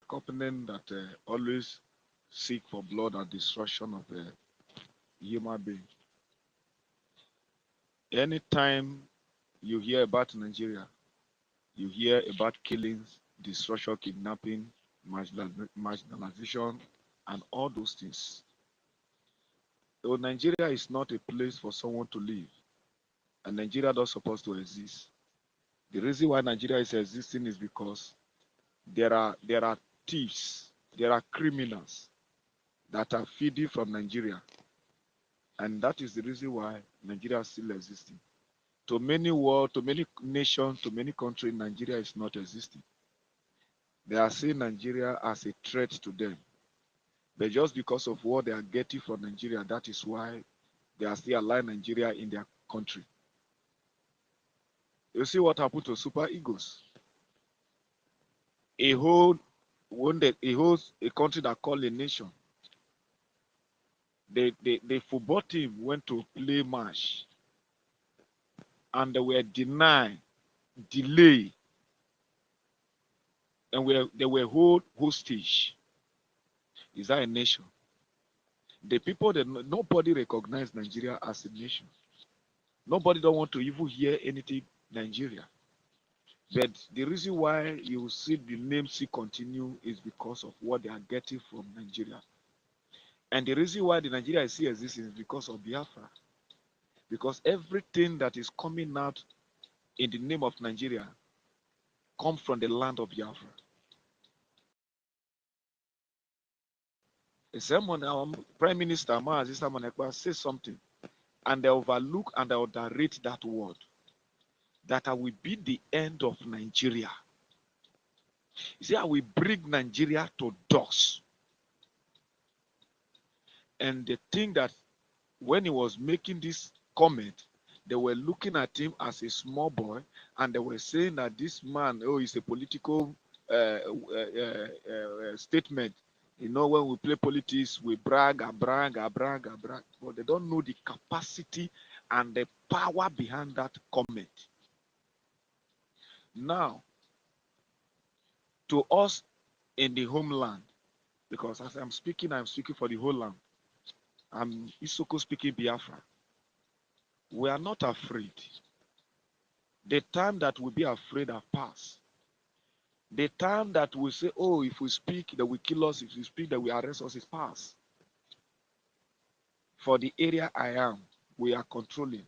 covenant that always seek for blood and destruction of a human being. Anytime you hear about Nigeria, you hear about killings, destruction, kidnapping, marginalization, and all those things. So Nigeria is not a place for someone to live, and Nigeria not supposed to exist. The reason why Nigeria is existing is because there are thieves, there are criminals that are feeding from Nigeria, and that is the reason why Nigeria is still existing. To many world, to many nations, to many countries, Nigeria is not existing. They are seeing Nigeria as a threat to them. But just because of what they are getting from Nigeria, that is why they are still allowing Nigeria in their country. You see what happened to super egos. A whole country that called a nation. The football team went to play match and they were denied, delay, and they were held hostage. Is that a nation? The people that nobody recognized Nigeria as a nation. Nobody don't want to even hear anything Nigeria. But the reason why you see the name still continue is because of what they are getting from Nigeria. And the reason why the Nigeria is still existing is because of Biafra. Because everything that is coming out in the name of Nigeria comes from the land of Biafra. Someone, our Prime Minister, Mazi Samonekwa, says something, and they overlook and they underrate that word. That I will be the end of Nigeria. You see, I will bring Nigeria to dust. And the thing that when he was making this comment, they were looking at him as a small boy, and they were saying that this man, oh, is a political statement. You know, when we play politics, we brag and brag and brag and brag, but they don't know the capacity and the power behind that comment. Now, to us in the homeland, because as I'm speaking for the whole land. I'm Isoko speaking Biafra. We are not afraid. The time that we'll be afraid have passed. The time that we say, oh, if we speak, they will kill us. If we speak, they will arrest us is past. For the area I am, we are controlling.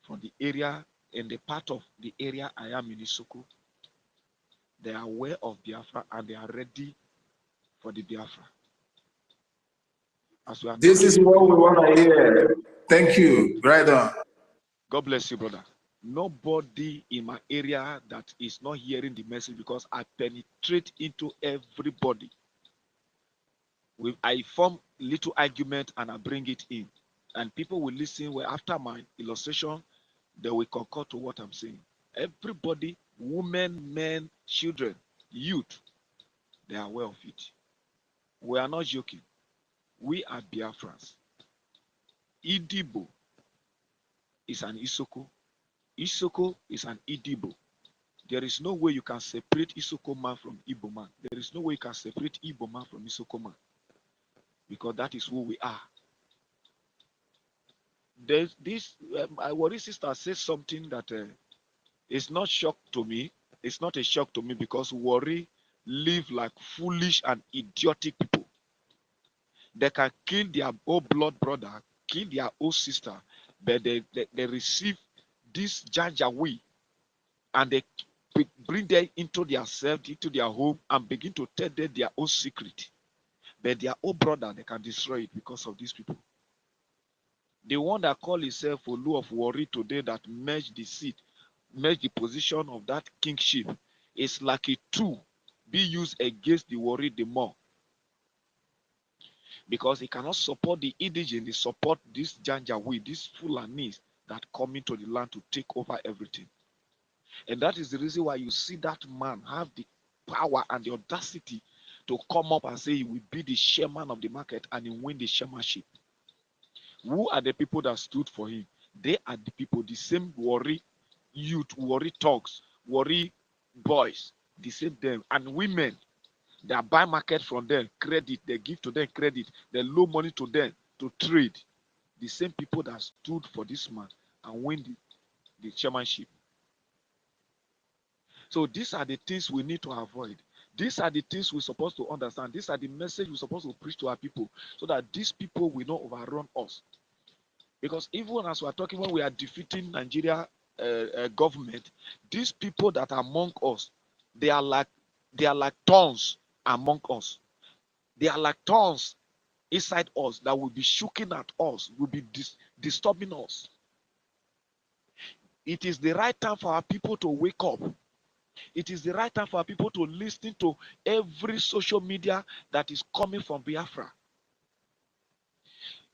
For the area, in the part of the area I am in Isoko, they are aware of Biafra and they are ready for the Biafra. As we are this is what we want to hear. Thank you. Right on. God bless you, brother. Nobody in my area that is not hearing the message because I penetrate into everybody. I form little argument and I bring it in. And people will listen well after my illustration, they will concur to what I'm saying. Everybody, women, men, children, youth, they are aware of it. We are not joking. We are Biafrans. Idibo is an Isoko. Isoko is an Idibo. There is no way you can separate Isoko man from Igbo man. There is no way you can separate Igbo man from Isoko man. Because that is who we are. There's this, my worry sister says something that is not shock to me. It's not a shock to me because worry live like foolish and idiotic people. They can kill their own blood brother, kill their own sister, but they receive this jajawi and they bring them into their self, into their home, and begin to tell them their own secret. But their own brother, they can destroy it because of these people. The one that call himself Olu of Worry today that merge the seat, merge the position of that kingship, is like a tool be used against the Worry the more. Because he cannot support the indigenous, he support this Janjaweed, these Fulanis that come into the land to take over everything. And that is the reason why you see that man have the power and the audacity to come up and say he will be the chairman of the market and he win the chairmanship. Who are the people that stood for him? They are the people, the same Worry youth, Worry thugs, Worry boys the same them. And women, they buy market from them, credit, they give to them credit, they loan money to them to trade. The same people that stood for this man and win the chairmanship. So these are the things we need to avoid. These are the things we're supposed to understand. These are the message we're supposed to preach to our people so that these people will not overrun us. Because even as we're talking, when we are defeating Nigeria government, these people that are among us, they are like thorns among us. They are like thorns inside us that will be shooking at us, will be disturbing us. It is the right time for our people to wake up. It is the right time for our people to listen to every social media that is coming from Biafra.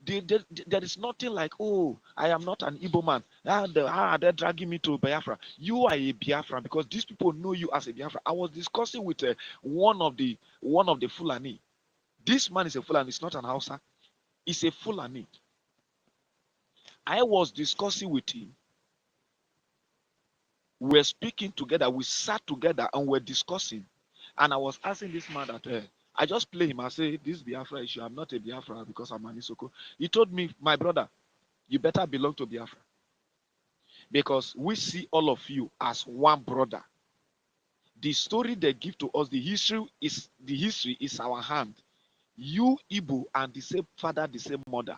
There is nothing like, oh, I am not an Igbo man. How are they dragging me to Biafra? You are a Biafran because these people know you as a Biafra. I was discussing with one of the Fulani. This man is a Fulani. It's not an Hausa. It's a Fulani. I was discussing with him. We were speaking together. We sat together and we're discussing. And I was asking this man that I just play him. I say, this Biafra issue, I'm not a Biafra because I'm an Isoko. He told me, my brother, you better belong to Biafra. Because we see all of you as one brother. The story they give to us, the history is our hand. You, Igbo, and the same father, the same mother.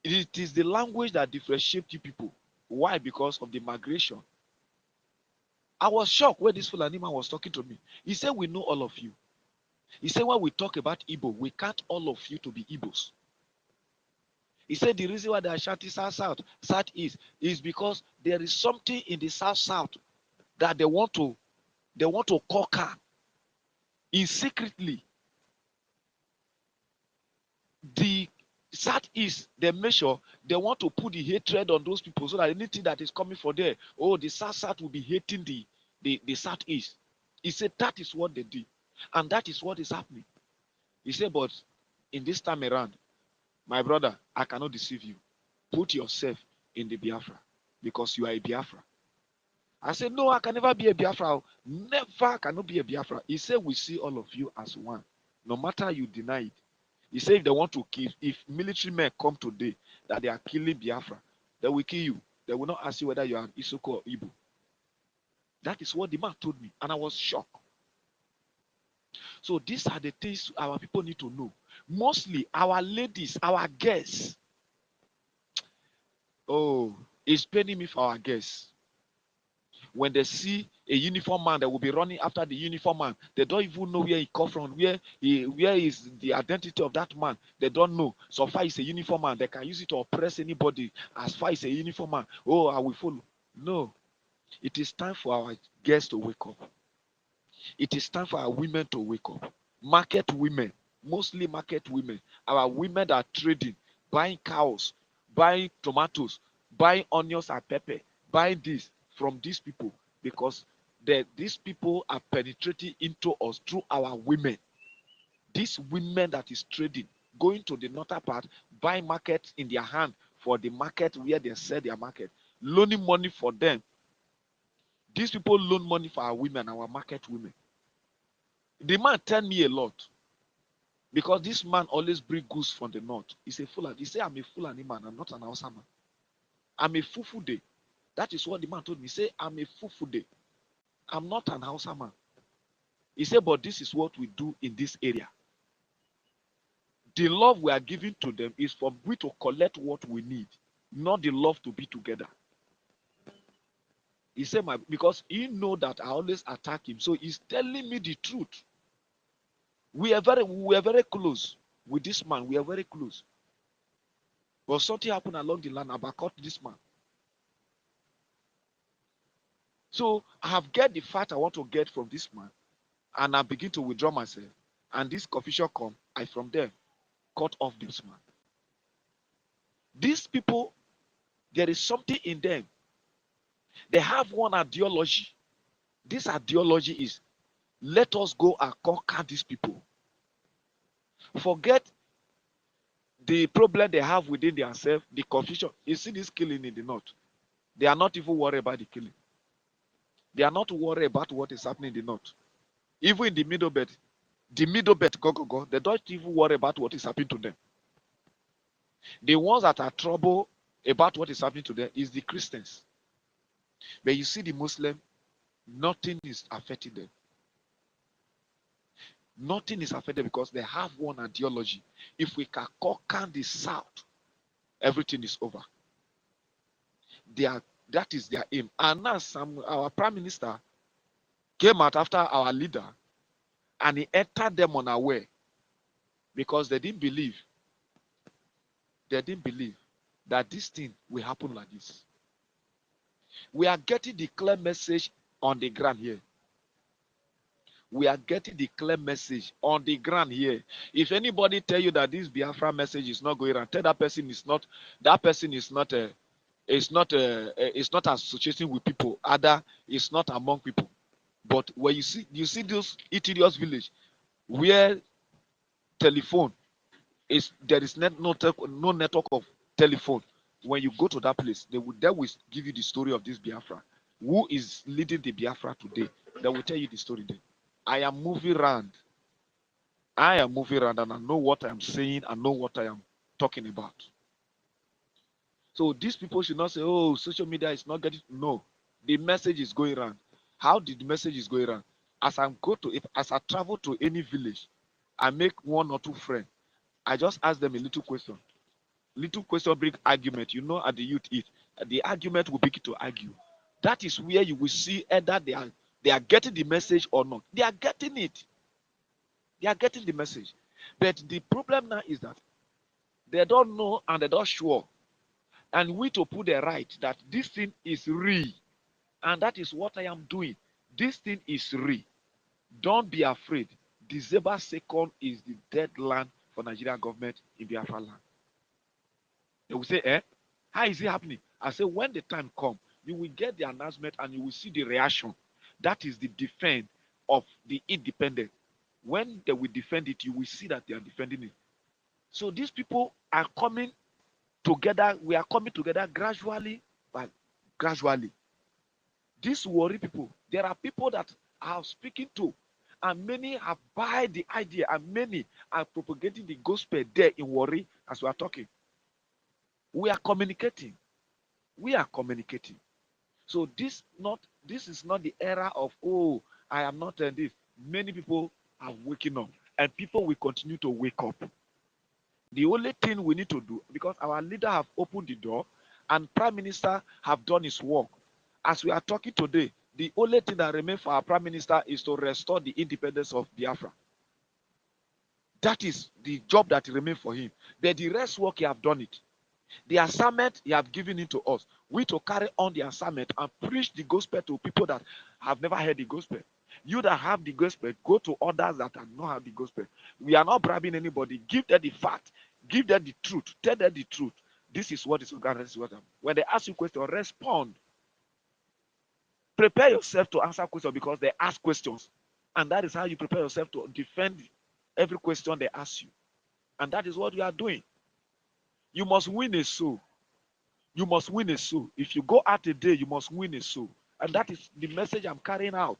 It is the language that differentiates you people. Why? Because of the migration. I was shocked when this Fulani man was talking to me. He said, we know all of you. He said, when we talk about Igbo, we count all of you to be Igbos. He said the reason why they are shouting south, southeast is because there is something in the south that they want to conquer in secretly. The southeast, they measure, they want to put the hatred on those people so that anything that is coming for there, oh, the south will be hating the southeast. He said that is what they did. And that is what is happening. He said, but in this time around, my brother, I cannot deceive you. Put yourself in the Biafra because you are a Biafra. I said, no, I can never be a Biafra. Never cannot be a Biafra. He said, we see all of you as one. No matter you deny it. He said, if they want to kill, if military men come today that they are killing Biafra, they will kill you. They will not ask you whether you are Isoko or Igbo. That is what the man told me. And I was shocked. So these are the things our people need to know. Mostly our ladies, our girls. Oh, it's paining me for our girls. When they see a uniform man, they will be running after the uniform man. They don't even know where he come from, where is the identity of that man. They don't know. So far it's a uniform man, they can use it to oppress anybody. As far as a uniform man, oh, I will follow. No. It is time for our girls to wake up. It is time for our women to wake up. Market women, mostly market women. Our women that are trading, buying cows, buying tomatoes, buying onions and pepper, buying this from these people because these people are penetrating into us through our women. These women that is trading, going to the northern part, buying market in their hand for the market where they sell their market, loaning money for them. These people loan money for our women, our market women. The man tell me a lot because this man always bring goods from the north. He's a Fulani. He say, I'm a Fulani man. I'm not an Hausa man. I'm a Fufude. That is what the man told me. He say, I'm a Fufude. I'm not an Hausa man. He said, but this is what we do in this area. The love we are giving to them is for we to collect what we need, not the love to be together. He said, because he know that I always attack him. So he's telling me the truth. We are very close with this man. We are very close. But something happened along the line about this man. So I have get the fact I want to get from this man. And I begin to withdraw myself. And this coffee shop come. I from there cut off this man. These people, there is something in them. They have one ideology. This ideology is, let us go and conquer these people. Forget the problem they have within themselves, the confusion. You see this killing in the north. They are not even worried about the killing. They are not worried about what is happening in the north. Even in the middle belt, go, they don't even worry about what is happening to them. The ones that are trouble about what is happening to them is the Christians. But you see the Muslim, nothing is affecting them. Nothing is affected because they have one ideology. If we can conquer the south, everything is over. That is their aim. And now our prime minister came out after our leader and he entered them unaware because they didn't believe that this thing will happen like this. We are getting the clear message on the ground here. We are getting the clear message on the ground here. If anybody tell you that this Biafra message is not going around, tell that person is not associating with people, other is not among people. But when you see those ETDs village where telephone is, there is no network of telephone. When you go to that place, they will give you the story of this Biafra. Who is leading the Biafra today? They will tell you the story there. I am moving around. And I know what I am saying. I know what I am talking about. So these people should not say, oh, social media is not getting. No, the message is going around. How did the message is going around? As I travel to any village, I make one or two friends. I just ask them a little question. Little question bring argument. You know, at the youth eat, the argument will begin to argue. That is where you will see either they are getting the message or not. They are getting it. They are getting the message. But the problem now is that they don't know and they're not sure. And we to put the right that this thing is real. And that is what I am doing. This thing is real. Don't be afraid. December 2nd is the deadline for Nigerian government in Biafra land. They will say, how is it happening? I say, when the time comes, you will get the announcement and you will see the reaction. That is the defense of the independent. When they will defend it, you will see that they are defending it. So these people are coming together. We are coming together gradually, but gradually. These worry people, there are people that I am speaking to, and many have buy the idea, and many are propagating the gospel there in worry as we are talking. We are communicating. We are communicating. So this is not the era of, oh, I am not this. Many people are waking up, and people will continue to wake up. The only thing we need to do, because our leader have opened the door and prime minister have done his work. As we are talking today, the only thing that remains for our prime minister is to restore the independence of Biafra. That is the job that remains for him. But the rest work, he have done it. The assignment he have given it to us. We to carry on the assignment and preach the gospel to people that have never heard the gospel. You that have the gospel, go to others that have not had the gospel. We are not bribing anybody. Give them the fact. Give them the truth. Tell them the truth. This is what is organized. When they ask you questions, respond. Prepare yourself to answer questions because they ask questions. And that is how you prepare yourself to defend every question they ask you. And that is what we are doing. You must win a soul. You must win a soul. If you go out a day, you must win a soul. And that is the message I'm carrying out.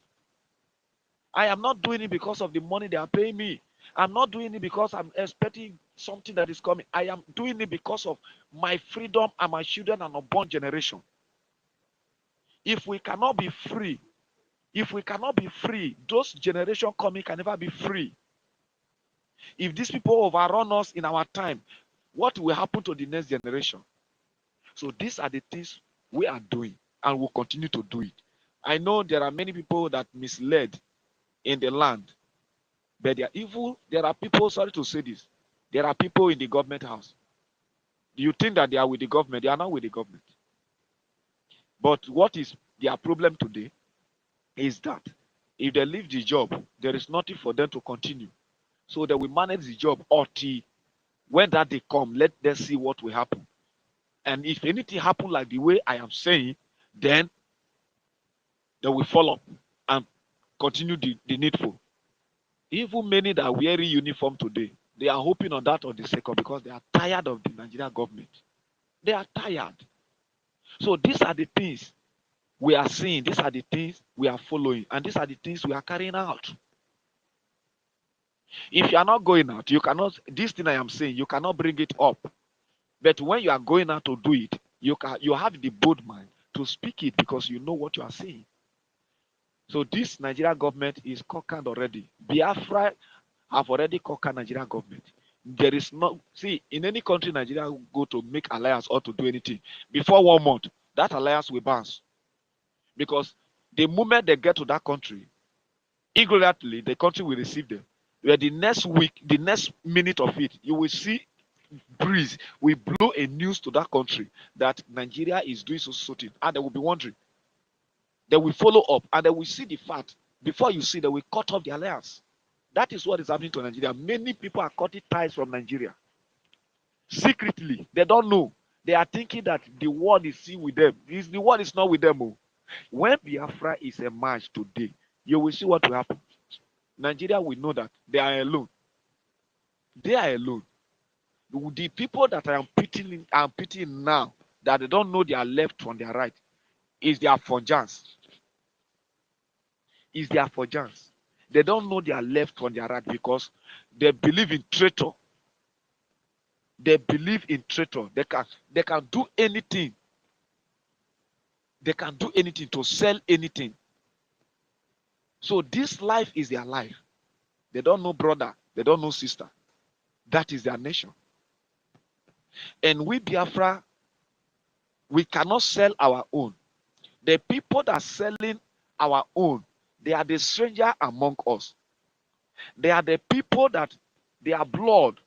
I am not doing it because of the money they are paying me. I'm not doing it because I'm expecting something that is coming. I am doing it because of my freedom and my children and unborn generation. If we cannot be free, those generation coming can never be free. If these people overrun us in our time, what will happen to the next generation? So these are the things we are doing and will continue to do it. I know there are many people that misled in the land, but there are people, sorry to say this, there are people in the government house. Do you think that they are with the government? They are not with the government. But what is their problem today is that if they leave the job, there is nothing for them to continue. So they will manage the job until when that day come, let them see what will happen. And if anything happen like the way I am saying, then they will follow up and continue the needful. Even many that are wearing uniform today, they are hoping on that on the second because they are tired of the Nigerian government. They are tired. So these are the things We are seeing, these are the things we are following, and these are the things we are carrying out. If you are not going out, you cannot, this thing I am saying, you cannot bring it up. But when you are going out to do it, you have the bold mind to speak it because you know what you are saying. So this Nigerian government is conquered already. Biafra have already conquered Nigerian government. There is no, see, in any country Nigeria will go to make alliance or to do anything, before 1 month, that alliance will bounce. Because the moment they get to that country, ignorantly, the country will receive them. Where the next week, the next minute of it, you will see breeze will blow a news to that country that Nigeria is doing so thing, and they will be wondering. They will follow up, and they will see the fact. Before you see, they will cut off the alliance. That is what is happening to Nigeria. Many people are cutting ties from Nigeria secretly. They don't know. They are thinking that the world is still with them. The world is not with them. Oh. When Biafra is emerged today, you will see what will happen. Nigeria will know that they are alone. They are alone. The people that I am pitying now, that they don't know their left from their right, is their forgers. Is their forgers. They don't know their left from their right because they believe in traitor. They believe in traitor. They can do anything. They can do anything to sell anything. So this life is their life. They don't know brother. They don't know sister. That is their nation. And we Biafra, we cannot sell our own. The people that are selling our own, they are the stranger among us. They are the people that their blood,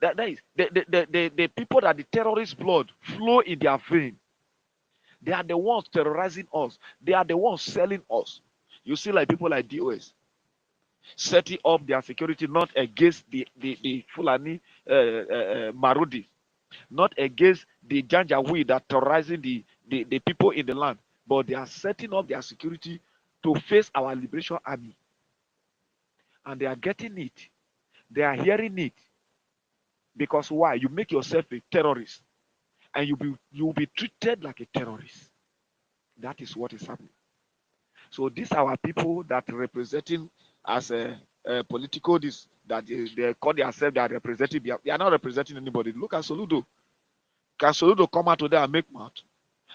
that is the people that the terrorist blood flow in their vein. They are the ones terrorizing us. They are the ones selling us. You see, like people like DOS setting up their security not against the Fulani Marudi, not against the Janjaweed that terrorizing the people in the land, but they are setting up their security to face our liberation army. And they are getting it. They are hearing it. Because why? You make yourself a terrorist and you will be treated like a terrorist. That is what is happening. So these are our people that representing as a political this that they call themselves they are representing. They are not representing anybody. Look at Soludo. Can Soludo come out today and make mouth?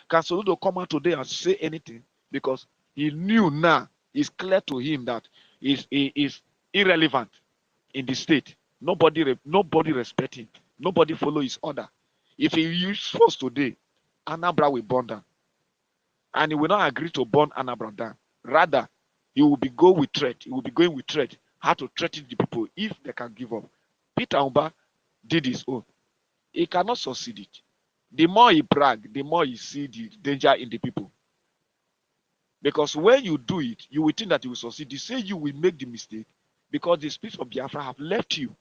Can Soludo come out today and say anything? Because he knew now, it's clear to him that he is irrelevant in the state. Nobody respect him. Nobody follow his order. If he use force today, Anambra will burn down. And he will not agree to burn Anambra down. Rather, he will be going with threat. He will be going with threat. How to threaten the people if they can give up. Peter Umba did his own. He cannot succeed it. The more he brag, the more you see the danger in the people. Because when you do it, you will think that you will succeed. You say you will make the mistake because the spirit of Biafra have left you.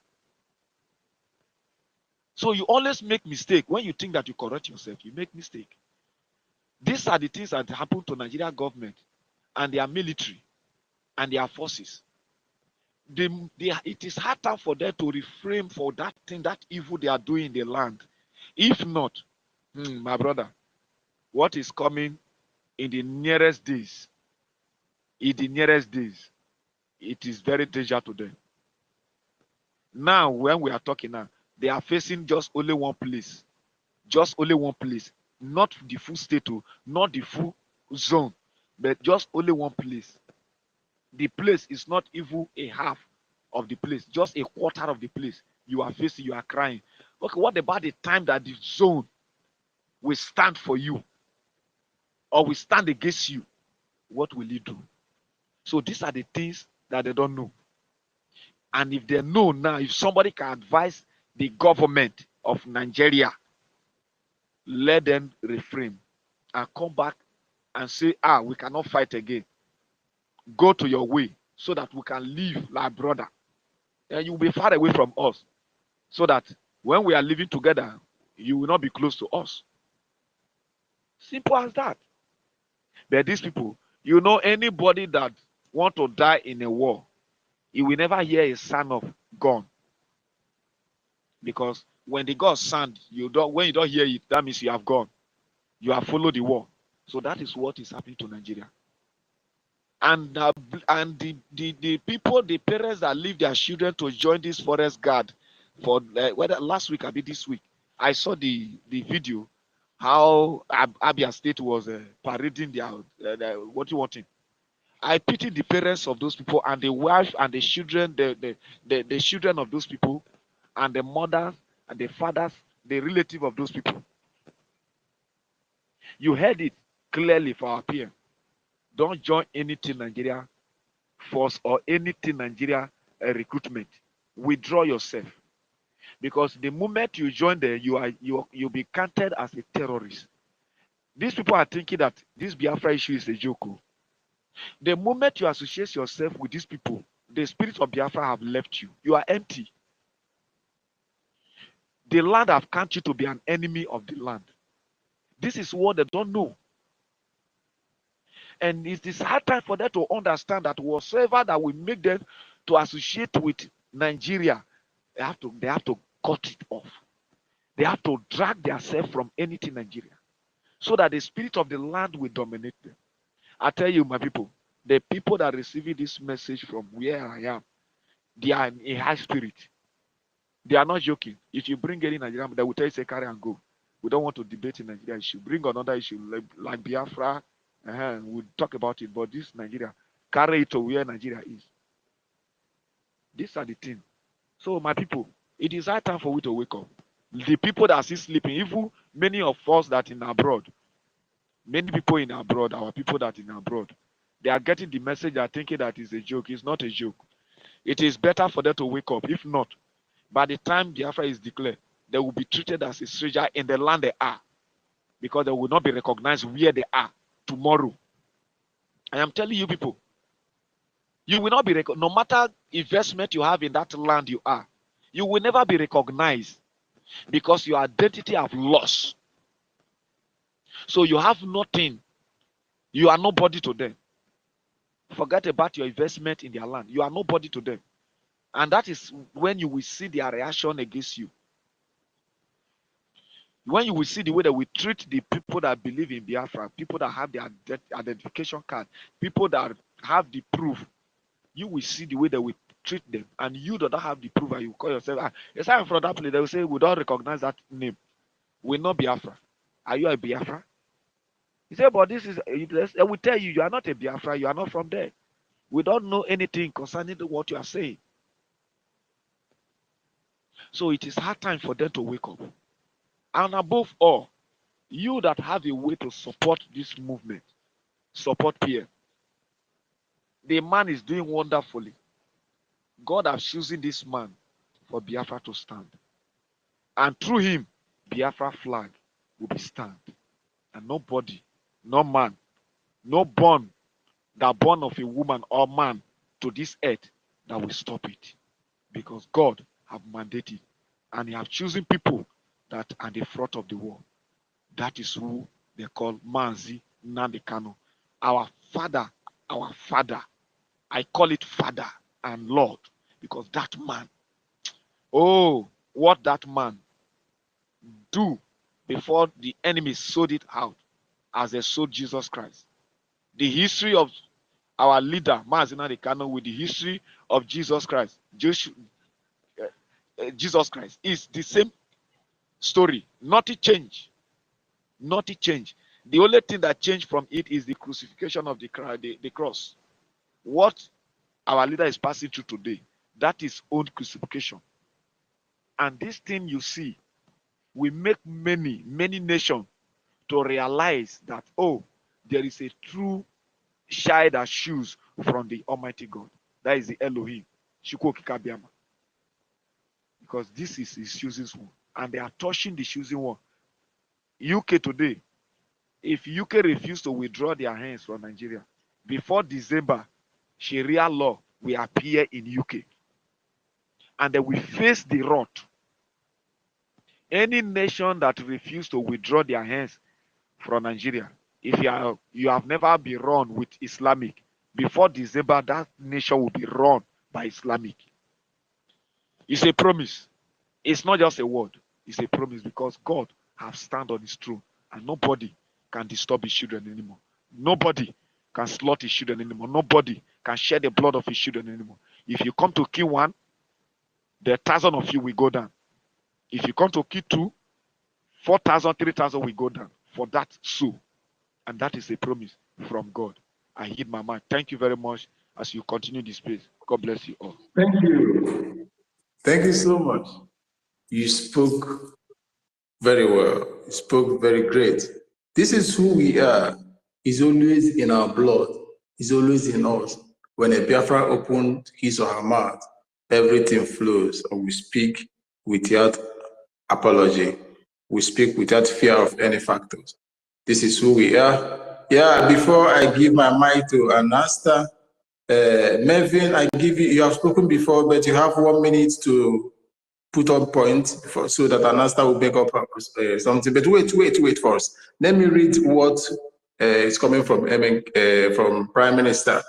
So you always make mistake. When you think that you correct yourself, you make mistake. These are the things that happen to Nigerian government and their military and their forces. It is hard time for them to refrain for that thing, that evil they are doing in the land. If not, my brother, what is coming in the nearest days, it is very dangerous to them. Now, when we are talking now, they are facing just only one place. Just only one place. Not the full state, not the full zone, but just only one place. The place is not even a half of the place, just a quarter of the place. You are facing, you are crying. Okay, what about the time that the zone will stand for you or will stand against you? What will you do? So these are the things that they don't know. And if they know now, if somebody can advise the government of Nigeria, let them refrain and come back and say, we cannot fight again. Go to your way so that we can live like brother. And you will be far away from us. So that when we are living together, you will not be close to us. Simple as that. But these people, anybody that want to die in a war, he will never hear a sound of gun. Because when the gun sound, when you don't hear it, that means you have gone. You have followed the war. So that is what is happening to Nigeria. And the people, the parents that leave their children to join this forest guard for whether last week or this week, I saw the video how Abia State was parading their what you wanting. I pity the parents of those people and the wife and the children, the children of those people, and the mothers and the fathers, the relative of those people. You heard it clearly for our PM. Don't join anything Nigeria force or anything Nigeria recruitment. Withdraw yourself, because the moment you join there, you'll be counted as a terrorist. These people are thinking that this Biafra issue is a joke. The moment you associate yourself with these people, the spirit of Biafra have left you. You are empty. The land have counted you to be an enemy of the land. This is what they don't know. And it is hard time for them to understand that whatsoever that will make them to associate with Nigeria, they have to cut it off. They have to drag themselves from anything Nigeria, so that the spirit of the land will dominate them. I tell you, my people, the people that receiving this message from where I am, they are in a high spirit. They are not joking. If you bring any Nigerian, they will tell you, say, carry and go. We don't want to debate in Nigeria issue. Bring another issue like Biafra. We'll talk about it. But this Nigeria, carry it to where Nigeria is. These are the things. So, my people, it is high time for we to wake up. The people that are still sleeping, even many of us that in abroad, many people in abroad, our people that in abroad, they are getting the message, they are thinking that it's a joke. It's not a joke. It is better for them to wake up. If not, by the time Biafra is declared, they will be treated as a stranger in the land they are, because they will not be recognized where they are tomorrow. I am telling you people, you will not be no matter investment you have in that land you are, you will never be recognized, because your identity have lost. So you have nothing. You are nobody to them. Forget about your investment in their land. You are nobody to them. And that is when you will see their reaction against you. When you will see the way that we treat the people that believe in Biafra, people that have their identification card, people that have the proof, you will see the way that we treat them. And you do not have the proof, and you call yourself, yes, I'm from that place. They will say, we don't recognize that name. We're not Biafra. Are you a Biafra? He said, but this is, I will tell you, you are not a Biafra. You are not from there. We don't know anything concerning what you are saying. So it is hard time for them to wake up. And above all, you that have a way to support this movement, support PM. The man is doing wonderfully. God has chosen this man for Biafra to stand. And through him, Biafra flag will be stand. And nobody, no man, no born of a woman or man to this earth that will stop it. Because God have mandated, and he have chosen people that are the front of the world. That is who they call Mazi Nnamdi Kanu. Our father, I call it father and Lord, because that man, oh, what that man do before the enemy sold it out as they sold Jesus Christ. The history of our leader, Mazi Nnamdi Kanu, with the history of Jesus Christ, Jesus Christ is the same story. Nothing changed. Nothing changed. The only thing that changed from it is the crucifixion of the cross. What our leader is passing through today, that is own crucifixion. And this thing you see will make many nations to realize that, oh, there is a true child that shoes from the Almighty God. That is the Elohim. Because this is his choosing one. And they are touching the choosing one. UK today, if UK refuse to withdraw their hands from Nigeria, before December, Sharia law will appear in UK. And they will face the wrath. Any nation that refuses to withdraw their hands from Nigeria, if you have never been run with Islamic, before December, that nation will be run by Islamic. It's a promise. It's not just a word. It's a promise, because God has stand on his throne and nobody can disturb his children anymore. Nobody can slaughter his children anymore. Nobody can shed the blood of his children anymore. If you come to kill one, the 1,000 of you will go down. If you come to kill two, 4,000, 3,000 will go down for that soul. And that is a promise from God. I hit my mind. Thank you very much as you continue this space. God bless you all. Thank you. Thank you so much. You spoke very well. You spoke very great. This is who we are. It's always in our blood. It's always in us. When a Biafra opened his or her mouth, everything flows, and we speak without apology. We speak without fear of any factors. This is who we are. Yeah, before I give my mic to Anasta, Melvin, I give you, you have spoken before, but you have 1 minute to put on point so that Anasta will make up something. But wait first. Let me read what is coming from Prime Minister.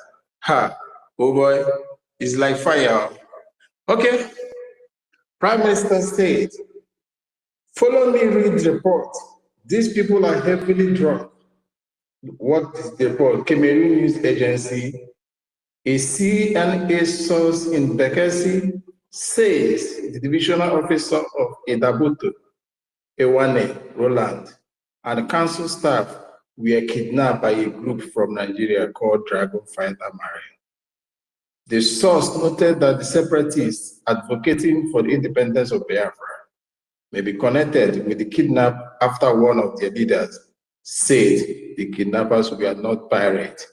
Oh boy, it's like fire. Okay. Prime Minister said, follow me, read the report. These people are heavily drunk. What is the report? Cameroon News Agency, a CNA source in Bekasi, says the divisional officer of Idabuto, Ewane Roland, and council staff were kidnapped by a group from Nigeria called Dragon Fighter Marine. The source noted that the separatists advocating for the independence of Biafra may be connected with the kidnap after one of their leaders said the kidnappers were not pirates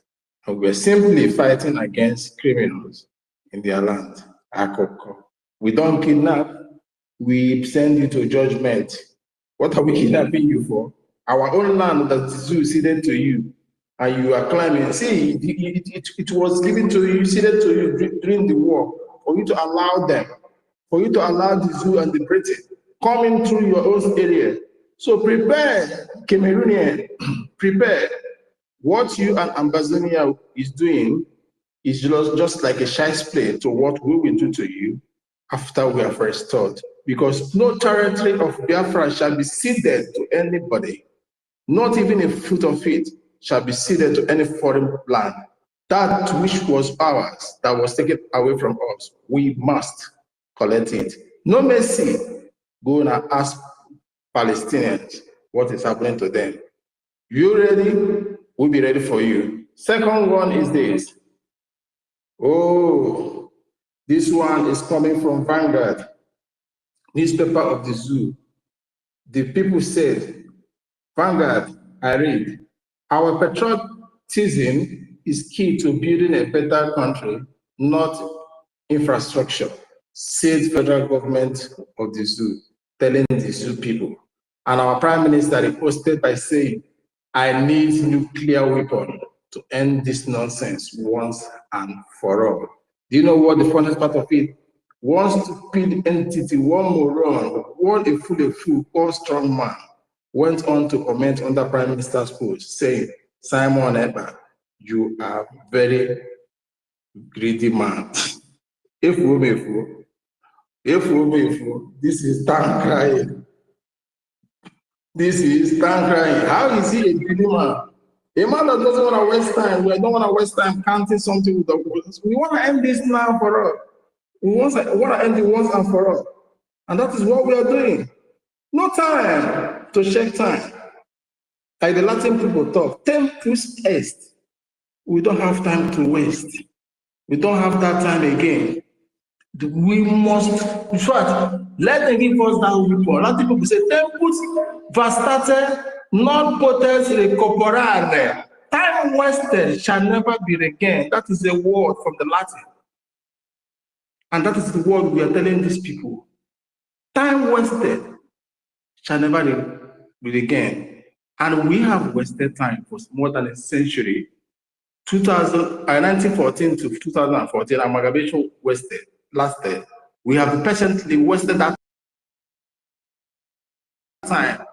and were simply fighting against criminals in their land. We don't kidnap, we send you to judgment. What are we kidnapping you for? Our own land that the zoo ceded to you, and you are claiming. See, it was given to you, ceded to you during the war, for you to allow them, for you to allow the zoo and the British coming through your own area. So prepare, Cameroonian, prepare. What you and Ambazonia is doing is just like a shy play to what we will do to you after we are restored. Because no territory of Biafra shall be ceded to anybody, not even a foot of it shall be ceded to any foreign land. That which was ours, that was taken away from us, we must collect it. No mercy. Go and ask Palestinians what is happening to them. You ready? We'll be ready for you. Second one is this. Oh, this one is coming from Vanguard, newspaper of the zoo. The people said, Vanguard, I read, our patriotism is key to building a better country, not infrastructure, said federal government of the zoo, telling the zoo people. And our prime minister reposted by saying, I need nuclear weapon to end this nonsense once and for all. Do you know what the funniest part of it? One stupid entity, one moron, one a fool, one strong man, went on to comment on the prime minister's post, saying, Simon Ekpa, you are very greedy man. If this is tank crying. This is tank crying. How is he a greedy man? A man that doesn't want to waste time. We don't want to waste time counting something with the words. We want to end this now for all. We want to end it once and for all. And that is what we are doing. No time to check time. Like the Latin people talk, tempus est. We don't have time to waste. We don't have that time again. We must, in fact, let them give us that report. A lot of people say, tempus vastate non potens recuperare. Time wasted shall never be regained. That is a word from the Latin. And that is the word we are telling these people. Time wasted shall never be regained. And we have wasted time for more than a century. 1914 to 2014, amalgamation lasted. We have patiently wasted that time.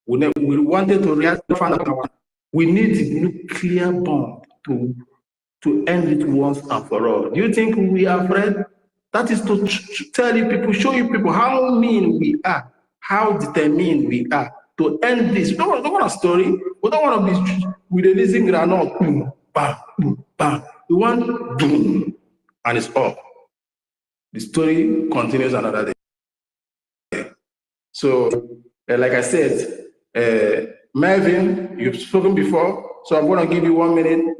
We wanted to react. We need a nuclear bomb to end it once and for all. Do you think we are afraid? That is to tell you people, show you people how mean we are, how determined we are. to end this. We don't want a story. We don't want to be with a leasing granite. Boom, bam, boom, bam. We want boom, and it's off. The story continues another day. So, like I said, Melvin, you've spoken before, so I'm going to give you 1 minute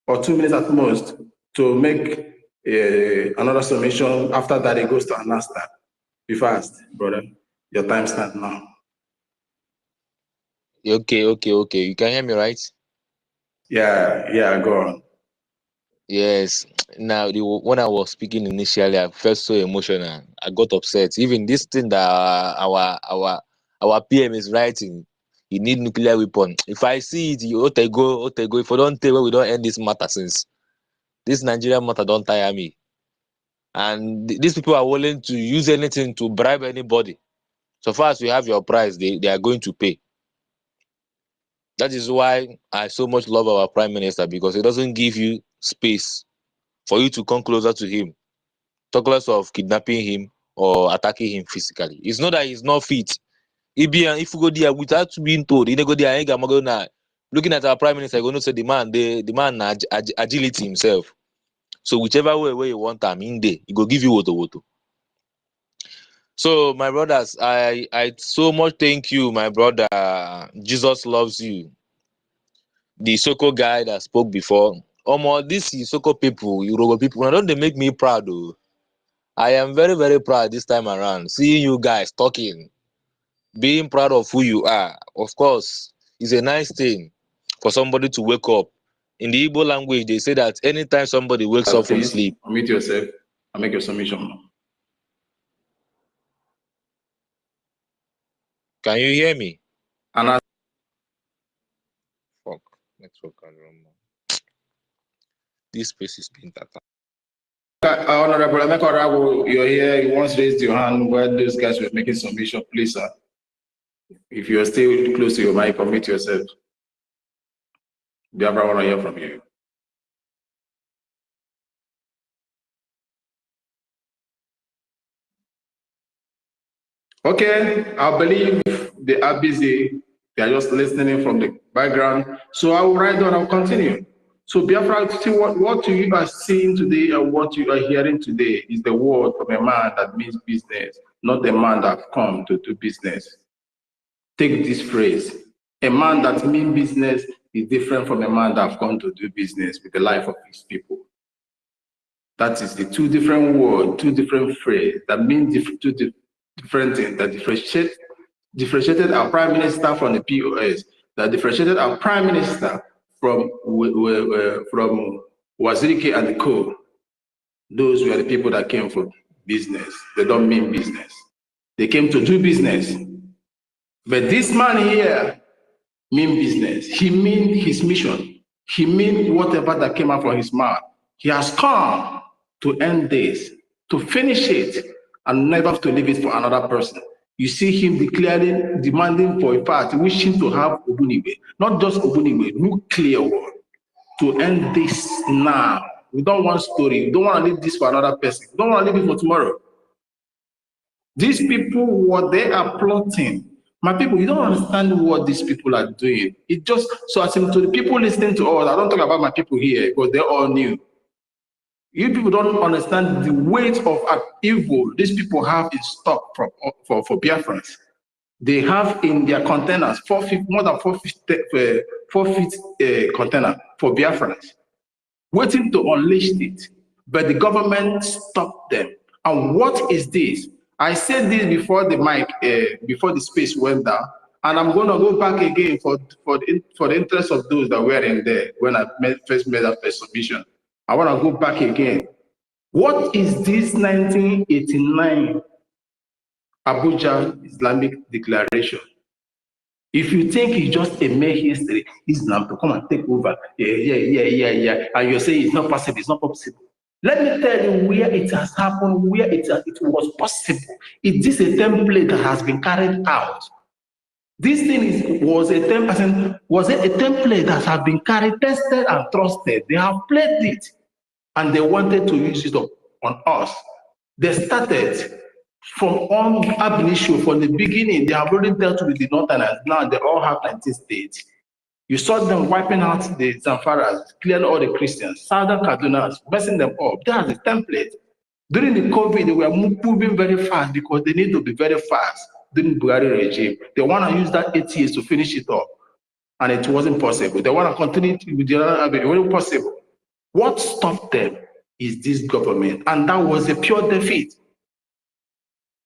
or 2 minutes at most to make another summation. After that, it goes to Anasta. Be fast, brother. Your time starts now. Okay. You can hear me, right? Yeah, go on. Yes. Now, when I was speaking initially, I felt so emotional. I got upset. Even this thing that our PM is writing, he need nuclear weapon. If I see it, go. If I don't tell, we don't end this matter since this Nigerian matter don't tire me. And these people are willing to use anything to bribe anybody. So far as you have your price, they are going to pay. That is why I so much love our Prime Minister, because he doesn't give you space for you to come closer to him, talk less of kidnapping him or attacking him physically. It's not that he's not fit. If you go there without being told, you go there, looking at our Prime Minister, you're going to say the man agility himself. So whichever way you want him in there, he go give you woto. So my brothers, I so much thank you, my brother. Jesus loves you. The Soko guy that spoke before. This Soko people, Yoruba people, now don't they make me proud though. I am very, very proud this time around. Seeing you guys talking, being proud of who you are. Of course, it's a nice thing for somebody to wake up. In the Igbo language, they say that anytime somebody wakes up from Please sleep. unmute yourself and make your submission now. Can you hear me? And Fuck. Network. This space is being attacked. Honorable Emeka, you're here. You once raised your hand while those guys were making submission. Please, sir. If you're still close to your mic, unmute yourself. Biafra want to hear from you. Okay, I believe they are busy. They are just listening from the background. So I will write down, I'll continue. So Biafra, what you are seeing today and what you are hearing today is the word from a man that means business, not a man that come to do business. Take this phrase. A man that means business is different from a man that have come to do business with the life of his people. That is the two different words, two different phrases that mean two different things that differentiated our prime minister from the POS, that differentiated our prime minister from Wazirike and the co. Those were the people that came for business. They don't mean business. They came to do business. But this man here mean business. He mean his mission. He mean whatever that came out from his mouth. He has come to end this, to finish it, and never to leave it for another person. You see him declaring, demanding for a party, wishing to have Obuniwe, not just Obuniwe, nuclear war, to end this now. We don't want story. We don't want to leave this for another person. We don't want to leave it for tomorrow. These people, what they are plotting, my people, you don't understand what these people are doing. It just, so as to the people listening to us, I don't talk about my people here because they're all new. You people don't understand the weight of evil these people have in stock for Biafrans. They have in their containers more than 4 feet container for Biafrans, waiting to unleash it. But the government stopped them. And what is this? I said this before the mic, before the space went down, and I'm going to go back again for the interest of those that were in there when I first made that first submission. I want to go back again. What is this 1989 Abuja Islamic Declaration? If you think it's just a mere history, Islam to come and take over, yeah, and you're saying it's not possible, it's not possible. Let me tell you where it has happened, where it was possible. It is a template that has been carried out. This thing was a template that has been carried, tested, and trusted. They have played it, and they wanted to use it on us. They started from all ab initio, from the beginning, they have already dealt with the Northerners. Now they all have 19 states. You saw them wiping out the Zamfaras, clearing all the Christians, Southern Kadunas, messing them up. That's the template. During the COVID, they were moving very fast because they need to be very fast during the Buhari regime. They want to use that 8 years to finish it up, and it wasn't possible. They want to continue with the other, it wasn't possible. What stopped them is this government, and that was a pure defeat.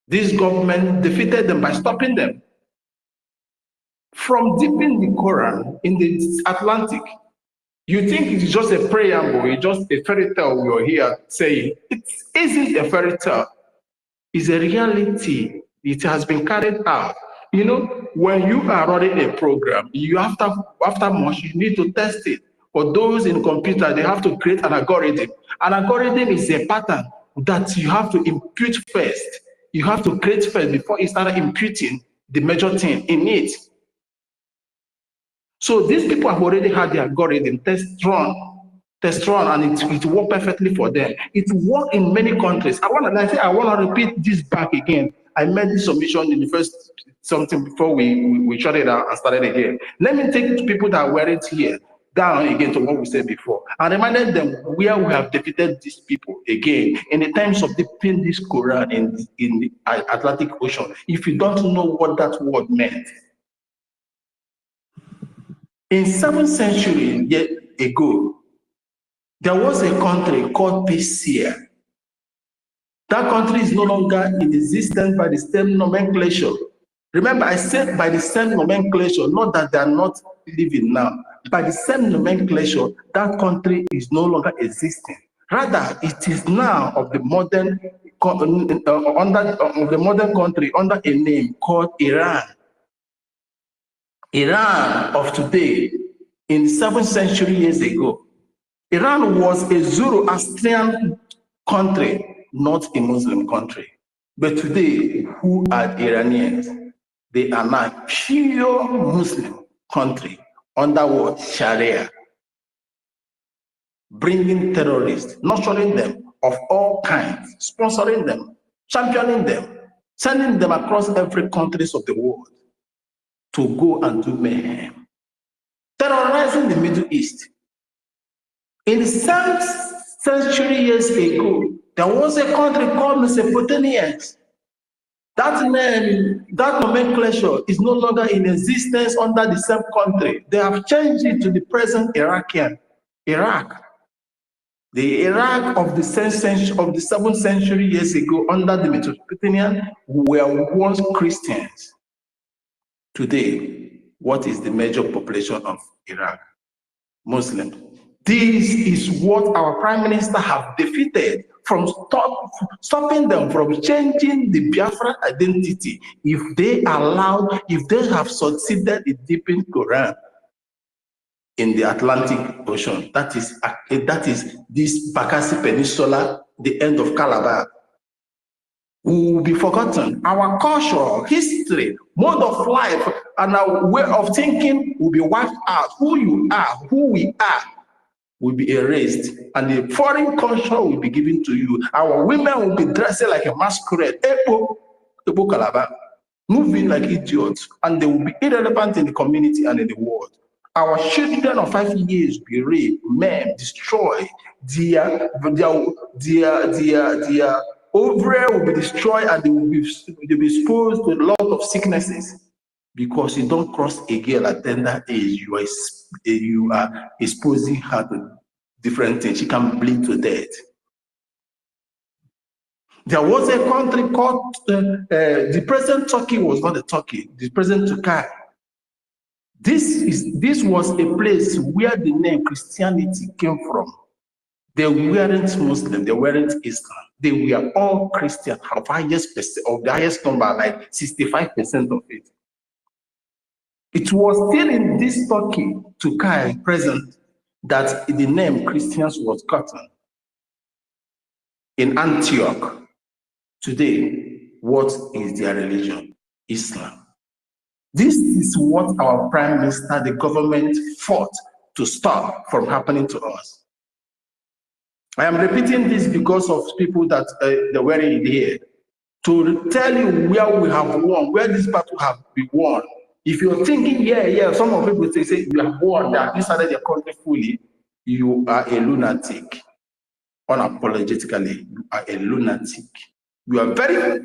This government defeated them by stopping them from dipping the Quran in the Atlantic. You think it's just a preamble, it's just a fairy tale we are here saying. It isn't a fairy tale. It's a reality. It has been carried out. You know, when you are running a program, you after much, you need to test it. For those in computer, they have to create an algorithm. An algorithm is a pattern that you have to impute first. You have to create first before you start imputing the major thing in it. So these people have already had the algorithm test run, and it worked perfectly for them. It worked in many countries. I want to repeat this back again. I made this submission in the first something before we shut it down and started again. Let me take people that weren't here down again to what we said before and reminded them where we have defeated these people again in the times of dipping this Quran in the Atlantic Ocean. If you don't know what that word meant, in 7th century ago, there was a country called Persia. That country is no longer in existence by the same nomenclature. Remember, I said by the same nomenclature, not that they are not living now. By the same nomenclature, that country is no longer existing. Rather, it is now of the modern country under a name called Iran. Iran of today, in 7th century years ago, Iran was a Zoroastrian country, not a Muslim country. But today, who are Iranians? They are now pure Muslim country under what? Sharia. Bringing terrorists, nurturing them of all kinds, sponsoring them, championing them, sending them across every countries of the world to go and do mayhem, terrorizing the Middle East. In the 7th century years ago, there was a country called Mesopotamians. That name, that nomenclature is no longer in existence under the same country. They have changed it to the present Iraq. The Iraq of the 7th century years ago under the Mesopotamians were once Christians. Today, what is the major population of Iraq? Muslims. This is what our Prime Minister have defeated from stopping them from changing the Biafra identity. If they have succeeded in dipping Quran in the Atlantic Ocean, that is this Bakassi Peninsula, the end of Calabar, will be forgotten. Our culture, history, mode of life, and our way of thinking will be wiped out. Who you are, who we are, will be erased, and the foreign culture will be given to you. Our women will be dressing like a masquerade, Ebo Calabar, moving like idiots, and they will be irrelevant in the community and in the world. Our children of 5 years will be raped, men destroyed, their ovary will be destroyed, and they will be exposed to a lot of sicknesses because you don't cross a girl at tender age. You are exposing her to different things. She can bleed to death. There was a country called the present Turkey was not a Turkey. The present Turkey. This was a place where the name Christianity came from. They weren't Muslim, they weren't Islam. They were all Christian, of the highest number, like 65% of it. It was still in this Turkey present that the name Christians was gotten. In Antioch, today, what is their religion? Islam. This is what our Prime Minister, the government, fought to stop from happening to us. I am repeating this because of people that they were in here. to tell you where we have won, where this battle have been won. If you're thinking, yeah, some of people say you have won, that you started your country fully, you are a lunatic. Unapologetically, you are a lunatic. You are very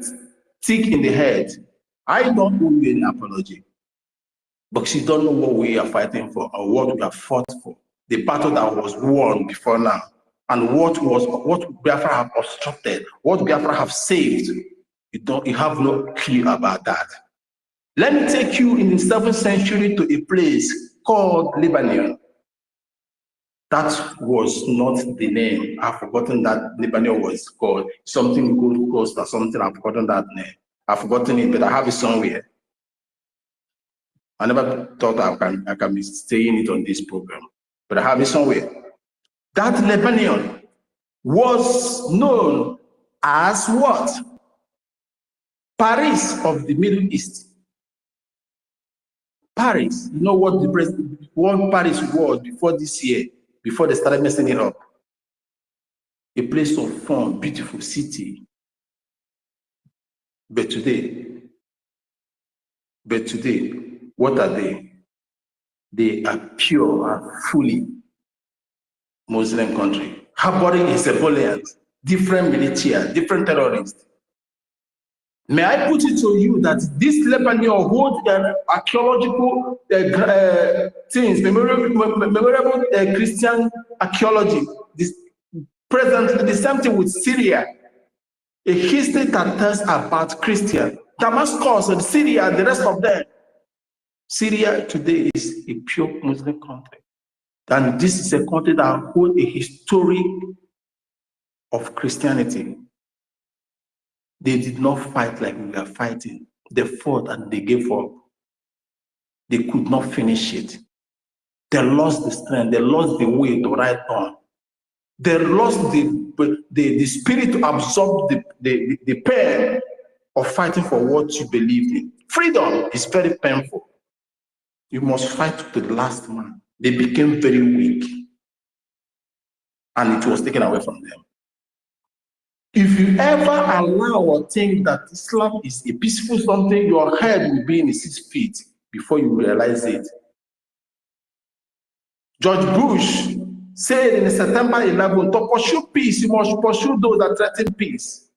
thick in the head. I don't owe you any apology, because you don't know what we are fighting for or what we have fought for. The battle that was won before now, and what Biafra have obstructed, what Biafra have saved. You have no clue about that. Let me take you in the 7th century to a place called Lebanon. That was not the name. I've forgotten that Lebanon was called something Gold Coast or something. I've forgotten that name. I've forgotten it, but I have it somewhere. I never thought I can be saying it on this program, but I have it somewhere. That Lebanon was known as what? Paris of the Middle East. Paris, you know what Paris was before this year, before they started messing it up? A place of fun, beautiful city. But today, what are they? They are pure and fully Muslim country, harboring a civilians, different militia, different terrorists. May I put it to you that this Lebanon holds archaeological things, memorable Christian archaeology. Presently, the same thing with Syria, a history that tells about Christian. Damascus and Syria and the rest of them. Syria today is a pure Muslim country. And this is a country that holds a history of Christianity. They did not fight like we are fighting. They fought and they gave up. They could not finish it. They lost the strength. They lost the way to ride on. They lost the spirit to absorb the pain of fighting for what you believe in. Freedom is very painful. You must fight to the last man. They became very weak, and it was taken away from them. If you ever allow or think that Islam is a peaceful something, your head will be in 6 feet before you realize it. George Bush said in September 11, to pursue peace, you must pursue those that threaten peace.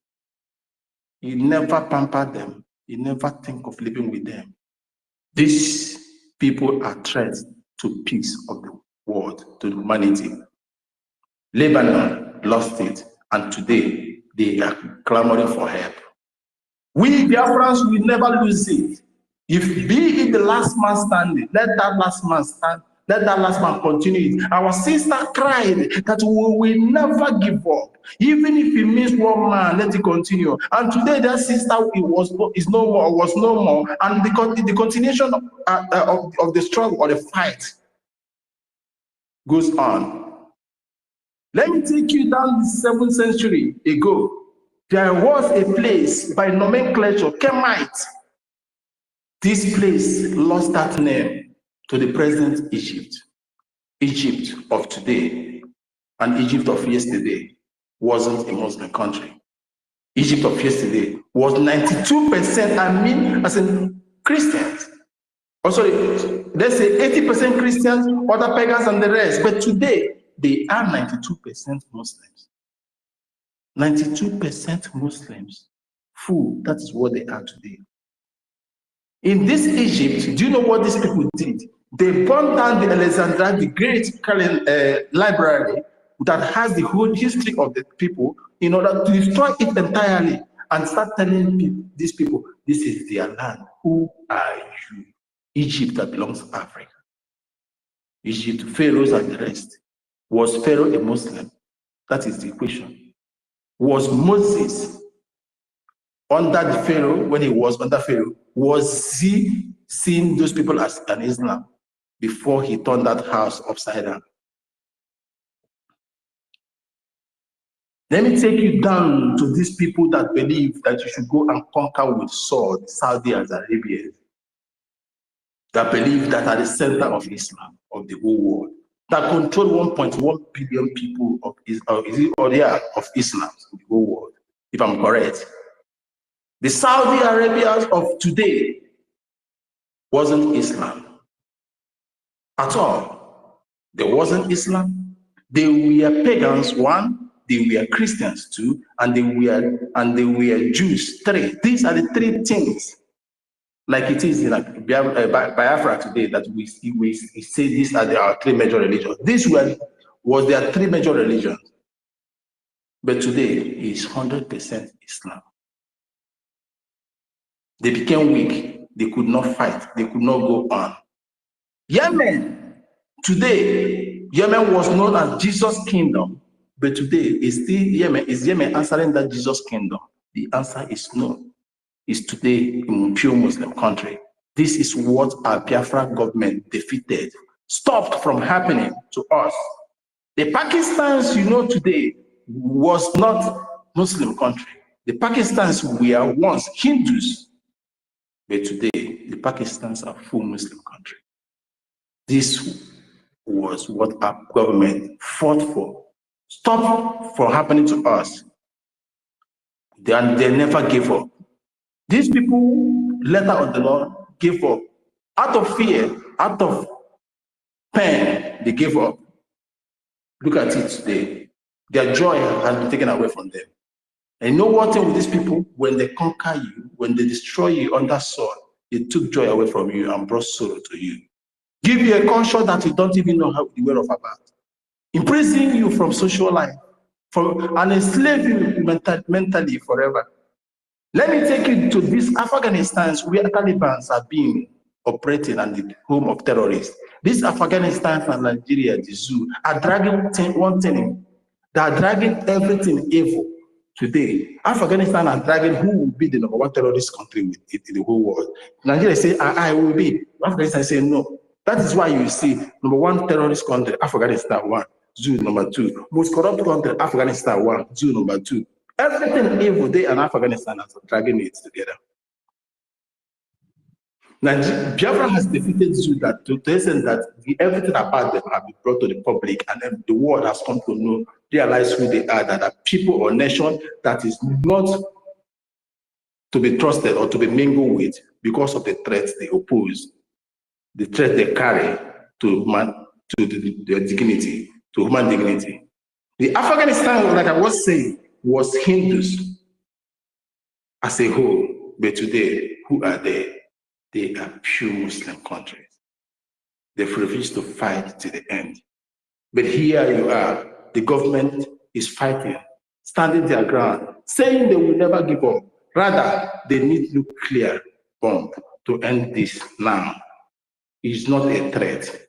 He never pampered them. He never think of living with them. These people are threats to peace of the world, to humanity. Lebanon lost it, and today they are clamoring for help. We Biafrans will never lose it. If be it the last man standing, let that last man stand. Let that last man continue it. Our sister cried that we will never give up. Even if it means one man, let it continue. And today that sister was no more. And the continuation of the struggle or the fight goes on. Let me take you down the 7th century ago. There was a place by nomenclature, Kemite. This place lost that name to the present Egypt. Egypt of today and Egypt of yesterday wasn't a Muslim country. Egypt of yesterday was 92%, as in Christians. Oh, sorry, let's say 80% Christians, other pagans and the rest. But today, they are 92% Muslims. 92% Muslims. Full, that is what they are today. In this Egypt, do you know what these people did? They burned down the Alexandria, the great library that has the whole history of the people, in order to destroy it entirely and start telling these people, this is their land. Who are you? Egypt that belongs to Africa. Egypt, pharaohs and the rest. Was Pharaoh a Muslim? That is the question. Was Moses under the Pharaoh, when he was under Pharaoh, was he seeing those people as an Islam before he turned that house upside down? Let me take you down to these people that believe that you should go and conquer with sword, Saudi Arabia, that believe that are the center of Islam, of the whole world, that control 1.1 billion people of Islam in the whole world, if I'm correct. The Saudi Arabia of today wasn't Islam at all. There wasn't Islam. They were pagans, one. They were Christians, two, and they were Jews, three. These are the three things, like it is in Biafra today, that we say these are our three major religions. Was their three major religions, but today is 100% Islam. They became weak. They could not fight. They could not go on. Yemen, today, Yemen was known as Jesus' kingdom, but today is still Yemen. Is Yemen answering that Jesus' kingdom? The answer is no. It's today a pure Muslim country. This is what our Biafra government defeated, stopped from happening to us. The Pakistans, you know, today was not Muslim country. The Pakistans were once Hindus, but today the Pakistans are full Muslim country. This was what our government fought for. Stop from happening to us. They never gave up. These people, letter of the law, gave up. Out of fear, out of pain, they gave up. Look at it today. Their joy has been taken away from them. And you know what thing with these people? When they conquer you, when they destroy you under sword, they took joy away from you and brought sorrow to you. Give you a culture that you don't even know how the word of about. Imprison you from social life, and enslave you mentally forever. Let me take you to this Afghanistan where Taliban are being operating and the home of terrorists. This Afghanistan and Nigeria, the zoo, are dragging one thing. They are dragging everything evil today. Afghanistan are dragging who will be the #1 terrorist country in the whole world. Nigeria say, I will be. Afghanistan say no. That is why you see #1 terrorist country, Afghanistan 1, zoo #2. Most corrupt country, Afghanistan 1, zoo #2. Everything evil, they and Afghanistan are dragging it together. Now, Biafra has defeated Zoo that to the extent that everything about them have been brought to the public, and the world has come to know, realize who they are, that are people or nation that is not to be trusted or to be mingled with because of the threats they oppose, the threat they carry to their dignity, to human dignity. The Afghanistan, like I was saying, was Hindus as a whole, but today, who are they? They are pure Muslim countries. They've refused to fight to the end. But here you are, the government is fighting, standing their ground, saying they will never give up. Rather, they need nuclear bomb to end this now. It's not a threat.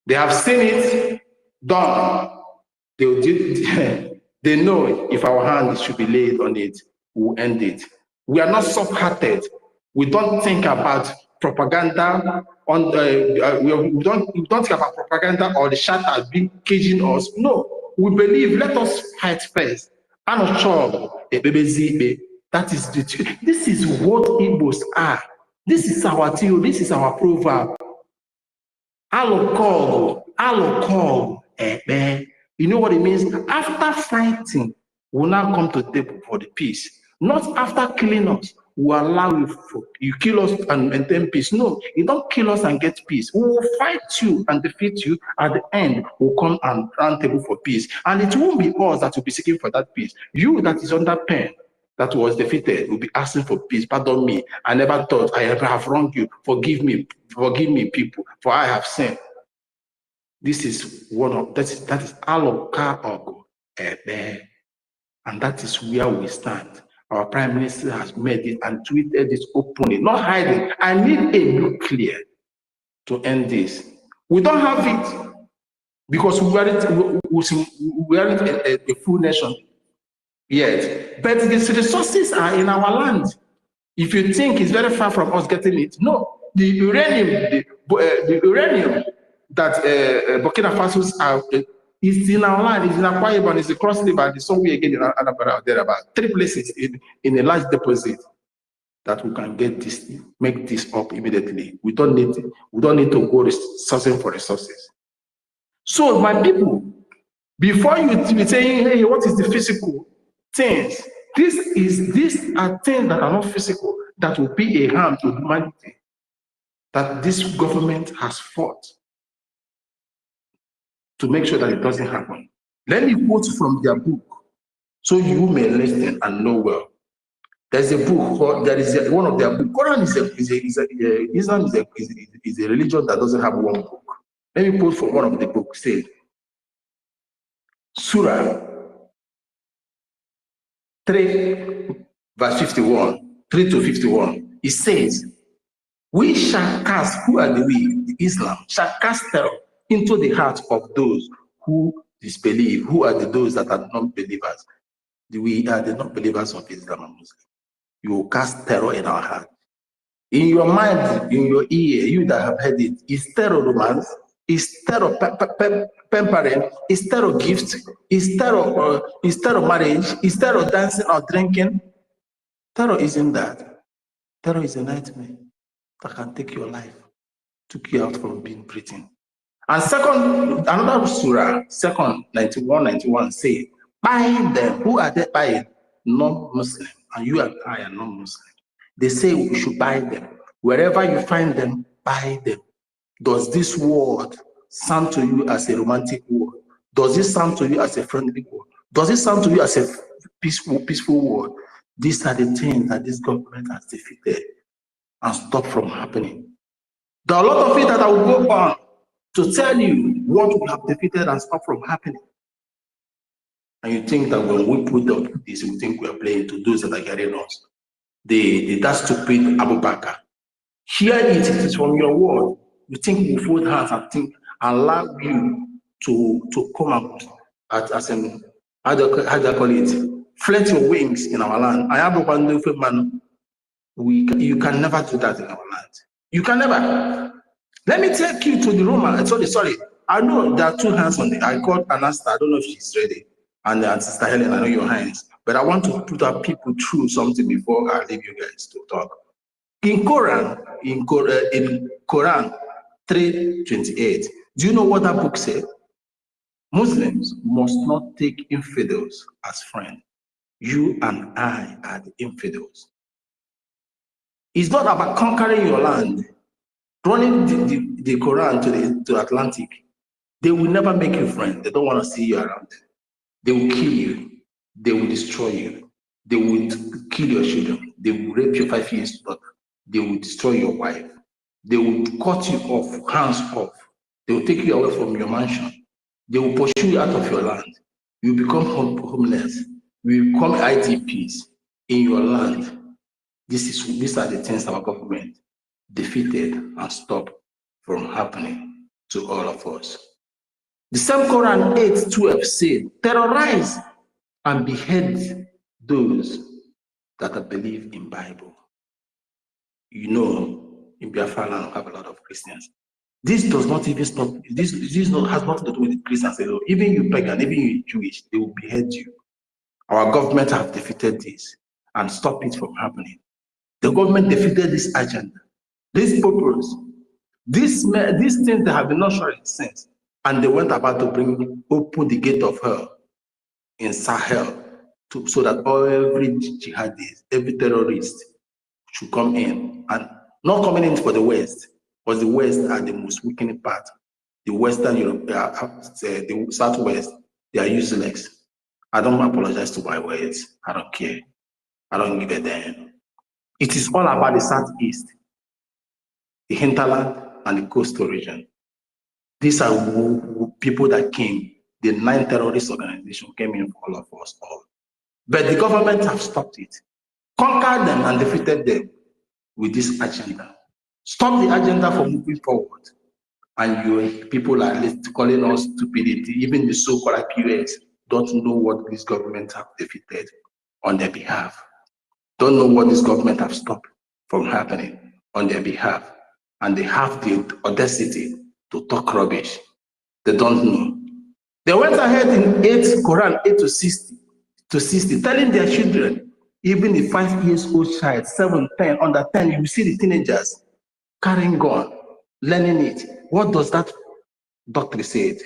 They have seen it done. They know if our hand should be laid on it, we'll end it. We are not soft-hearted. We don't think about propaganda on we don't think about propaganda or the shatter being caging us. No, we believe, let us fight first. That is the truth. This is what Igbos are. This is our theory, this is our proverb. Alokog. You know what it means? After fighting, we'll now come to the table for the peace. Not after killing us, we allow you kill us and maintain peace. No, you don't kill us and get peace. We will fight you and defeat you. At the end, we'll come and round table for peace. And it won't be us that will be seeking for that peace. You that is under pain, that was defeated, will be asking for peace. Pardon me. I never thought I ever have wronged you. Forgive me, people, for I have sinned. This is that is Aloka Ebe. And that is where we stand. Our Prime Minister has made it and tweeted this openly, not hiding. I need a nuclear to end this. We don't have it because we aren't a full nation yet. But the resources are in our land. If you think it's very far from us getting it, no. The uranium, the uranium that Burkina Faso are. It's in our land, it's in Akwa Ibom, it's across the river, it's somewhere again in Anambra, there are about 3 places in a large deposit that we can get this, make this up immediately. We don't need to go sourcing for resources. So my people, before you be saying, hey, what is the physical things? These are things that are not physical, that will be a harm to humanity, that this government has fought to make sure that it doesn't happen. Let me quote from their book, so you may listen and know well. There's a book called, one of their books. Quran Islam is a religion that doesn't have one book. Let me quote from one of the books. Say, Surah 3, verse 51, 3 to 51. It says, we shall cast, who are the Islam, shall cast terror into the hearts of those who disbelieve, who are those that are non-believers. We are the non-believers of Islam and Muslim. You will cast terror in our heart. In your mind, in your ear, you that have heard it, is terror romance, is terror pampering, is terror gift, is terror marriage, is terror dancing or drinking. Terror isn't that. Terror is a nightmare that can take your life, took you out from being breathing. And second, another surah, second 91 say, buy them. Who are they buying? Non-Muslim. And you and I are non-Muslim. They say we should buy them. Wherever you find them, buy them. Does this word sound to you as a romantic word? Does it sound to you as a friendly word? Does it sound to you as a peaceful word? These are the things that this government has defeated and stopped from happening. There are a lot of it that I will go on to tell you what we have defeated and stopped from happening. And you think that when we put up this, we think we are playing to those that are getting us. That stupid Abu Bakr. Hear it is from your word. You think we fold hands and think, allow you to come out as an, how do you call it? Flit your wings in our land. You can never do that in our land. You can never. Let me take you to the Roman. Sorry. I know there are two hands on it. I called Anasta. I don't know if she's ready. And Sister Helen, I know your hands. But I want to put our people through something before I leave you guys to talk. In Quran 3:28, do you know what that book said? Muslims must not take infidels as friends. You and I are the infidels. It's not about conquering your land, running the Quran to Atlantic. They will never make you friends. They don't want to see you around them. They will kill you. They will destroy you. They will kill your children. They will rape your 5 years daughter. They will destroy your wife. They will cut you off, hands off. They will take you away from your mansion. They will pursue you out of your land. You become homeless. You become IDPs in your land. These are the things our government defeated and stopped from happening to all of us. The same Quran 8:12 said, terrorize and behead those that believe in Bible. You know, in Biafra land we have a lot of Christians. This does not even stop. This has nothing to do with the Christians alone. Even you pagan, even you Jewish, they will behead you. Our government have defeated this and stopped it from happening. The government defeated this agenda, this purpose, these things that have been nurtured since, and they went about to open the gate of hell in Sahel so that every jihadist, every terrorist should come in, and not coming in for the West, because the West are the most weakening part. The Western Europe, the Southwest, they are useless. I don't apologize to my words. I don't care. I don't give a damn. It is all about the Southeast, the hinterland, and the coastal region. These are people that came. The 9 terrorist organizations came in for all of us all. But the government have stopped it, conquered them and defeated them with this agenda. Stop the agenda from moving forward. And your people are calling us stupidity. Even the so-called IPOS don't know what this government have defeated on their behalf. Don't know what this government have stopped from happening on their behalf. And they have the audacity to talk rubbish. They don't know. They went ahead in Quran 8:60, telling their children, even the 5 years old child, 7, 10, under 10, you see the teenagers carrying gun, learning it. What does that doctrine say?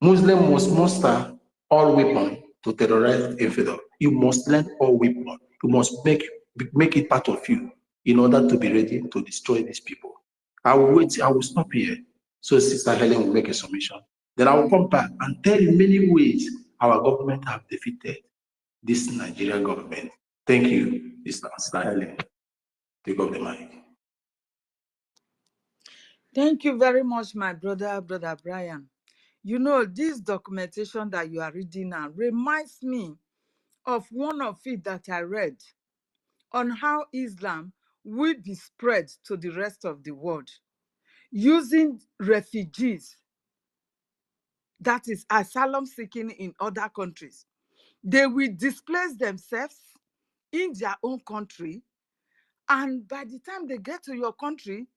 Muslim must muster all weapons to terrorize infidel. You must learn all weapon. You must make it part of you in order to be ready to destroy these people. I will wait. I will stop here. So Sister Helen will make a submission. Then I will come back and tell in many ways our government have defeated this Nigerian government. Thank you, Sister Helen. Take off the mic. Thank you very much, my brother Brian. You know, this documentation that you are reading now reminds me of one of it that I read on how Islam will be spread to the rest of the world using refugees, that is asylum seeking in other countries. They will displace themselves in their own country, and by the time they get to your country,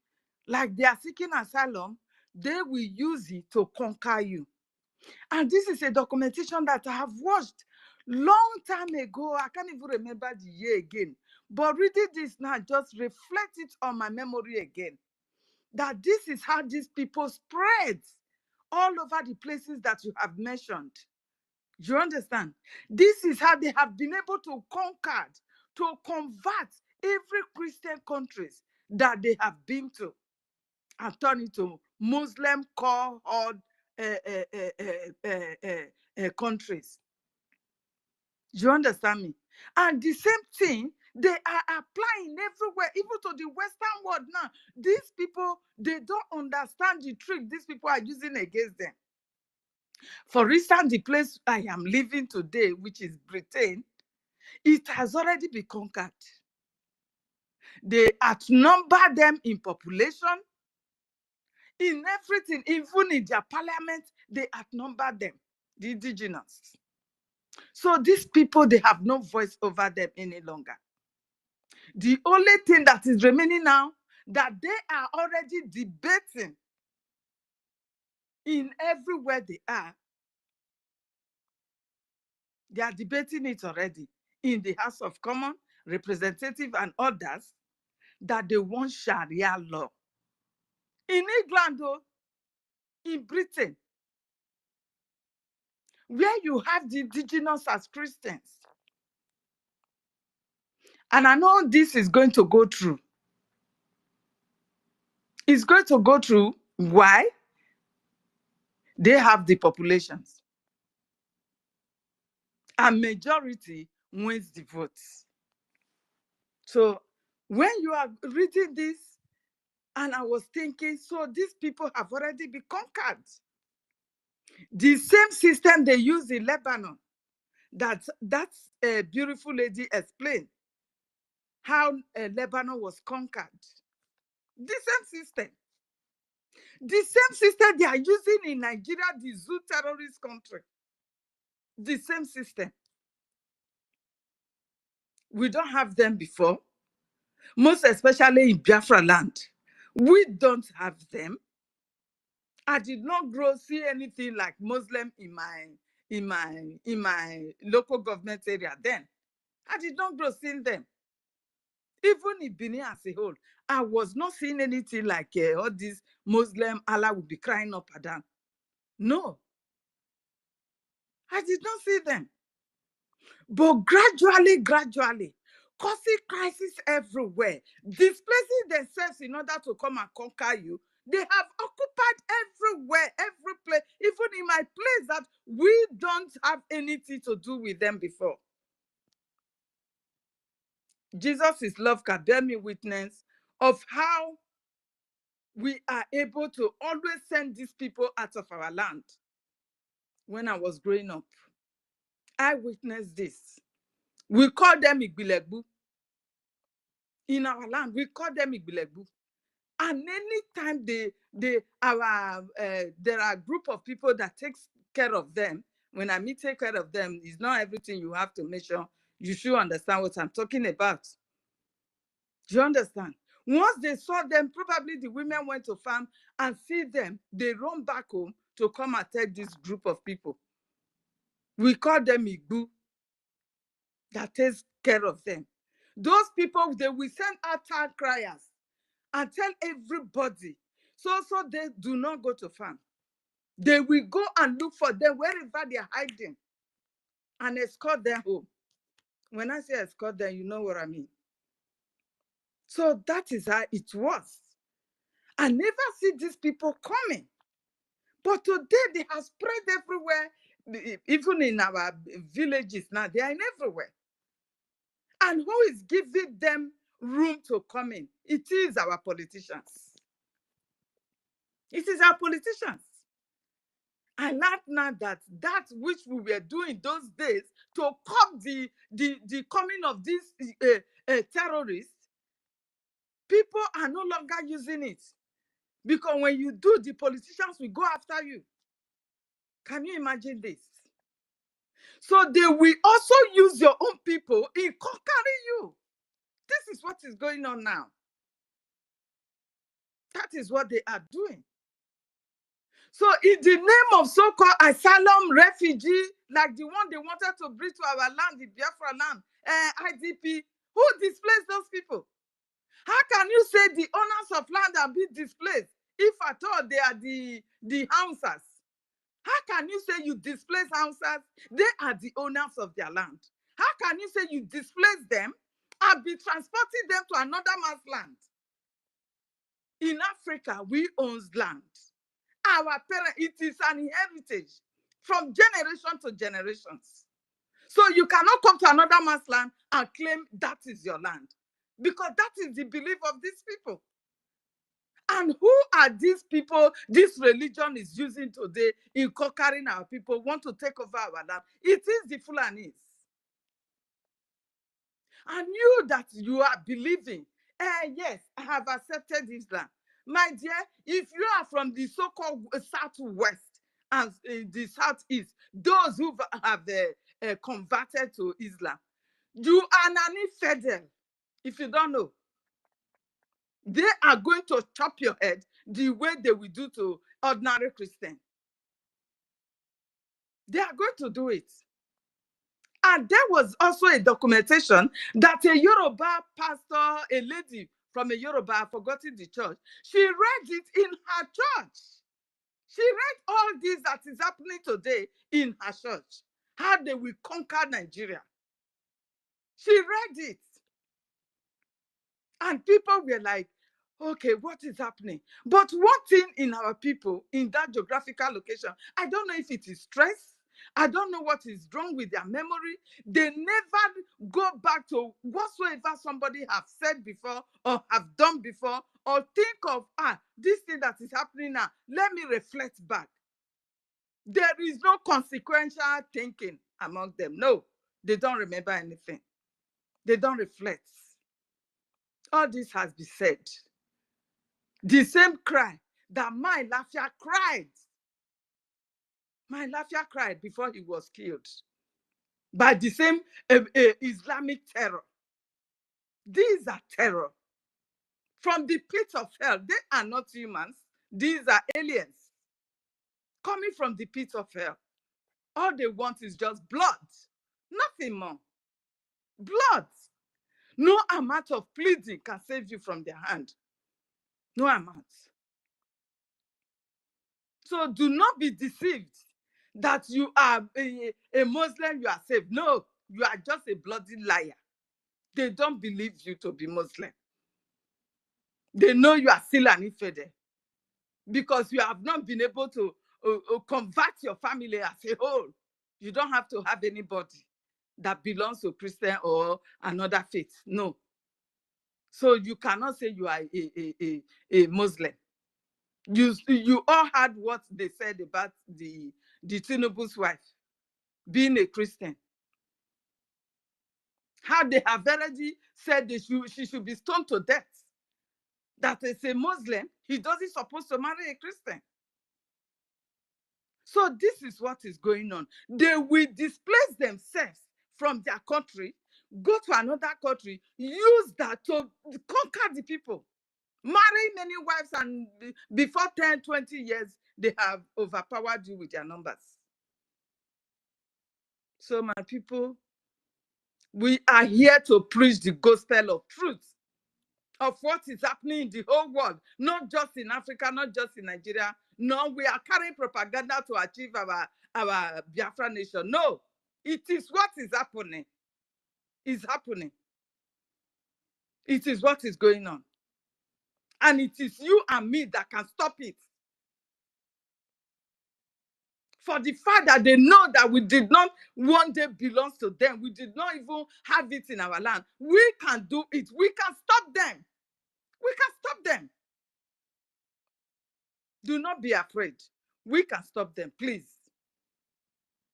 like they are seeking asylum, they will use it to conquer you. And this is a documentation that I have watched long time ago. I can't even remember the year again. But reading this now just reflect it on my memory again. That this is how these people spread all over the places that you have mentioned. You understand? This is how they have been able to conquer, to convert every Christian countries that they have been to and turn it to Muslim core or countries. You understand me? And the same thing they are applying everywhere, even to the Western world now. These people, they don't understand the trick these people are using against them. For instance, the place I am living today, which is Britain, it has already been conquered. They outnumber them in population, in everything, even in their parliament, they outnumber them, the indigenous. So these people, they have no voice over them any longer. The only thing that is remaining now, that they are already debating in everywhere they are debating it already in the House of Commons, Representative and others, that they want Sharia law. In England, though, in Britain, where you have the indigenous as Christians. And I know this is going to go through. It's going to go through. Why? They have the populations. And majority wins the votes. So when you are reading this, and I was thinking, so these people have already been conquered. The same system they use in Lebanon, that's a beautiful lady explained how Lebanon was conquered. The same system. The same system they are using in Nigeria, the zoo terrorist country. The same system. We don't have them before, most especially in Biafra land. We don't have them. I did not grow see anything like Muslim in my local government area then. I did not grow seeing them. Even in Benin as a whole, I was not seeing anything like all these Muslim Allah would be crying up and down. No, I did not see them. But gradually, causing crisis everywhere, displacing themselves in order to come and conquer you. They have occupied everywhere, every place, even in my place that we don't have anything to do with them before. Jesus' love can bear me witness of how we are able to always send these people out of our land. When I was growing up, I witnessed this. We call them Igbilegbu. In our land, we call them Igbilegbu. And anytime there are a group of people that takes care of them, when I mean take care of them, it's not everything you have to measure. You should understand what I'm talking about. Do you understand? Once they saw them, probably the women went to farm and see them, they run back home to come and take this group of people. We call them Igbu, that takes care of them. Those people, they will send out child criers and tell everybody, so they do not go to farm. They will go and look for them wherever they are hiding. and escort them home. When I say escort them, you know what I mean. So that is how it was. I never see these people coming. But today they have spread everywhere, even in our villages now, they are in everywhere. And who is giving them room to come in? It is our politicians. It is our politicians. I learned now that which we were doing those days to curb the coming of these terrorists, people are no longer using it. Because when you do, the politicians will go after you. Can you imagine this? So they will also use your own people in conquering you. This is what is going on now. That is what they are doing. So in the name of so-called asylum refugee, like the one they wanted to bring to our land, the Biafra land, IDP, who displaced those people? How can you say the owners of land are being displaced if at all they are the Hausas? How can you say you displace Hausas? They are the owners of their land. How can you say you displace them and be transporting them to another man's land? In Africa, we own land. Our parents, it is an heritage from generation to generations. So you cannot come to another man's land and claim that is your land, because that is the belief of these people. And who are these people this religion is using today in conquering our people, want to take over our land? It is the Fulanis. And you that you are believing, yes, I have accepted Islam. My dear, if you are from the so-called southwest and the southeast, those who have converted to Islam, you are an infidel. If you don't know, they are going to chop your head the way they will do to ordinary Christian. They are going to do it. And there was also a documentation that a Yoruba pastor, a lady from a Yoruba, I've forgotten the church, she read it in her church. She read all this that is happening today in her church, how they will conquer Nigeria. She read it. And people were like, okay, what is happening? But one thing in our people, in that geographical location, I don't know if it is stress. I don't know what is wrong with their memory. They never go back to whatsoever somebody have said before or have done before, or think of, this thing that is happening now, let me reflect back. There is no consequential thinking among them. No, they don't remember anything. They don't reflect. All this has been said. The same cry that my Lafia cried. My Lafia cried before he was killed by the same Islamic terror. These are terror from the pit of hell. They are not humans. These are aliens coming from the pit of hell. All they want is just blood, nothing more. Blood. No amount of pleading can save you from their hand. No amount. So do not be deceived that you are a Muslim, you are saved. No, you are just a bloody liar. They don't believe you to be Muslim. They know you are still an infidel because you have not been able to convert your family as a whole. You don't have to have anybody that belongs to Christian or another faith. No. So you cannot say you are a Muslim. You all heard what they said about the Tinubu's wife being a Christian. How they have already said she should be stoned to death. That is a Muslim, he doesn't supposed to marry a Christian. So this is what is going on. They will displace themselves from their country, go to another country, use that to conquer the people, marry many wives, and before 10, 20 years, they have overpowered you with their numbers. So my people, we are here to preach the gospel of truth, of what is happening in the whole world, not just in Africa, not just in Nigeria. No, we are carrying propaganda to achieve our Biafra nation. No, It is what is happening. Is happening. It is what is going on. And it is you and me that can stop it. For the fact that they know that we did not one day belongs to them. We did not even have it in our land. We can do it. We can stop them. We can stop them. Do not be afraid. We can stop them, please.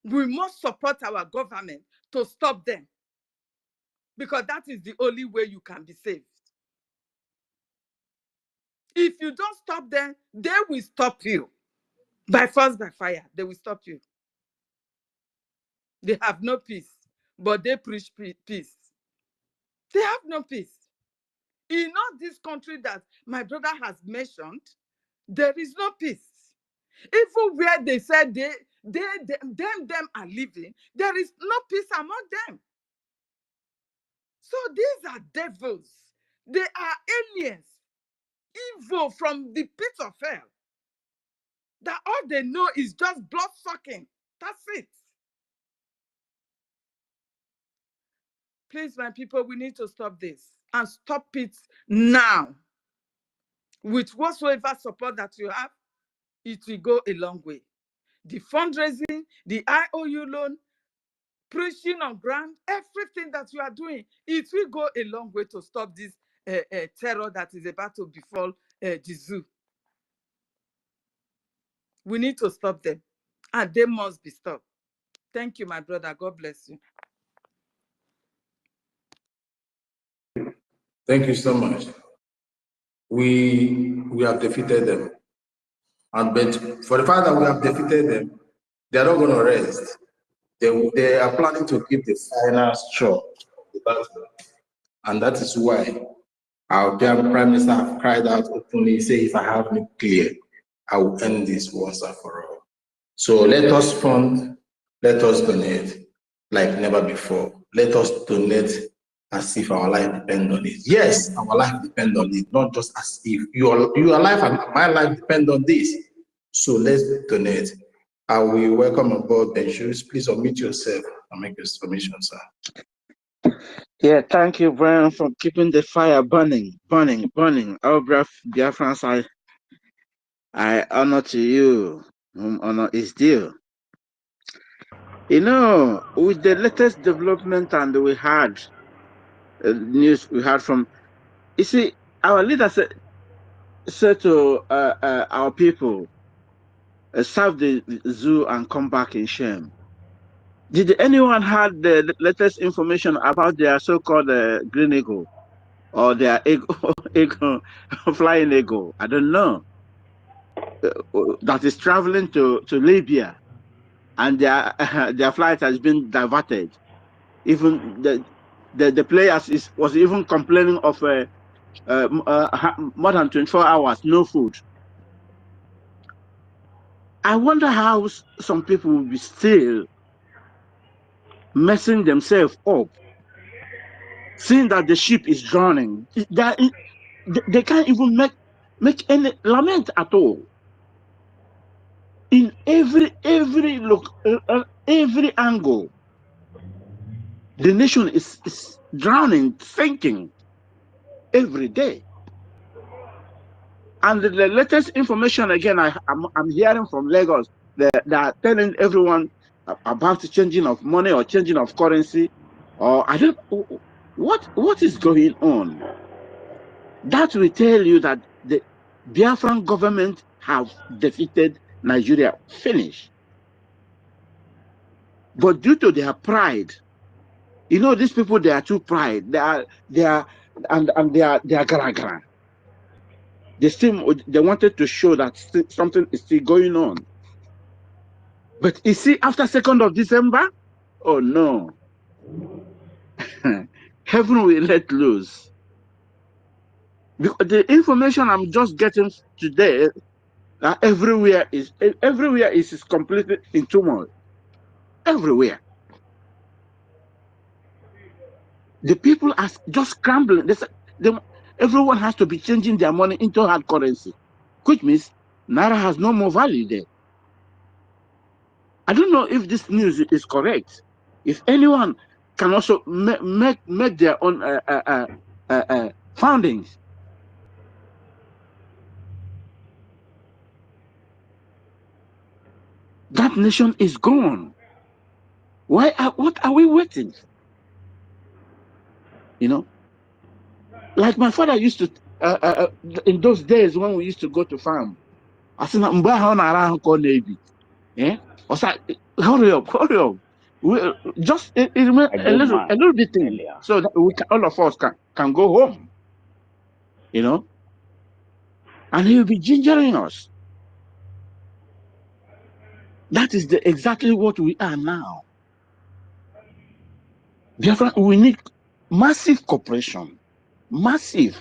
We must support our government to stop them, because that is the only way you can be saved. If you don't stop them, they will stop you. By force, by fire, they will stop you. They have no peace, but they preach peace. They have no peace. In all this country that my brother has mentioned, there is no peace. Even where they said them are living, there is no peace among them. So these are devils. They are aliens, evil from the pit of hell. That all they know is just blood sucking. That's it. Please, my people, we need to stop this and stop it now. With whatsoever support that you have, it will go a long way. The fundraising, the IOU loan, preaching on ground, everything that you are doing, it will go a long way to stop this terror that is about to befall the zoo. We need to stop them, and they must be stopped. Thank you, my brother. God bless you. Thank you so much. We have defeated them. And but for the fact that we have defeated them, they are not going to rest. They are planning to give the final straw. And that is why our Prime Minister have cried out openly, say, if I have nuclear, I will end this once and for all. So let us fund, let us donate like never before. Let us donate as if our life depends on it. Yes, our life depends on it, not just as if your life and my life depend on this. So let's donate. I will welcome aboard Benjus. Please unmute yourself and make your submission, sir. Yeah, thank you, Brian, for keeping the fire burning. Our Biafrans, I honor to you, whom honor is due. You know, with the latest development and we had news we heard from, you see, our leader said to our people, serve the zoo and come back in shame. Did anyone had the latest information about their so-called green eagle or their eagle, flying eagle? I don't know. That is traveling to Libya, and their flight has been diverted. Even the players was even complaining of more than 24 hours no food. I wonder how some people will be still messing themselves up, seeing that the ship is drowning. They can't even make any lament at all. In every angle, the nation is drowning, sinking every day. And the latest information again, I'm hearing from Lagos, they are telling everyone about the changing of money or changing of currency, or I don't what is going on. That will tell you that the Biafran government have defeated Nigeria. Finish. But due to their pride, you know, these people, they are too pride. They are gara. They wanted to show that something is still going on. But you see, after 2nd of December, oh no, heaven will let loose. Because the information I'm just getting today, everywhere is completely in turmoil. Everywhere. The people are just scrambling. Everyone has to be changing their money into hard currency, which means Naira has no more value there. I don't know if this news is correct, If anyone can also make their own foundings, that nation is gone. What are we waiting? You know, like my father used to, in those days when we used to go to farm, I said, Navy. Yeah? Or say, hurry up. Just a little bit thing, so that all of us can go home, you know, and he'll be gingering us. That is exactly what we are now. Biafra, we need massive cooperation, massive.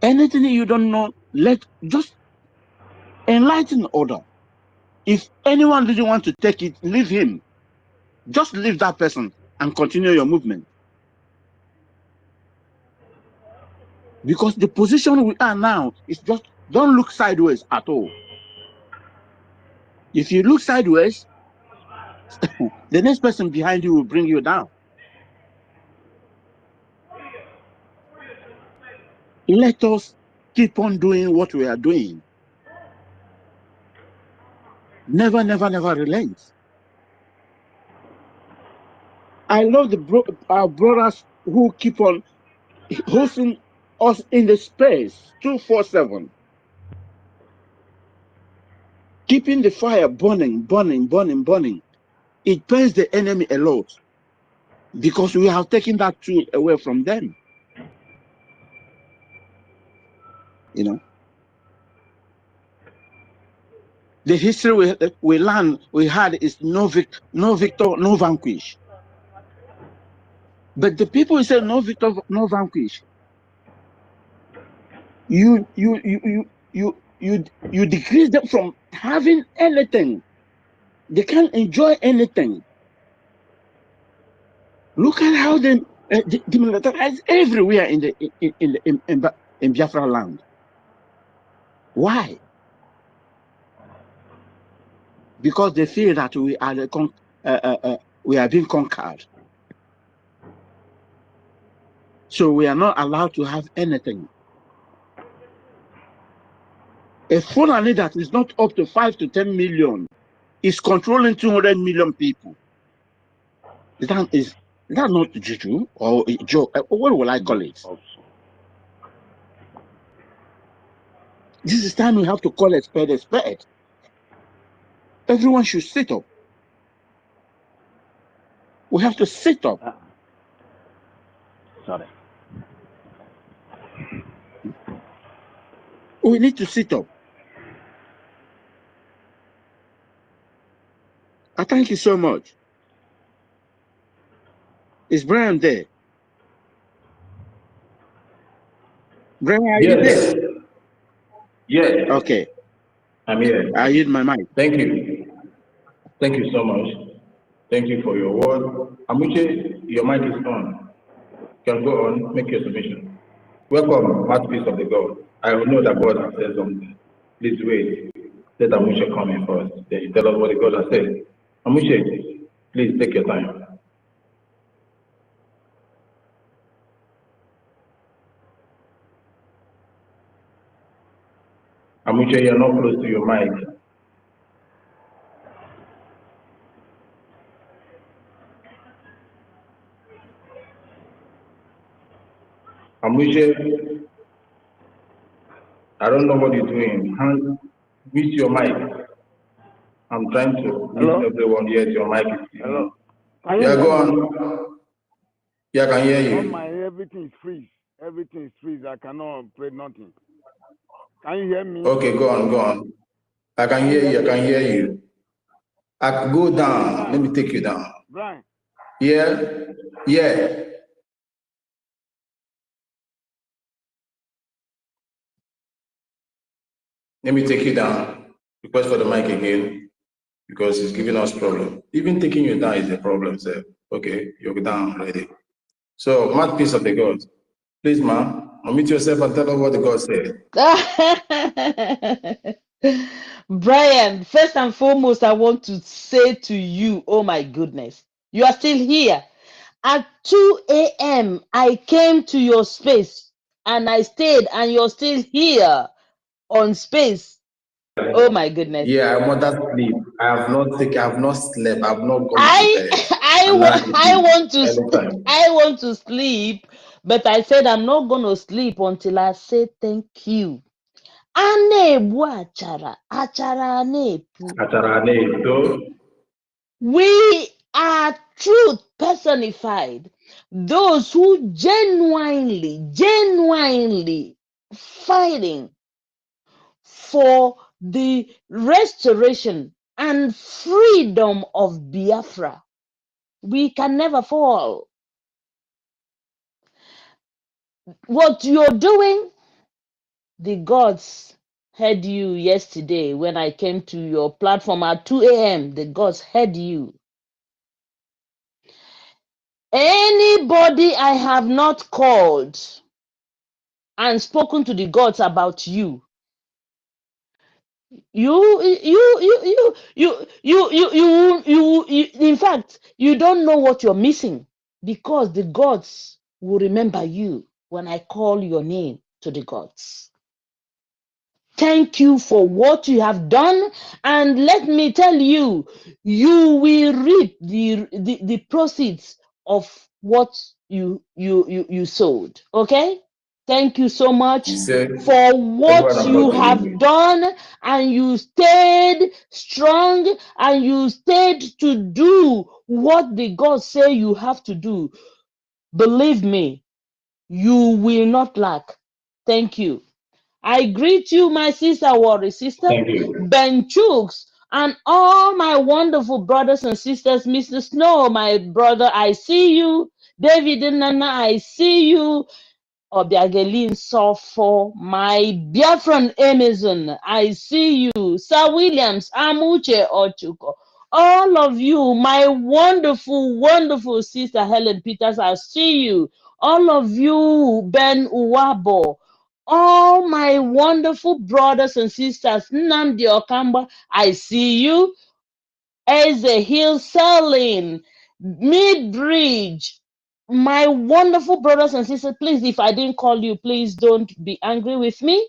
Anything you don't know, just enlighten order. If anyone doesn't want to take it, leave him. Just leave that person and continue your movement. Because the position we are now is just, don't look sideways at all. If you look sideways, the next person behind you will bring you down. Let us keep on doing what we are doing. Never relent. I love our brothers who keep on hosting us in the space 247. Keeping the fire burning. It pains the enemy a lot because we have taken that tool away from them. You know, the history we had is no victor, no vanquish. But the people who say no victor, no vanquish, you decrease them from having anything. They can't enjoy anything. Look at how they demilitarize everywhere in Biafra land. Why? Because they feel that we are being conquered. So we are not allowed to have anything. A Fulani that is not up to 5 to 10 million is controlling 200 million people. Is that not juju or joke? What will I call it? This is time we have to call a spade a spade. Everyone should sit up. We have to sit up. Sorry. We need to sit up. I thank you so much. Is Brian there? Brian, are you there? Yes. Okay. I'm here. I yield my mic. Thank you. Thank you so much. Thank you for your word. Amuche, your mic is on. You can go on, make your submission. Welcome, mouthpiece of the God. I know that God has said something. Please wait. Let Amuche come in first. Then you tell us what the God has said. Amuche, please take your time. Amuche, you're not close to your mic. Amuche, I don't know what you're doing. Mute your mic. I'm trying to mute everyone. Yes, your mic is. Hello. Yeah, go on. Yeah, I can hear you. On my everything is freeze. Everything is freeze. I cannot play nothing. Can you hear me? Okay, go on. I can hear you. I can go down. Brian. Let me take you down. Brian. Yeah. Let me take you down. Request for the mic again because it's giving us problem. Even taking you down is a problem, sir. Okay, you're down already. So, mouthpiece of the God. Please, ma'am, unmute yourself and tell us what the God said. Brian, first and foremost, I want to say to you, oh my goodness, you are still here. At 2 a.m., I came to your space and I stayed, and you're still here on space. Oh my goodness. Yeah, I'm under sleep. I have not slept. I have not gone to I bed. I I'm not wa- I eating want to anytime. I want to sleep, but I said I'm not going to sleep until I say thank you. A na-egbu achara, achara a na-epu. So, We are truth personified. Those who genuinely fighting for the restoration and freedom of Biafra. We can never fall. What you're doing, the gods heard you yesterday when I came to your platform at 2 a.m. The gods heard you. Anybody I have not called and spoken to the gods about you, in fact, you don't know what you're missing, because the gods will remember you when I call your name to the gods. Thank you for what you have done, and let me tell you, you will reap the proceeds of what you sowed. Okay? Thank you so you much said for everyone what have got you to leave have me. done, and you stayed strong, and you stayed to do what the God say you have to do. Believe me, you will not lack. Thank you. I greet you, my sister, warrior sister, Thank you. Ben Chooks, and all my wonderful brothers and sisters. Mr. Snow, my brother, I see you. David and Nana, I see you. Obiagelin Sofo, my Biafran Amazon, I see you. Sir Williams, Amuche Ochuko, all of you, my wonderful sister Helen Peters, I see you. All of you, Ben Uwabo, all my wonderful brothers and sisters, Nnamdi Okamba, I see you. Eze Hill Selling, Midbridge, my wonderful brothers and sisters, please, if I didn't call you, please don't be angry with me,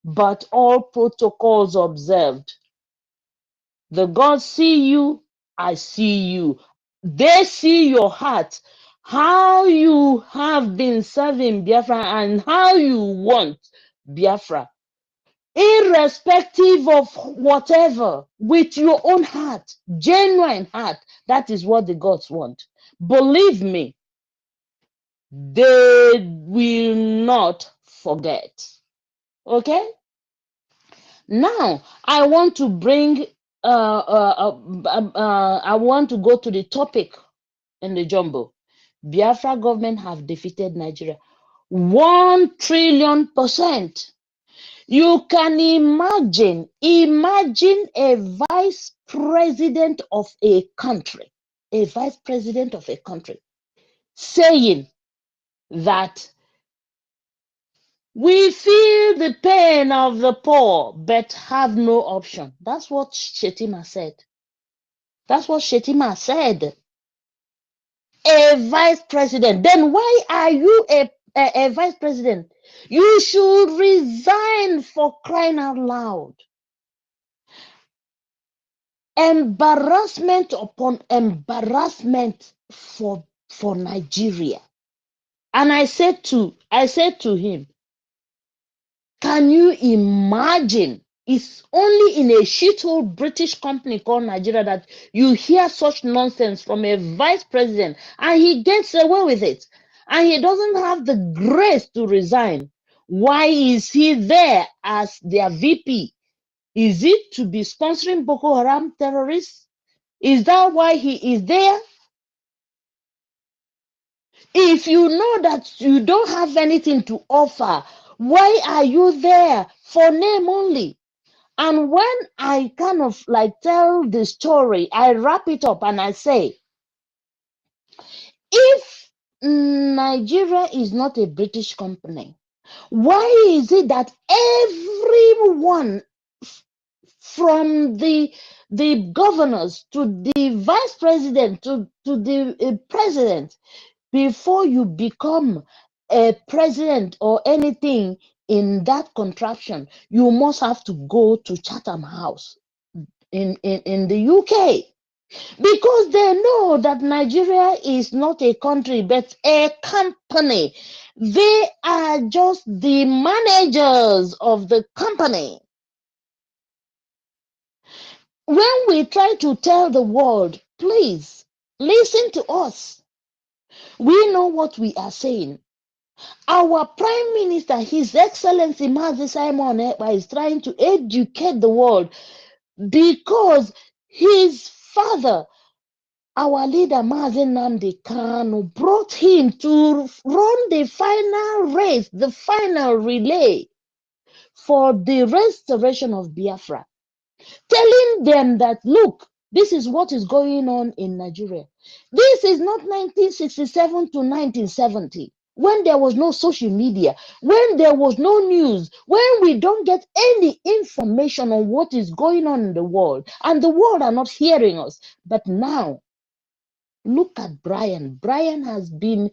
but all protocols observed. The gods see you, I see you. They see your heart, how you have been serving Biafra and how you want Biafra. Irrespective of whatever, with your own heart, genuine heart, that is what the gods want. Believe me, they will not forget. Okay? Now, I want to bring, I want to go to the topic in the jumbo. Biafra government have defeated Nigeria. 1,000,000,000%. You can imagine a vice president of a country, saying that we feel the pain of the poor but have no option. That's what Shetima said. A vice president. Then why are you a vice president? You should resign, for crying out loud. Embarrassment upon embarrassment for Nigeria. And I said to him, can you imagine? It's only in a shithole British company called Nigeria that you hear such nonsense from a vice president, and he gets away with it, and he doesn't have the grace to resign. Why is he there as their VP? Is it to be sponsoring Boko Haram terrorists? Is that why he is there? If you know that you don't have anything to offer, why are you there? For name only. And when I kind of like tell the story, I wrap it up and I say, if Nigeria is not a British company, why is it that everyone from the governors to the vice president to the president. Before you become a president or anything in that contraption, you must have to go to Chatham House in the UK, because they know that Nigeria is not a country but a company. They are just the managers of the company. When we try to tell the world, please listen to us, we know what we are saying. Our Prime Minister, His Excellency Mazi Simon Ekpa, is trying to educate the world because his father, our leader Mazi Nnamdi Kanu, brought him to run the final race, the final relay for the restoration of Biafra, telling them that, look, this is what is going on in Nigeria. This is not 1967 to 1970, when there was no social media, when there was no news, when we don't get any information on what is going on in the world, and the world are not hearing us. But now, look at Brian. Brian has been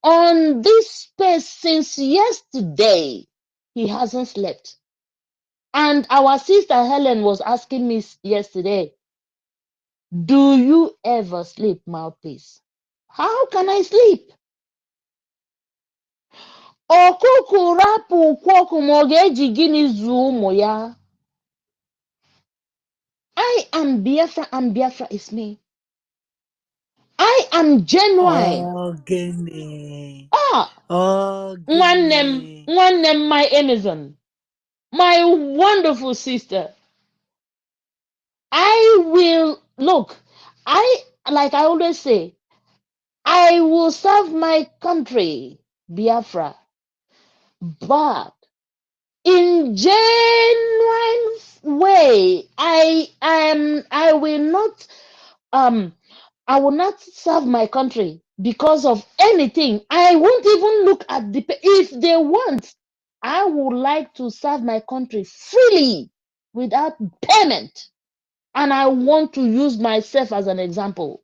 on this space since yesterday. He hasn't slept. And our sister Helen was asking me yesterday, do you ever sleep, mouthpiece? How can I sleep? Ọkụkụ rapụ kwọkụ ma ọ ga-eji gịnị zuo ụmụ ya? I am Biafra and Biafra is me. I am genuine. Ogene. Ah, Ogene. nwanne my Amazon, my wonderful sister. I will, look, like I always say, I will serve my country, Biafra, but in genuine way. I will not serve my country because of anything. I won't even look at if they want. I would like to serve my country freely without payment, and I want to use myself as an example.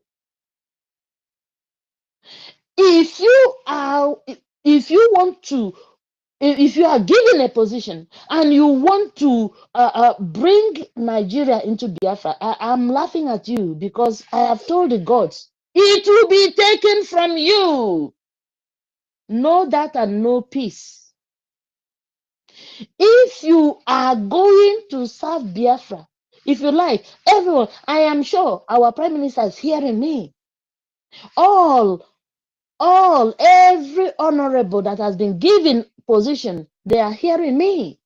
If you are given a position and you want to bring Nigeria into Biafra, I'm laughing at you, because I have told the gods, it will be taken from you. Know that and know peace. If you are going to serve Biafra, if you like, everyone, I am sure our Prime Minister is hearing me. Every honorable that has been given position, they are hearing me.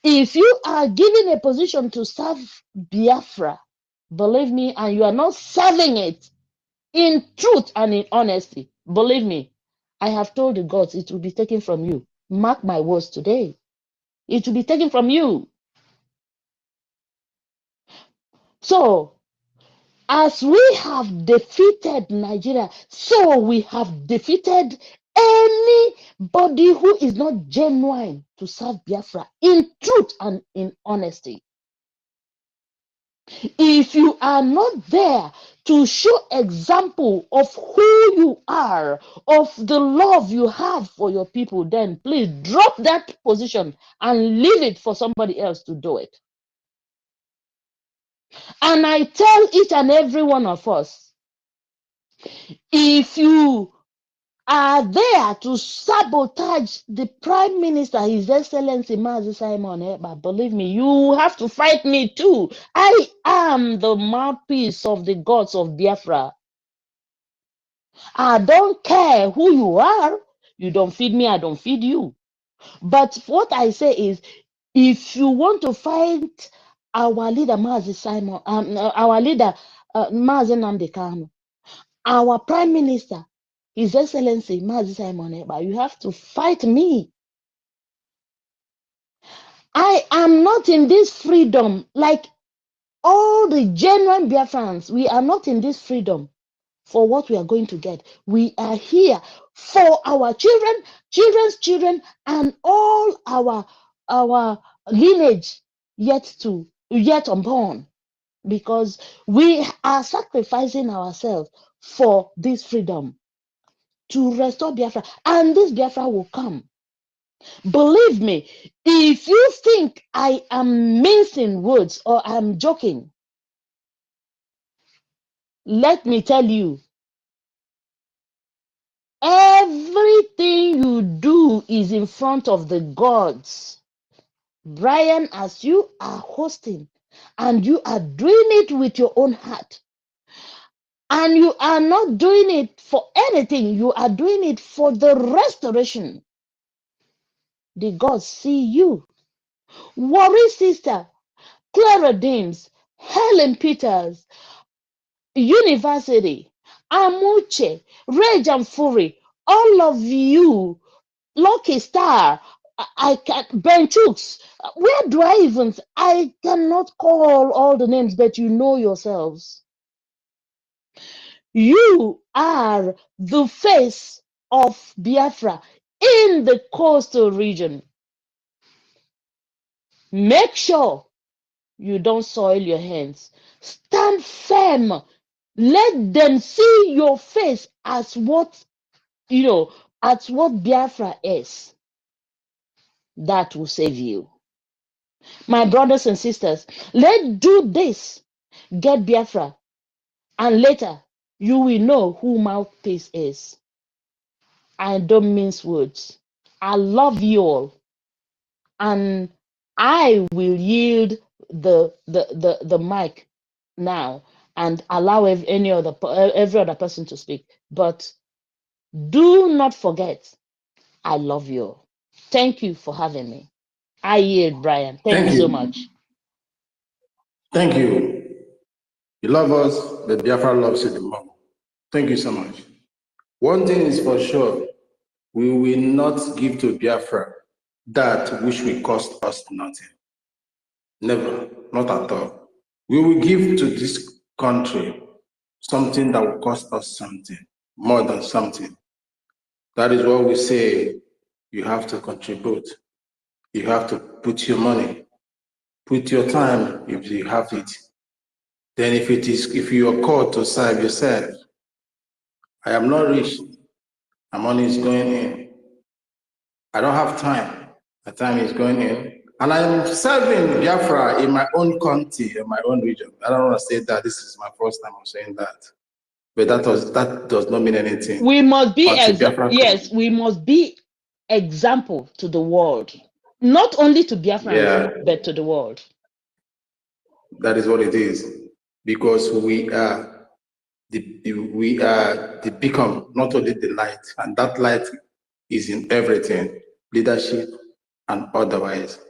If you are given a position to serve Biafra, believe me, and you are not serving it in truth and in honesty, believe me, I have told the gods it will be taken from you. Mark my words today. It will be taken from you. So, as we have defeated Nigeria, so we have defeated anybody who is not genuine to serve Biafra in truth and in honesty. If you are not there to show example of who you are, of the love you have for your people, then please drop that position and leave it for somebody else to do it. And I tell each and every one of us, if you are there to sabotage the Prime Minister, His Excellency Mazi Simon Ekpa, believe me, you have to fight me too. I am the mouthpiece of the gods of Biafra. I don't care who you are. You don't feed me, I don't feed you. But what I say is, if you want to fight our leader Mazi Simon, our leader Mazi Nnamdi Kanu, our Prime Minister, His Excellency Mazi Simon Ekpa, you have to fight me. I am not in this freedom like all the genuine Biafrans. We are not in this freedom for what we are going to get. We are here for our children, children's children, and all our lineage. yet unborn, because we are sacrificing ourselves for this freedom to restore Biafra, and this Biafra will come. Believe me, if you think I am mincing words or I'm joking, let me tell you, everything you do is in front of the gods. Brian, as you are hosting and you are doing it with your own heart, and you are not doing it for anything, you are doing it for the restoration. The gods see you. Worry sister, Clara Dames, Helen Peters, University, Amuche, Rage and Fury, all of you, Lucky Star, I can Ben Chooks. Where do I even? I cannot call all the names, but you know yourselves. You are the face of Biafra in the coastal region. Make sure you don't soil your hands. Stand firm. Let them see your face as what, as what Biafra is. That will save you. My brothers and sisters, let's do this. Get Biafra. And later, you will know who mouthpiece is. I don't mince words. I love you all. And I will yield the mic now and allow every other person to speak. But do not forget, I love you all. Thank you for having me. I yield, Brian. Thank you so much. Thank you. You love us, but Biafra loves you the more. Thank you so much. One thing is for sure, we will not give to Biafra that which will cost us nothing. Never, not at all. We will give to this country something that will cost us something, more than something. That is what we say, you have to contribute. You have to put your money, put your time if you have it. Then if you are called to serve yourself, I am not rich, my money is going in. I don't have time, my time is going in. And I am serving Biafra in my own country, in my own region. I don't want to say that this is my first time I'm saying that. But that does not mean anything. We must be we must be example to the world. Not only to Biafrans, but to the world. That is what it is. Because we are the beacon, not only the light, and that light is in everything, leadership and otherwise.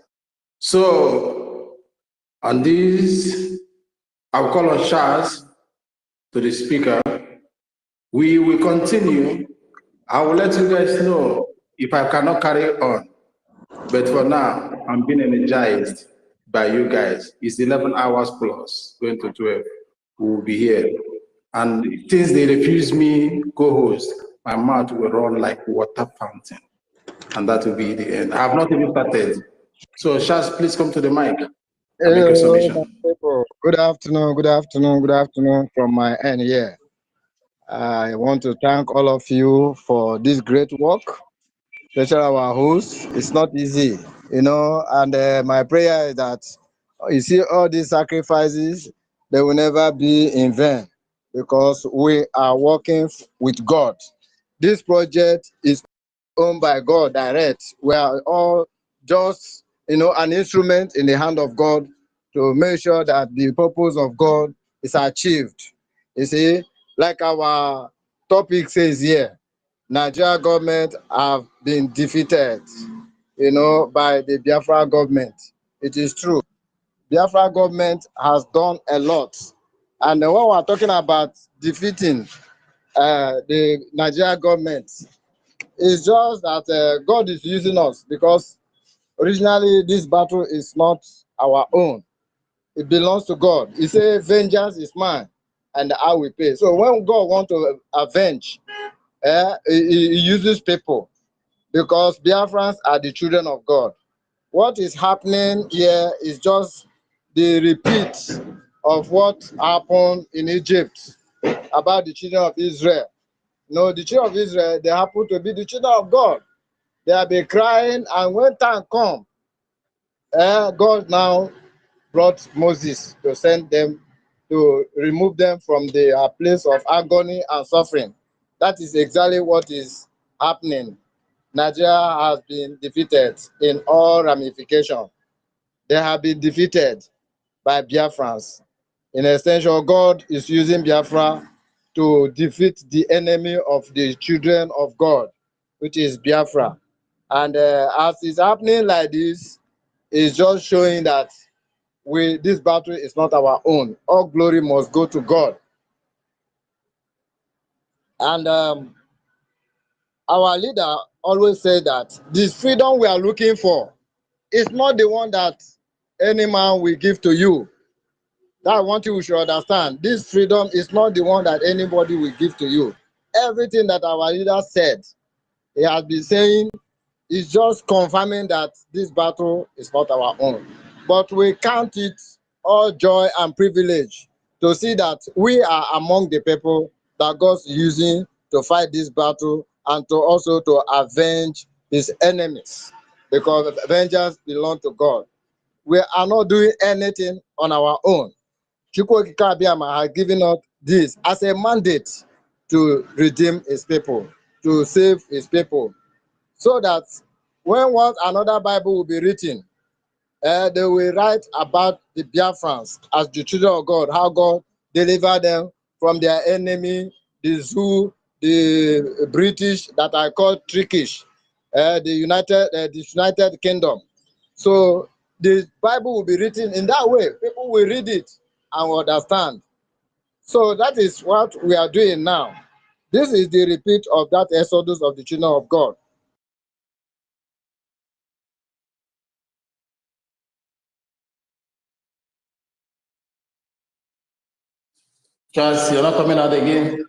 So on this, I'll call on Charles to the speaker. We will continue. I will let you guys know if I cannot carry on. But for now, I'm being energized by you guys. It's 11 hours plus, going to 12. We will be here. And since they refuse me co-host, my mouth will run like water fountain. And that will be the end. I have not even started. So Charles, please come to the mic and make a submission. Good afternoon from my end here. I want to thank all of you for this great work, especially our host. It's not easy, and my prayer is that you see all these sacrifices, they will never be in vain because we are working with God. This project is owned by God direct. We are all just, an instrument in the hand of God to make sure that the purpose of God is achieved. You see, like our topic says here, Nigeria government have been defeated, by the Biafra government. It is true. Biafra government has done a lot. And when we're talking about defeating the Nigeria government, it's just that God is using us because originally this battle is not our own. It belongs to God. He said, vengeance is mine and I will pay. So when God wants to avenge, he uses people because Biafrans are the children of God. what is happening here is just the repeat of what happened in Egypt about the children of Israel. No, the children of Israel, they happen to be the children of God. They have been crying, and when time comes, God now brought Moses to send them to remove them from the place of agony and suffering. That is exactly what is happening. Nigeria has been defeated in all ramifications. They have been defeated by Biafrans. In extension, God is using Biafra to defeat the enemy of the children of God, which is Biafra. And as it's happening like this, it's just showing that this battle is not our own. All glory must go to God. And our leader always said that this freedom we are looking for is not the one that any man will give to you. That's one thing we should understand. This freedom is not the one that anybody will give to you. Everything that our leader said, he has been saying, is just confirming that this battle is not our own. But we count it all joy and privilege to see that we are among the people that God's using to fight this battle and to also to avenge his enemies, because vengeance belongs to God. We are not doing anything on our own. Chukwu Okike Abịama has given us this as a mandate to redeem his people, to save his people, so that when another Bible will be written, they will write about the Biafrans as the children of God, how God delivered them from their enemy, the Zoo, the British that I call trickish, the United Kingdom. So the Bible will be written in that way. People will read it and will understand. So that is what we are doing now. This is the repeat of that exodus of the children of God. Charles, you're not coming out again?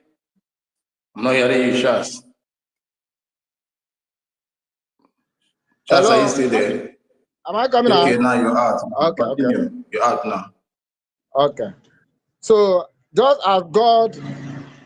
I'm not hearing you, Charles. Charles, Hello? are you still there? Am I coming out? Okay, now you're out. Okay, Continue. okay. You're out now. Okay. So just as God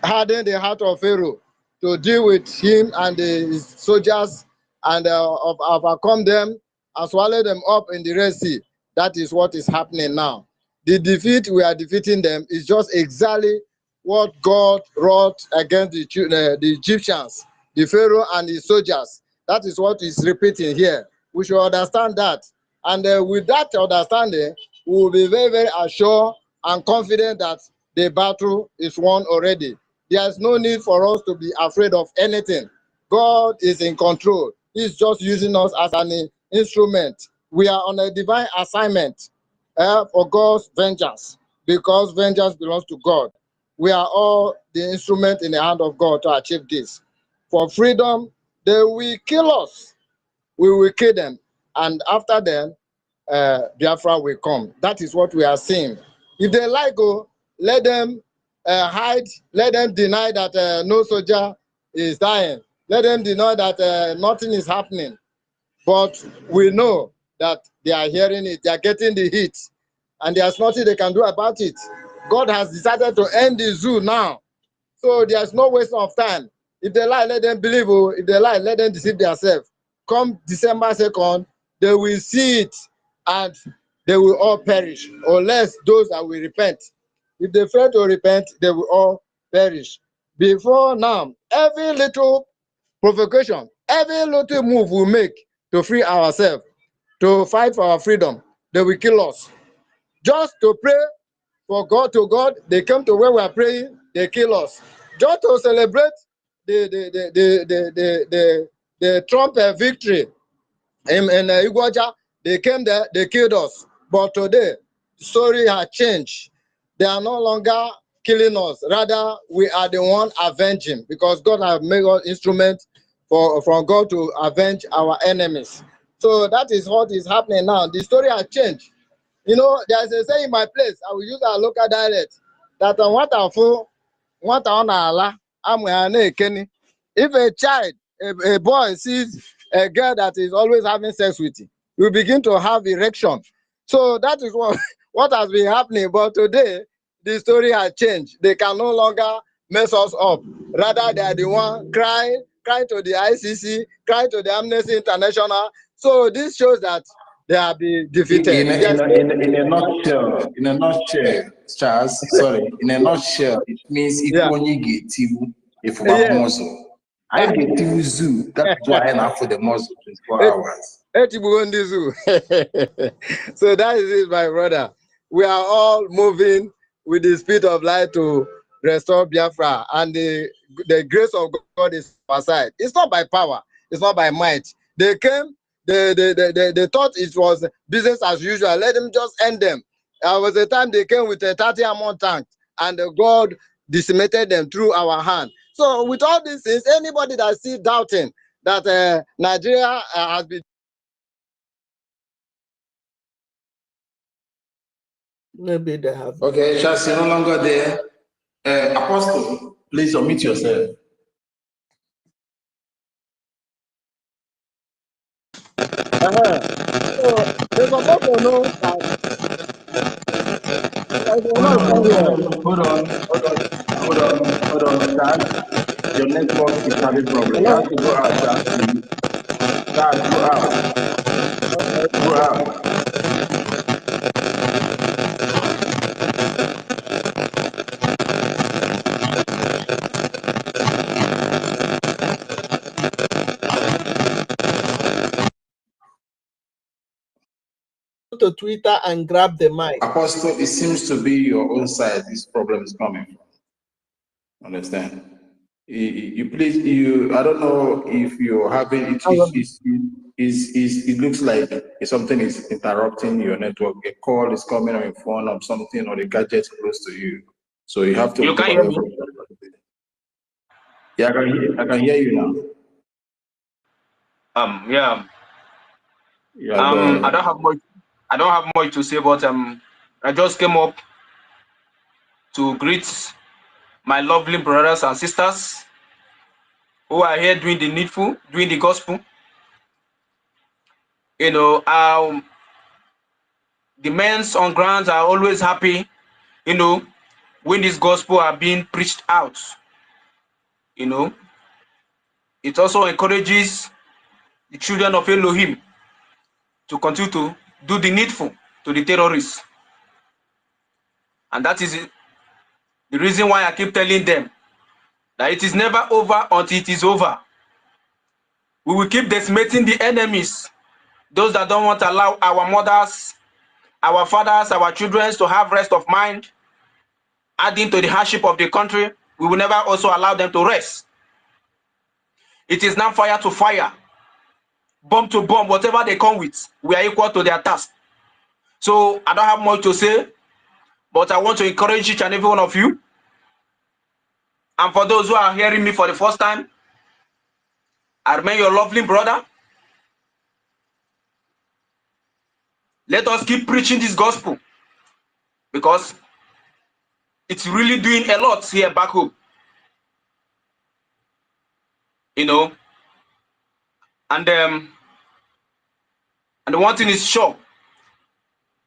hardened the heart of Pharaoh to deal with him and his soldiers and overcome them and swallow them up in the Red Sea, that is what is happening now. The defeat we are defeating them is just exactly what God wrought against the Egyptians, the Pharaoh and his soldiers. That is what is repeating here. We should understand that. And with that understanding, we will be very, very assured and confident that the battle is won already. There is no need for us to be afraid of anything. God is in control. He's just using us as an instrument. We are on a divine assignment for God's vengeance, because vengeance belongs to God. We are all the instrument in the hand of God to achieve this. For freedom, they will kill us. We will kill them. And after them, Biafra will come. That is what we are seeing. If they like, let them hide. Let them deny that no soldier is dying. Let them deny that nothing is happening. But we know that they are hearing it. They are getting the heat. And there's nothing they can do about it. God has decided to end the zoo now. So there's no waste of time. If they lie, let them believe. If they lie, let them deceive themselves. Come December 2nd, they will see it and they will all perish, unless those that will repent. If they fail to repent, they will all perish. Before now, every little provocation, every little move we make to free ourselves, to fight for our freedom, they will kill us. Just to pray for God to God, they come to where we are praying, they kill us. Just to celebrate the Trump victory in OGOJA, they came there, they killed us. But today, the story has changed. They are no longer killing us. Rather, we are the one avenging, because God has made us instruments from God to avenge our enemies. So that is what is happening now. The story has changed. You know, there's a saying in my place, I will use our local dialect, that on what I feel, what on Allah, if a child, a boy sees a girl that is always having sex with him, we begin to have erection. So that is what, what has been happening. But today, the story has changed. They can no longer mess us up. Rather, they are the one crying to the ICC, crying to the Amnesty International. So this shows that they have been defeated. In a nutshell, Charles, sorry, in a nutshell, it means if only get you if we have muzzle. I get you zoo. That's why I have for the muzzle 24 hours. So that is it, my brother. We are all moving with the speed of light to restore Biafra, and the grace of God is on our side. It's not by power, it's not by might. They came, they thought it was business as usual. Let them just end them. There was a time they came with a 30-amount tank, and God decimated them through our hand. So with all these things, anybody that still doubting that Nigeria has been maybe they have. Okay, Charles, you're no longer there. Apostle, please unmute yourself. So they're supposed to know that Hold on, Charles. Your network is having problem. You have to go out, Charles, please. Charles, go out. Go out. To Twitter and grab the mic. Apostle, it seems to be your own side this problem is coming from. Understand? You please, I don't know if you're having it. It looks like something is interrupting your network. A call is coming on your phone or something, or the gadget close to you. So you have to. You can hear me? Yeah, I can hear you now. Yeah. I don't have much to say, but I just came up to greet my lovely brothers and sisters who are here doing the needful, doing the gospel. You know, the men on ground are always happy, you know, when this gospel are being preached out. You know, it also encourages the children of Elohim to continue to do the needful to the terrorists. And that is the reason why I keep telling them that it is never over until it is over. We will keep decimating the enemies, those that don't want to allow our mothers, our fathers, our children to have rest of mind, adding to the hardship of the country. We will never also allow them to rest. It is now fire to fire, bomb to bomb, whatever they come with, we are equal to their task. So I don't have much to say, but I want to encourage each and every one of you. And for those who are hearing me for the first time, I remain your lovely brother. Let us keep preaching this gospel, because it's really doing a lot here back home. You know, and the one thing is sure,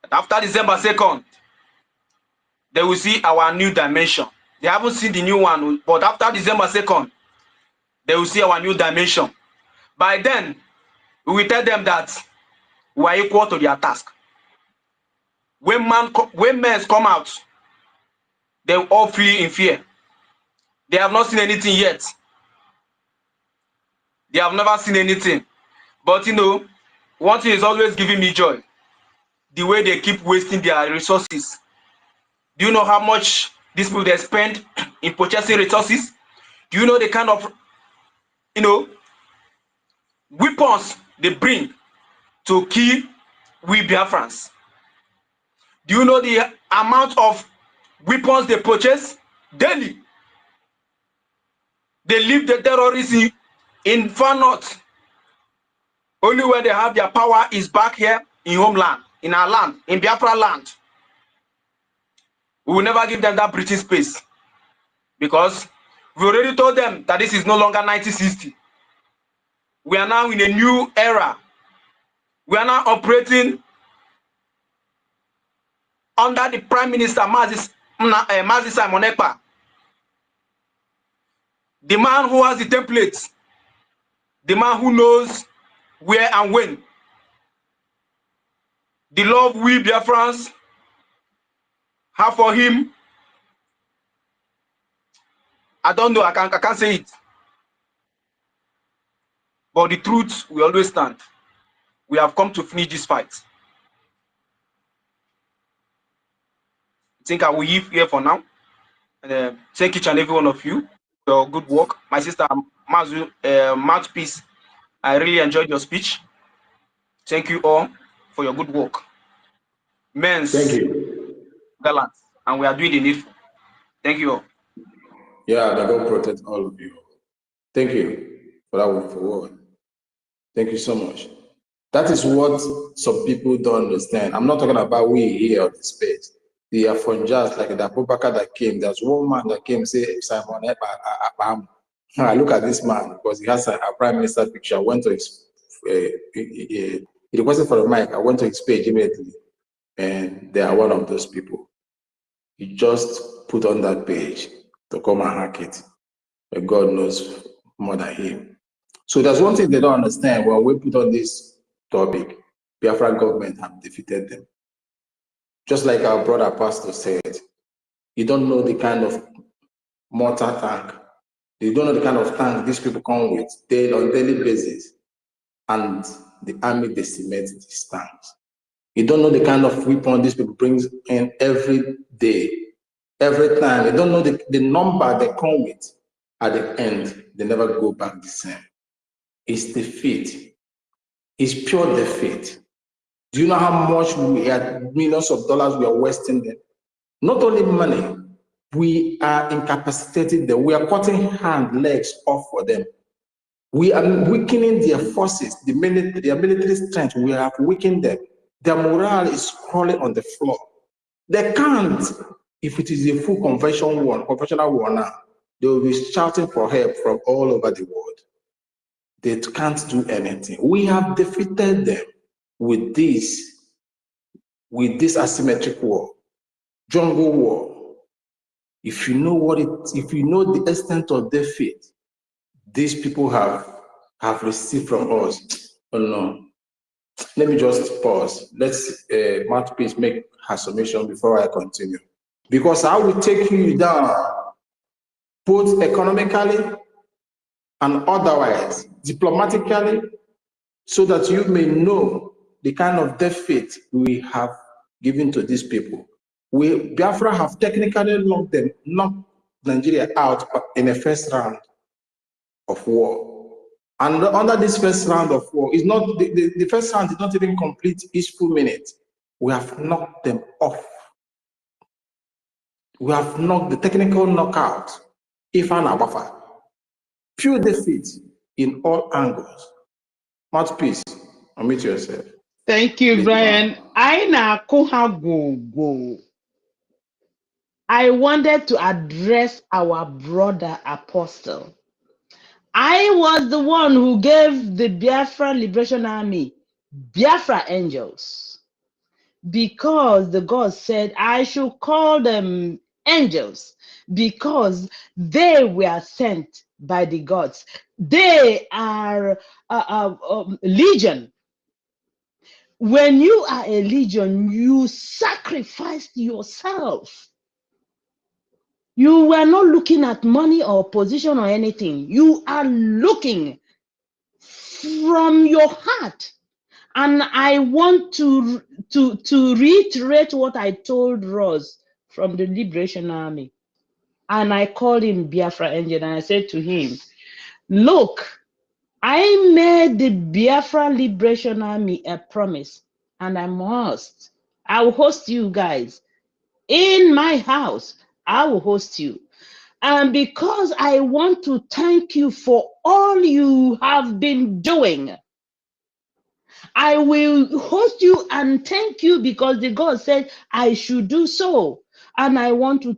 that after December 2nd, they will see our new dimension. They haven't seen the new one, but after December 2nd, they will see our new dimension. By then, we will tell them that we are equal to their task. When men come out, they will all flee in fear. They have not seen anything yet. They have never seen anything. But you know, one thing is always giving me joy: the way they keep wasting their resources. Do you know how much these people they spend in purchasing resources? Do you know the kind of, you know, weapons they bring to kill we Biafrans? Do you know the amount of weapons they purchase daily? They leave the terrorists in far north. Only where they have their power is back here in homeland, in our land, in Biafra land. We will never give them that breathing space, because we already told them that this is no longer 1960. We are now in a new era We are now operating under the Prime Minister Mazi Simon Ekpa, the man who has the templates, the man who knows where and when. The love we Biafrans have for him, I don't know, I can't say it. But the truth will always stand. We have come to finish this fight. I think I will leave here for now. And thank each and every one of you for your good work. My sister Mouthpiece, I really enjoyed your speech. Thank you all for your good work. Men's Thank you. gallant, and we are doing the needful. Thank you all. Yeah, the God protect all of you. Thank you for that wonderful word. Thank you so much. That is what some people don't understand. I'm not talking about we here on the space. They are from just like the Abubakar that came. There's one man that came and said, Simon, I look at this man because he has a prime minister picture. I went to his, he requested for a mic. I went to his page immediately, and they are one of those people. He just put on that page to come and hack it. But God knows more than him. So there's one thing they don't understand when we put on this topic. Biafra government have defeated them. Just like our brother pastor said, you don't know the kind of mortar tank. You don't know the kind of tank these people come with on daily basis. And the army decimates these tanks. You don't know the kind of weapon these people bring in every day, every time. You don't know the number they come with. At the end, they never go back the same. It's defeat. It's pure defeat. Do you know how much we had millions of dollars we are wasting them? Not only money, we are incapacitated them. We are cutting hand, legs off for them. We are weakening their forces, their military strength. We have weakened them. Their morale is crawling on the floor. They can't, if it is a full conventional war now, they will be shouting for help from all over the world. They can't do anything. We have defeated them with this asymmetric war, jungle war. If you know if you know the extent of defeat these people have received from us, oh no. Let me just pause. Let's Mouthpiece make her submission before I continue. Because I will take you down, both economically and otherwise, diplomatically, so that you may know the kind of defeat we have given to these people. Biafra have technically knocked Nigeria out in a first round of war. And under this first round of war, is not the first round did not even complete each full minute. We have knocked them off. We have knocked the technical knockout, if an abafa. Pure defeat in all angles. Mouthpiece, unmute yourself. Thank you, Please, Brian. I wanted to address our brother apostle. I was the one who gave the Biafra Liberation Army Biafra angels, because the God said I should call them angels because they were sent by the gods. They are legion. When you are a legion, you sacrificed yourself. You were not looking at money or position or anything. You are looking from your heart. And I want to reiterate what I told Ross from the Liberation Army. And I called him Biafra Angel, and I said to him, look, I made the Biafra Liberation Army a promise, and I will host you guys in my house. I will host you. And because I want to thank you for all you have been doing, I will host you and thank you because the God said I should do so. And I want to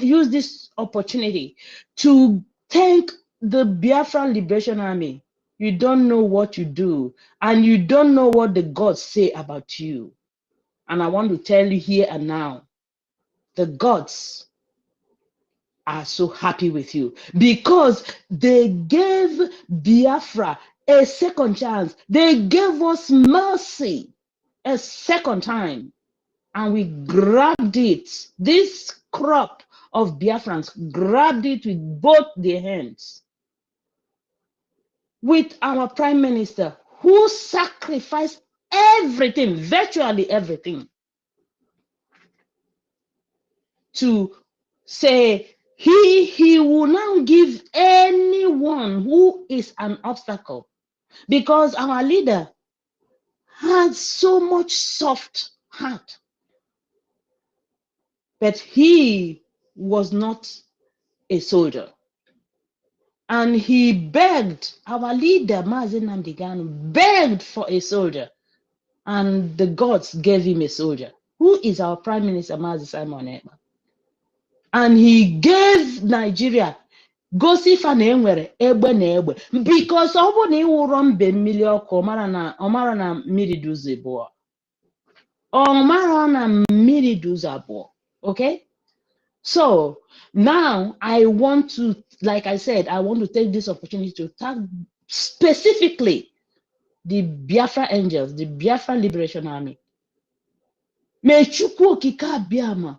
use this opportunity to thank the Biafra Liberation Army. You don't know what you do, and you don't know what the gods say about you. And I want to tell you here and now, the gods are so happy with you because they gave Biafra a second chance. They gave us mercy a second time, and we grabbed it. This crop of Biafrans grabbed it with both their hands. With our prime minister, who sacrificed everything, virtually everything, to say he will now give anyone who is an obstacle, because our leader had so much soft heart, but he was not a soldier. And he begged, our leader, Mazi Nnamdi Kanu, begged for a soldier. And the gods gave him a soldier. Who is our prime minister, Mazi Simon Ekpa? And he gave Nigeria, gosi fa na enwere egbe na egbe, because ọ bụ na ịwụrọ mbe mmiri ọkụ, ọ mara na mmiri dị ụzọ abụọ. Ọ mara na mmiri dị ụzọ abụọ. Okay? So now I want to, like I said, I want to take this opportunity to thank specifically the Biafra Angels, the Biafra Liberation Army. May Chukwu Okike Abiama,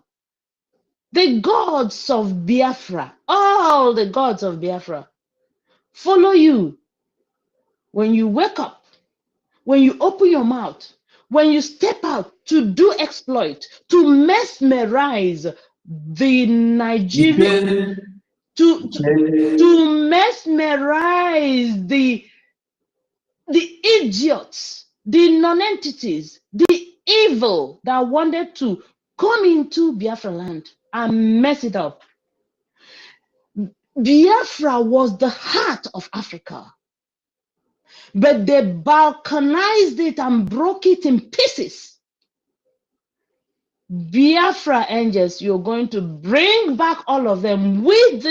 the gods of Biafra, all the gods of Biafra, follow you when you wake up, when you open your mouth, when you step out to do exploit, to mesmerize the Nigerian, to mesmerize the idiots, the non-entities, the evil that wanted to come into Biafra land and mess it up. Biafra was the heart of Africa, but they balkanized it and broke it in pieces. Biafra angels, you're going to bring back all of them with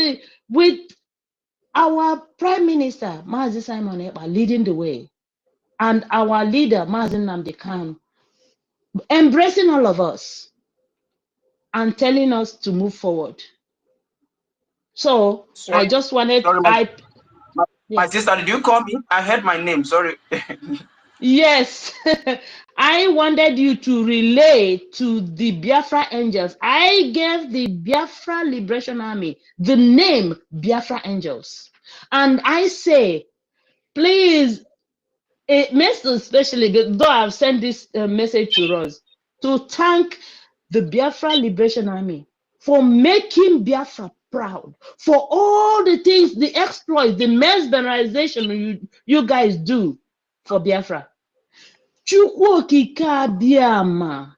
our Prime Minister, Mazi Simon Ekpa, leading the way, and our leader, Mazi Nnamdi Kanu, embracing all of us and telling us to move forward. So Sorry, I just wanted, sorry, my yes. sister, did you call me? I heard my name, sorry. Yes, I wanted you to relay to the Biafra Angels. I gave the Biafra Liberation Army the name Biafra Angels. And I say, please, especially, though I've sent this message to us, to thank the Biafra Liberation Army for making Biafra proud, for all the things, the exploits, the mesmerization you guys do for Biafra. Chukwu Okike Abiama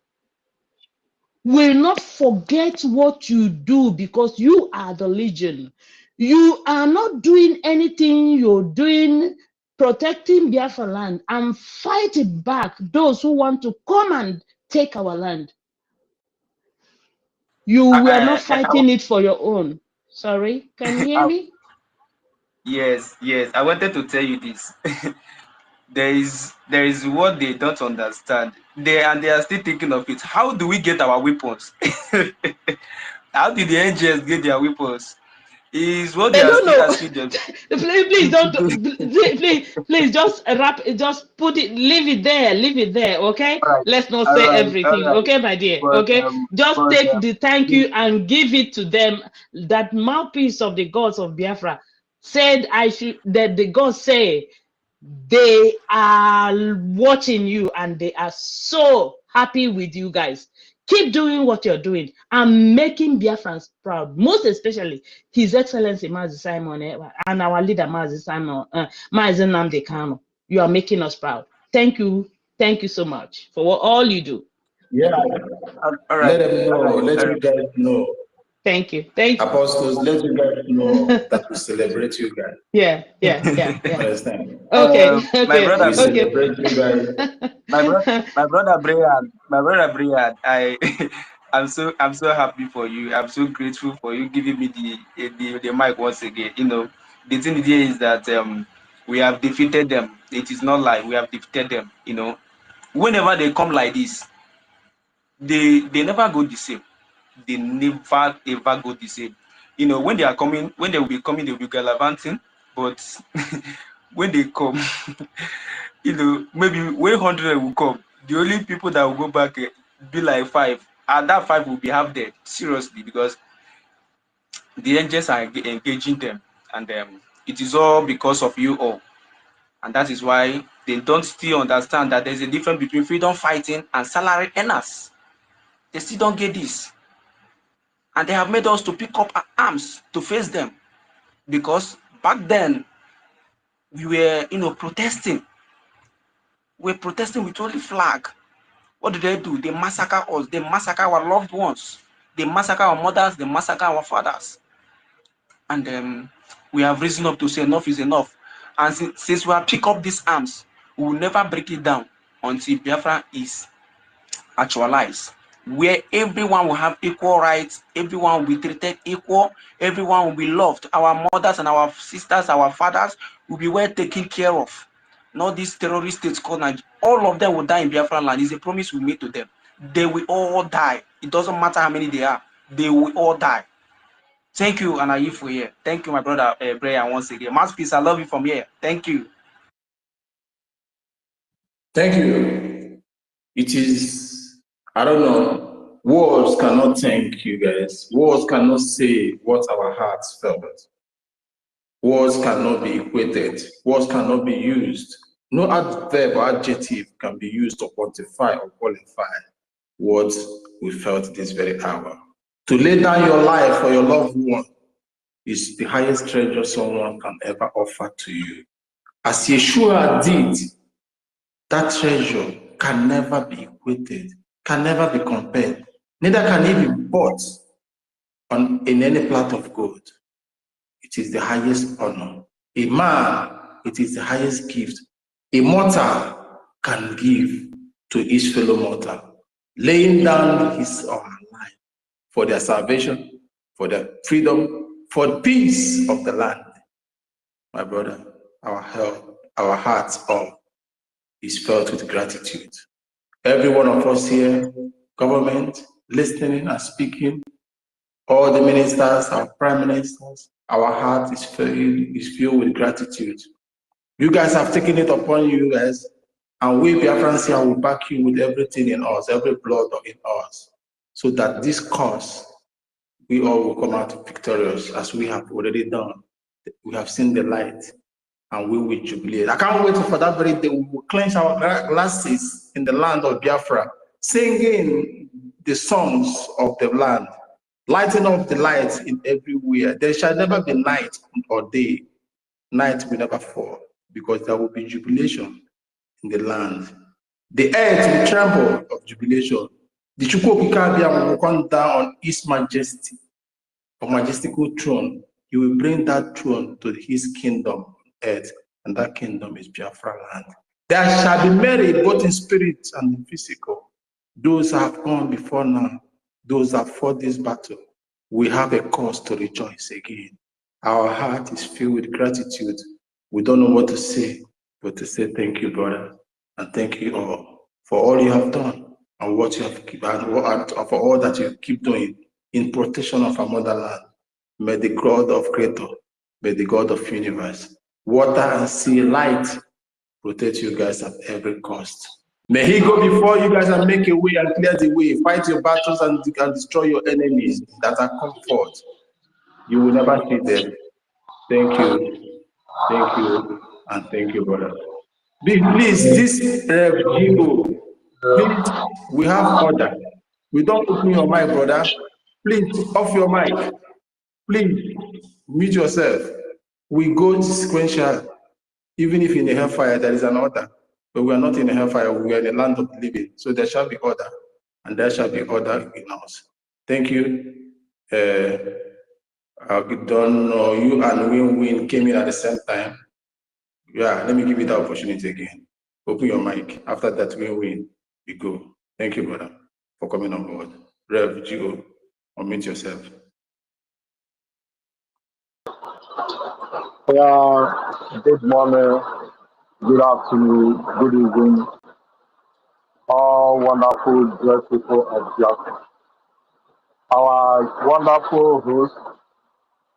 will not forget what you do, because you are the legion. You are not doing anything, you're doing protecting Biafra land and fighting back those who want to come and take our land. You were not fighting it for your own. Sorry, can you hear me? Yes, I wanted to tell you this. there is what they don't understand. They are still thinking of it. How do we get our weapons? How did the angels get their weapons? Is what they are don't still know. asking them. please don't. Please just put it. Leave it there. Okay. All right, Let's not all say right, everything. Okay, my dear. But, Okay. Just take the thank you and give it to them. That mouthpiece of the gods of Biafra said that the gods say they are watching you and they are so happy with you guys. Keep doing what you're doing and making Biafrans proud, most especially His Excellency Mazi Simon and our leader Mazi Nnamdi Kanu. You are making us proud. Thank you so much for all you do. Yeah, all right. Let them know. Let you guys know. Thank you. Apostles, let you guys know that we celebrate you guys. Yeah. Understand? Okay. My brother, we celebrate you guys. My brother Brian, I'm so happy for you. I'm so grateful for you giving me the mic once again. You know, the thing here is that We have defeated them. It is not like we have defeated them. You know, whenever they come like this, they never go the same. They never ever go the same. You know, when they are coming, when they will be coming, they will be gallivanting. But when they come, you know, maybe when 100 will come, the only people that will go back be like 5, and that 5 will be half dead. Seriously, because the angels are engaging them, and it is all because of you all. And that is why they don't still understand that there's a difference between freedom fighting and salary earners. They still don't get this. And they have made us to pick up our arms to face them. Because back then, we were, you know, protesting. We were protesting with only flag. What do? They massacre us. They massacre our loved ones. They massacre our mothers. They massacre our fathers. And we have risen up to say enough is enough. And since we have picked up these arms, we will never break it down until Biafra is actualized, where everyone will have equal rights, everyone will be treated equal, everyone will be loved. Our mothers and our sisters, our fathers will be well taken care of. Not these terrorist states called Nigeria. All of them will die in Biafra land. It's a promise we made to them. They will all die. It doesn't matter how many they are. They will all die. Thank you, and I yield for here. Thank you, my brother Brian, once again. Masterpiece, I love you from here. Thank you. Thank you. It is, I don't know, words cannot thank you guys. Words cannot say what our hearts felt. Words cannot be equated. Words cannot be used. No adverb or adjective can be used to quantify or qualify what we felt this very hour. To lay down your life for your loved one is the highest treasure someone can ever offer to you. As Yeshua did, that treasure can never be equated, can never be compared, neither can it be bought in any plot of gold. It is the highest honor. A man, it is the highest gift a mortal can give to each fellow mortal, laying down his or her life for their salvation, for their freedom, for the peace of the land. My brother, our health, our hearts all is filled with gratitude. Every one of us here, government, listening and speaking, all the ministers, our prime ministers, our heart is filled with gratitude. You guys have taken it upon you guys, and we Biafrans here will back you with everything in us, every blood in us, so that this cause, we all will come out victorious as we have already done. We have seen the light, and we will jubilate. I can't wait for that very day. We will clench our glasses in the land of Biafra, singing the songs of the land, lighting up the lights in everywhere. There shall never be night or day. Night will never fall, because there will be jubilation in the land. The earth will tremble of jubilation. The Chukwokika will come down on his majesty, a majestical throne. He will bring that throne to his kingdom on earth, and that kingdom is Biafra land. There shall be merry both in spirit and in physical. Those have gone before now, those that fought this battle, we have a cause to rejoice again. Our heart is filled with gratitude. We don't know what to say, but to say thank you, brother, and thank you all for all you have done and what you have and for all that you keep doing in protection of our motherland. May the God of Creator, may the God of Universe, water and sea, light, protect you guys at every cost. May He go before you guys and make a way and clear the way, fight your battles and destroy your enemies that are come forth. You will never see them. Thank you, and thank you, brother. Please, this GO, please, we have order. We don't open your mic, brother. Please, off your mic. Please, mute yourself. We go sequential. Even if in the hellfire there is an order, but we are not in the hellfire, we are in the land of the living. So there shall be order, and there shall be order in us. Thank you. I don't know, you and Win came in at the same time. Yeah, let me give you that opportunity again. Open your mic. After that, Win, we go. Thank you, brother, for coming on board. Rev, Gio, unmute yourself. Yeah, good morning, good afternoon, good evening, all wonderful, blessed people of Biafra. Our wonderful host,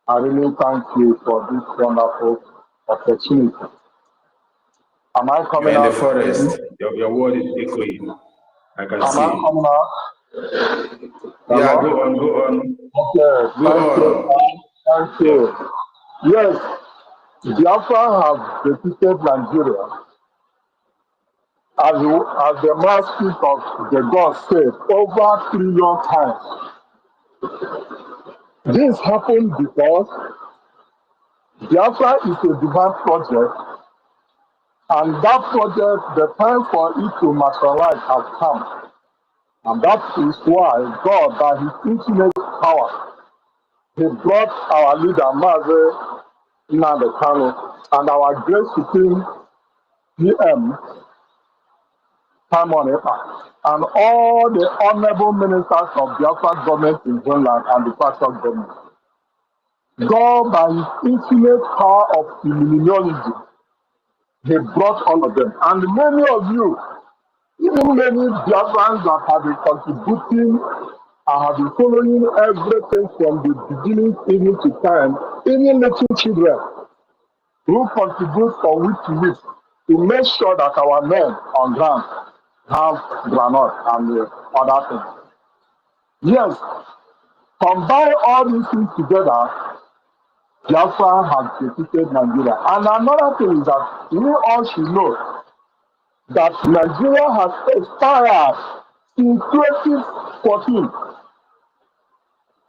I really thank you for this wonderful opportunity. Am I You are coming in the out? forest. Your word is echoing. I can Am I see. coming out? Yeah, Hello? go on, go on. Okay, Go thank you. on. Thank Yeah. you. Yes, Biafra have defeated Nigeria as the masterpiece of the God said over 3 million times. This happened because Biafra is a divine project, and that project, the time for it to materialize has come. And that is why God, by his infinite power, he brought our leader, Mazi Nnamdi Kanu, and our great supreme PM, Simon Ekpa, and all the honorable ministers of Biafra government in Homeland and the federal government. God, by his infinite power of immunology, he brought all of them. And many of you, even many Biafrans that have been contributing and have been following everything from the beginning even to time, even little children who contribute from week to week to make sure that our men on ground have granite and other things. Yes, combine all these things together, Biafra has defeated Nigeria. And another thing is that we all should know that Nigeria has expired in 2014.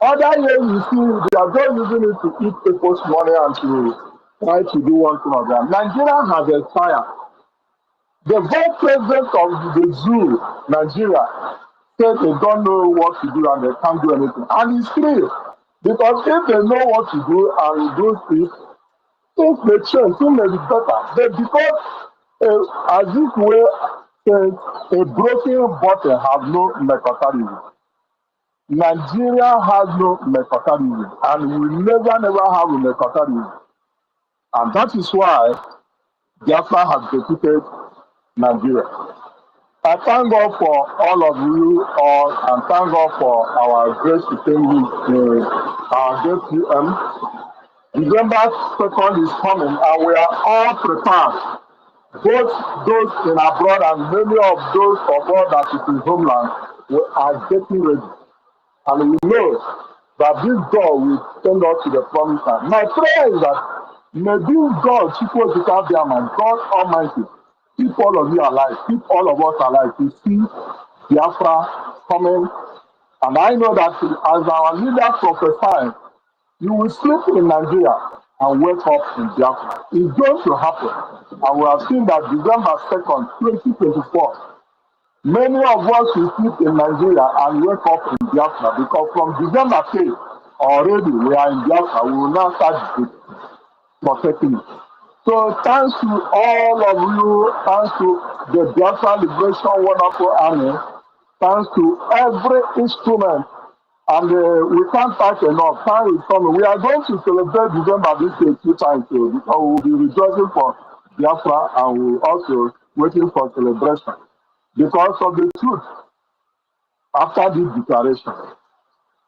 Other years you see, they are just using it to eat people's money and to try to do one thing or the other. Nigeria has expired. The vice president of the zoo, Nigeria, said they don't know what to do and they can't do anything. And it's true. Because if they know what to do and do it, things may change, things may be better. But because, as this way says, a broken bottle has no metabolism. Nigeria has no metabolism, and we will never have a metabolism. And that is why Biafra has defeated Nigeria. I thank God for all of you all, and thank God for our great supreme, our great PM. December 2nd is coming, and we are all prepared. Both those in abroad and many of those of us that is in homeland, we are getting ready. And we know that this God will send us to the promised land. My prayer is that may this God, God Almighty, keep all of you alive, keep all of us alive to see Biafra coming. And I know that as our leader prophesied, you will sleep in Nigeria and wake up in Biafra. It's going to happen. And we have seen that December 2nd, 2024, many of us will sleep in Nigeria and wake up in Biafra, because from December 5th, already we are in Biafra. We will now start protecting it. So thanks to all of you, thanks to the Biafra Liberation Wonderful Army, thanks to every instrument. And we can't thank enough. Time is coming. We are going to celebrate December this day 2 times, so because we will be rejoicing for Biafra and we will also waiting for celebration. Because of the truth, after this declaration,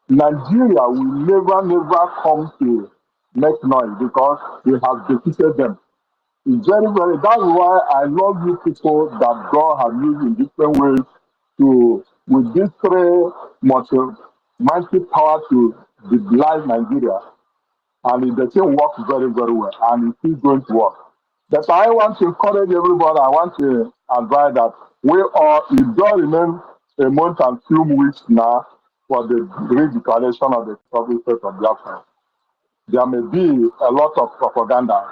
Nigeria will never come to make noise because we have defeated them. It's that's why I love you people that God has used in different ways to, with this mighty power to destabilize Nigeria. And the thing works very well, and it is going to work. But I want to encourage everybody, I want to advise that it does remain a month and few weeks now for the redeclaration of the Republic of Biafra. There may be a lot of propaganda.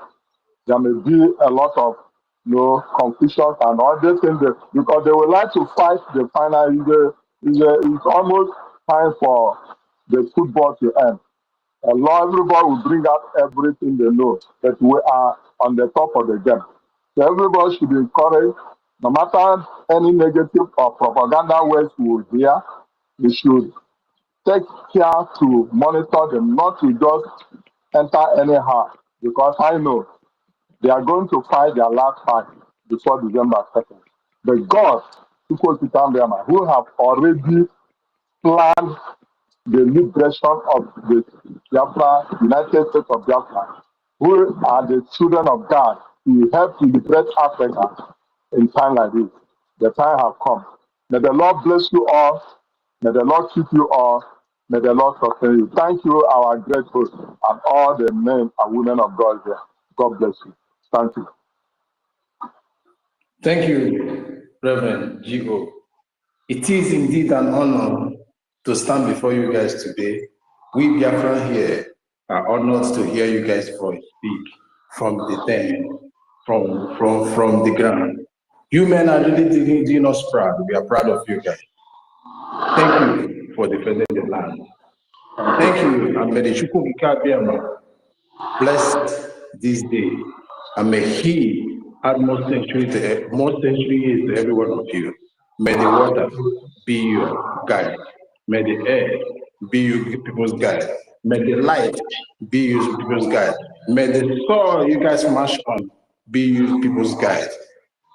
There may be a lot of confusion and all these things, because they would like to fight the final. It's almost time for the football to end. Everybody will bring out everything they know, that we are on the top of the game. So everybody should be encouraged, no matter any negative or propaganda words we will hear, we should take care to monitor them, not to just enter anyhow. because I know they are going to fight their last fight before December 2nd. But God, who have already planned the liberation of the Biafra, United States of Biafra, who are the children of God, to help to liberate Africa in time like this. The time has come. May the Lord bless you all. May the Lord keep you all. May the Lord sustain you. Thank you, our great host, and all the men and women of God here. God bless you. Thank you. Thank you, Reverend G.O. It is indeed an honor to stand before you guys today. We Biafran here are honored to hear you guys speak from the den, from the ground. You men are really doing us proud. We are proud of you guys. Thank you for defending the land. Thank you, and may the Chukwu bless this day, and may He add more centuries to every one of you. May the water be your guide. May the air be you people's guide. May the light be you people's guide. May the soil you guys march on be you people's guide.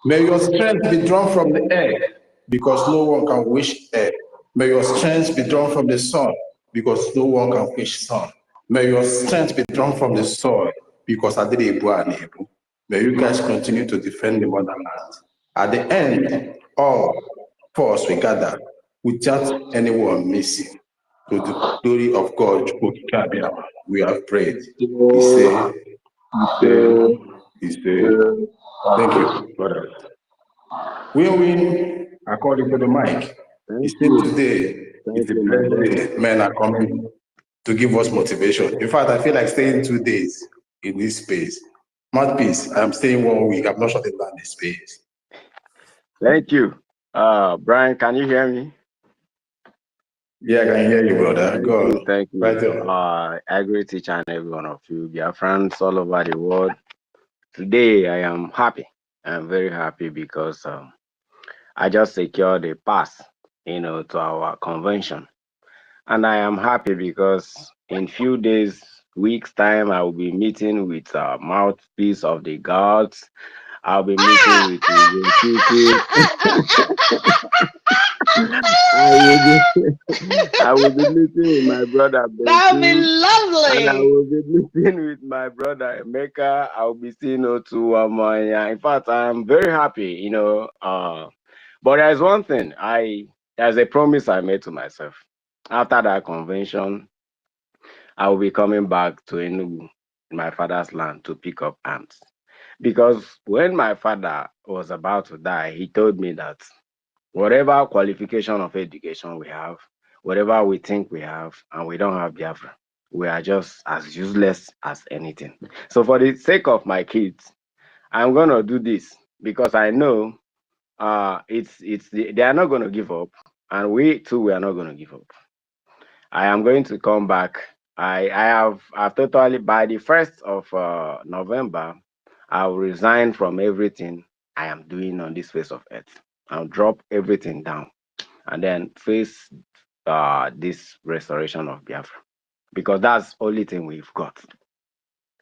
May your strength be drawn from the air, because no one can wish air. May your strength be drawn from the sun, because no one can wish sun. May your strength be drawn from the soil, because I did Ebu. May you guys continue to defend the motherland. At the end, all for us we gather without anyone missing. To the glory of God, we have prayed. He said, he said. Thank you, brother. Win-win, according to the mic. It seems today is a blessed day. Men are coming to give us motivation. In fact, I feel like staying 2 days in this space. Mouthpiece, I'm staying 1 week. I'm not shutting down this space. Thank you. Brian, can you hear me? Yeah, I can hear you, brother. Thank you. Right there. I greet each and every one of you, dear friends all over the world. Today, I am happy. I'm very happy because I just secured a pass, to our convention. And I am happy because in few days, weeks time, I will be meeting with mouthpiece of the gods. I'll be meeting with the I will be meeting with my brother That'd be Benji, lovely. and I will be meeting with my brother Emeka. I'll be seeing to in fact, I'm very happy, but there's one thing there's a promise I made to myself. After that convention, I will be coming back to Enugu, my father's land, to pick up arms. Because when my father was about to die, he told me that whatever qualification of education we have, whatever we think we have, and we don't have Biafra, we are just as useless as anything. So for the sake of my kids, I'm gonna do this because I know they are not gonna give up, and we too are not gonna give up. I am going to come back. I've totally, by the 1st of November, I'll resign from everything I am doing on this face of earth. I'll drop everything down and then face this restoration of Biafra, because that's the only thing we've got.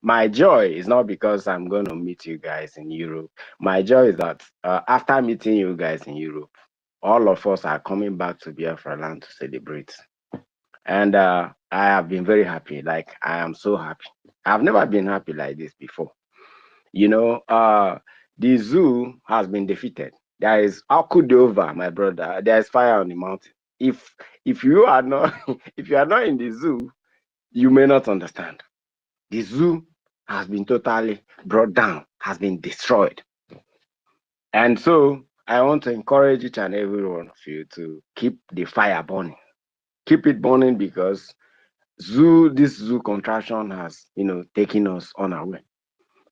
My joy is not because I'm going to meet you guys in Europe. My joy is that after meeting you guys in Europe, all of us are coming back to Biafra land to celebrate. And I have been very happy. Like, I am so happy. I've never been happy like this before. The zoo has been defeated. There is Akudova, my brother. There is fire on the mountain. If you are not if you are not in the zoo, you may not understand. The zoo has been totally brought down, has been destroyed. And so I want to encourage each and every one of you to keep the fire burning. Keep it burning, because this zoo contraction has, taken us on our way.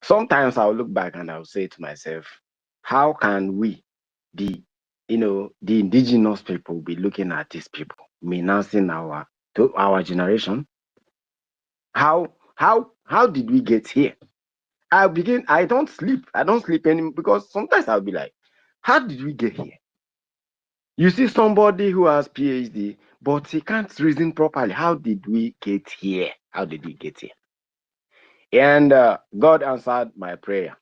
Sometimes I'll look back and I'll say to myself, how can we, the indigenous people, be looking at these people, menacing our generation? How did we get here? I don't sleep anymore, because sometimes I'll be like, how did we get here? You see somebody who has PhD, but he can't reason properly. How did we get here? How did we get here? And God answered my prayer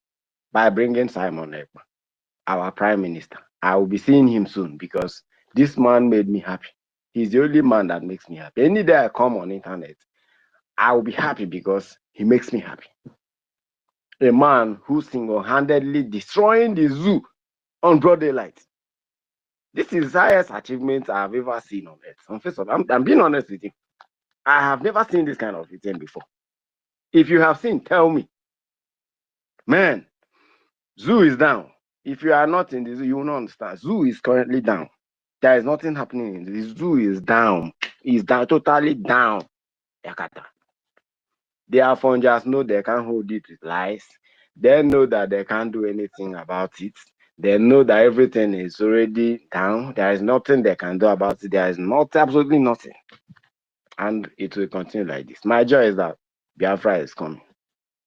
by bringing Simon Ekpa, our prime minister. I will be seeing him soon because this man made me happy. He's the only man that makes me happy. Any day I come on internet, I will be happy because he makes me happy. A man who single-handedly destroying the zoo on broad daylight. This is the highest achievement I've ever seen on earth. On face of, I'm being honest with you. I have never seen this kind of thing before. If you have seen, tell me. Man, zoo is down. If you are not in the zoo, you will not understand. Zoo is currently down. There is nothing happening in the zoo. Is down. Is down, totally down. Yakata. The Afongers know they can't hold it with lies. They know that they can't do anything about it. They know that everything is already down. There is nothing they can do about it. There is not absolutely nothing. And it will continue like this. My joy is that Biafra is coming.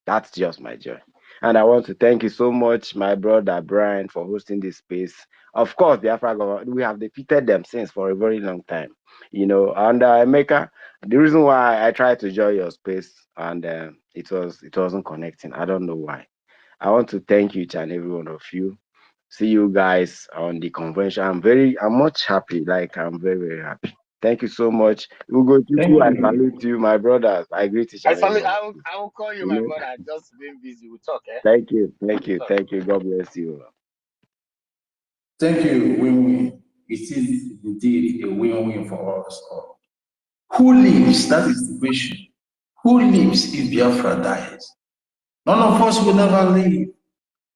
That's just my joy. And I want to thank you so much, my brother Brian, for hosting this space. Of course, Biafra, we have defeated them since for a very long time. You know, and Emeka, the reason why I tried to join your space and it wasn't connecting. I don't know why. I want to thank you, each and every one of you. See you guys on the convention. I'm much happy. Like I'm very, very happy. Thank you so much. Ugo Chukwu, I salute you, my brothers. I greet each and every one of you. I will call you, You my know? brother. Just being busy. We'll talk, eh? Thank you, thank you. God bless you. Thank you, win-win. It is indeed a win-win for us all. Who lives? That is the question. Who lives if Biafra dies? None of us will never live.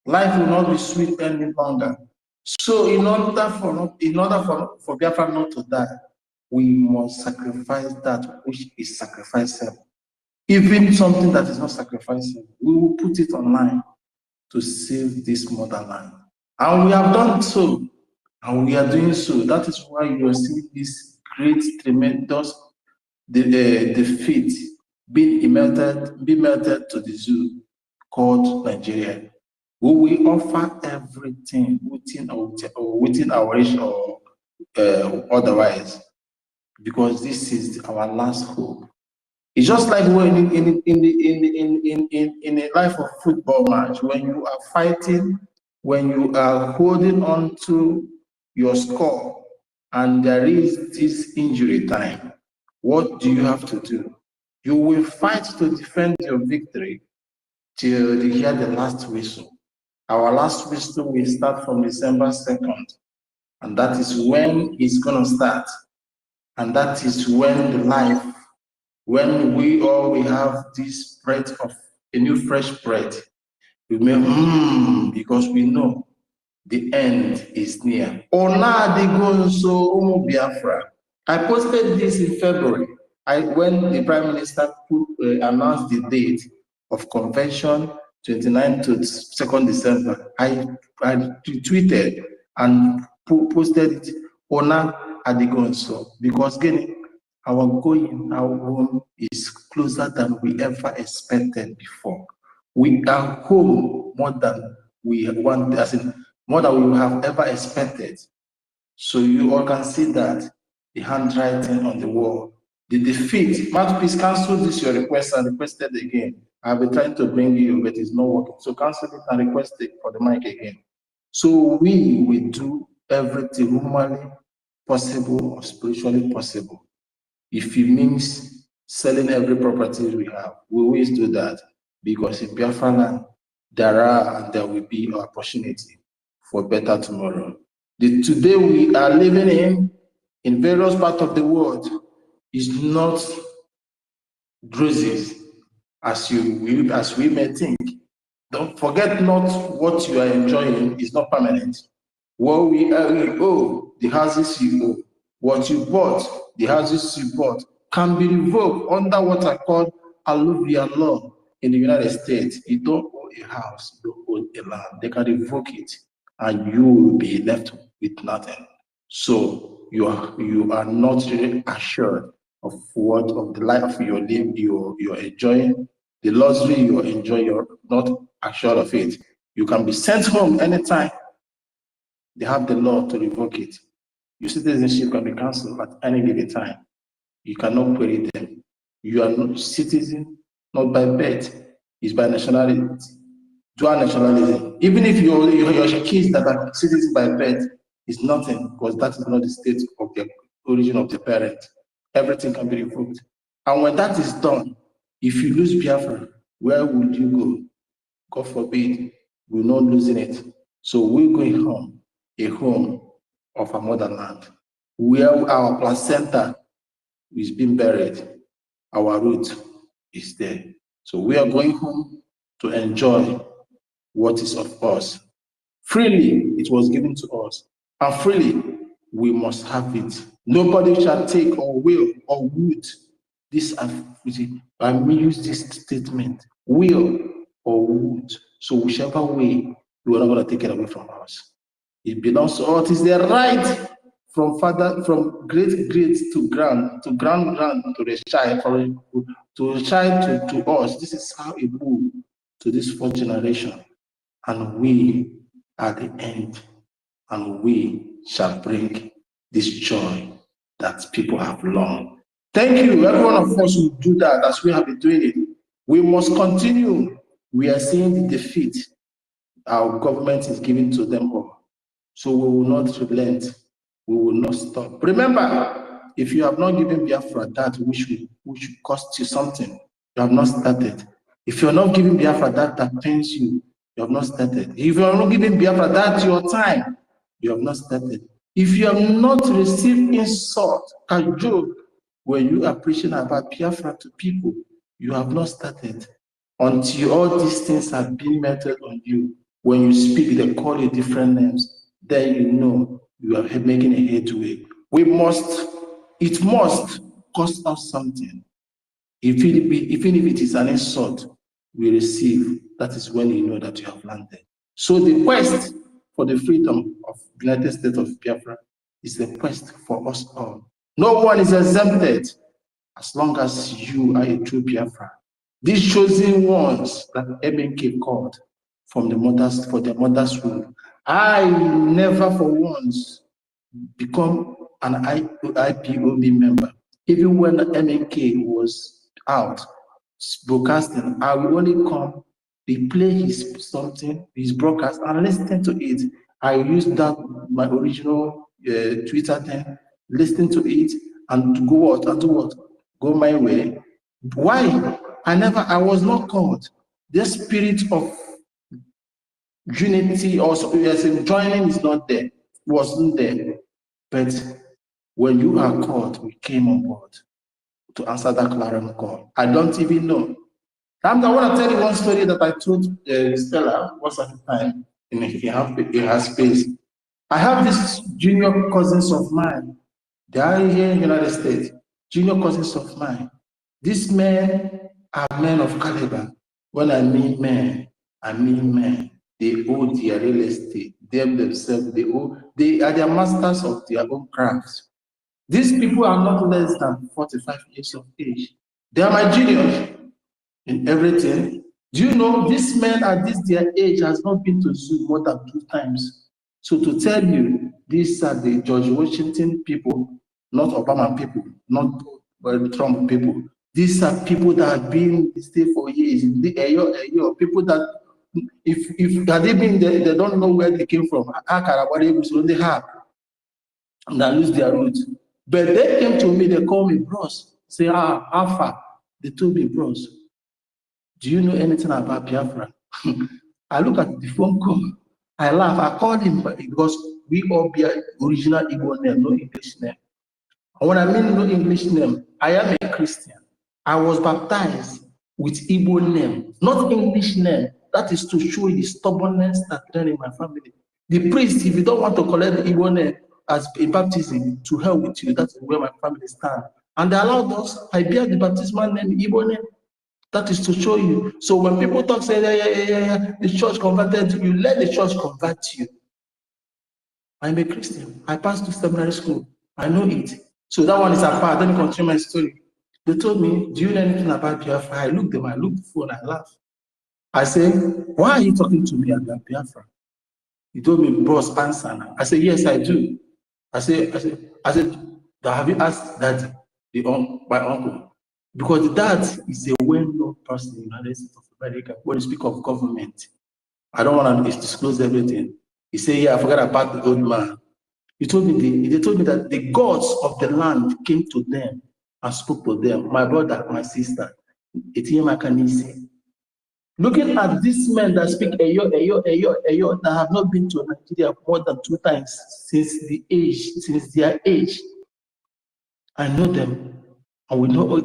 Life will not be sweet any longer. So in order for Biafra not to die, we must sacrifice that which is sacrificable. Even something that is not sacrificable, we will put it online to save this motherland. And we have done so, and we are doing so. That is why you are seeing this great, tremendous defeat being melted to the zoo called Nigeria. We will offer everything within our reach or otherwise, because this is our last hope. It's just like when in a life of football match, when you are fighting, when you are holding on to your score, and there is this injury time, what do you have to do? You will fight to defend your victory till you hear the last whistle. Our last whistle will start from December 2nd, and that is when it's going to start. And that is when the life, when we have this breath of a new fresh breath, we may because we know the end is near. Ona de gonso umu Biafra. I posted this in February. When the Prime Minister announced the date of convention, 29 to 2nd December, I tweeted and posted it. Ona Adigonso, because again, our home is closer than we ever expected before. We are home more than we want, as in more than we have ever expected. So you all can see that the handwriting on the wall. The defeat. Mouthpiece, cancel this your request and request it again. I've been trying to bring you, but it's not working. So cancel it and request it for the mic again. So we will do everything humanly possible or spiritually possible. If it means selling every property we have, we always do that, because in Biafra land, there are and there will be an opportunity for better tomorrow. The today we are living in various parts of the world is not roses as we may think. Don't forget, not what you are enjoying is not permanent. What we owe, the houses you owe, what you bought, the houses you bought, can be revoked under what I call alluvial law in the United States. You don't owe a house, you owe a land. They can revoke it, and you will be left with nothing. So you are not really assured of the life you're enjoying, the luxury you're enjoying. You're not assured of it. You can be sent home anytime. They have the law to revoke it. Your citizenship can be cancelled at any given time. You cannot query them. You are not citizen, not by birth. is by nationality, dual nationalism. Even if your kids that are citizens by birth is nothing, because that is not the state of the origin of the parent. Everything can be revoked. And when that is done, if you lose Biafra, where would you go? God forbid, we're not losing it. So we're going home, a home of our motherland, where our placenta is being buried, our root is there. So we are going home to enjoy what is of us. Freely it was given to us, and freely we must have it. Nobody shall take or will or would this, I use this statement, will or would. So whichever way, we are not going to take it away from us. It belongs to us. It is the right from father, from great to grand to the child, to the child to us. This is how it moved to this fourth generation. And we are the end, and we shall bring this joy that people have longed. Thank you. Every one of us will do that as we have been doing it. We must continue. We are seeing the defeat our government is giving to them all. So we will not relent. We will not stop. Remember, if you have not given Biafra that which cost you something, you have not started. If you're not giving Biafra that pains you, you have not started. If you are not giving Biafra that your time, you have not started. If you have not received insult, joke, when you are preaching about Biafra to people, you have not started. Until all these things have been meted on you, when you speak, they call you different names, then you know you are making a headway. It must cost us something. Even if it is an insult we receive, that is when you know that you have landed. So the quest for the freedom of the United States of Biafra is the quest for us all. No one is exempted as long as you are a true Biafra. These chosen ones that MNK called for their mother's womb, I never for once become an IPOB member. Even when MNK was out broadcasting, I will only come, they play his broadcast, and listen to it. I used that my original Twitter thing, listen to it, and to go out and do what? Go my way. Why? I was not called. The spirit of unity or joining is not there, wasn't there. But when you are called, we came on board to answer that clarion call. I don't even know. I want to tell you one story that I told Stella once at a time in her space. I have these junior cousins of mine. They are here in the United States. Junior cousins of mine. These men are men of caliber. When I mean men, I mean men. They own their real estate. Themselves, they are the masters of their own crafts. These people are not less than 45 years of age. They are my juniors in everything. Do you know this man at their age has not been to zoo more than 2 times? So to tell you, these are the George Washington people, not Obama people, not Trump people. These are people that have been in the state for years. People that if had they been there, they don't know where they came from. They have and they lose their roots. But they came to me, they call me bros. Say, Alpha. They told me, bros, do you know anything about Biafra? I look at the phone call, I laugh. I called him because we all be original Igbo name, no English name. And when I mean no English name, I am a Christian. I was baptized with Igbo name, not English name. That is to show the stubbornness that ran in my family. The priest, if you don't want to collect the Igbo name as a baptism, to hell with you. That's where my family stand. And they allowed us. I bear the baptismal name, Igbo name. That is to show you. So when people talk, say, yeah, the church converted you, let the church convert you. I'm a Christian. I passed to seminary school. I know it. So that one is apart. Let me continue my story. They told me, do you know anything about Biafra? I looked at the phone, I laughed. I said, why are you talking to me about Biafra? He told me, boss, answer now. I said, yes, I do. I said, have you asked Daddy, my uncle? Because the dad is a well-known person in the United States of America. When you speak of government, I don't want to disclose everything. He said, yeah, I forgot about the old man. He told me they told me that the gods of the land came to them and spoke to them. My brother, my sister, looking at these men that speak Eyo, that have not been to Nigeria more than 2 times since their age, I know them, and we know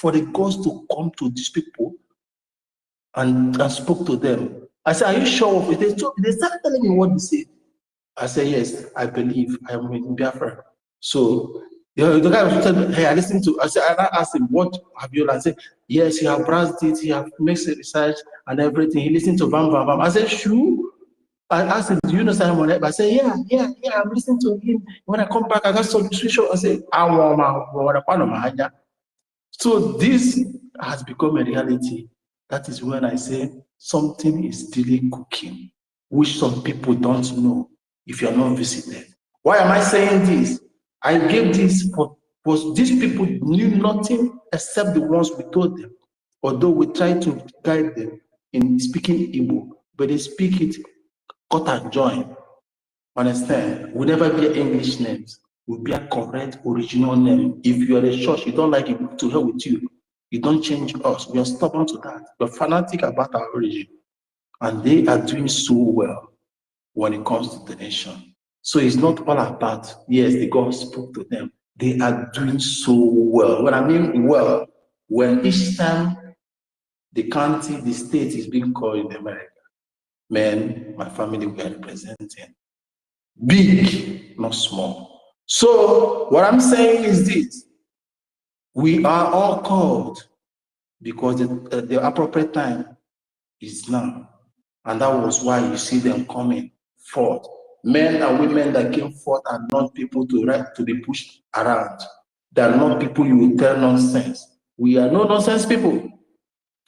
for the gods to come to these people and spoke to them. I said, are you sure of it? They started telling me what they said. I said, yes, I believe I am in Biafra. So the guy was telling me, hey, I listened to, I asked him, what have you learned? I said, yes, he have browsed it, he have made research and everything. He listened to Bam Bam Bam. I said, sure. I asked him, do you know Simon? I said, yeah, I'm listening to him. When I come back, I got some nutrition. I said, so this has become a reality. That is when I say something is still cooking, which some people don't know if you are not visited. Why am I saying this? I gave this because these people knew nothing except the ones we told them. Although we tried to guide them in speaking Igbo, but they speak it cut and join. Understand? We never be English names. We be a correct original name. If you are a church, you don't like it, to hell with you. You don't change us. We are stubborn to that. We're fanatic about our origin. And they are doing so well when it comes to the nation. So it's not all about, yes, the God spoke to them. They are doing so well. When I mean well, when each time the county, the state is being called in America, man, my family we are representing. Big, not small. So what I'm saying is this: we are all called because the appropriate time is now, and that was why you see them coming forth. Men and women that came forth are not people to be pushed around. They are not people you will tell nonsense. We are no nonsense people.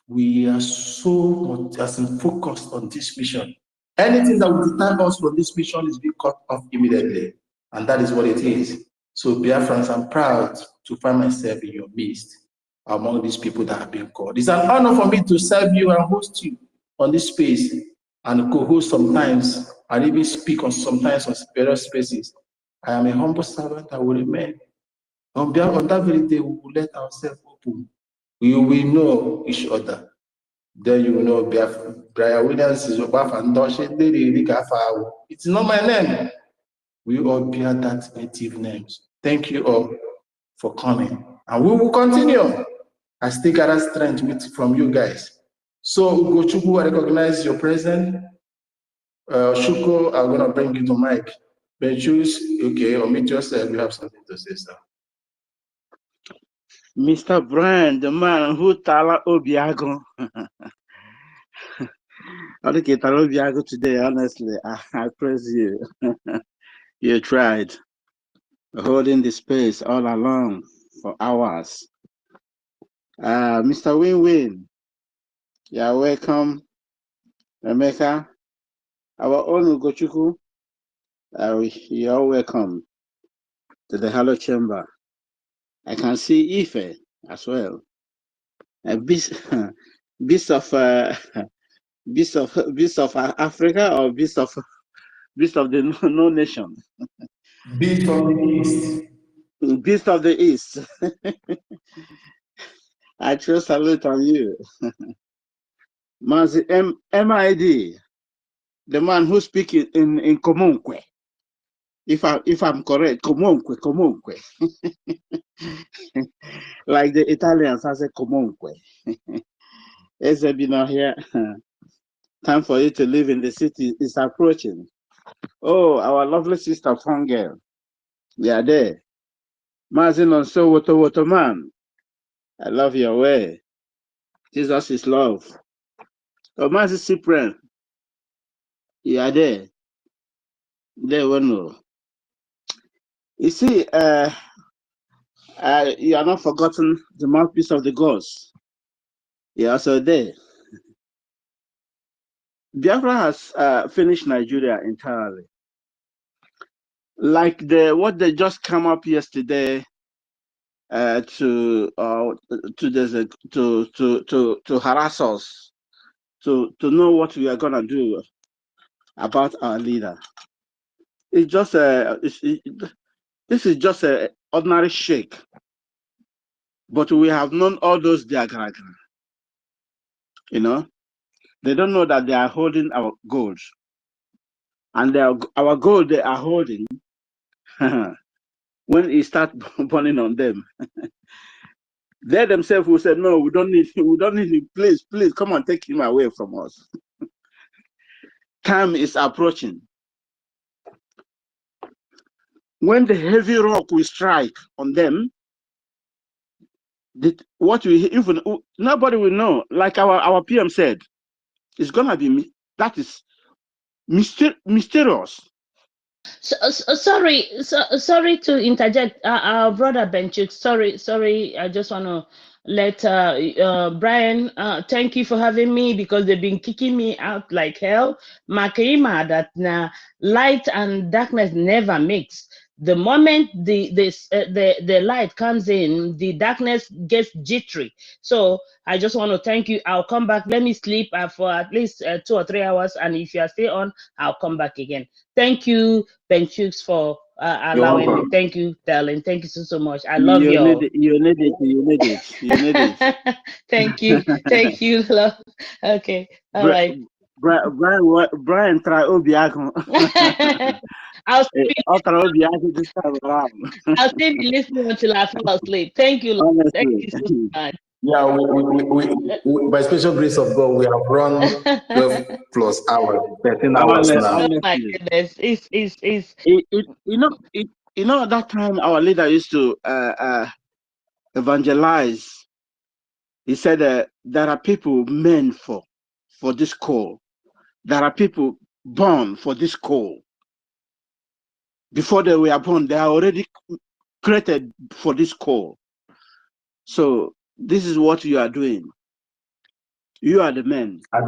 We are so much as in focused on this mission. Anything that will deter us from this mission is being cut off immediately. And that is what it is. So Biafrans, I'm proud to find myself in your midst among these people that have been called. It's an honor for me to serve you and host you on this space and co-host sometimes and even speak on sometimes on various spaces. I am a humble servant. I will remain. On that very day, we will let ourselves open. We will know each other. Then you will know Brian Williams is it's not my name. We all bear that native names. Thank you all for coming. And we will continue. I still gather strength from you guys. So Ugochukwu, I recognize your presence. Shuko, I'm gonna bring you to mic. But choose, okay, or meet yourself. You have something to say, sir. Mr. Brand, the man who Tala Obiago. I look at Tala Obiago today, honestly. I praise you. You tried holding the space all along for hours. Mr. Win-Win, you're welcome. Emeka, our own Ugochukwu, you're welcome to the Hello Chamber. I can see Ife as well. Beast of Africa or beast of the no nation. Beast of the East. Beast of the East. I throw salute on you. Mazi MID, the man who speaks in Komonkwe. If I'm correct, Komonkwe. Like the Italians, I say Komonkwe. Ezebina here. Time for you to live in the city is approaching. Oh, our lovely sister Fangel. We are there. Mazin on so woto man. I love your way. Jesus is love. Oh, Mazin Cyprian. You are there. There we know. You see, you are not forgotten the mouthpiece of the gods. You are also there. Biafra has finished Nigeria entirely. Like what they just come up yesterday to harass us, to know what we are gonna do about our leader. It's just this is just a ordinary shake, but we have known all those diagrams. You know, they don't know that they are holding our gold, and our gold they are holding. When it start burning on them, they themselves will say, "No, we don't need him. Please, come on, take him away from us." Time is approaching. When the heavy rock will strike on them, what we even nobody will know. Like our PM said, it's gonna be that is mysterious. Sorry to interject, our brother Benchik. Sorry. I just want to let Brian. Thank you for having me, because they've been kicking me out like hell. Makaima that light and darkness never mix. The moment the light comes in, the darkness gets jittery. So I just want to thank you. I'll come back. Let me sleep for at least 2 or 3 hours, and if you are still on, I'll come back again. Thank you, Benchooks, for You're allowing me. welcome. Thank you, darling. Thank you so much. I love You you need all. it. You need it. Thank you, love. Okay, all right. Brian, try Obiago. I'll still Try Obiago this time around. I'll still be listening until I fall asleep. Thank you, love. Thank Honestly. you so much. Yeah, by special grace of God, we have run 12 plus hours, 13 hours now. Oh my Honestly. goodness, it's You know, that time our leader used to evangelize. He said there are people meant for this call. There are people born for this call. Before they were born, they are already created for this call. So this is what you are doing. You are the men. I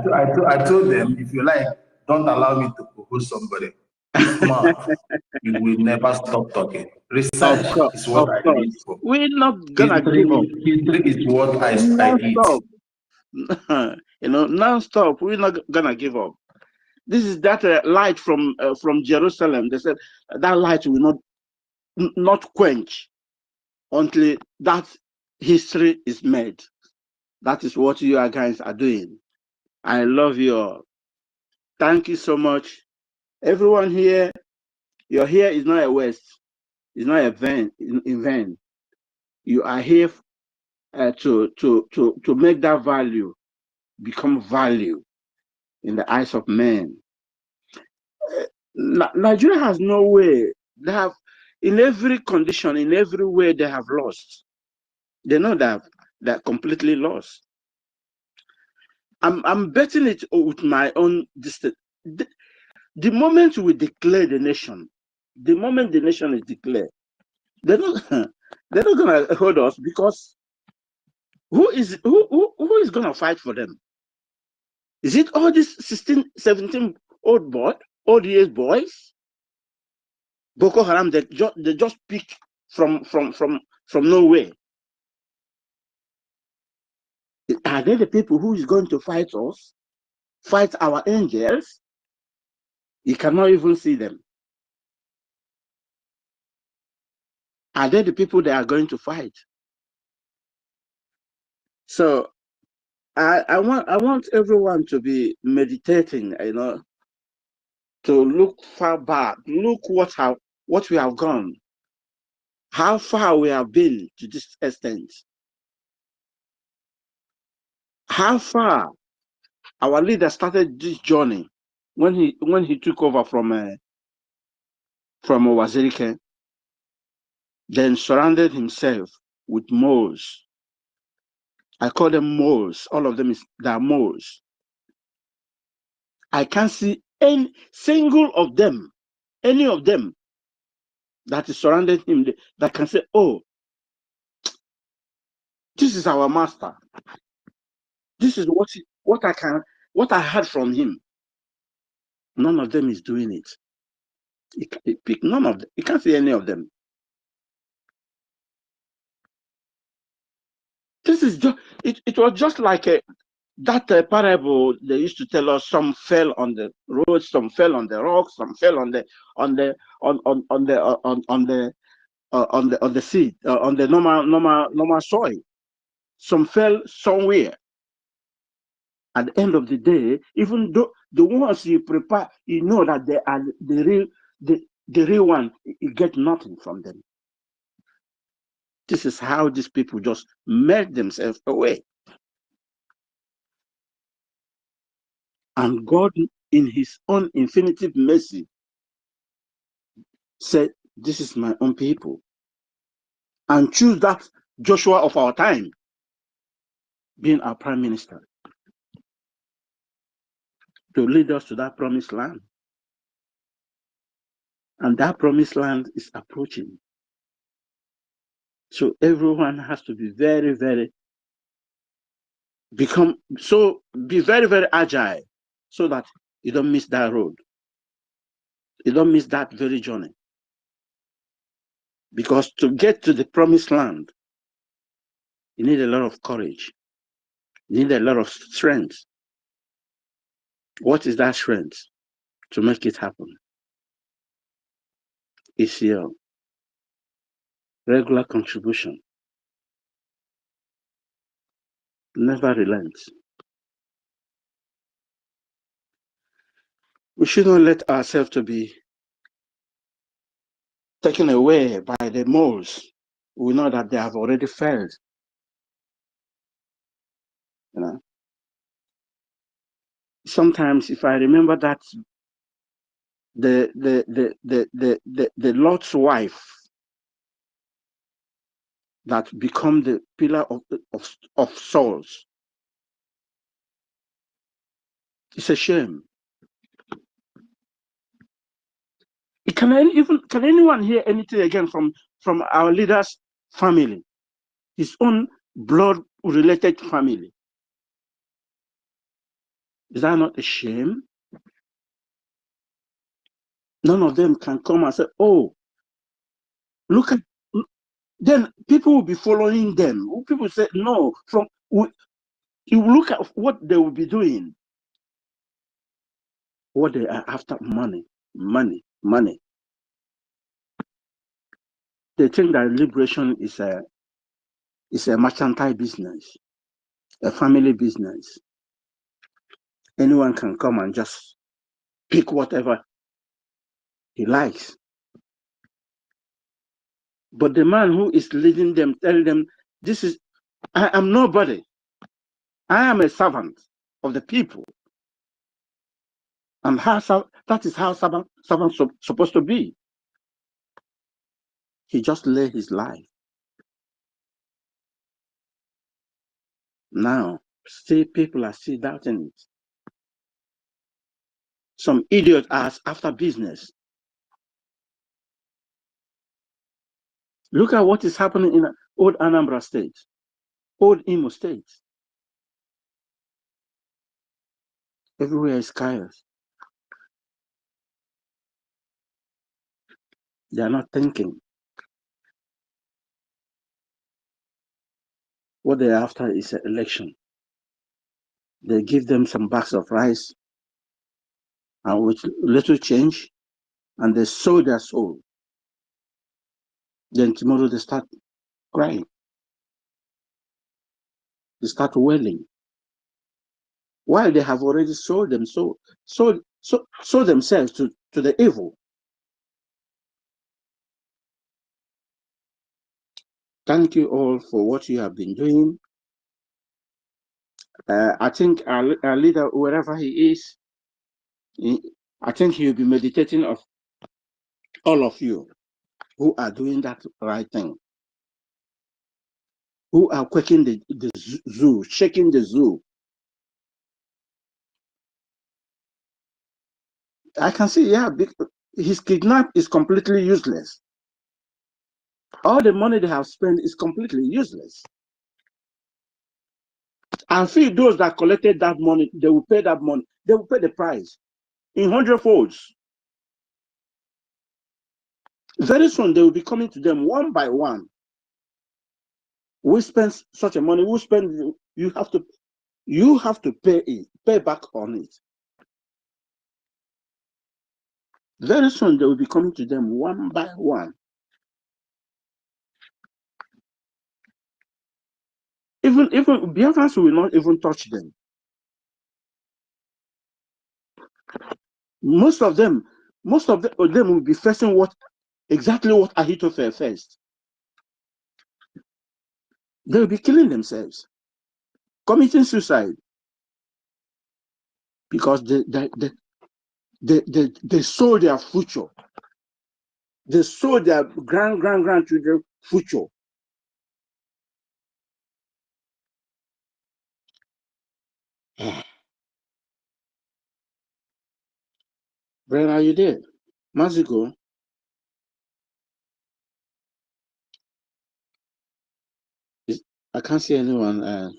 told them, if you like, don't allow me to propose somebody. This month, you will never stop talking. Research is what Of I live course. for. We're not gonna give up. History is what I eat. Non-stop. You know, non-stop. We're not gonna give up. This is that light from Jerusalem. They said that light will not quench until that history is made. That is what you guys are doing. I love you all. Thank you so much. Everyone here, your here is not a waste. It's not a vain, in vain. You are here to make that value become value in the eyes of men. Nigeria has no way. They have, in every condition, in every way, they have lost. They know that they're completely lost. I'm betting it with my own distance. The moment we declare the nation, the moment the nation is declared, they're not they're not gonna hold us, because who is gonna fight for them? Is it all these 16, 17 old years boys? Boko Haram, they just pick from nowhere. Are they the people who is going to fight us? Fight our angels? You cannot even see them. Are they the people that are going to fight? So I want everyone to be meditating, you know, to look far back, look what we have gone, how far we have been to this extent, how far our leader started this journey when he took over from Wazirike, then surrounded himself with moles. I call them moles. All of them they are moles. I can't see any single of them, any of them that is surrounding him that can say, "Oh, this is our master. This is what I heard from him." None of them is doing it. He pick none of them. You can't see any of them. This is just it was just like that parable they used to tell us. Some fell on the road, some fell on the rocks, some fell on the seed, on the normal soil. Some fell somewhere. At the end of the day, even though the ones you prepare, you know that they are the real one, you get nothing from them. This is how these people just melt themselves away. And God, in his own infinitive mercy, said, this is my own people. And choose that Joshua of our time being our prime minister to lead us to that promised land. And that promised land is approaching. So everyone has to be very, very be very, very agile so that you don't miss that road. You don't miss that very journey. Because to get to the promised land, you need a lot of courage. You need a lot of strength. What is that strength to make it happen? It's your regular contribution. Never relent. We shouldn't let ourselves to be taken away by the moles. We know that they have already failed. You know. Sometimes, if I remember that the Lord's wife that become the pillar of souls, it's a shame. Can anyone hear anything again from our leader's family, his own blood-related family? Is that not a shame? None of them can come and say, oh, look at, then people will be following them. People say, no, you look at what they will be doing. What they are after, money, money, money. They think that liberation is a mercantile business, a family business. Anyone can come and just pick whatever he likes. But the man who is leading them, tell them, I am nobody. I am a servant of the people. And that is how servants supposed to be. He just lay his life. Now, still people are still doubting it. Some idiot ass after business. Look at what is happening in old Anambra State, old Imo State. Everywhere is chaos. They are not thinking. What they're after is an election. They give them some bags of rice and with little change, and they sow their soul. Then tomorrow they start crying. They start wailing. While they have already sold themselves to the evil. Thank you all for what you have been doing. I think our leader, wherever he is, I think he'll be meditating of all of you who are doing that right thing, who are quaking the zoo, shaking the zoo. I can see, yeah, his kidnap is completely useless. All the money they have spent is completely useless. I feel those that collected that money, they will pay that money. They will pay the price in 100 folds. Very soon, they will be coming to them one by one. We spend such a money. We spend. You have to pay back on it. Very soon they will be coming to them one by one. Even Biafrans will not even touch them. Most of them will be facing exactly what Ahithophel faced. They will be killing themselves, committing suicide, because they sold their future. They sold their grandchildren's future. Brian, are you there? Maziko? I can't see anyone.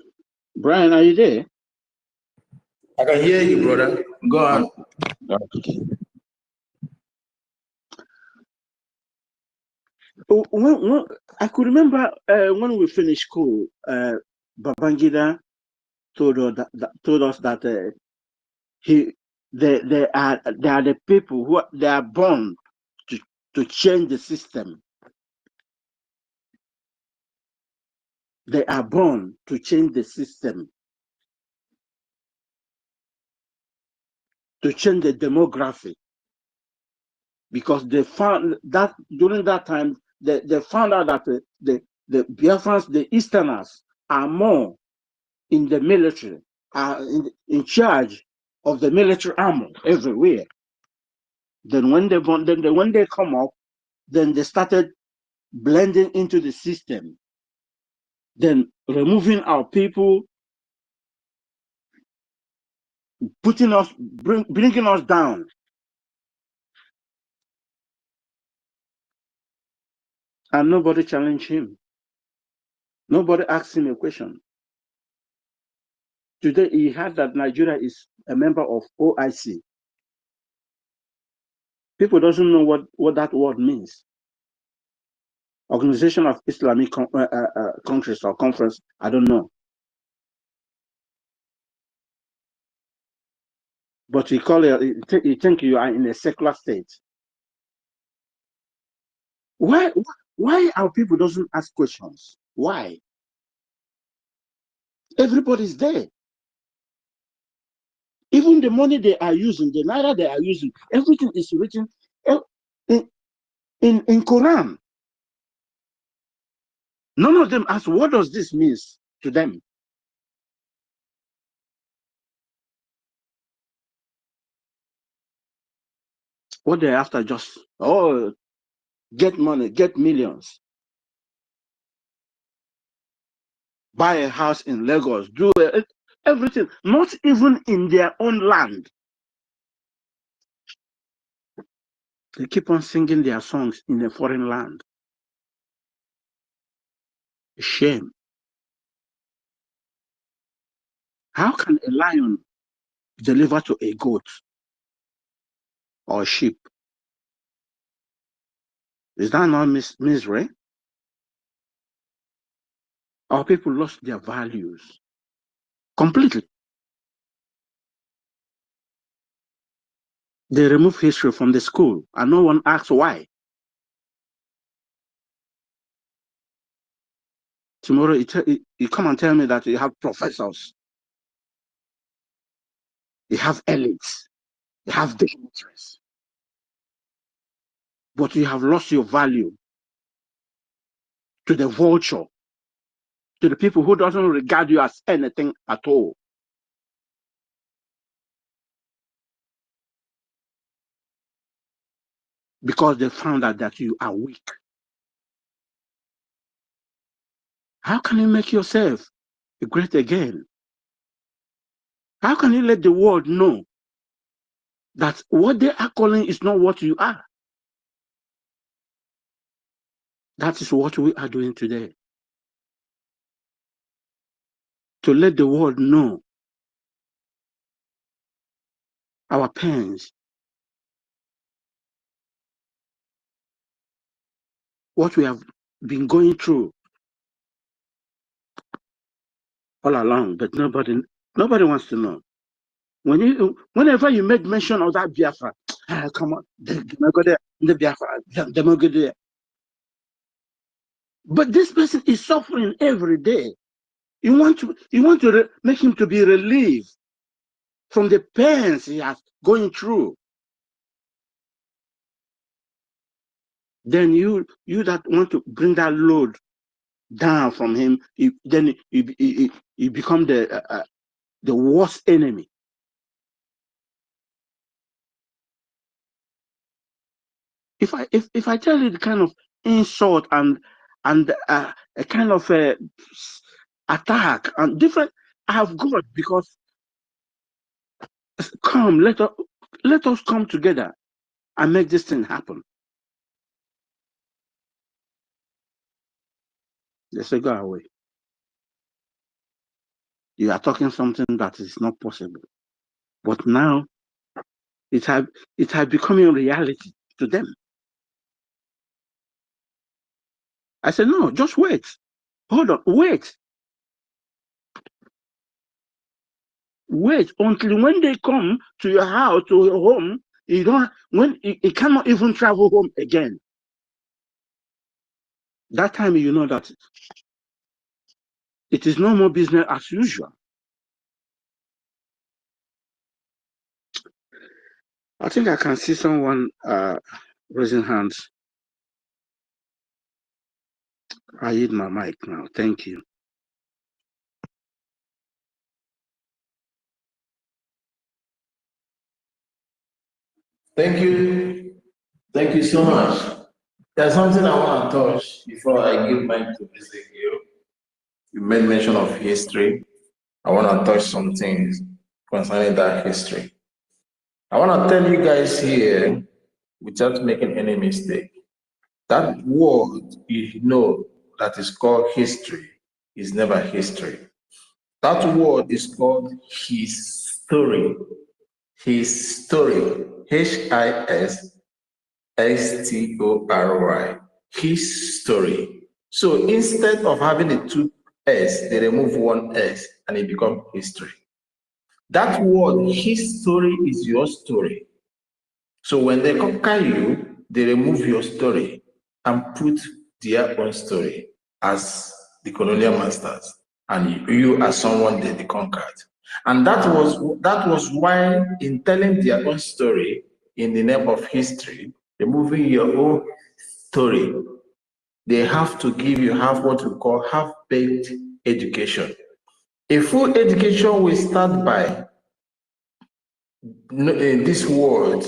Brian, are you there? I can hear you, brother. Go on. Okay. When I could remember when we finished school, Babangida told us that they are the people who they are born to change the system. They are born to change the system, to change the demography, because they found that during that time they found out that the Biafrans, the Easterners, are more in the military, are in charge of the military armor everywhere. Then when they come up, then they started blending into the system, then removing our people, bringing us down. And nobody challenged him. Nobody asked him a question. Today he heard that Nigeria is a member of OIC. People doesn't know what that word means. Organization of Islamic countries or conference, I don't know. But you think you are in a secular state. Why our people doesn't ask questions? Why? Everybody's there. Even the money they are using, the naira they are using, everything is written in Quran. None of them ask, what does this mean to them? What they're after, just, get money, get millions, buy a house in Lagos, do everything, not even in their own land. They keep on singing their songs in a foreign land. A shame. How can a lion deliver to a goat or a sheep? Is that not misery? Our people lost their values completely. They remove history from the school, and no one asks why. Tomorrow, you come and tell me that you have professors, you have elites, you have dignitaries, but you have lost your value to the vulture, to the people who doesn't regard you as anything at all. Because they found out that you are weak. How can you make yourself great again? How can you let the world know that what they are calling is not what you are? That is what we are doing today. To let the world know our pains, what we have been going through. all along, but nobody wants to know. Whenever you make mention of that Biafra, come on, the Biafra, go there. But this person is suffering every day. You want to make him to be relieved from the pains he has going through. Then you that want to bring that load down from him, then you become the worst enemy. If I tell you the kind of insult and a kind of attack and different I have got, because come, let us come together and make this thing happen. They say, go away. You are talking something that is not possible. But now it has become a reality to them. I said, no, just wait. Hold on, wait. Wait until when they come to your house, to your home, it cannot even travel home again. That time you know that it is no more business as usual. I think I can see someone raising hands. I hit my mic now. Thank you. Thank you. Thank you so much. There's something I want to touch before I give mic to Ezekiel. You made mention of history. I want to touch some things concerning that history. I want to tell you guys here, without making any mistake, that word you know that is called history is never history. That word is called his story. His story. HISSTORY. His story. So instead of having the two S, they remove one S and it becomes history. That word, his story, is your story. So when they conquer you, they remove your story and put their own story as the colonial masters, and you as someone they conquered. And that was why, in telling their own story in the name of history, removing your own story, they have to give you what we call half-baked education. A full education will start by this word.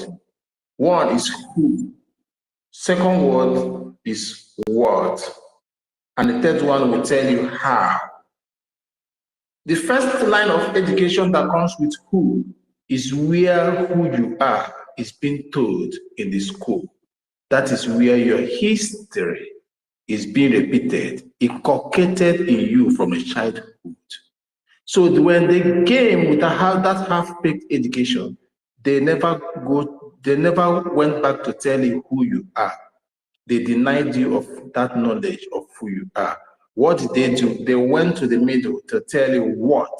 One is who, second word is what, and the third one will tell you how. The first line of education that comes with who is where who you are is being told in the school. That is where your history is being repeated, inculcated in you from a childhood. So when they came with that half-baked education, they never went back to tell you who you are. They denied you of that knowledge of who you are. What did they do? They went to the middle to tell you what.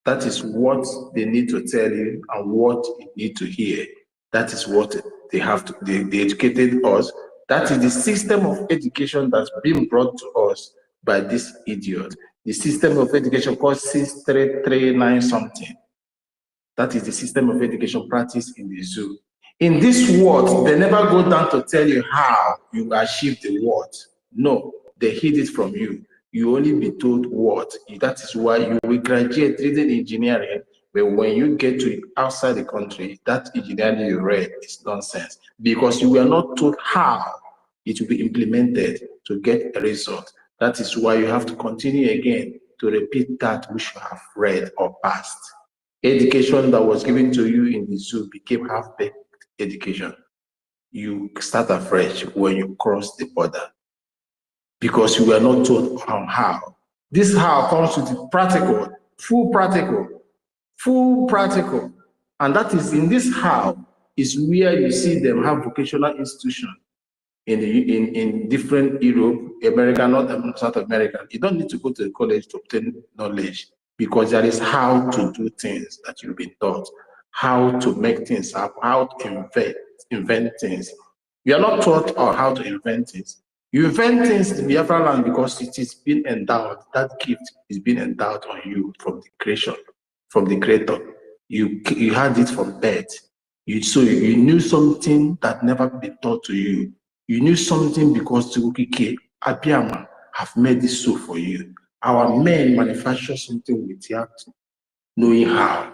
That is what they need to tell you and what you need to hear. That is what they have to, they educated us. That is the system of education that's been brought to us by this idiot. The system of education called 6339 something. That is the system of education practiced in the zoo. In this world, they never go down to tell you how you achieve the what. No, they hid it from you. You only be told what. That is why you will graduate reading engineering, but when you get to outside the country, that engineering you read is nonsense because you were not told how it will be implemented to get a result. That is why you have to continue again to repeat that which you have read or passed. Education that was given to you in the zoo became half-baked education. You start afresh when you cross the border because you were not taught on how. This how comes with the practical, full practical. And that is in this how is where you see them have vocational institution. in different Europe, America, North South America. You don't need to go to the college to obtain knowledge, because there is how to do things that you've been taught, how to make things up, how to invent things. You are not taught on how to invent things. You invent things in Biafra land because it is being endowed. That gift is being endowed on you from the creation, from the creator. You had it from birth. You knew something that never been taught to you. You knew something because Tukukike, Abiyama have made this so for you. Our men manufacture something without knowing how,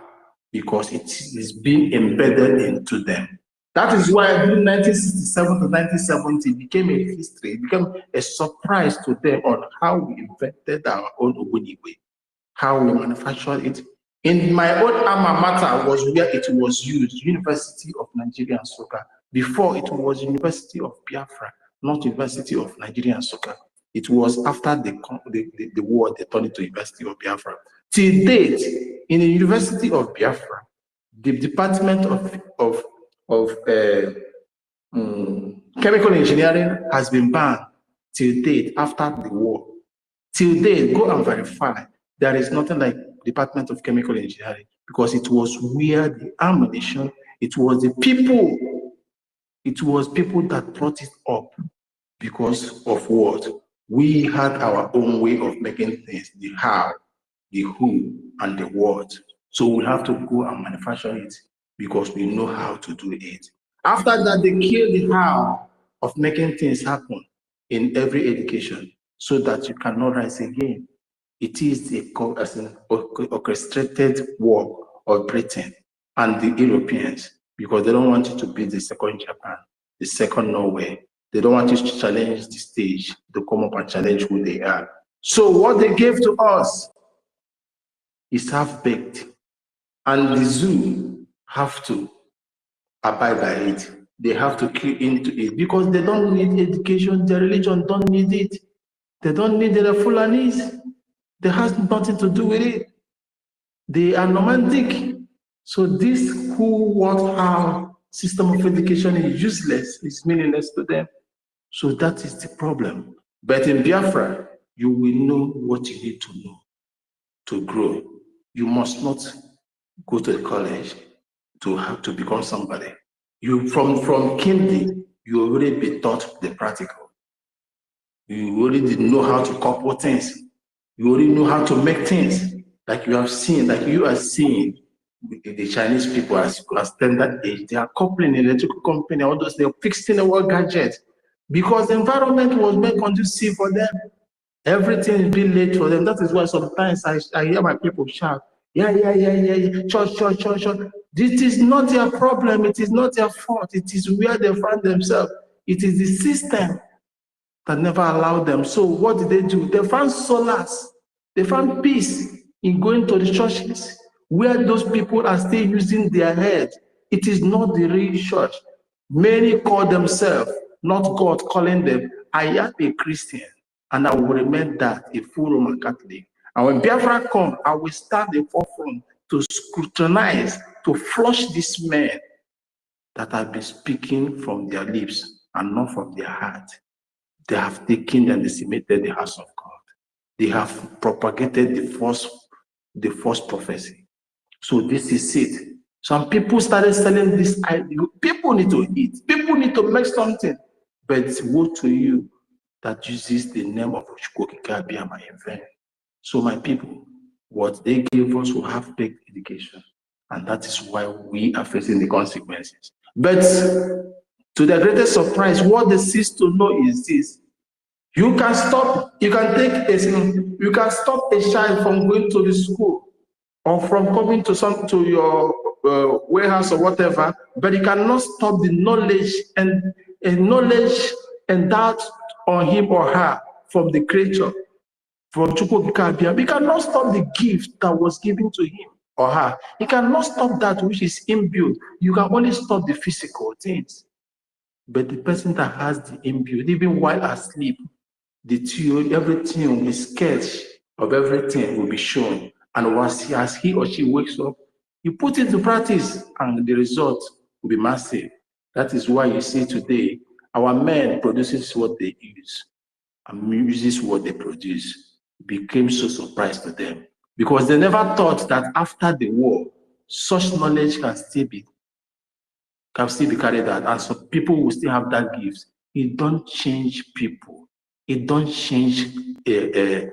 because it is being embedded into them. That is why during 1967 to 1970 it became a history, it became a surprise to them on how we invented our own Ogboniwe, how we manufactured it. In my own alma mater was where it was used, University of Nigeria and Soka. Before it was University of Biafra, not University of Nigeria and Soka. It was after the war they turned it to University of Biafra. Till date, in the University of Biafra, the Department of Chemical Engineering has been banned till date after the war. Till date, go and verify. There is nothing like Department of Chemical Engineering, because it was where the ammunition, it was people that brought it up because of what? We had our own way of making things, the how, the who, and the what. So we have to go and manufacture it because we know how to do it. After that, they kill the how of making things happen in every education so that you cannot rise again. It is an orchestrated war of Britain and the Europeans, because they don't want you to be the second Japan, the second Norway. They don't want you to challenge the stage, to come up and challenge who they are. So what they gave to us is half-baked, and the zoo have to abide by it. They have to key into it because they don't need education. Their religion don't need it. They don't need the Fulanis. They has nothing to do with it. They are nomadic. So this who, what, how system of education is useless, is meaningless to them. So that is the problem. But in Biafra, you will know what you need to know to grow. You must not go to the college to have to become somebody. You from kindy, you already be taught the practical. You already know how to couple things. You already know how to make things. Like you have seen, like you are seeing the Chinese people as standard age. They are coupling electrical company, all those, they're fixing a world gadget because the environment was made conducive for them. Everything is being laid for them. That is why sometimes I hear my people shout, yeah, church. This is not their problem. It is not their fault. It is where they find themselves. It is the system that never allowed them. So what did they do? They found solace. They found peace in going to the churches where those people are still using their head. It is not the real church. Many call themselves, not God calling them, I am a Christian. And I will remain that, a full Roman Catholic. And when Biafra comes, I will stand in forefront to scrutinize, to flush these men that have been speaking from their lips and not from their heart. They have taken and decimated the house of God. They have propagated the false prophecy. So this is it. Some people started selling this idea. People need to eat. People need to make something. But woe to you that uses the name of EFIK-IBIBIO in vain. So my people, what they gave us will have big education. And that is why we are facing the consequences. But to their greatest surprise, what they cease to know is this. You can stop a child from going to the school or from coming to your warehouse or whatever, but you cannot stop the knowledge and endowed on him or her from the creature, from EFIK-IBIBIO. We cannot stop the gift that was given to him or her. You cannot stop that which is inbuilt. You can only stop the physical things. But the person that has the inbuilt, even while asleep, the theory, everything, the sketch of everything will be shown. And as he or she wakes up, you put it to practice and the result will be massive. That is why you see today, Our men produces what they use and uses what they produce. Became so surprised to them because they never thought that after the war, such knowledge can still be carried out, and some people will still have that gift. It don't change people. It don't change a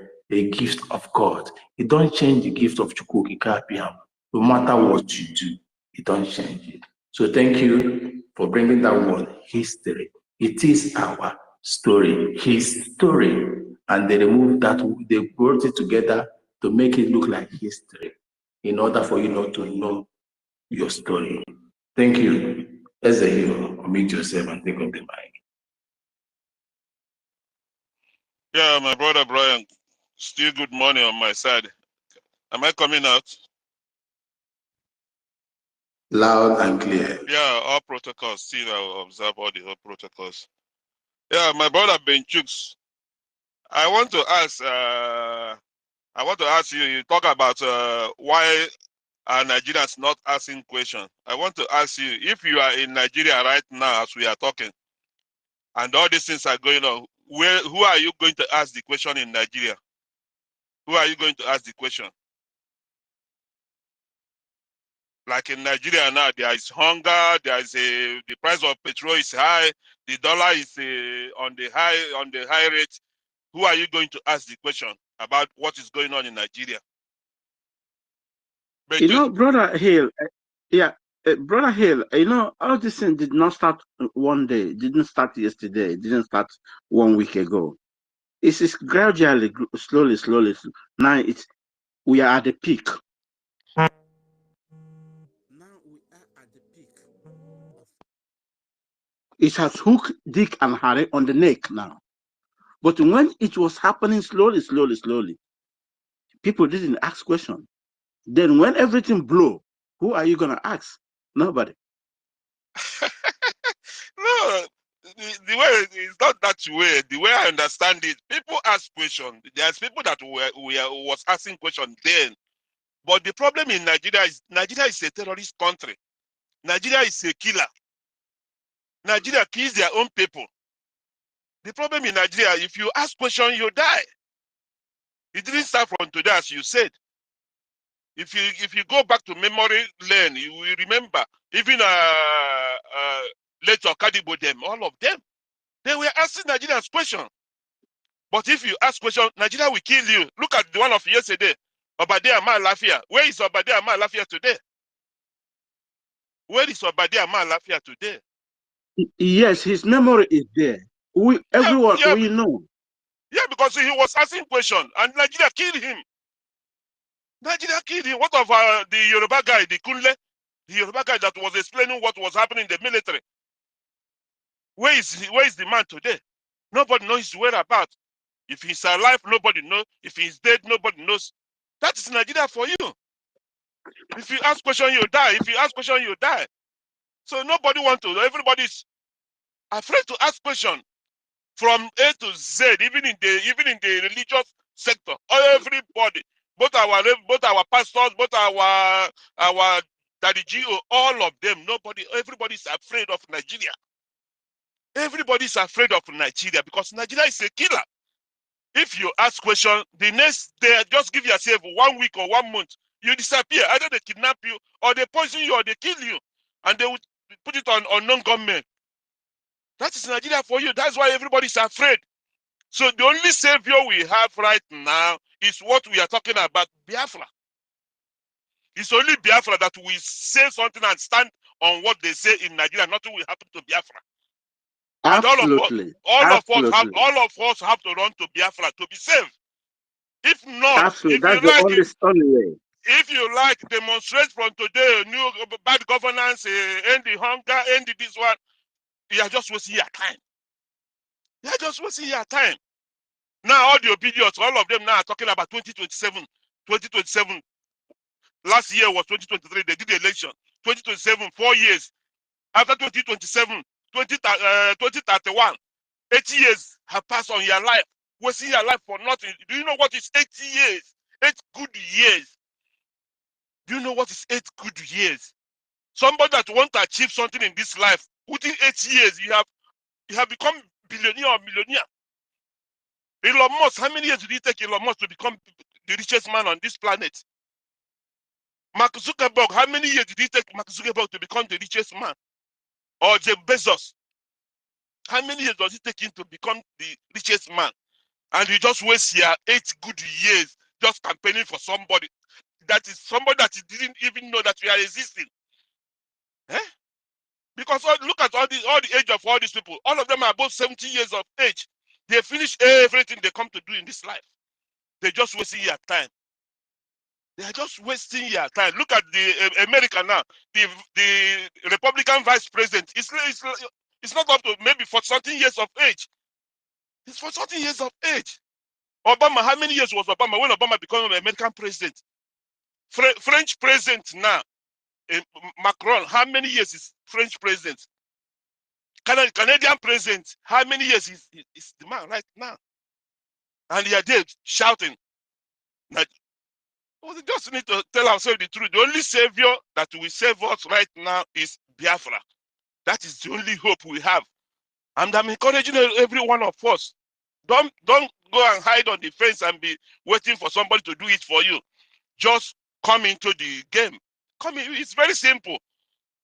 gift of God. It don't change the gift of Chukwukikapiam. No matter what you do, it don't change it. So thank you for bringing that word, history. It is our story, his story. And they removed that, they brought it together to make it look like history in order for you not to know your story. Thank you. As a hero, unmute yourself and take up the mic. Yeah, my brother Brian, still good morning on my side. Am I coming out? Loud and clear. Yeah, all protocols. Still, I will observe all the protocols. Yeah, my brother Ben Chooks, I want to ask you. You talk about why are Nigerians not asking questions. I want to ask you, if you are in Nigeria right now as we are talking, and all these things are going on, who are you going to ask the question in Nigeria? Who are you going to ask the question? Like in Nigeria now, there is hunger. The price of petrol is high. The dollar is on the high rate. Who are you going to ask the question about what is going on in Nigeria? But You know, Brother Hill, Brother Hill, you know, all this thing did not start one day, didn't start yesterday, it didn't start 1 week ago. It's gradually, slowly. Now we are at the peak. Now we are at the peak. It has hooked Dick and Harry on the neck now. But when it was happening slowly, people didn't ask questions. Then when everything blew, who are you gonna ask? Nobody. no, the way it's not that way. The way I understand it, people ask questions. There's people that was asking questions then. But the problem in Nigeria is a terrorist country. Nigeria is a killer. Nigeria kills their own people. The problem in Nigeria, if you ask questions, you die. It didn't start from today, as you said. If you go back to memory lane, you will remember even later Kadibo them, all of them, they were asking Nigerians questions. But if you ask questions, Nigeria will kill you. Look at the one of yesterday, Obade Amal Lafia. Where is Obade Amal Lafia today? Where is Obade Amal Lafia today? Yes, his memory is there. Everyone we know. Yeah, because he was asking questions and Nigeria killed him. Nigeria killed him. What of the Yoruba guy, the Kunle? The Yoruba guy that was explaining what was happening in the military. Where is the man today? Nobody knows his whereabouts. If he's alive, nobody knows. If he's dead, nobody knows. That is Nigeria for you. If you ask questions, you die. If you ask questions, you die. So nobody wants to. Everybody's afraid to ask questions from A to Z, even in the religious sector. Everybody, both our pastors, both our Daddy Gio, all of them. Everybody's afraid of Nigeria. Everybody's afraid of Nigeria because Nigeria is a killer. If you ask questions, the next day, just give yourself 1 week or 1 month, you disappear. Either they kidnap you, or they poison you, or they kill you. And they will put it on non-government. That is Nigeria for you. That's why everybody's afraid. So the only savior we have right now is what we are talking about, Biafra. It's only Biafra that will say something and stand on what they say in Nigeria. Nothing will happen to Biafra. Absolutely. And all of us have to run to Biafra to be saved. If not, absolutely. That's the only way. If you like, demonstrate from today, new bad governance, end the hunger, end this one. You are just wasting your time. You are just wasting your time. Now all the obedience, all of them now are talking about 2027. 2027. Last year was 2023. They did the election. 2027, 4 years. After 2027, 2031, 80 years have passed on your life. Wasting your life for nothing. Do you know what is 80 years? 8 good years. Do you know what is 8 good years? Somebody that wants to achieve something in this life, within 8 years, you have You have become billionaire or millionaire. Elon Musk, how many years did it take Elon Musk to become the richest man on this planet? Mark Zuckerberg, how many years did it take Mark Zuckerberg to become the richest man? Or Jeff Bezos, how many years does it take him to become the richest man? And you just waste your 8 good years just campaigning for somebody. That is somebody that you didn't even know that you are existing. Eh? Because look at all the age of all these people. All of them are above 70 years of age. They finish everything they come to do in this life. They're just wasting your time. They are just wasting your time. Look at the America now. The Republican vice president. It's not up to maybe for something years of age. It's for something years of age. Obama, how many years was Obama when Obama became an American president? French president now. Macron, how many years is French president? Canadian president, how many years is the man right now? And they are there shouting. That we just need to tell ourselves the truth. The only savior that will save us right now is Biafra. That is the only hope we have. And I'm encouraging every one of us. Don't go and hide on the fence and be waiting for somebody to do it for you. Just come into the game. Come in. It's very simple.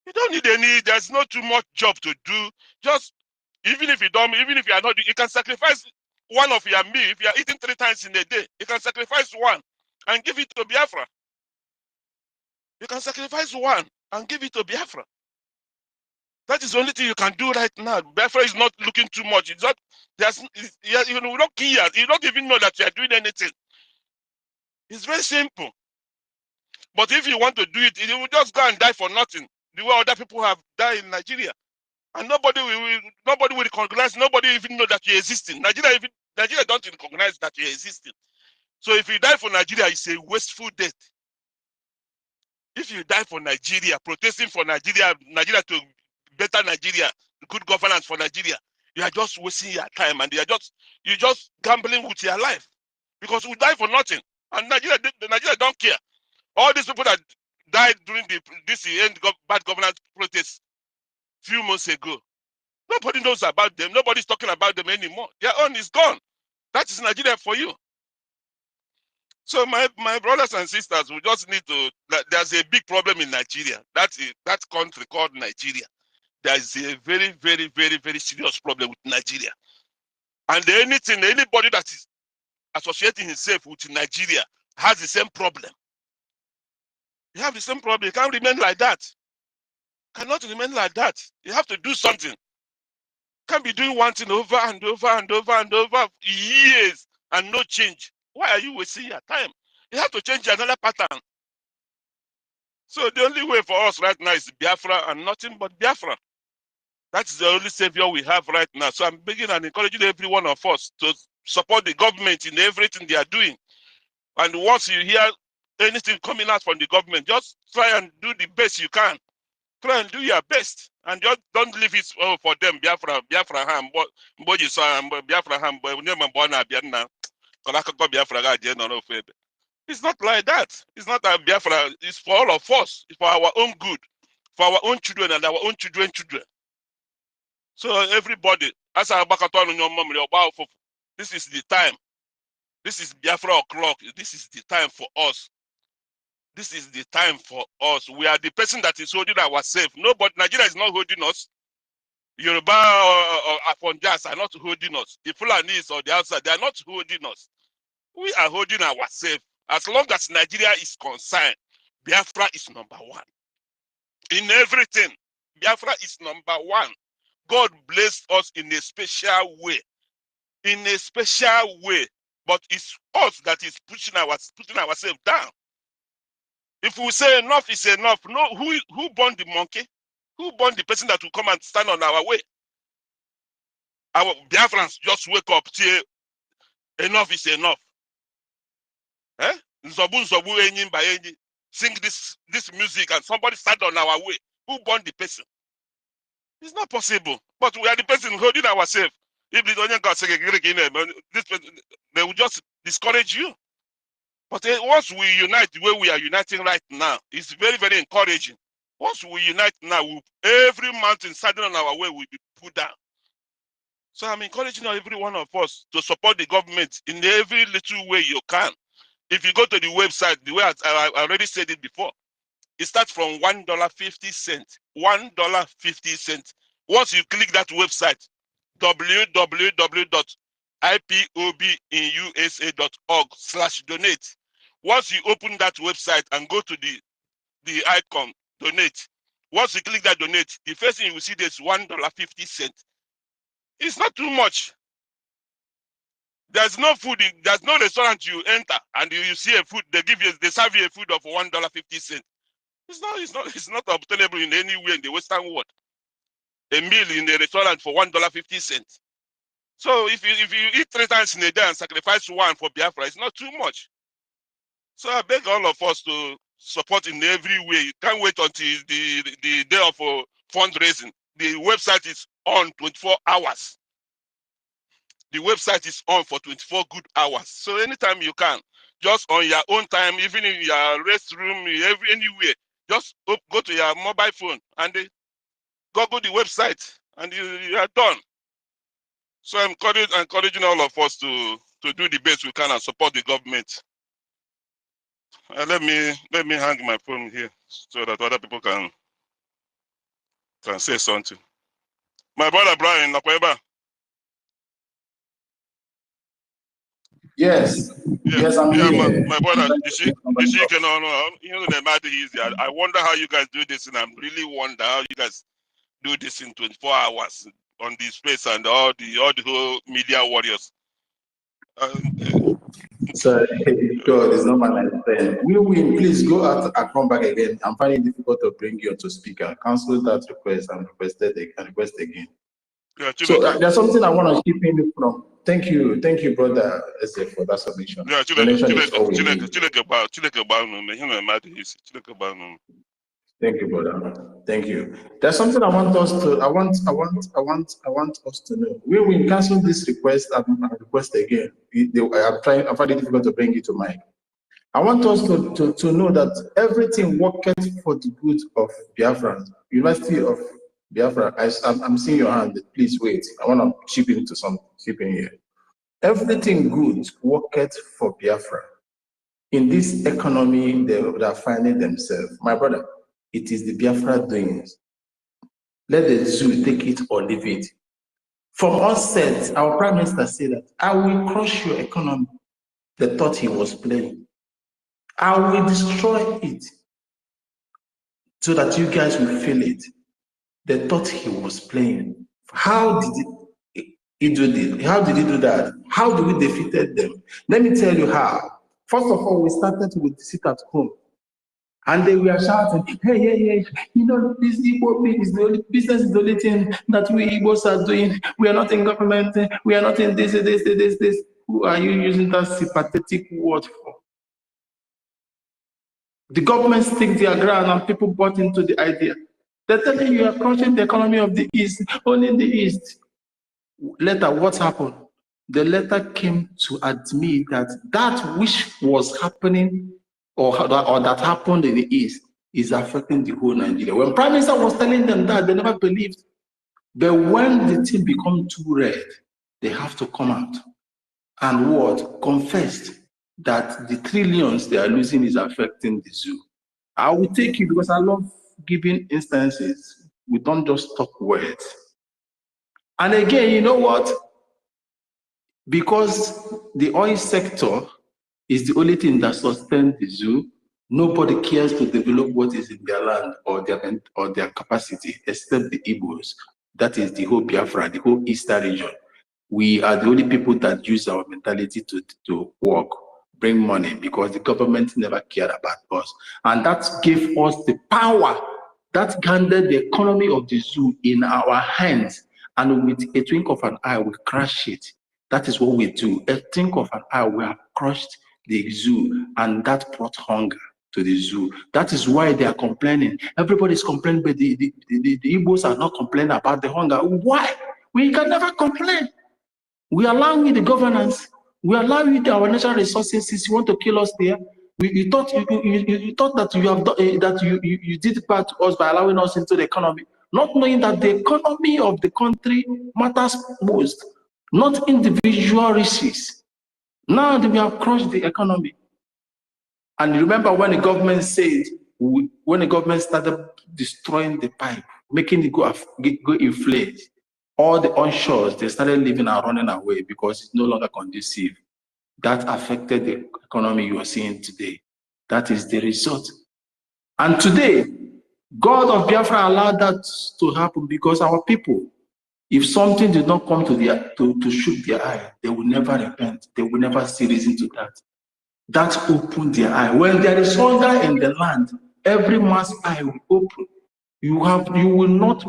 You don't need there's not too much job to do. Just even if you are not, you can sacrifice one of your meal. If you are eating 3 times in a day, you can sacrifice one and give it to Biafra. You can sacrifice one and give it to Biafra. That is the only thing you can do right now. Biafra is not looking too much. It's not, you don't care. You don't even know that you are doing anything. It's very simple. But if you want to do it, you will just go and die for nothing. The way other people have died in Nigeria. And nobody will recognize, nobody even know that you're existing. Nigeria don't recognize that you're existing. So if you die for Nigeria, it's a wasteful death. If you die for Nigeria, protesting for Nigeria to better Nigeria, good governance for Nigeria, you are just wasting your time and you're just gambling with your life. Because we die for nothing. And Nigeria don't care. All these people that died during this bad governance protests few months ago, nobody knows about them. Nobody's talking about them anymore. Their own is gone. That is Nigeria for you. So my brothers and sisters, we just need to. There's a big problem in Nigeria. That country called Nigeria. There is a very, very, very, very serious problem with Nigeria. And anybody that is associating himself with Nigeria has the same problem. You have the same problem. You can't remain like that. Cannot remain like that. You have to do something. Can't be doing one thing over and over and over and over years and no change. Why are you wasting your time? You have to change another pattern. So the only way for us right now is Biafra and nothing but Biafra. That is the only savior we have right now. So I'm beginning and encouraging every one of us to support the government in everything they are doing. And once you hear anything coming out from the government, just try and do the best you can. Try and do your best. And just don't leave it for them. Biafra ham, but you saw Biafra ham, but we never born a Biafra. It's not like that. It's not that Biafra. It's for all of us. It's for our own good, for our own children and our own children. So everybody, as I back at on your mom, this is the time. This is Biafra o'clock. This is the time for us. This is the time for us. We are the person that is holding ourselves. Nobody, Nigeria is not holding us. Yoruba or Afonjas are not holding us. The Fulanis or the outside, they are not holding us. We are holding ourselves. As long as Nigeria is concerned, Biafra is number one. In everything, Biafra is number one. God blessed us in a special way. In a special way. But it's us that is pushing ourselves down. If we say enough is enough, no, who born the monkey? Who born the person that will come and stand on our way? Our Biafrans just wake up, say enough is enough. Eh? Sing this music and somebody stand on our way. Who born the person? It's not possible. But we are the person holding ourselves. If this person, they will just discourage you. But once we unite the way we are uniting right now, it's very, very encouraging. Once we unite now, every mountain standing on our way will be put down. So I'm encouraging every one of us to support the government in every little way you can. If you go to the website, the way I already said it before, it starts from $1.50. $1.50. Once you click that website, www.IPOBInusa.org/donate. Once you open that website and go to the icon donate, once you click that donate, the first thing you will see there is $1.50. It's not too much. There's no food, there's no restaurant you enter and you see a food, they serve you a food of $1.50. It's not obtainable in anywhere in the Western world. A meal in a restaurant for $1.50. So if you eat 3 times in a day and sacrifice one for Biafra, it's not too much. So I beg all of us to support in every way. You can't wait until the day of fundraising. The website is on 24 hours. The website is on for 24 good hours. So anytime you can, just on your own time, even in your restroom, anywhere, just go to your mobile phone and Google the website, and you are done. So I'm encouraging all of us to do the best we can and support the government. Let me hang my phone here so that other people can say something. My brother Brian, Nakweba. Yes, yes, I'm here. My brother, you know the matter is, I wonder how you guys do this, and I really wonder how you guys do this in 24 hours on the space and all the whole media warriors. So, God, it's not my friend. We will please go out and come back again. I'm finding it difficult to bring you to speaker. Cancel that request and request again. Yeah, so there's something I want to keep in from. Thank you, brother, for that submission. Yeah, thank you, brother. Thank you. There's something I want us to. I want us to know. We will cancel this request and request again. I'm finding it difficult to bring it to mind. I want us to know that everything worked for the good of Biafra. University of Biafra. I'm seeing your hand. Please wait. I want to chip into something. Chip in here. Everything good worked for Biafra. In this economy, they are finding themselves. My brother, it is the Biafra doings. Let the zoo take it or leave it. From onset, our Prime Minister said that I will crush your economy. They thought he was playing. I will destroy it so that you guys will feel it. They thought he was playing. How did he do this? How did he do that? How do we defeated them? Let me tell you how. First of all, we started with sit at home. And they were shouting, hey, you know, this Igbo is the only business is the only thing that we Igbos are doing. We are not in government. We are not in this. Who are you using that sympathetic word for? The government stick their ground and people bought into the idea. They're telling you are crushing the economy of the East, only in the East. Later, what happened? The letter came to admit that which was happening or that happened in the East is affecting the whole Nigeria. When Prime Minister was telling them that, they never believed. But when the thing becomes too red, they have to come out and confessed that the trillions they are losing is affecting the zoo. I will take you because I love giving instances. We don't just talk words. And again, you know what? Because the oil sector is the only thing that sustains the zoo, nobody cares to develop what is in their land or their capacity, except the Igbos. That is the whole Biafra, the whole Eastern region. We are the only people that use our mentality to work, bring money, because the government never cared about us. And that gave us the power that handed the economy of the zoo in our hands. And with a twinkle of an eye, we crush it. That is what we do. A twinkle of an eye, we have crushed the zoo, and that brought hunger to the zoo. That is why they are complaining. Everybody is complaining, but the Igbos are not complaining about the hunger. Why? We can never complain. We allow you the governance. We allow you our natural resources. Since you want to kill us there, you thought that you have that you did bad to us by allowing us into the economy. not knowing that the economy of the country matters most, not individual riches. Now that we have crushed the economy. And remember when the government said, when the government started destroying the pipe, making it go inflate, all the onshores, they started leaving and running away because it's no longer conducive. That affected the economy you are seeing today. That is the result. And today, God of Biafra allowed that to happen because our people, if something did not come to shoot their eye, they will never repent. They will never see reason to that. That opened their eye. When there is hunger in the land, every man's eye will open. You will not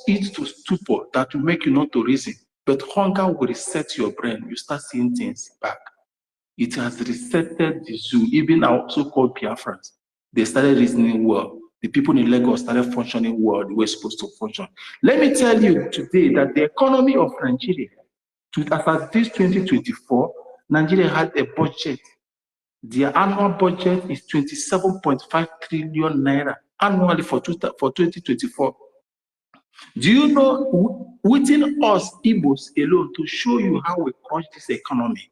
eat to stupor that will make you not to reason, but hunger will reset your brain. You start seeing things back. It has resetted the zoo, even our so-called Biafrans. They started reasoning well. The people in Lagos started functioning well the way it's supposed to function. Let me tell you today that the economy of Nigeria, as at this 2024, Nigeria had a budget. Their annual budget is 27.5 trillion naira annually for 2024. Do you know, within us Igbos alone, to show you how we crush this economy,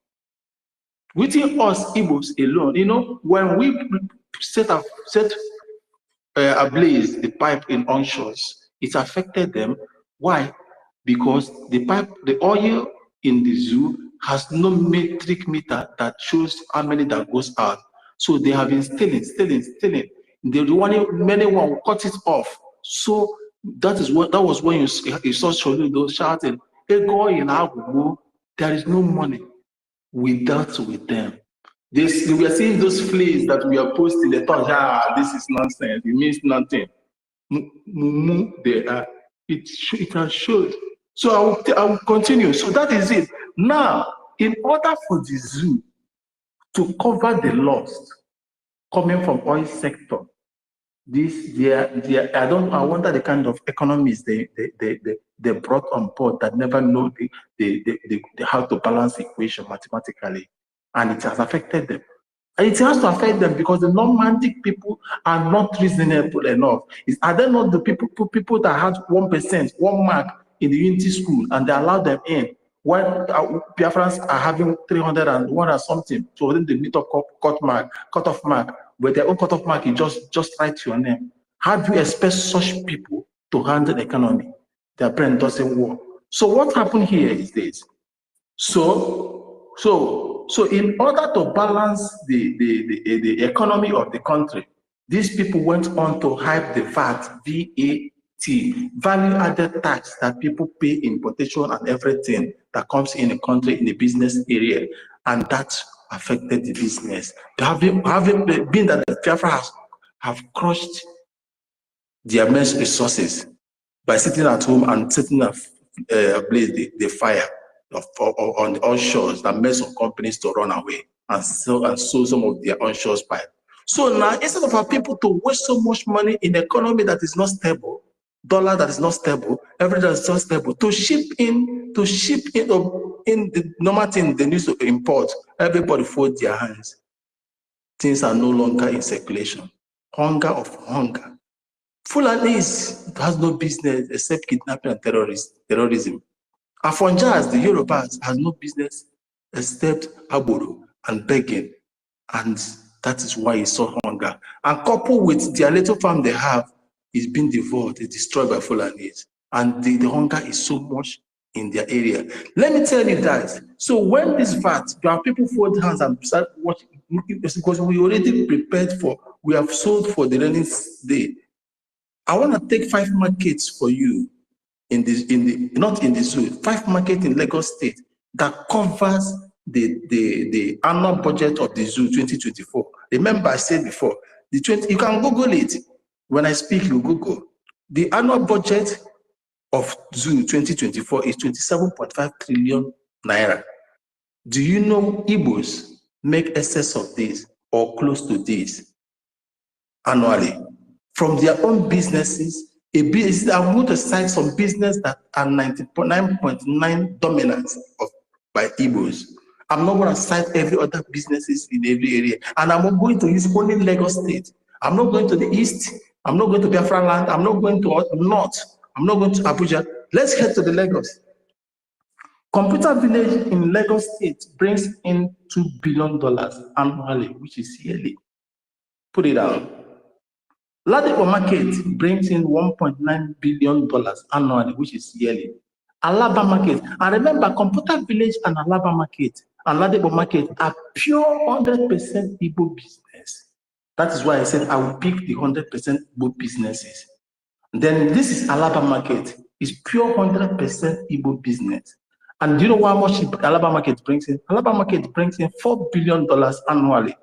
within us Igbos alone, you know, when we set ablaze the pipe in onshores, it affected them. Why? Because the oil in the zoo has no metric meter that shows how many that goes out. So they have been stealing. Many will cut it off. So that was when you saw those shouting, there is no money with them. We are seeing those fleas that we are posting. They thought, this is nonsense. It means nothing. They are. It has showed. So I will continue. So that is it. Now, in order for the zoo to cover the loss coming from oil sector, I wonder the kind of economists they brought on board that never know how to balance the equation mathematically, and it has affected them. And it has to affect them because the non-mantic people are not reasonable enough. Are they not the people that had 1%, 1 mark in the unity school, and they allowed them in? When Biafrans are having 301 or something, so then they meet up cut-off mark, but their own cut-off mark is just write your name. How do you expect such people to handle the economy? Their brain doesn't work. So what happened here is this. So in order to balance the economy of the country, these people went on to hype the VAT, VAT, value-added tax that people pay in importation and everything that comes in the country in the business area, and that affected the business. Having been that the Biafra have crushed their immense resources by sitting at home and setting ablaze the fire on the onshores that made some companies to run away and sold some of their onshore pipe. So now, instead of our people to waste so much money in an economy that is not stable, dollar that is not stable, everything that is not stable, to ship in the normal thing they need to import, everybody fold their hands. Things are no longer in circulation. Hunger of hunger. Fulanis has no business except kidnapping and terrorism. Afonjas, the Yorubas, has no business except aburu and begging, and that is why it's so hunger. And coupled with their little farm they have, is being devoured, it's destroyed by Fulanis, and the hunger is so much in their area. Let me tell you that. So when this VAT, our people fold hands and start watching, because we already prepared for, we have sold for the rainy day. I want to take 5 markets for you not in the zoo, 5 markets in Lagos State that covers the annual budget of the zoo 2024. Remember, I said before, you can Google it. When I speak, you Google. The annual budget of zoo 2024 is 27.5 trillion naira. Do you know Igbos make excess of this or close to this annually from their own businesses? I'm going to cite some business that are 99.9% dominant by Igbos. I'm not going to cite every other businesses in every area, and I'm going to use only Lagos State. I'm not going to the east, I'm not going to Biafra land. I'm not going to North. I'm not going to Abuja. Let's head to the Lagos. Computer Village in Lagos State brings in $2 billion annually, which is yearly. Put it down. Ladipo Market brings in $1.9 billion annually, which is yearly. Alaba Market, and remember, Computer Village and Alaba Market and Ladipo Market are pure 100% Igbo business. That is why I said I will pick the 100% Igbo businesses. Then this is Alaba Market. It's pure 100% Igbo business. And do you know how much Alaba Market brings in? Alaba Market brings in $4 billion annually.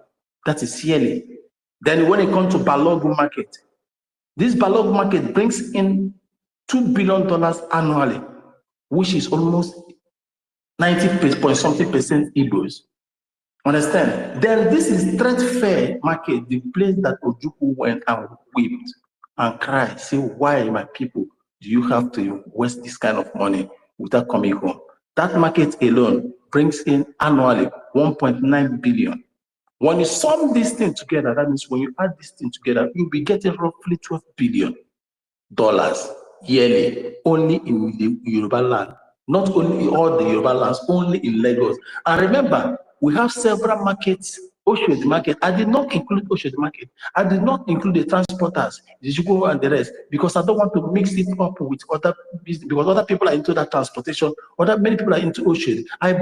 That is yearly. Then when it comes to Balogu Market, this Balogu Market brings in $2 billion annually, which is almost 90% Igbos. Understand? Then this is Trade Fair Market, the place that Ojukwu went and wept and cried, say, why, my people, do you have to waste this kind of money without coming home? That market alone brings in annually 1.9 billion. When you sum this thing together, that means when you add this thing together, you'll be getting roughly $12 billion yearly, only in the Yoruba land. Not only all the Yoruba lands, only in Lagos. And remember, we have several markets. Oshodi Market, I did not include Oshodi Market. I did not include the transporters, the Jugo and the rest, because I don't want to mix it up with other business, because other people are into that transportation, many people are into Oshodi. I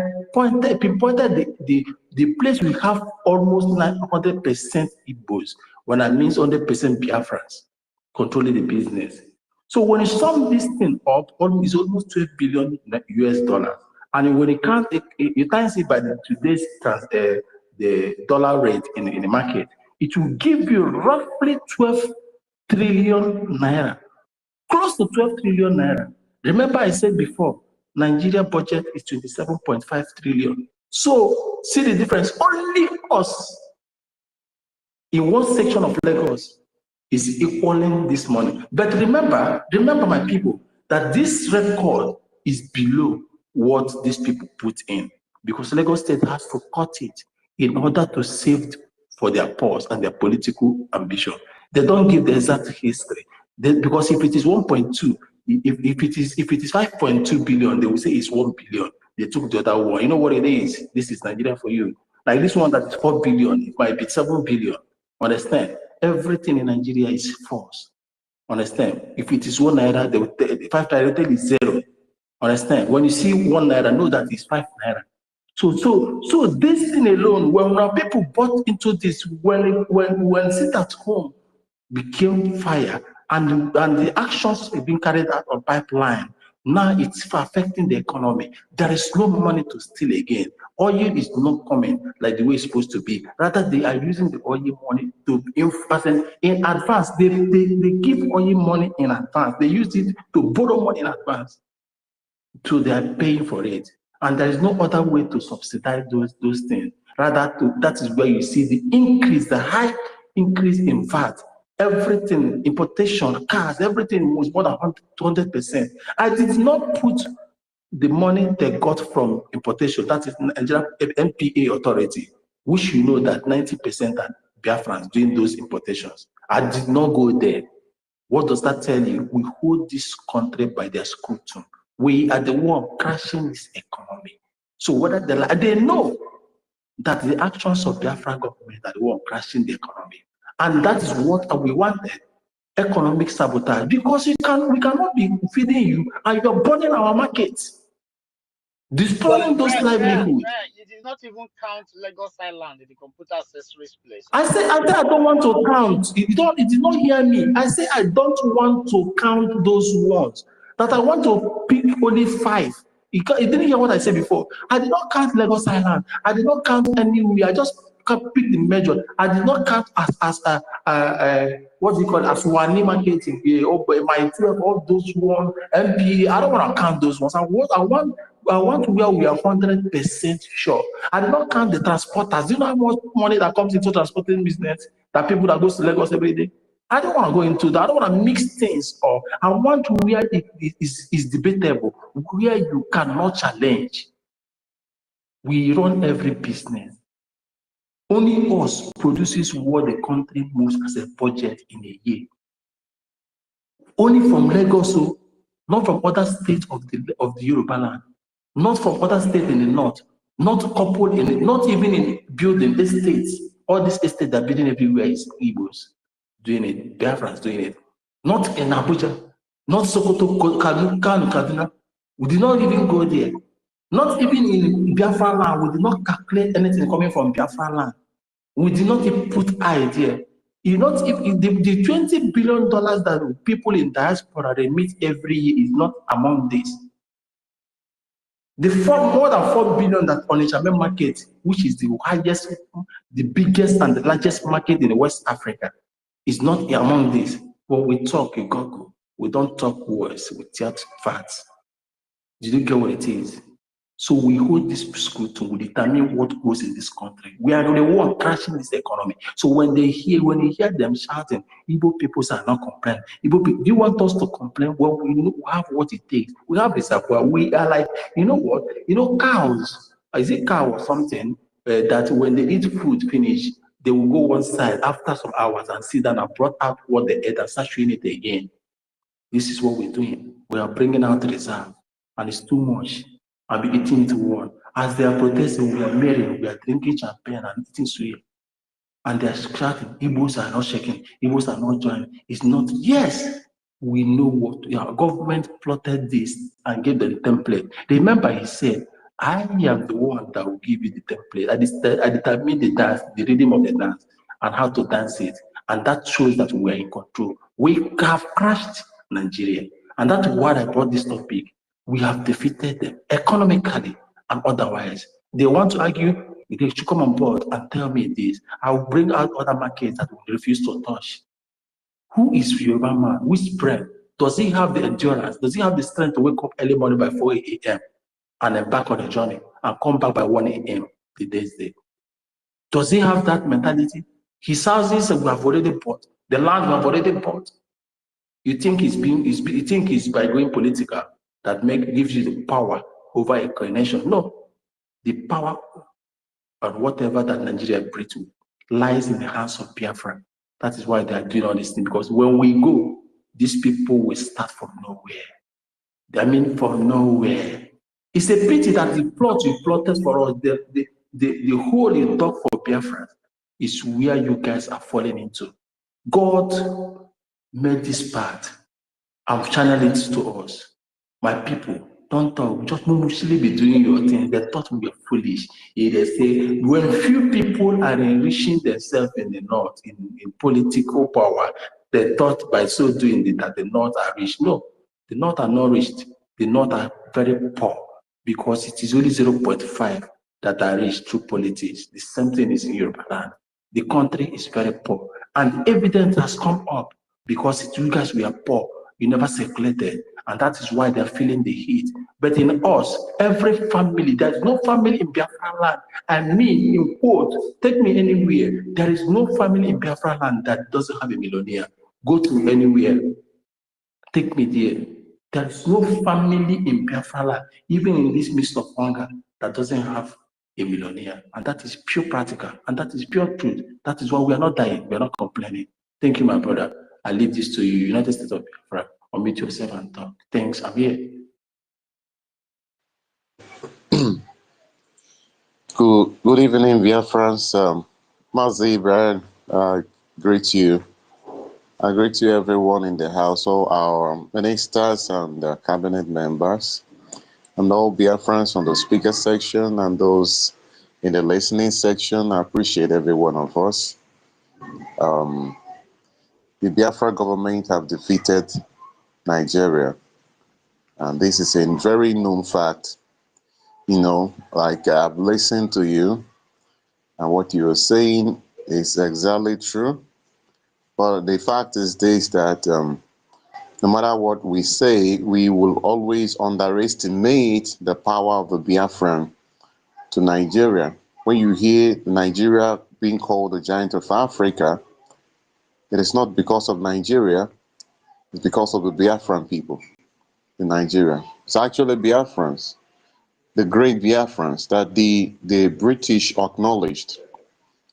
pinpointed the place we have almost 900% Igbos, when I mean 100% Biafrans controlling the business. So when you sum this thing up, it's almost $12 billion US. And when you count it, you times it by today's the dollar rate in the market, it will give you roughly 12 trillion naira, close to 12 trillion naira. Remember I said before, Nigeria budget is 27.5 trillion. So see the difference, only us in one section of Lagos is equaling this money. But remember my people, that this record is below what these people put in, because Lagos State has to cut it in order to save for their pause and their political ambition. They don't give the exact history. Because if it is 1.2, if it is 5.2 billion, they will say it's 1 billion. They took the other one. You know what it is? This is Nigeria for you. Like this one that is 4 billion, it might be 7 billion. Understand? Everything in Nigeria is false. Understand? If it is 1 naira, they will 5 naira, they will is 0. Understand? When you see 1 naira, know that it's 5 naira. So this thing alone, when our people bought into this, when sit at home became fire, and the actions have been carried out on pipeline, now it's affecting the economy. There is no money to steal again. Oil is not coming like the way it's supposed to be. Rather, they are using the oil money to in advance. They give oil money in advance. They use it to borrow money in advance. So they are paying for it. And there is no other way to subsidize those things. Rather, that is where you see the increase, the high increase in VAT. Everything, importation, cars, everything was more than 200%. I did not put the money they got from importation, that is Nigeria MPA authority, which you know that 90% are Biafrans doing those importations. I did not go there. What does that tell you? We hold this country by their scrutum. We are the one crashing this economy. So whether they know that the actions of Biafra government are the one crashing the economy. And that is what we wanted, economic sabotage. Because we cannot be feeding you and you're burning our markets, destroying those livelihoods. You did not even count Lagos Island in the computer accessories place. I say I don't want to count. You did not hear me. I say I don't want to count those ones. That I want to pick only 5. You didn't hear what I said before. I did not count Lagos Island. I did not count anywhere. I just pick the major. I did not count as what do you call it, as one marketing. My 12, all those ones, MPA. I don't want to count those ones. I want where we are 100% sure. I did not count the transporters. Do you know how much money that comes into transporting business? That people that goes to Lagos every day. I don't want to go into that. I don't want to mix things up. I want where it is debatable, where you cannot challenge. We run every business. Only us produces what the country moves as a budget in a year. only from Lagos, so not from other states of the Yoruba land, not from other states in the north, not coupled in, not even in building these states. All these estates that are building everywhere is Igbos doing it, Biafrans doing it. Not in Abuja, not Sokoto, Kanu, Kaduna. We did not even go there. Not even in Biafra land, we did not calculate anything coming from Biafra land. We did not even put idea. You not if the $20 billion that people in diaspora they meet every year is not among this. The more than 4 billion that on the market, which is the highest, the biggest and the largest market in West Africa, is not among this. When we talk in Google, we don't talk words, we talk facts. Did you get what it is? So we hold this scrutiny, we determine what goes in this country. We are the one crashing this economy. So when you hear them shouting, Igbo people are not complaining. Igbo people, do you want us to complain? Well, we have what it takes. We have this support. We are like, you know what? You know, cows. Is it cow or something that when they eat food finish, they will go one side after some hours and sit down and brought out what they ate and start chewing it again. This is what we're doing. We are bringing out the reserve, and it's too much. I'll be eating it one. As they are protesting, we are marrying, we are drinking champagne and eating sweet. And they are shouting, Igbos are not shaking, Igbos are not joining. It's not, yes, we know what government plotted this and gave them the template. Remember, he said, I am the one that will give you the template. I determine the dance, the rhythm of the dance, and how to dance it. And that shows that we are in control. We have crashed Nigeria. And that's why I brought this topic. We have defeated them economically and otherwise. They want to argue, they should come on board and tell me this. I will bring out other markets that we refuse to touch. Who is Yoruba man? Which brain? Does he have the endurance? Does he have the strength to wake up early morning by 4 a.m. and then back on the journey and come back by 1 a.m. the next day? Does he have that mentality? His houses we have already bought. The land we have already bought. You think it's by going political that gives you the power over a nation? No, the power of whatever that Nigeria brings lies in the hands of Biafra. That is why they are doing all this thing, because when we go, these people will start from nowhere. I mean, from nowhere. It's a pity that the plot you plotted for us, the hole you dug for Biafra is where you guys are falling into. God made this path and channel it to us. My people, don't talk. Just mostly be doing your thing. They thought we were foolish. They say when few people are enriching themselves in the north, in political power, they thought by so doing that the north are rich. No, the north are not rich. The north are very poor because it is only 0.5 that are rich through politics. The same thing is in Yoruba land. The country is very poor, and evidence has come up because you guys were poor. You never circulated, and that is why they're feeling the heat. But in us, every family, there's no family in Biafra land, and me, in quote, take me anywhere, there is no family in Biafra land that doesn't have a millionaire. Go to anywhere, take me there. There is no family in Biafra land, even in this midst of hunger, that doesn't have a millionaire. And that is pure practical, and that is pure truth. That is why we are not dying, we are not complaining. Thank you, my brother. I leave this to you, United States of Biafra. Unmute yourself and talk. Thanks, I'm here. Good evening, Biafrans. Mazi, Brian, greet you. I greet you, everyone in the house, all our ministers and cabinet members, and all Biafrans on the speaker section and those in the listening section. I appreciate every one of us. The Biafra government have defeated Nigeria, and this is a very known fact. You know, like I've listened to you, and what you're saying is exactly true. But the fact is this, that no matter what we say, we will always underestimate the power of the Biafran to Nigeria. When you hear Nigeria being called the giant of Africa, it is not because of Nigeria, it's because of the Biafran people in Nigeria. It's actually Biafrans, the great Biafrans that the British acknowledged,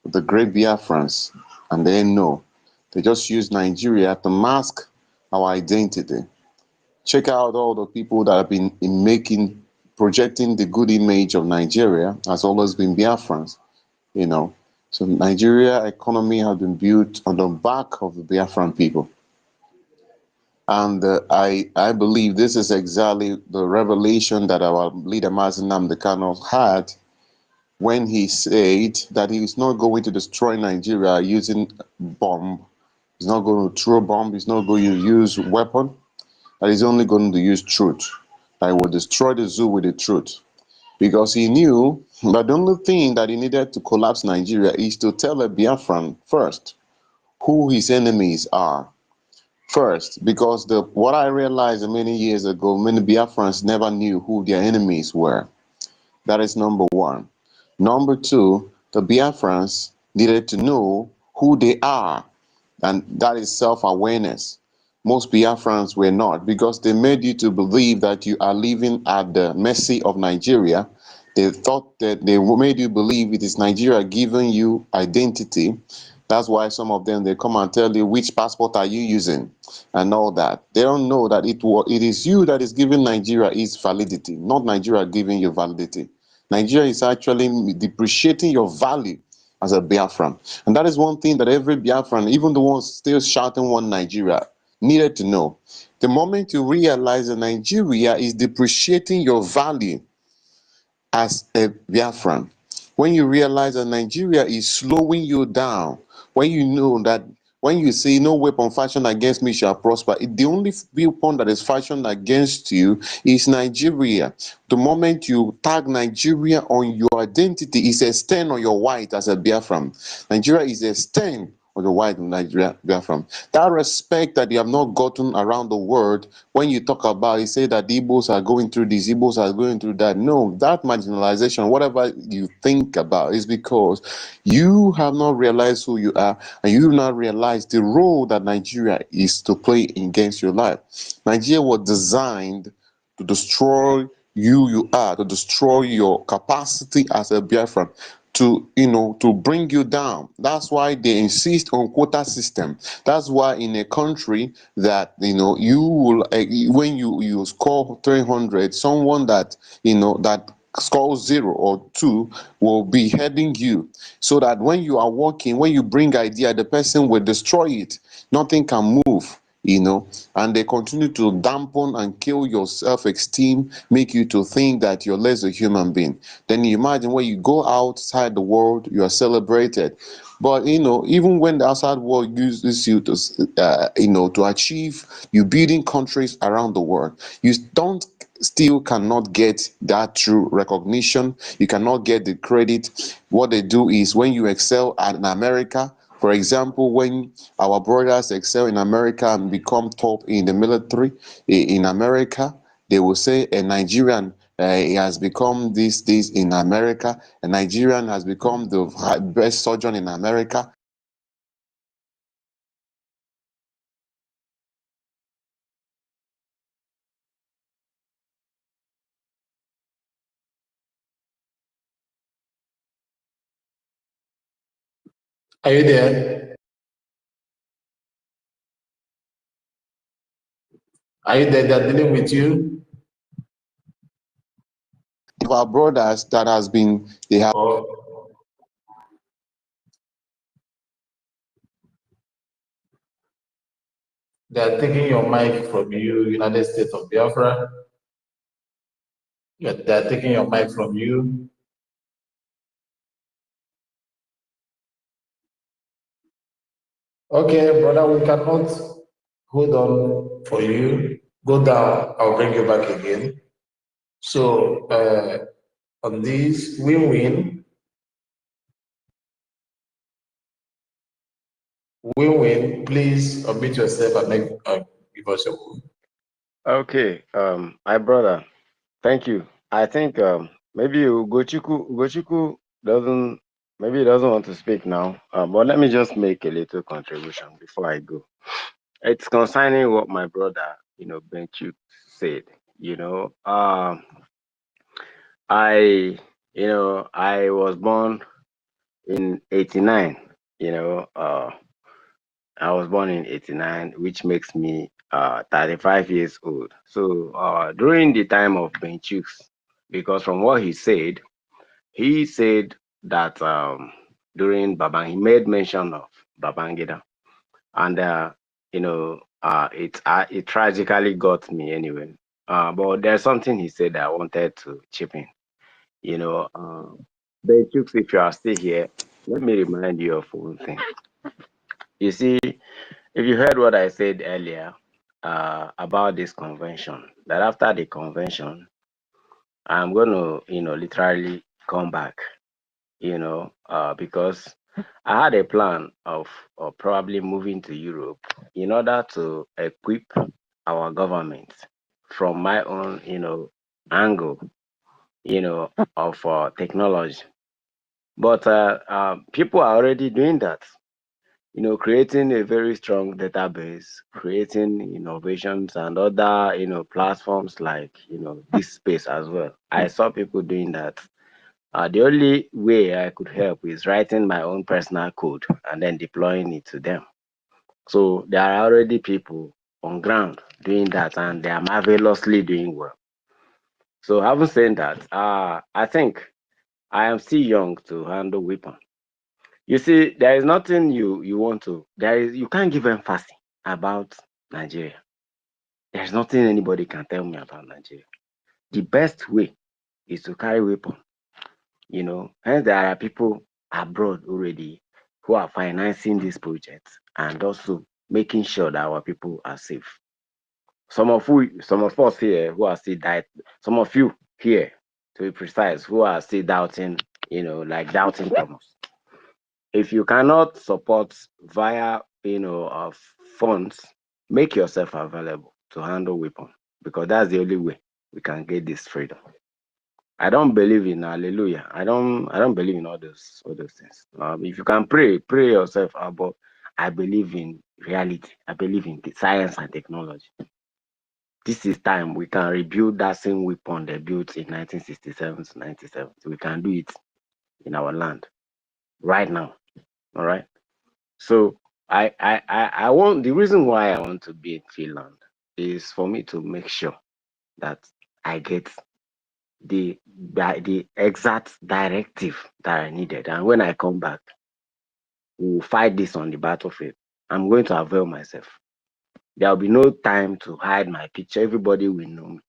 the great Biafrans, and they know. They just use Nigeria to mask our identity. Check out all the people that have been projecting the good image of Nigeria has always been Biafrans, you know. So Nigeria economy has been built on the back of the Biafran people. And I believe this is exactly the revelation that our leader Mazen Nnamdi Kanu had when he said that he is not going to destroy Nigeria using bomb. He's not going to throw bomb. He's not going to use weapon. That he's only going to use truth. That he will destroy the zoo with the truth. Because he knew that the only thing that he needed to collapse Nigeria is to tell a Biafran first who his enemies are. First, because what I realized many years ago, many Biafrans never knew who their enemies were. That is number one. Number two, the Biafrans needed to know who they are, and that is self-awareness. Most Biafrans were not, because they made you to believe that you are living at the mercy of Nigeria. They thought that they made you believe it is Nigeria giving you identity. That's why some of them, they come and tell you which passport are you using and all that. They don't know that it is you that is giving Nigeria its validity, not Nigeria giving you validity. Nigeria is actually depreciating your value as a Biafran. And that is one thing that every Biafran, even the ones still shouting one Nigeria, needed to know. The moment you realize that Nigeria is depreciating your value as a Biafran, when you realize that Nigeria is slowing you down, when you know that, when you say no weapon fashioned against me shall prosper, the only weapon that is fashioned against you is Nigeria. The moment you tag Nigeria on your identity, is a stain on your white as a Biafran. Nigeria is a stain on the white Nigeria Biafran. That respect that you have not gotten around the world, when you talk about, you say that the Igbos are going through this, Igbos are going through that. No, that marginalization, whatever you think about, is because you have not realized who you are, and you have not realized the role that Nigeria is to play against your life. Nigeria was designed to destroy you are, to destroy your capacity as a Biafran, to bring you down. That's why they insist on quota system. That's why in a country that you will, when you score 300, someone that that scores 0 or 2 will be heading you, so that when you are walking, when you bring idea, the person will destroy it. Nothing can move. And they continue to dampen and kill your self-esteem, make you to think that you're less a human being. Then you imagine when you go outside the world, you are celebrated. But even when the outside world uses you to achieve, you building countries around the world, you still cannot get that true recognition. You cannot get the credit. What they do is, when you excel in America, for example, when our brothers excel in America and become top in the military in America, they will say a Nigerian he has become this in America. A Nigerian has become the best surgeon in America. Are you there? Are you there? They're dealing with you? Our brothers that has been, they have. Or they're taking your mic from you, United States of Biafra? Yeah, they're taking your mic from you. Okay, brother, we cannot hold on for you. Go down, I'll bring you back again. So, on this win-win, please unmute yourself and give us your win. Okay, my brother, thank you. I think maybe Ugochukwu doesn't, maybe he doesn't want to speak now. But let me just make a little contribution before I go. It's concerning what my brother, Benchuk said. I was born in '89. I was born in '89, which makes me 35 years old. So during the time of Benchuk's, because from what he said that during Babang, he made mention of Babangida, and it tragically got me anyway. But there's something he said that I wanted to chip in. Benchuk's, if you are still here, let me remind you of one thing. You see, if you heard what I said earlier about this convention, that after the convention, I'm going to, literally come back, because I had a plan of probably moving to Europe in order to equip our government from my own, angle, of technology. But people are already doing that, creating a very strong database, creating innovations and other, platforms like, this space as well. I saw people doing that. The only way I could help is writing my own personal code and then deploying it to them. So there are already people on ground doing that, and they are marvelously doing well. So having said that, I think I am still young to handle weapon. You see, there is nothing you want to. You can't give emphasis about Nigeria. There's nothing anybody can tell me about Nigeria. The best way is to carry weapon. Hence there are people abroad already who are financing this project and also making sure that our people are safe. Some of us here who are still some of you here, to be precise, who are still doubting, like doubting Thomas. If you cannot support via, of funds, make yourself available to handle weapon, because that's the only way we can get this freedom. I don't believe in hallelujah. I don't believe in all those things. If you can pray yourself out, but I believe in reality. I believe in the science and technology. This is time we can rebuild that same weapon they built in 1967 to 97. We can do it in our land right now. All right. So I want, the reason why I want to be in Finland is for me to make sure that I get the exact directive that I needed. And when I come back, we'll fight this on the battlefield. I'm going to avail myself. There will be no time to hide my picture. Everybody will know me.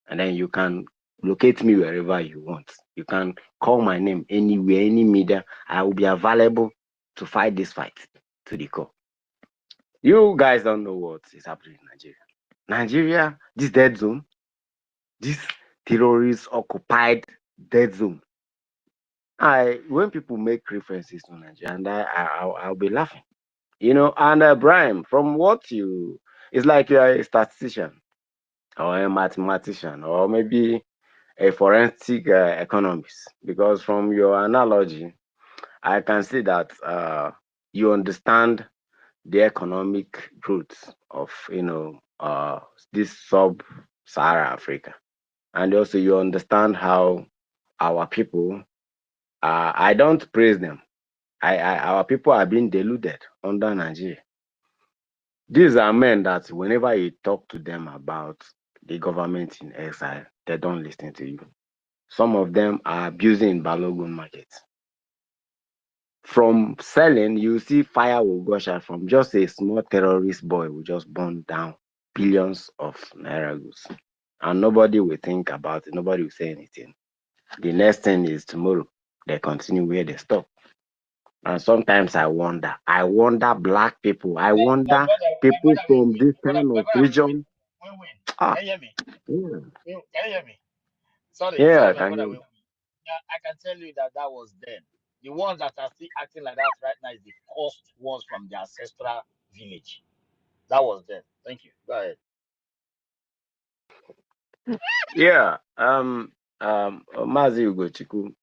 And then you can locate me wherever you want. You can call my name anywhere, any media. I will be available to fight this fight to the core. You guys don't know what is happening in Nigeria. Nigeria, this dead zone, this terrorist occupied dead zone. When people make references to Nigeria, and I'll be laughing, And Brian, from what it's like you are a statistician or a mathematician or maybe a forensic economist, because from your analogy, I can see that you understand the economic roots of this sub-Sahara Africa, and also you understand how our people. I don't praise them. Our people are being deluded under Nigeria. These are men that whenever you talk to them about the government in exile, they don't listen to you. Some of them are abusing Balogun markets. From selling, you see fire will gush out from just a small terrorist boy who just burn down billions of naira goods. And nobody will think about it. Nobody will say anything. The next thing is tomorrow, they continue where they stop. And sometimes I wonder black people, I wonder people from this kind of region. Ah, Can you hear me? yeah, Can you hear me? Sorry, yeah, my can brother. you? Yeah, I can tell you that was then. The ones that are still acting like that right now is the cursed ones from the ancestral village. That was then. Thank you. Go ahead. Yeah, Mazi Ugochukwu,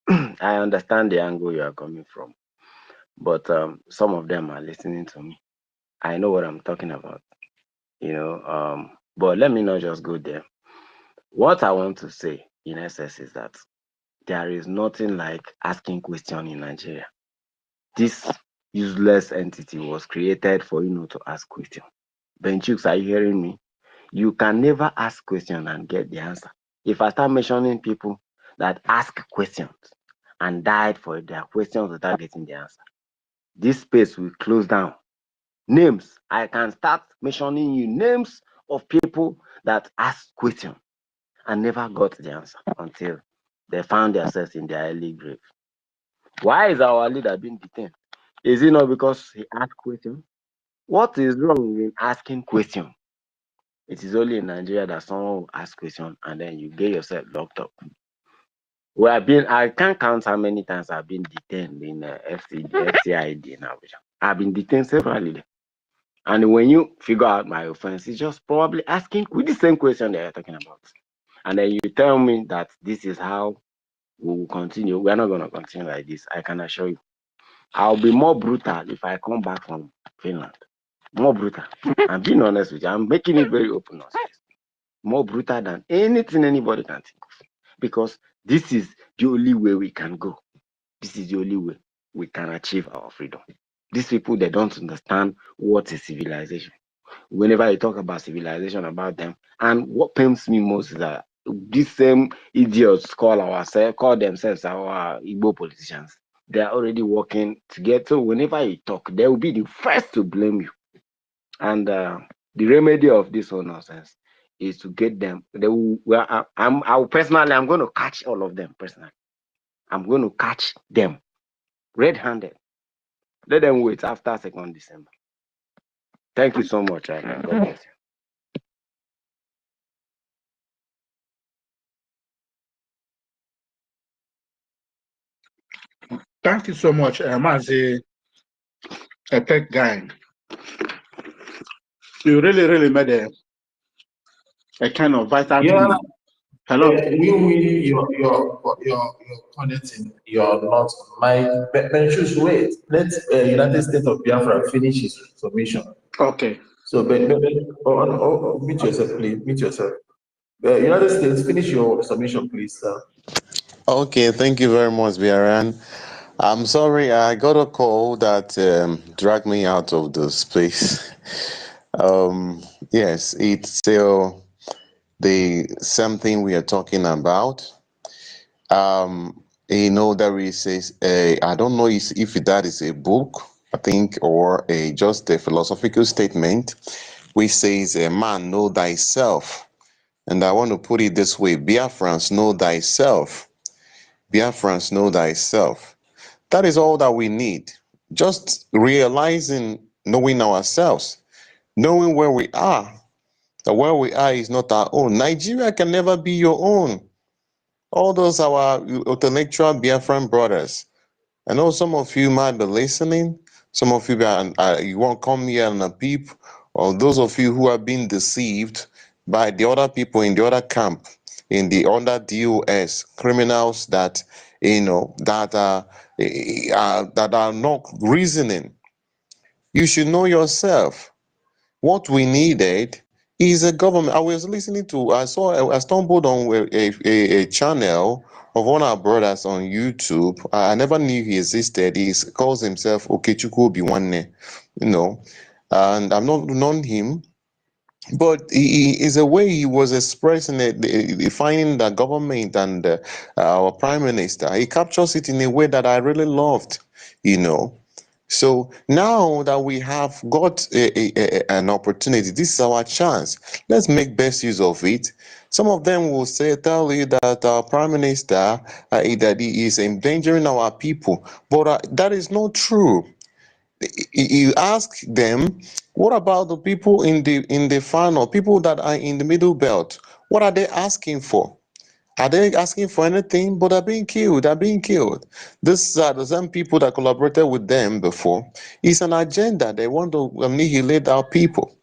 I understand the angle you are coming from, but some of them are listening to me. I know what I'm talking about, but let me not just go there. What I want to say, in essence, is that there is nothing like asking question in Nigeria. This useless entity was created for to ask question. Benchooks, are you hearing me? You can never ask questions and get the answer. If I start mentioning people that ask questions and died for their questions without getting the answer, this space will close down. Names, I can start mentioning you names of people that asked questions and never got the answer until they found themselves in their early grave. Why is our leader being detained? Is it not because he asked questions? What is wrong in asking questions? It is only in Nigeria that someone will ask questions and then you get yourself locked up. I can't count how many times I've been detained in FCID in Abuja. I've been detained severally. And when you figure out my offense, it's just probably asking with the same question that you're talking about. And then you tell me that this is how we will continue. We're not going to continue like this. I can assure you. I'll be more brutal if I come back from Finland. More brutal. I'm being honest with you. I'm making it very open. More brutal than anything anybody can think of. Because this is the only way we can go. This is the only way we can achieve our freedom. These people, they don't understand what is civilization. Whenever you talk about civilization about them, and what pains me most is that these same idiots call themselves our Igbo politicians. They are already working together. So whenever you talk, they will be the first to blame you. And the remedy of this whole nonsense is to get them. I'm going to catch all of them personally. I'm going to catch them red-handed. Let them wait after 2nd December. Thank you so much. God bless you. Thank you so much, Mazi, a tech guy. You really made a kind of vital thing. Hello. You're connecting. You're not my Benchus. Wait, let United States of Biafra finish his submission. Okay. So, meet yourself, please. Meet yourself. United States, finish your submission, please, sir. Okay, thank you very much, Biaran. I'm sorry, I got a call that dragged me out of the space. Yes, it's still the same thing we are talking about. There is I don't know if that is a book, I think, or just a philosophical statement, which says, "Man, know thyself." And I want to put it this way: Biafrans, know thyself. Biafrans, know thyself. That is all that we need. Just realizing, knowing ourselves, knowing where we are. That where we are is not our own. Nigeria can never be your own. All those are our intellectual Biafran brothers. I know some of you might be listening. Some of you, you won't come here and peep. Or those of you who are being deceived by the other people in the other camp, in the under DOS, criminals that, that are not reasoning. You should know yourself. What we needed is a government. I stumbled on a channel of one of our brothers on YouTube. I never knew he existed. He calls himself Okechukwu Obiwanne, and I've not known him. But he is a way he was expressing it, defining the government and our prime minister. He captures it in a way that I really loved, So now that we have got an opportunity, this is our chance. Let's make best use of it. Some of them will tell you that our prime minister that he is endangering our people, but that is not true. You ask them, what about the people in the final, people that are in the middle belt? What are they asking for? Are they asking for anything? But they're being killed. They're being killed. These are the same people that collaborated with them before. It's an agenda. They want to annihilate our people.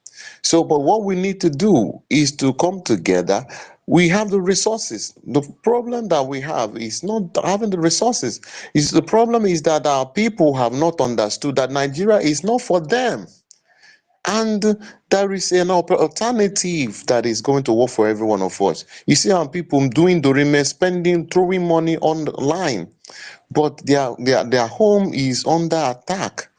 So, but what we need to do is to come together. We have the resources. The problem that we have is not having the resources. The problem is that our people have not understood that Nigeria is not for them. And there is an alternative that is going to work for every one of us. You see how people doing Dorime, spending, throwing money on the line, but their home is under attack.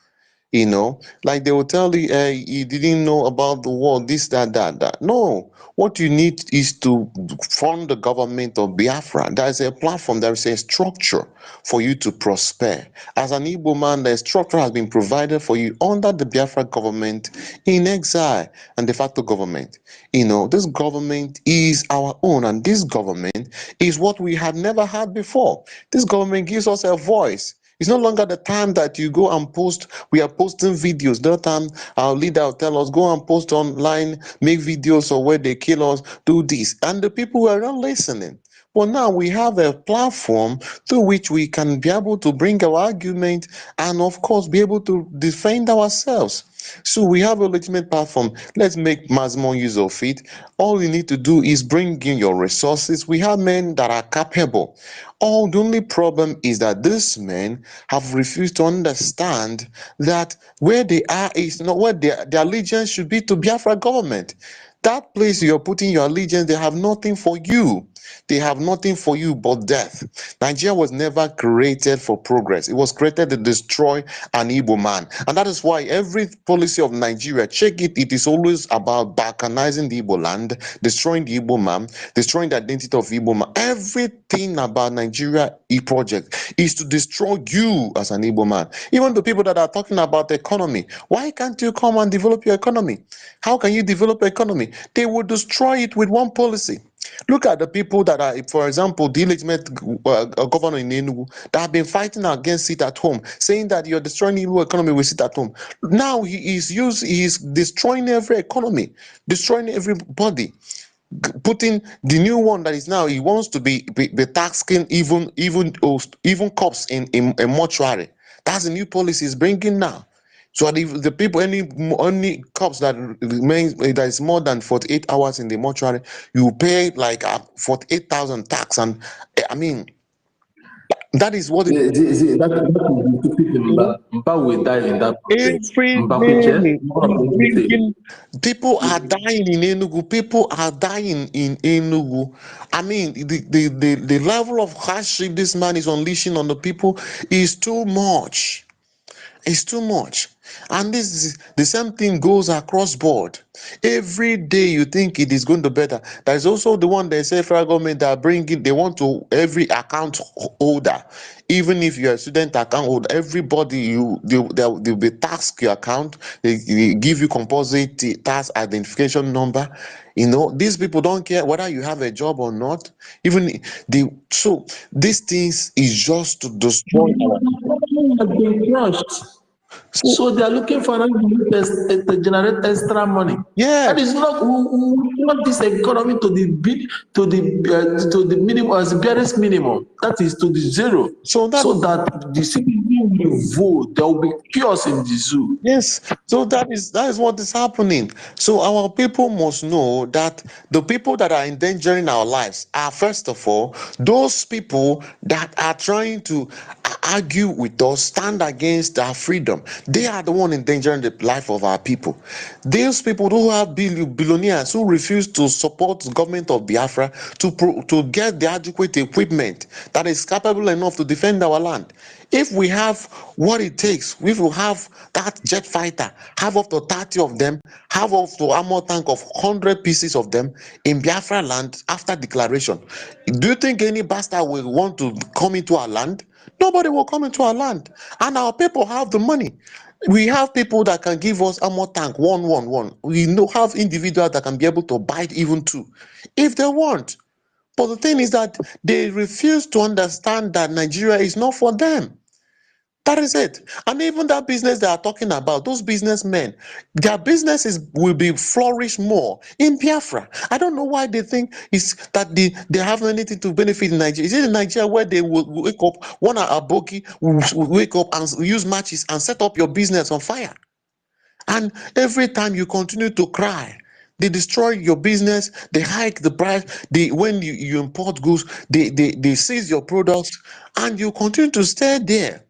You know, like they will tell you, you didn't know about the war, this, that. No, what you need is to fund the government of Biafra. There is a platform, there is a structure for you to prosper. As an Igbo man, the structure has been provided for you under the Biafra government in exile and de facto government. You know, this government is our own, and this government is what we had never had before. This government gives us a voice. It's no longer the time that you go and post. We are posting videos. The other time, our leader will tell us, go and post online, make videos of where they kill us, do this. And the people were not listening. But now we have a platform through which we can be able to bring our argument and, of course, be able to defend ourselves. So we have a legitimate platform. Let's make maximum use of it. All you need to do is bring in your resources. We have men that are capable. All the only problem is that these men have refused to understand that where they are is not where their allegiance should be to Biafra government. That place you're putting your allegiance, they have nothing for you. They have nothing for you but death. Nigeria was never created for progress. It was created to destroy an Igbo man. And that is why every policy of Nigeria, check it, it is always about balkanizing the Igbo land, destroying the Igbo man, destroying the identity of Igbo man. Everything about Nigeria project is to destroy you as an Igbo man. Even the people that are talking about the economy, why can't you come and develop your economy? How can you develop economy? They will destroy it with one policy. Look at the people that are, for example, the illegitimate governor in Enugu that have been fighting against sit at home, saying that you're destroying the Igbo economy with sit at home. Now he is destroying every economy, destroying everybody, putting the new one that is now, he wants to be taxing even cops in a mortuary. That's the new policy he's bringing now. So that the people, any cops that remains that is more than 48 hours in the mortuary, you pay like 48,000 tax. And I mean, that is what it That is Mba. Mba will die in that process. every Mbakuche, day. what I'm going to say. People are dying in Enugu. People are dying in Enugu. I mean, the level of hardship this man is unleashing on the people is too much. It's too much. And this is the same thing goes across board. Every day you think it is going to better. There's also the one they say federal government that bring it, they want to every account holder. Even if you're a student account holder, everybody they'll be taxed your account, they give you composite tax identification number. You know, these people don't care whether you have a job or not. Even so these things is just to destroy our Has been crushed. So they are looking for us to generate extra money. yeah. That is not we want this economy to the to the minimum as the barest minimum. That is to the zero. So that So that the citizen will vote. There will be chaos in the zoo. yes, so that is what is happening. So our people must know that the people that are endangering our lives are first of all those people that are trying to argue with us, stand against our freedom. They are the one endangering the life of our people. Those people who have billionaires who refuse to support the government of Biafra to get the adequate equipment that is capable enough to defend our land. If we have what it takes, we will have that jet fighter, have up to 30 of them, have up to armor tank of 100 pieces of them in Biafra land after declaration. Do you think any bastard will want to come into our land? Nobody will come into our land. And our people have the money. We have people that can give us armor tank 111. We have individuals that can be able to buy even two if they want. But the thing is that they refuse to understand that Nigeria is not for them. That is it. And even that business they are talking about, those businessmen, their businesses will be flourish more in Biafra. I don't know why they think it's that they have anything to benefit in Nigeria. Is it in Nigeria where they will wake up, one aboki will wake up and use matches and set up your business on fire? And every time you continue to cry, they destroy your business, they hike the price, when you import goods, they seize your products, and you continue to stay there.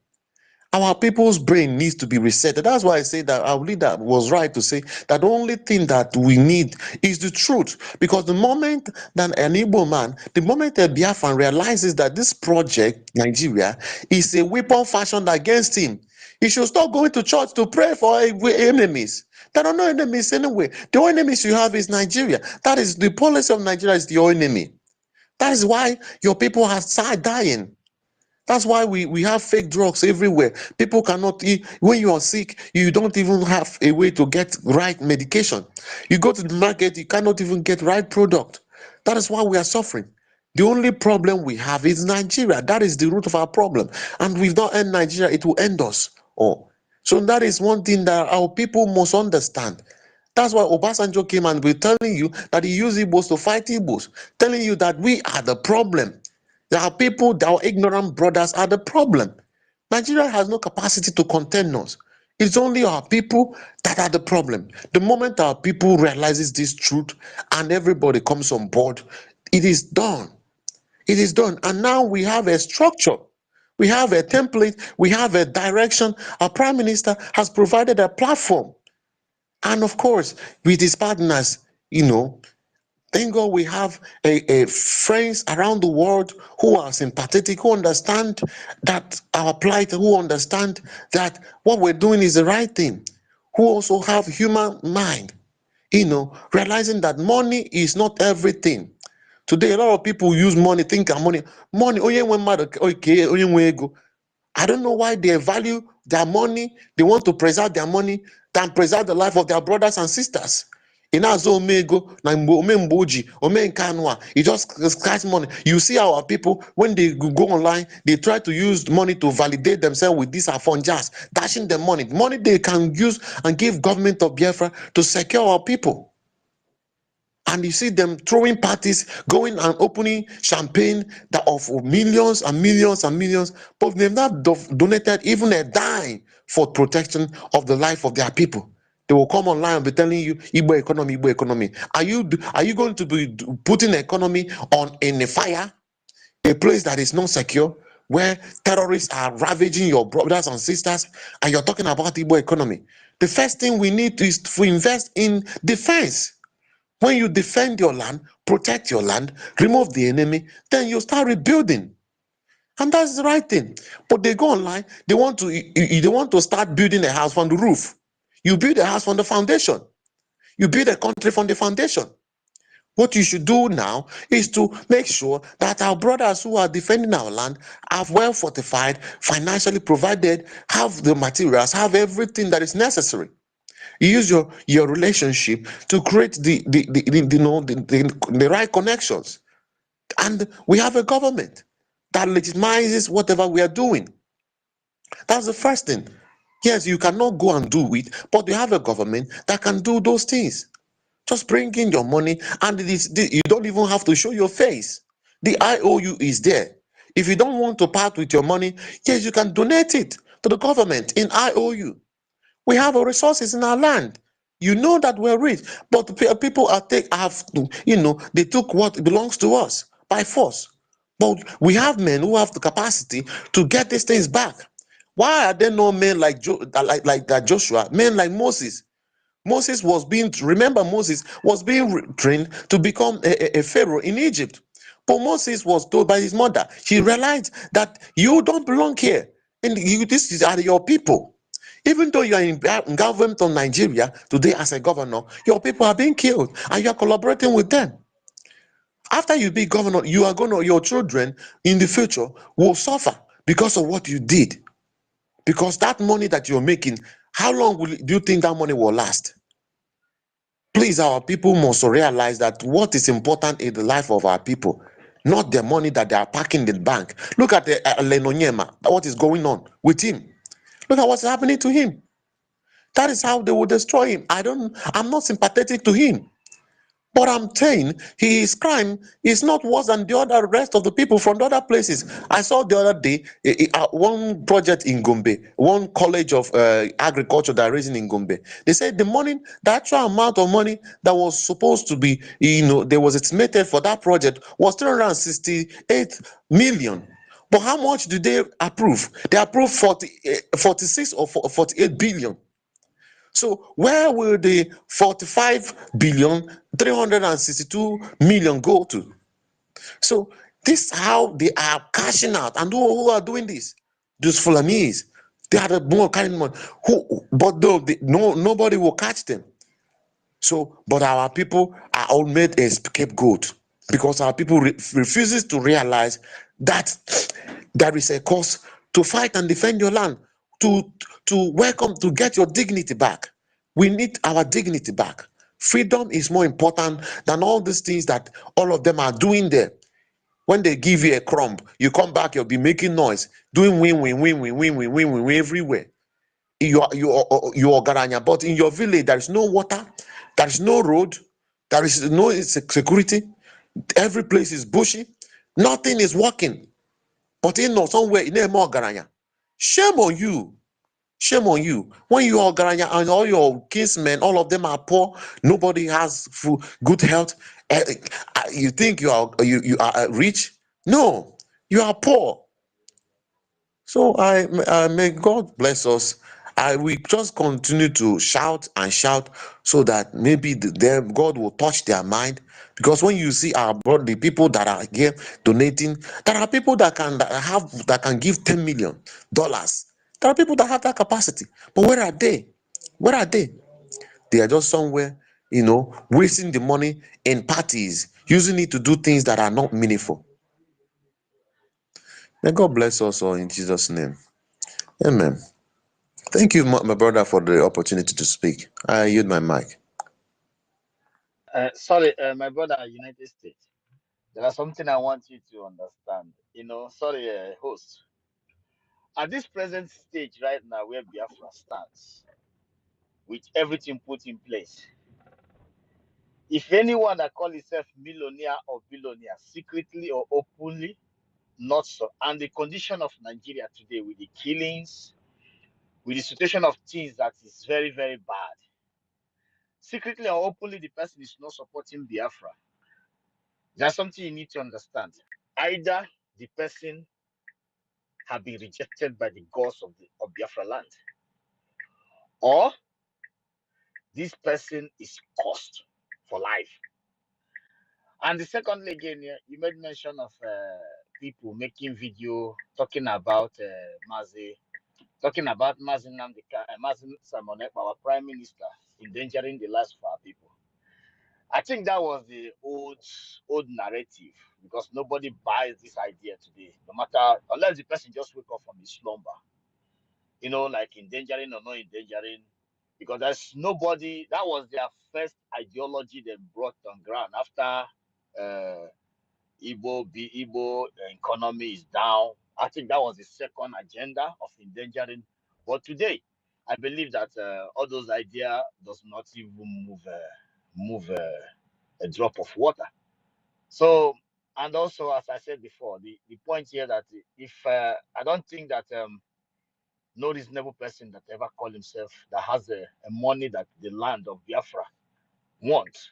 Our people's brain needs to be reset. That's why I say that our leader was right to say that the only thing that we need is the truth. Because the moment that an Igbo man, the moment a Biafran realizes that this project, Nigeria, is a weapon fashioned against him, he should stop going to church to pray for enemies. There are no enemies anyway. The only enemies you have is Nigeria. That is the policy of Nigeria is your enemy. That is why your people are dying. That's why we have fake drugs everywhere. People cannot eat. When you are sick, you don't even have a way to get right medication. You go to the market, you cannot even get right product. That is why we are suffering. The only problem we have is Nigeria. That is the root of our problem. And we've not end Nigeria, it will end us all. So that is one thing that our people must understand. That's why Obasanjo came and we're telling you that he used Igbos to fight Igbos, telling you that we are the problem. Our people, our ignorant brothers are the problem. Nigeria has no capacity to contend us. It's only our people that are the problem. The moment our people realizes this truth and everybody comes on board, it is done. It is done. And now we have a structure. We have a template. We have a direction. Our prime minister has provided a platform. And of course, with his partners, thank God we have a friends around the world who are sympathetic, who understand that our plight, who understand that what we're doing is the right thing, who also have human mind, realizing that money is not everything. Today, a lot of people use money, think of money, I don't know why they value their money, they want to preserve their money than preserve the life of their brothers and sisters. In Omego, you just catch money. You see our people, when they go online, they try to use money to validate themselves with these jazz, dashing the money. Money they can use and give government of Biafra to secure our people. And you see them throwing parties, going and opening champagne that of millions and millions and millions, but they've not donated even a dime for protection of the life of their people. They will come online and be telling you, Igbo economy, Igbo economy. Are you going to be putting the economy in a fire, a place that is not secure, where terrorists are ravaging your brothers and sisters, and you're talking about Igbo economy? The first thing we need is to invest in defense. When you defend your land, protect your land, remove the enemy, then you start rebuilding. And that's the right thing. But they go online, they want to start building a house from the roof. You build a house from the foundation. You build a country from the foundation. What you should do now is to make sure that our brothers who are defending our land are well fortified, financially provided, have the materials, have everything that is necessary. You use your relationship to create the right connections. And we have a government that legitimizes whatever we are doing. That's the first thing. Yes, you cannot go and do it, but you have a government that can do those things. Just bring in your money, and you don't even have to show your face. The IOU is there. If you don't want to part with your money, yes, you can donate it to the government in IOU. We have resources in our land. You know that we're rich, but people they took what belongs to us by force. But we have men who have the capacity to get these things back. Why are there no men like Joshua, men like Moses? Moses was being trained to become a pharaoh in Egypt. But Moses was told by his mother, she realized that you don't belong here, and this are your people. Even though you are in government of Nigeria today as a governor, your people are being killed and you are collaborating with them. After you be governor, your children in the future will suffer because of what you did. Because that money that you're making, how long do you think that money will last? Please, our people must realize that what is important in the life of our people, not the money that they are packing in the bank. Look at Lenonyema, what is going on with him. Look at what's happening to him. That is how they will destroy him. I'm not sympathetic to him. But I'm saying his crime is not worse than the other rest of the people from the other places. I saw the other day one project in Gombe, one college of agriculture that are raising in Gombe. They said the actual amount of money that was supposed to be, there was estimated for that project was 368 million. But how much do they approve? They approve 46 or 48 billion. So where will the 45,362,000,000 go to? So this is how they are cashing out. And who are doing this? Those Fulanese. They are the more carrying money. But though nobody will catch them. So, but our people are all made a scapegoat because our people refuses to realize that there is a cost to fight and defend your land, to welcome, to get your dignity back. We need our dignity back. Freedom is more important than all these things that all of them are doing there. When they give you a crumb, you come back, you'll be making noise, doing win everywhere. You are Garanya, but in your village there is no water, there is no road, there is no security. Every place is bushy, nothing is working. But in somewhere in more Garanya, shame on you. Shame on you. When you are Garanya and all your kinsmen, all of them are poor, nobody has good health. You think you are rich? No, you are poor. So may God bless us. I will just continue to shout and shout so that maybe God will touch their mind. Because when you see the people that are here donating, there are people that can give $10 million. There are people that have that capacity. But where are they? Where are they? They are just somewhere, wasting the money in parties, using it to do things that are not meaningful. May God bless us all in Jesus' name. Amen. Thank you, my brother, for the opportunity to speak. I yield my mic. Sorry, my brother, United States. There is something I want you to understand. Sorry, host. At this present stage right now, where Biafra stands, with everything put in place, if anyone that call himself millionaire or billionaire, secretly or openly, not so. And the condition of Nigeria today, with the killings, with the situation of things that is very, very bad, secretly or openly, the person is not supporting Biafra. There's something you need to understand. Either the person have been rejected by the gods of Biafra land, or this person is cursed for life. And the secondly, again, you made mention of people making video talking about Mazi Samonet, our prime minister, endangering the lives of our people. I think that was the old narrative, because nobody buys this idea today, no matter, unless the person just wake up from his slumber, like endangering or not endangering, because there's nobody. That was their first ideology they brought on ground after Igbo economy is down. I think that was the second agenda of endangering. But today, I believe that all those ideas does not even move a drop of water. So, and also, as I said before, the point here that if I don't think that no reasonable person that ever call himself that has a money that the land of Biafra wants,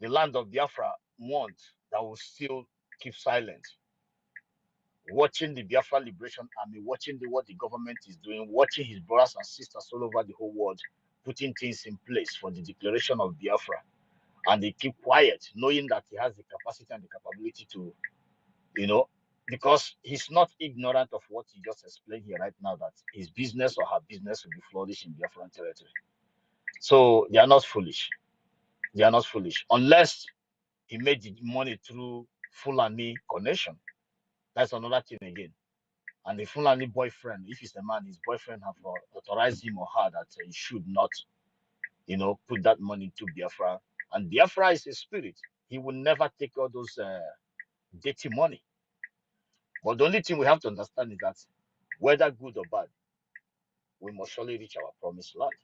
the land of Biafra wants, that will still keep silent, watching the Biafra Liberation Army, watching what the government is doing, watching his brothers and sisters all over the whole world putting things in place for the declaration of Biafra, and they keep quiet, knowing that he has the capacity and the capability to, because he's not ignorant of what he just explained here right now, that his business or her business will be flourished in Biafran territory. So they are not foolish. They are not foolish, unless he made the money through Fulani connection. That's another thing again. And the Fulani boyfriend, if he's a man, his boyfriend have authorized him or her that he should not, put that money to Biafra. And Biafra is a spirit. He will never take all those dirty money. But the only thing we have to understand is that whether good or bad, we must surely reach our promised land.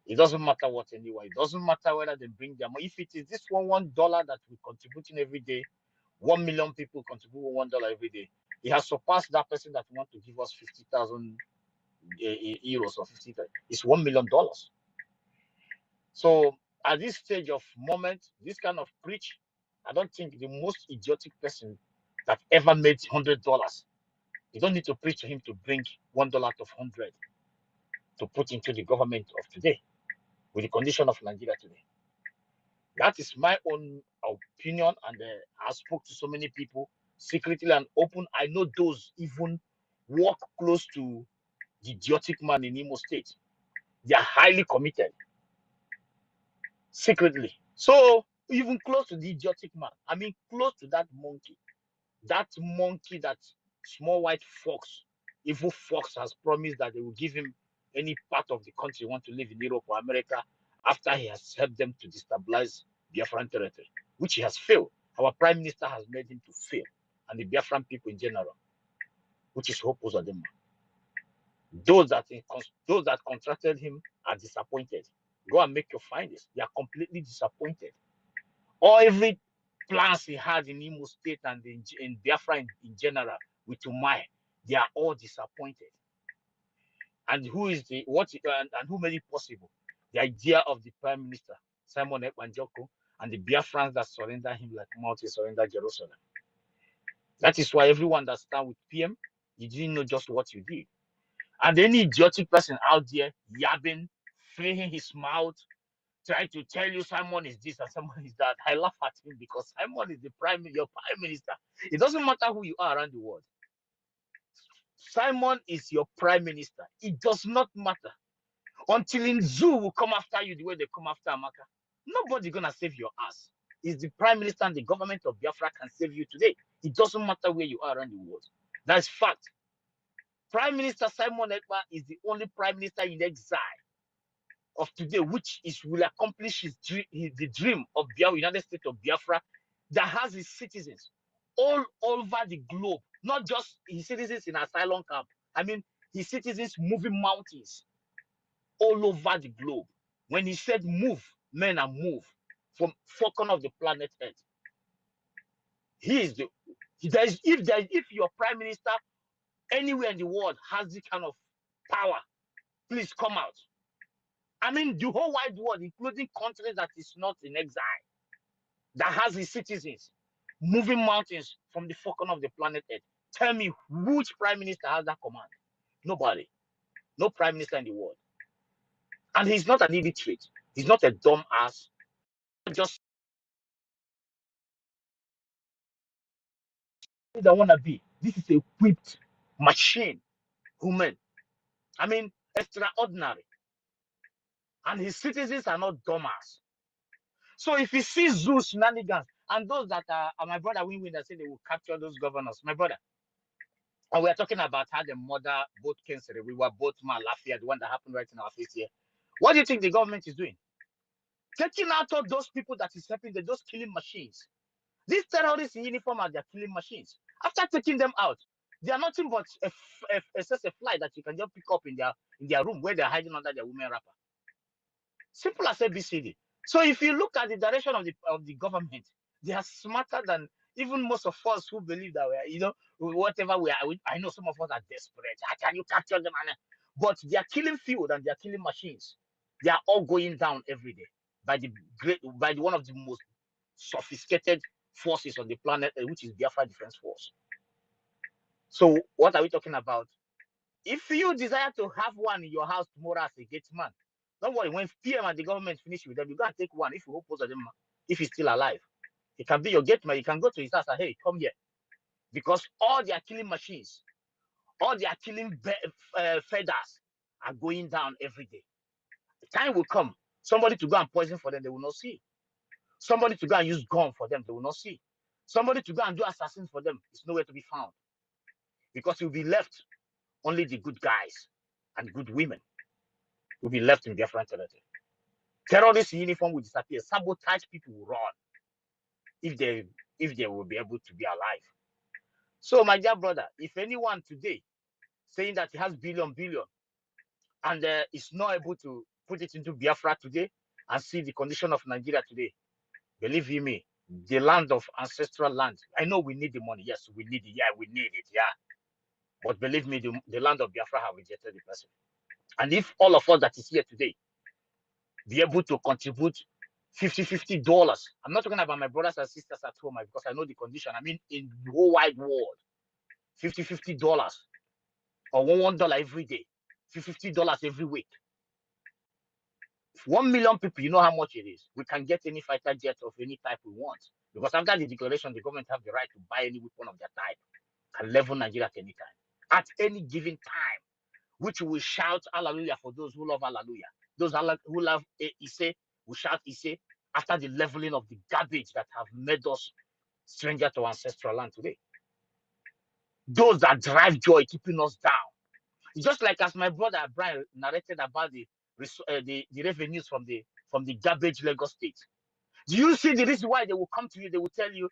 It doesn't matter what anyone. It doesn't matter whether they bring their money. If it is this $1 that we're contributing every day, 1 million people contribute $1 every day. It has surpassed that person that want to give us 50,000 euros or 50,000. It's $1 million. So at this stage of moment, this kind of preach, I don't think the most idiotic person that ever made $100. You don't need to preach to him to bring $1 out of 100 to put into the government of today with the condition of Nigeria today. That is my own opinion, and I spoke to so many people secretly and open. I know those even walk close to the idiotic man in Imo State. They are highly committed secretly. So even close to the idiotic man, I mean close to that monkey, that small white fox, evil fox has promised that they will give him any part of the country he want to live in Europe or America after he has helped them to destabilize Biafran territory, which he has failed. Our prime minister has made him to fail, and the Biafran people in general, which is hopeless of them. Those that contracted him are disappointed. Go and make your findings. They are completely disappointed. Or every plans he had in Imo State and in Biafra in general with Umai, they are all disappointed. And who is the and who made it possible? The idea of the Prime Minister Simon Ekpanjoko and the Biafrans that surrender him like Malta surrender Jerusalem. That is why everyone that stand with PM, you didn't know just what you did. And any idiotic person out there yabbing, freeing his mouth, trying to tell you Simon is this and Simon is that, I laugh at him because Simon is your prime minister. It doesn't matter who you are around the world. Simon is your prime minister. It does not matter. Until in zoo will come after you the way they come after Amaka. Nobody gonna save your ass. It's the prime minister and the government of Biafra can save you today. It doesn't matter where you are around the world. That's fact. Prime Minister Simon Ekpa is the only prime minister in exile of today, which will accomplish the dream of Biafra, United States of Biafra, that has his citizens all over the globe, not just his citizens in asylum camp. I mean, his citizens moving mountains all over the globe. When he said move, men are move from four corners of the planet Earth. He is the if your prime minister anywhere in the world has this kind of power, please come out. I mean, the whole wide world, including countries that is not in exile, that has its citizens moving mountains from the four corners of the planet Earth. Tell me which prime minister has that command? Nobody. No prime minister in the world. And he's not an illiterate. He's not a dumb ass. Just that wanna be. This is a equipped machine, human. I mean, extraordinary. And his citizens are not dumbass. So if he sees Zeus shenanigans, and those that are my brother Win that say they will capture those governors, my brother. And we are talking about how the mother both cancer. We were both Malafia, the one that happened right in our face here. What do you think the government is doing? Taking out all those people that is helping those killing machines. These terrorists in uniform are their killing machines. After taking them out, they are nothing but a fly that you can just pick up in their room where they're hiding under their women wrapper. Simple as ABCD. So if you look at the direction of the government, they are smarter than even most of us who believe that we are, whatever we are. I know some of us are desperate. How can you capture them? But they are killing field and they are killing machines. They are all going down every day by one of the most sophisticated forces on the planet, which is Biafra Defense Force. So what are we talking about? If you desire to have one in your house tomorrow as a gate man, don't worry. When PM and the government finish with them, you gotta take one. If you hope of them, if he's still alive, he can be your gate man. You can go to his house and hey, come here, because all their killing machines, all their killing feathers are going down every day. The time will come. Somebody to go and poison for them, they will not see. Somebody to go and use gun for them, they will not see. Somebody to go and do assassin for them, it's nowhere to be found, because you'll be left only the good guys and good women will be left in different territory. Terrorists in uniform will disappear. Sabotage people will run if they will be able to be alive. So, my dear brother, if anyone today saying that he has billion and is not able to put it into Biafra today and see the condition of Nigeria today, believe you me, the land of ancestral land. I know we need the money. Yes, we need it. Yeah, we need it. Yeah. But believe me, the land of Biafra have rejected the person. And if all of us that is here today be able to contribute $50. I'm not talking about my brothers and sisters at home because I know the condition. I mean, in the whole wide world, $50 or $1 every day, $50 every week. 1 million people, you know how much it is. We can get any fighter jet of any type we want. Because after the declaration, the government have the right to buy any weapon of their type. Can level Nigeria at any time. At any given time. Which we shout hallelujah for those who love hallelujah. Those who love Ise will shout Ise after the leveling of the garbage that have made us stranger to ancestral land today. Those that drive joy keeping us down. Just like as my brother Brian narrated about the revenues from the garbage Lagos state. Do you see the reason why they will come to you? They will tell you,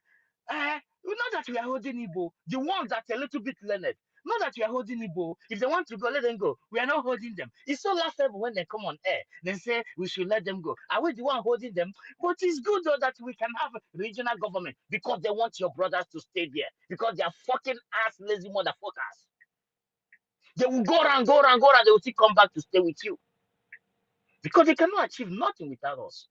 you know that we are holding Igbo. The ones that are a little bit learned, not that we are holding Igbo. If they want to go, let them go. We are not holding them. It's so laughable when they come on air. They say we should let them go. Are we the one holding them? But it's good though that we can have regional government because they want your brothers to stay there because they are fucking ass lazy motherfuckers. They will go around. They will still come back to stay with you because they cannot achieve nothing without us.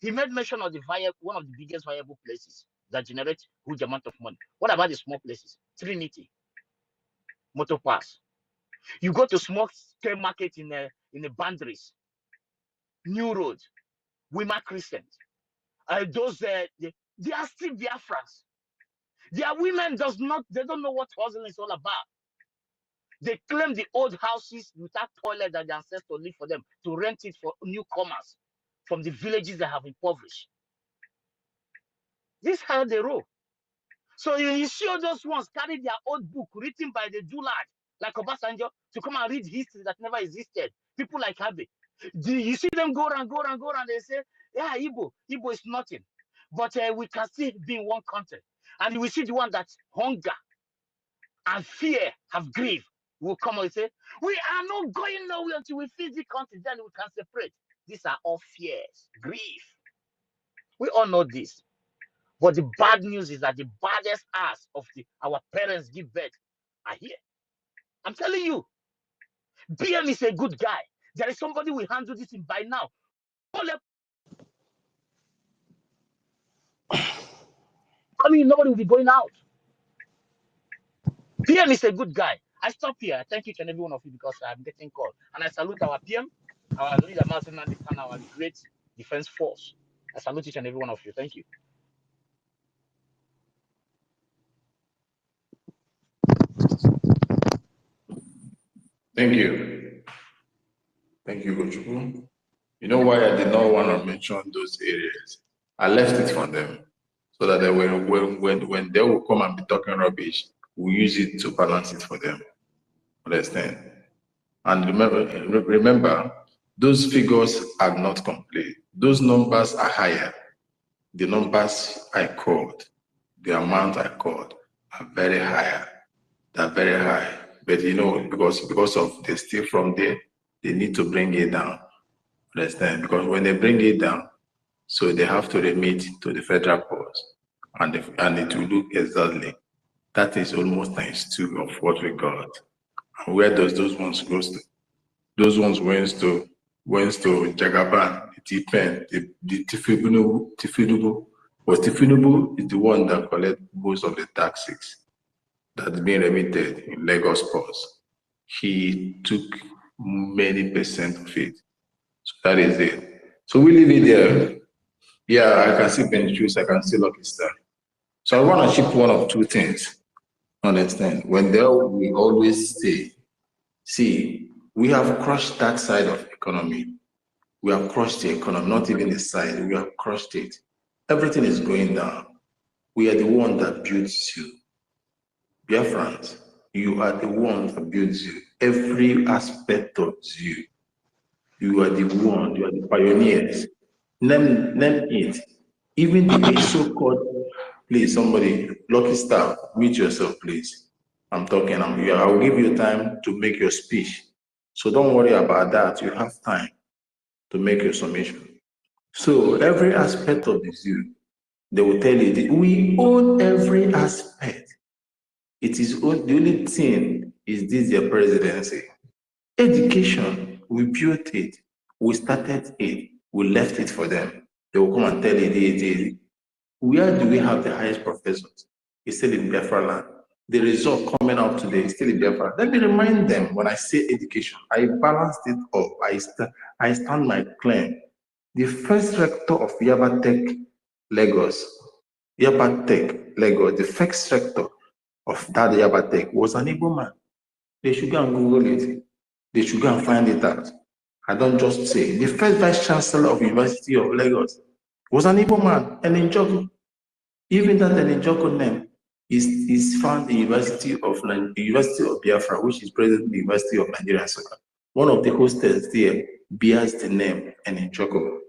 He made mention of one of the biggest viable places that generate huge amount of money. What about the small places? Trinity, Motor Pass. You go to small scale market in the boundaries, New Road, Wima Crescent. Those they are still Biafrans. Their women they don't know what hustling is all about. They claim the old houses without toilet that the ancestors live for them to rent it for newcomers from the villages that have impoverished. This is how they roll. So you see all those ones carry their old book written by the Dulad, like Obasanjo, to come and read history that never existed. People like Abe. You see them go around, they say, yeah, Igbo is nothing. But we can still be in one country. And we see the one that hunger and fear have grief will come and say, we are not going nowhere until we fix the country, then we can separate. These are all fears, grief. We all know this. But the bad news is that the baddest ass of our parents give birth are here. I'm telling you, BM is a good guy. There is somebody who will handle this thing by now. I mean, nobody will be going out. PM is a good guy. I stop here. I thank each and every one of you because I'm getting called. And I salute our PM, our leader, Martin Nandikan, our great defense force. I salute each and every one of you. Thank you. Thank you. Thank you, Gochuku. You know why I did not want to mention those areas? I left it for them so that they will, when they will come and be talking rubbish, we use it to balance it for them. Understand? And remember, those figures are not complete. Those numbers are higher. The numbers I called, the amount I called are very higher. They're very high. But you know, because of they still from there, they need to bring it down. Understand? Because when they bring it down, so they have to remit to the federal courts, and it will look exactly. That is almost ×2 of what we got. And where does those ones go to? Those ones went to Jagaban, the T-Pen, the Tifinubu. But Tifinubu is the one that collects most of the taxes that's being remitted in Lagos ports. He took many percent of it. So that is it. So we leave it there. Yeah, I can see Benjuice, I can see Lucky Star. So I want to ship one of two things. Understand? When there, we always say, see, we have crushed that side of economy. We have crushed the economy, not even the side, we have crushed it. Everything is going down. We are the one that builds you. Biafrans, you are the one that builds you. Every aspect of you. You are the one, you are the pioneers. Name it. Even the so-called, please, somebody, Lucky Star, mute yourself, please. I'm talking, I'm here. I'll give you time to make your speech. So don't worry about that. You have time to make your summation. So every aspect of this you, they will tell you that we own every aspect. It is the only thing is this their presidency. Education, we built it, we started it, we left it for them. They will come and tell you, where do we have the highest professors? It's still in Biafra land. The result coming out today is still in Biafra. Let me remind them, when I say education, I balanced it up. I stand my claim. The first rector of Yaba Tech Lagos, the first rector of that Yaba Tech was an Igbo man. They should go and Google it. They should go and find it out. I don't just say. The first vice chancellor of University of Lagos was an Igbo man, an Njoku. Even that an Njoku name is found in the University of Biafra, which is presently the University of Nigeria. One of the hostels there bears the name an Njoku.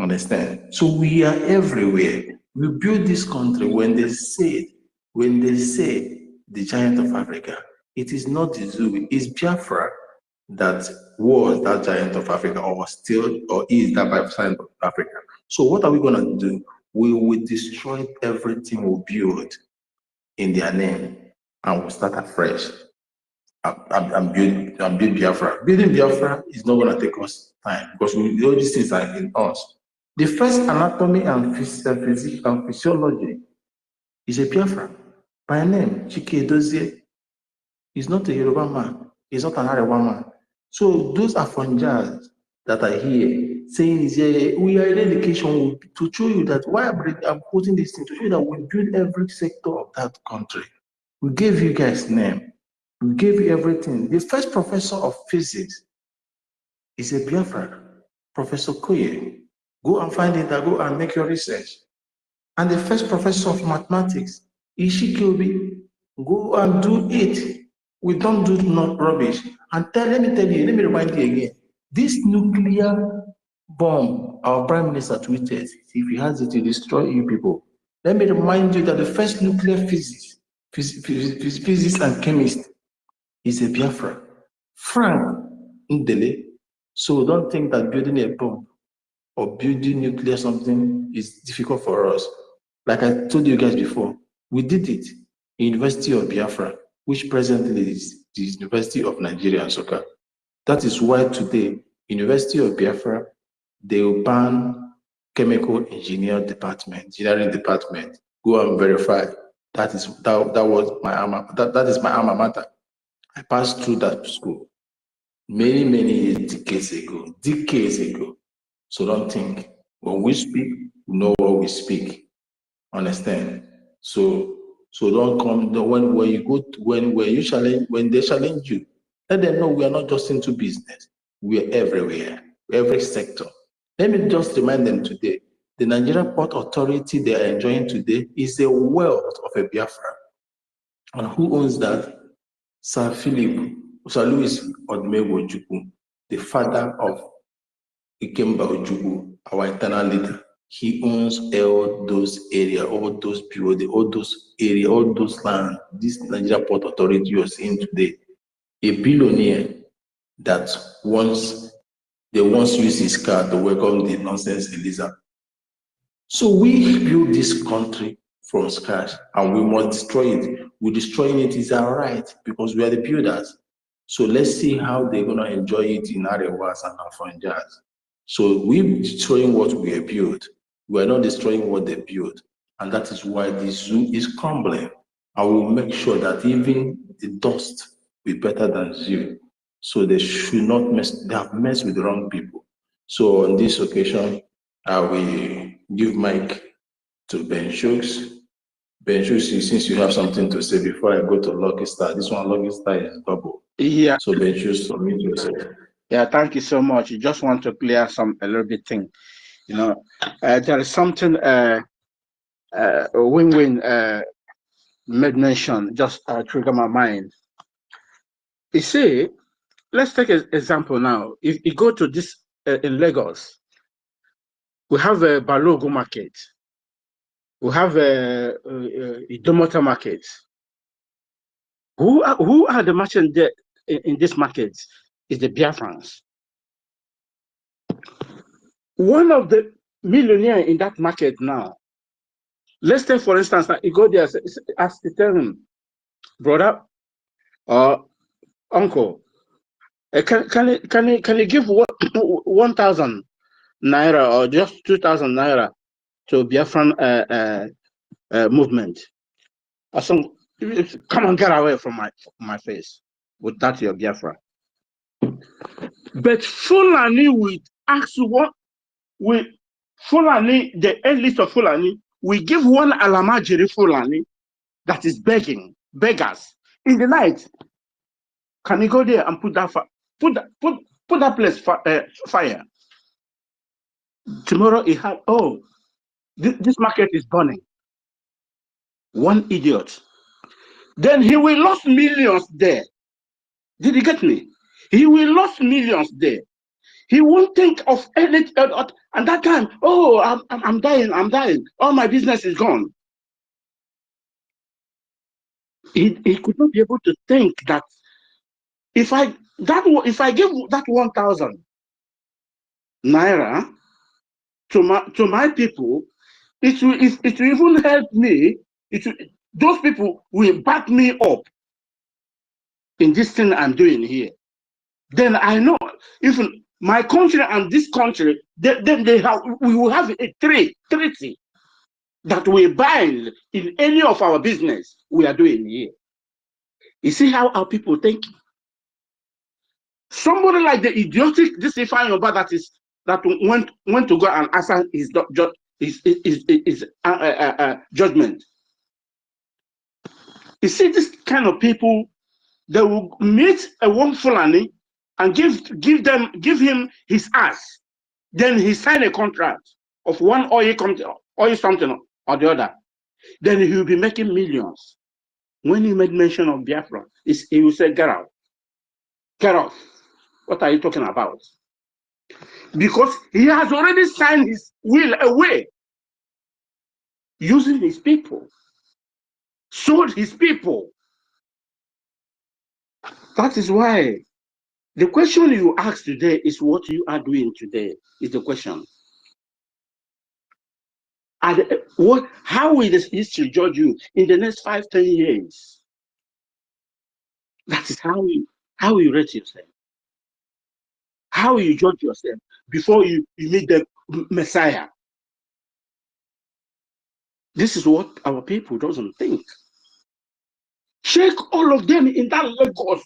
Understand? So we are everywhere. We build this country. When they say the giant of Africa, it is not the zoo, it's Biafra that was that giant of Africa, or is that giant of Africa. So what are we going to do? We will destroy everything we build in their name, and we'll start afresh and build Biafra. Building Biafra is not going to take us time, because all these things are in us. The first anatomy and physics and physiology is a Biafra by name, Chike Edozie. He's not a Yoruba man. He's not an Arewa man. So those Afonjas that are here saying we are in education to show you that why I'm quoting this thing, to show you that we build every sector of that country. We gave you guys name. We gave you everything. The first professor of physics is a Biafra, Professor Koye. Go and find it, go and make your research. And the first professor of mathematics, Ishikobi. Go and do it. We don't do not rubbish. And let me remind you again. This nuclear bomb, our prime minister tweeted, if he has it to destroy you people. Let me remind you that the first nuclear physicist and chemist is a Biafra, Frank Ndele. So don't think that building a bomb or building nuclear something is difficult for us. Like I told you guys before, we did it in University of Biafra, which presently is the University of Nigeria and Soka. That is why today, University of Biafra, they will ban chemical engineering department. Go and verify. That is my alma mater. I passed through that school many decades ago. So don't think when we speak, we know what we speak. Understand? So don't come when they challenge you, let them know we are not just into business. We are everywhere, every sector. Let me just remind them today, the Nigerian Port Authority they are enjoying today is a wealth of a Biafra. And who owns that? Sir Louis Odumegwu Ojukwu, the father of Ikemba Ojukwu, our internal leader. He owns all those areas, all those buildings, all those areas, all those land. This Nigeria Port Authority you are seeing today, a billionaire that once used his car to welcome the nonsense Eliza. So we build this country from scratch, and we must destroy it. We're destroying it is our right, because we are the builders. So let's see how they're gonna enjoy it in Arewas and Afonjas. So we're destroying what we have built. We are not destroying what they built. And that is why the zoo is crumbling. I will make sure that even the dust will be better than zoo. So they should not they have messed with the wrong people. So on this occasion, I will give mic to Ben Shooks. Ben Shooks, since you have something to say before I go to Lucky Star, this one Lucky Star is double. Yeah. So Ben Shooks, submit yourself. Yeah, thank you so much. You just want to clear a little bit thing. You know, there is something win-win made mention, just trigger my mind. You see, let's take an example now. If you go to this in Lagos, we have a Balogo market. We have a Idomota market. Who are the merchants there in this market? Is the Biafrans. One of the millionaire in that market now. Let's take, for instance, that you go there, ask to tell him, brother or uncle, can you give 1,000 naira or just 2,000 naira to Biafran movement. Come on, get away from my face with that your Biafra. But Fulani will ask what we Fulani, the elite of Fulani, we give one Alamajiri Fulani that is begging, beggars in the night. Can you go there and put that put that place fire? Tomorrow he had this market is burning. One idiot. Then he will lose millions there. Did you get me? He will lose millions there. He won't think of anything at that time. Oh, I'm dying. I'm dying. All my business is gone. He could not be able to think that if I give that 1,000 naira to my people, it will even help me. Those people will back me up in this thing I'm doing here. Then I know even my country and this country, we will have a treaty that will bind in any of our business we are doing here. You see how our people think? Somebody like the idiotic this EFIK-IBIBIO that went to go and answer his judgment. You see this kind of people, they will meet a one Fulani and give him his ass. Then he sign a contract of one oil something or the other. Then he will be making millions. When he made mention of Biafra, he will say, get out. Get off. What are you talking about? Because he has already signed his will away, using his people, sold his people. That is why the question you ask today is what you are doing today is the question. And how will this history judge you in the next 5-10 years? That is how you rate yourself. How you judge yourself before you meet the Messiah. This is what our people doesn't think. Check all of them in that Lagos,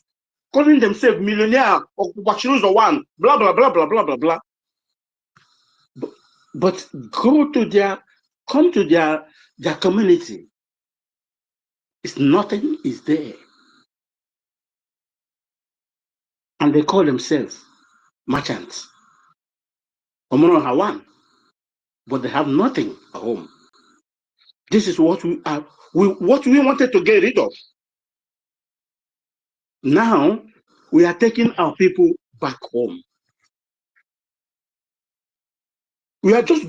calling themselves millionaire or one, blah blah blah blah blah blah blah. But come to their community. It's nothing is there. And they call themselves merchants. Hawan. But they have nothing at home. This is what we wanted to get rid of. Now we are taking our people back home. We are just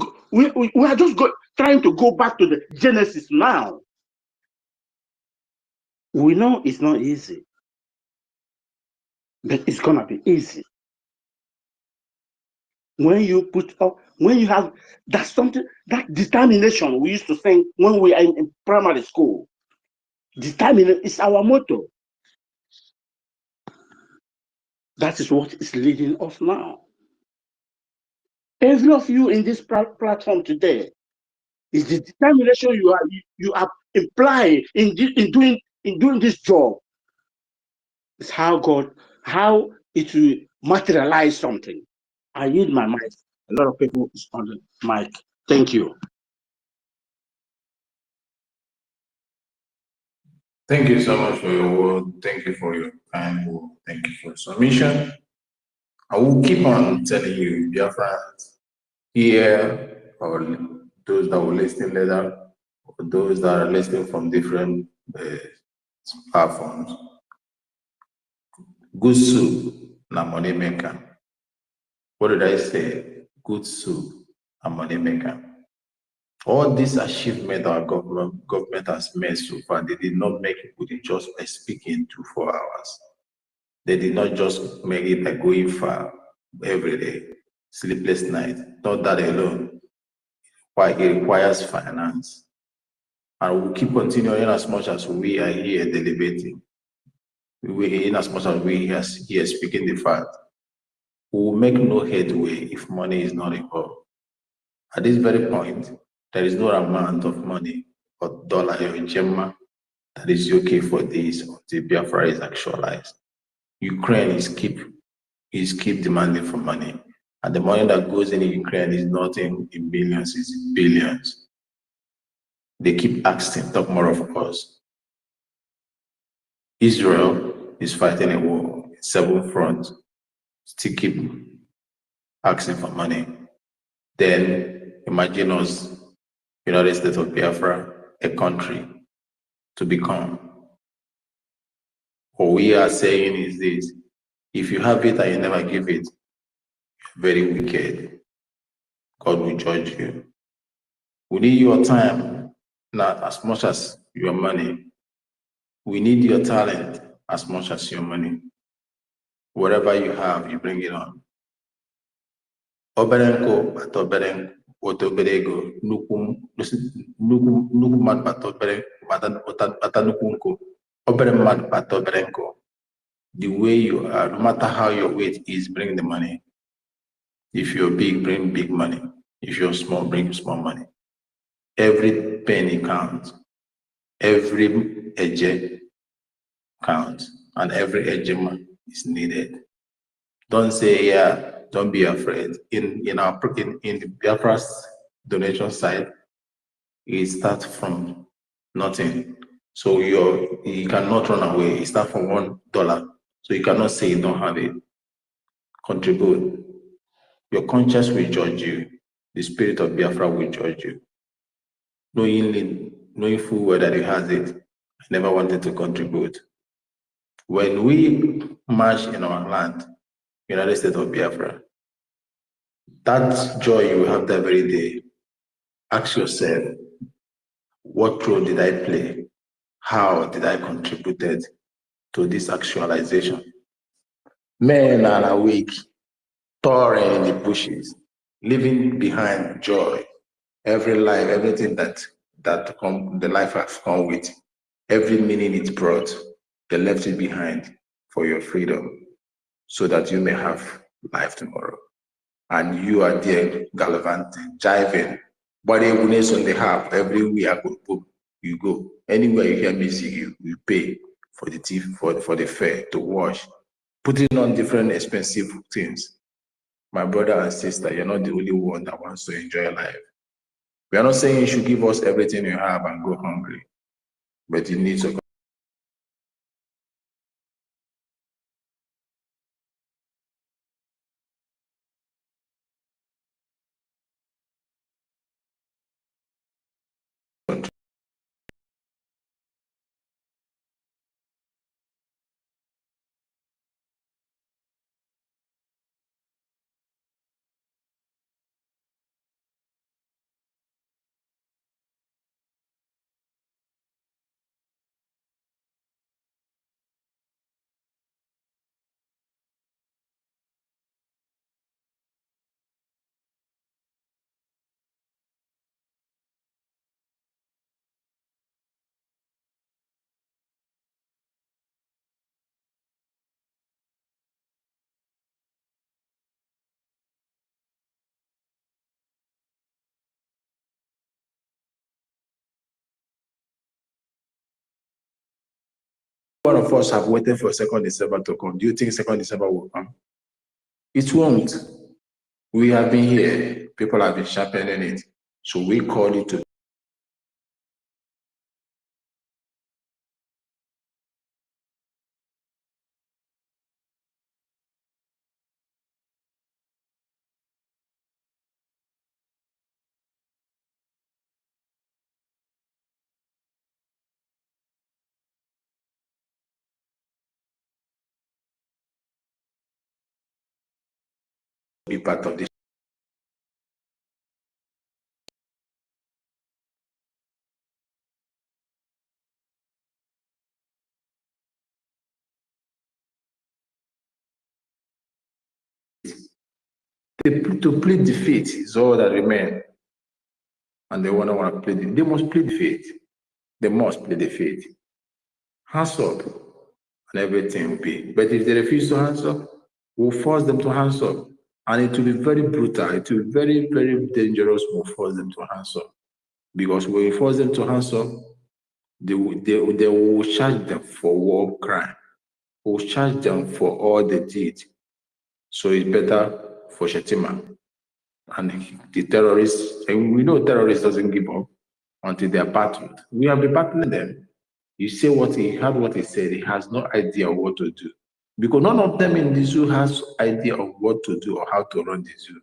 trying to go back to the Genesis now. We know it's not easy, but it's gonna be easy. When you have that determination we used to sing when we are in primary school. Determination is our motto. That is what is leading us now. Every of you in this platform today is the determination you are implying in doing this job. It's how it will materialize something. I yield my mic. A lot of people is on the mic. Thank you. Thank you so much for your word. Thank you for your kind word. Thank you for your submission. I will keep on telling you, Biafrans, here, or those that will listen later, or those that are listening from different platforms. Good soup, na money maker. What did I say? Good soup, a money maker. All this achievement our government has made so far, they did not make it with it just by speaking 2-4 hours. They did not just make it by going far every day, sleepless night. Not that alone. Why it requires finance. And we'll keep continuing as much as we are here deliberating. In as much as we are here speaking the fact. We will make no headway if money is not involved. At this very point, there is no amount of money or dollar or gemma that is okay for this until Biafra is actualized. Ukraine is keep demanding for money. And the money that goes in Ukraine is not in billions, it's in billions. They keep asking, talk more of us. Israel is fighting a war in 7 fronts, still keep asking for money. Then imagine us, United States of Biafra, a country to become. What we are saying is this: if you have it and you never give it, you're very wicked. God will judge you. We need your time, not as much as your money. We need your talent as much as your money. Whatever you have, you bring it on. Oberenko, but oberenko, otoberego, nukum mat but oberenko, oberemat but oberenko. The way you are, no matter how your weight is, bring the money. If you're big, bring big money. If you're small, bring small money. Every penny counts. Every edge counts. And every edgema is needed. Don't say, yeah, don't be afraid. In the Biafra's donation side, it starts from nothing. So you cannot run away. It starts from $1. So you cannot say you don't have it. Contribute. Your conscience will judge you. The spirit of Biafra will judge you. Knowing full well that he has it, I never wanted to contribute. When we march in our land, United States of Biafra, that joy you have that very day, ask yourself, what role did I play? How did I contribute to this actualization? Men are awake, touring in the bushes, leaving behind joy, every life, everything that the life has come with, every meaning it brought, they left it behind for your freedom, so that you may have life tomorrow. And you are there gallivanting, jiving, body awareness on the harp, everywhere you go. Anywhere you hear music, you pay for the for the fare to wash, putting on different expensive things. My brother and sister, you're not the only one that wants to enjoy life. We are not saying you should give us everything you have and go hungry, but you need to one of us have waited for 2nd December to come. Do you think 2nd December will come? It won't. We have been here. People have been sharpening it. So we call it to be part of this. To plead the faith is all that remains. And they want to plead it. They must plead the faith. They must plead the faith. Hands up, and everything will be. But if they refuse to hands up, We'll force them to hands up. And it will be very brutal. It will be very, very dangerous. We'll force them to hands up. Because when we force them to hands up, they will charge them for war crime. We'll charge them for all they did. So it's better for Shetima. And the terrorists, and we know terrorists doesn't give up until they are battled. We have been battling them. You say what he heard, what he said, he has no idea what to do. Because none of them in the zoo has idea of what to do or how to run the zoo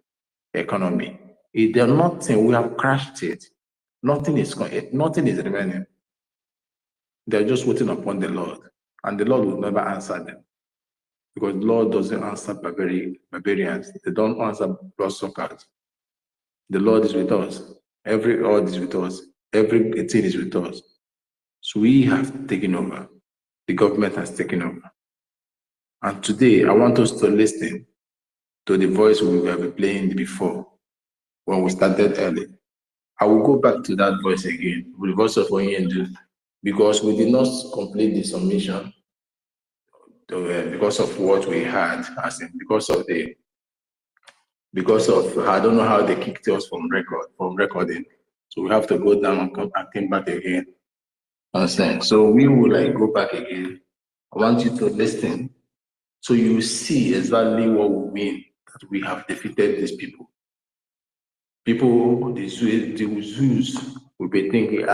economy. If they're nothing, we have crashed it. Nothing is remaining. They're just waiting upon the Lord. And the Lord will never answer them. Because the Lord doesn't answer barbarians. They don't answer bloodsuckers. The Lord is with us. Every odd is with us. Everything is with us. So we have taken over. The government has taken over. And today, I want us to listen to the voice we have been playing before when we started early. I will go back to that voice again, with the voice of Onyendu, because we did not complete the submission because of what we had, as in because of I don't know how they kicked us from recording. So we have to go down and come back again. Understand? So we will go back again. I want you to listen so you see exactly what we mean that we have defeated these people. People, the Zeus will be thinking, we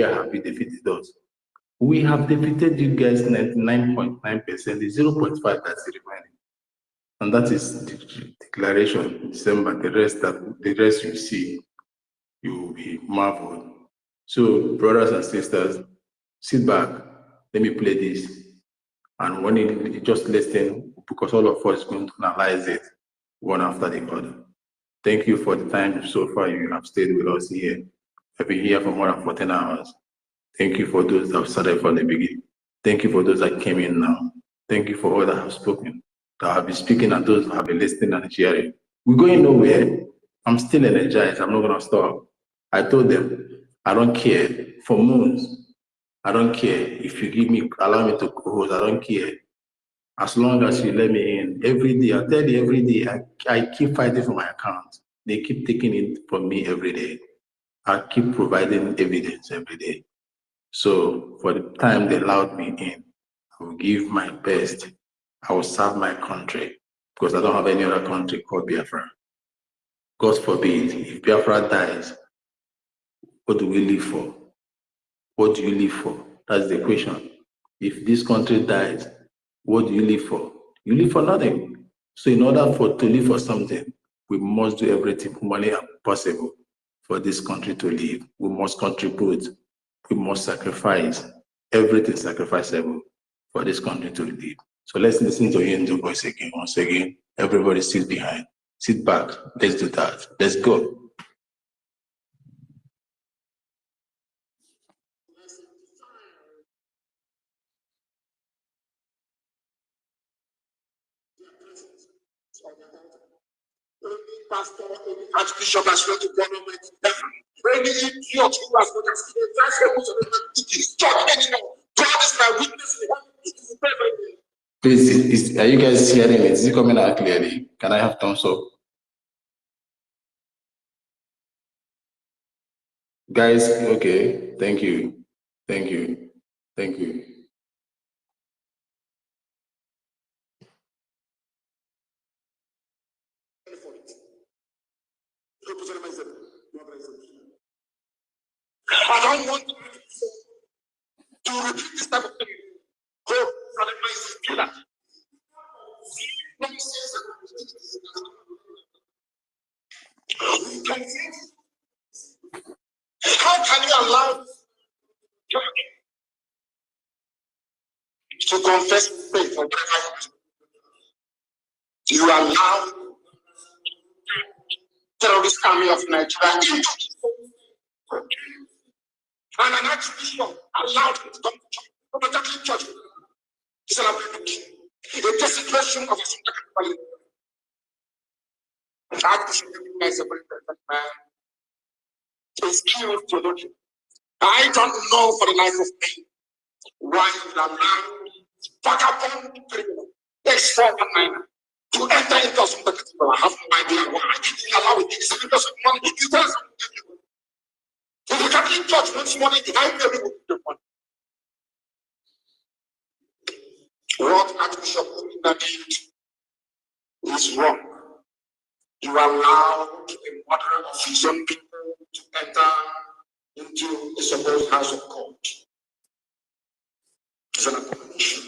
are happy defeated us. We have defeated you guys 99.9%, the 0.5 that's remaining. And that is the declaration, December. The rest you see, you will be marveled. So, brothers and sisters, sit back. Let me play this. And when you just listen, because all of us are going to analyze it one after the other. Thank you for the time so far you have stayed with us here. I've been here for more than 14 hours. Thank you for those that have started from the beginning. Thank you for those that came in now. Thank you for all that have spoken, that have been speaking, and those that have been listening and sharing. We're going nowhere. I'm still energized. I'm not going to stop. I told them, I don't care for moons. I don't care if you allow me to co-host. I don't care. As long as you let me in every day, I tell you every day, I keep fighting for my account. They keep taking it from me every day. I keep providing evidence every day. So for the time they allowed me in, I will give my best. I will serve my country because I don't have any other country called Biafra. God forbid, if Biafra dies, what do we live for? What do you live for? That's the question. If this country dies, what do you live for? You live for nothing. So in order to live for something, we must do everything humanly possible for this country to live. We must contribute. We must sacrifice. Everything sacrificable for this country to live. So let's listen to Yen's voice again. Once again, everybody sit behind. Sit back. Let's do that. Let's go. Any pastor, any archbishop has went to government, any idiot who has not accepted it is church anymore. God is my witness. Please, are you guys hearing it? Is it coming out clearly? Can I have thumbs up? Guys, okay. Thank you. Thank you. Thank you. I don't want to repeat this type of thing. Go, killer. How can you allow to confess faith or you allow terrorist army of Nigeria into and an archbishop allowed him to come to church, from a Catholic church, to celebrate a desecration of his family. The archbishop is a very perfect man. He's killed theologian. I don't know for the life of me why you allow vagabond criminal, a this 419 to enter into some cathedral. I have no idea why. He allowed it. It's because of money. He does. If the Catholic Church wants money, I really would the money. What Archbishop Omina did is wrong. You allowed a mother of his own people to enter into the supposed house of God. It's an abomination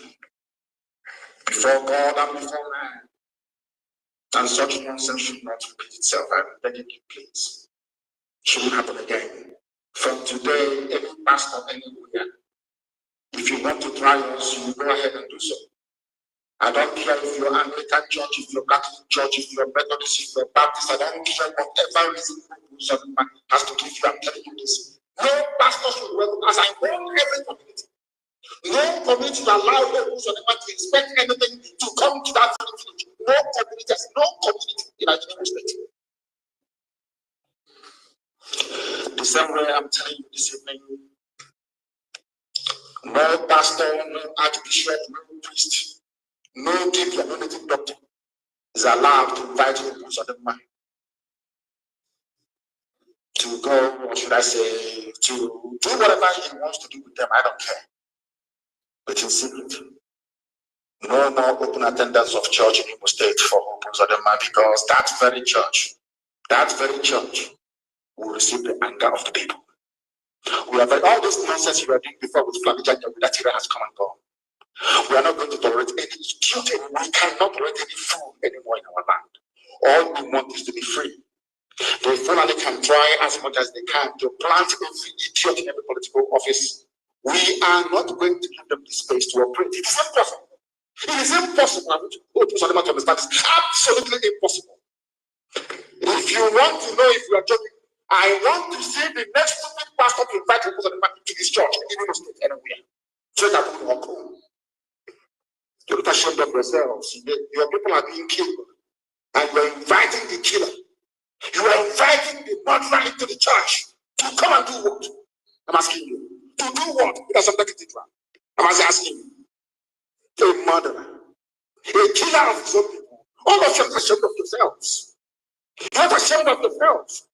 before God and before man. And such nonsense should not repeat itself. I'm begging you, please. Shouldn't happen again. From today, any pastor anywhere, if you want to try us, you go ahead and do so. I don't care if you're Anglican Church, if you're Catholic Church, if you're Methodist, if you're Baptist, I don't care whatever reason has to give you. I'm telling you this. No pastor should welcome, as I want every community. No community will allow those on the man to expect anything to come to that village. No community in Nigeria state. The same way I'm telling you this evening, no pastor, no archbishop, no priest, no deacon, no native doctor is allowed to invite those on the man to go, or should I say, to do whatever he wants to do with them. I don't care. But in secret. No more open attendance of church in Imo State for Opens of the Man, because that very church will receive the anger of the people. We have all this nonsense you were doing before with Flamijanja, that era has come and gone. We are not going to tolerate any idiot anymore. We cannot tolerate any fool anymore in our land. All we want is to be free. The Fulani can try as much as they can to plant every idiot in every political office. We are not going to give them the space to operate. It is impossible. It is impossible. I want to understand this. Absolutely impossible. If you want to know if you are joking, I want to see the next stupid pastor to invite people to this church in Imo State anywhere. So that we will come. You're not ashamed of yourselves. Your people are being killed. And you're inviting the killer. You are inviting the murderer into the church to come and do what? I'm asking you. To do what? That's a cathedral. I'm asking you. A murderer, a killer of his own people. All of you are ashamed of yourselves. You're not ashamed of yourselves.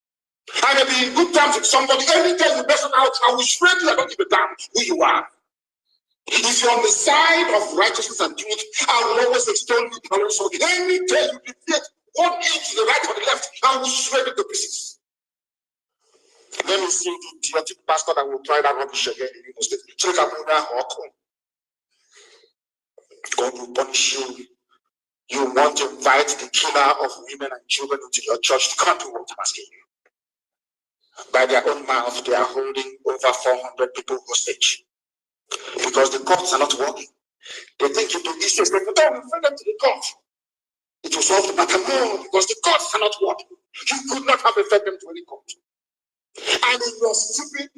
I may be in good terms with somebody. Any day you mess out, I will shred you. I don't give a damn who you are. If you're on the side of righteousness and truth, I will always extol you. And also, any day you deviate 1 inch to the right or the left, I will shred it to pieces. Let me see the idiotic pastor that will try that rubbish again in Imo State. So that God will punish you. You want to invite the killer of women and children into your church to come to what I'm asking you. By their own mouth, they are holding over 400 people hostage. Because the courts are not working. They think if the issues, they don't refer them to the court. It will solve the matter. No, because the courts are not working. You could not have referred them to any court. And in your stupid,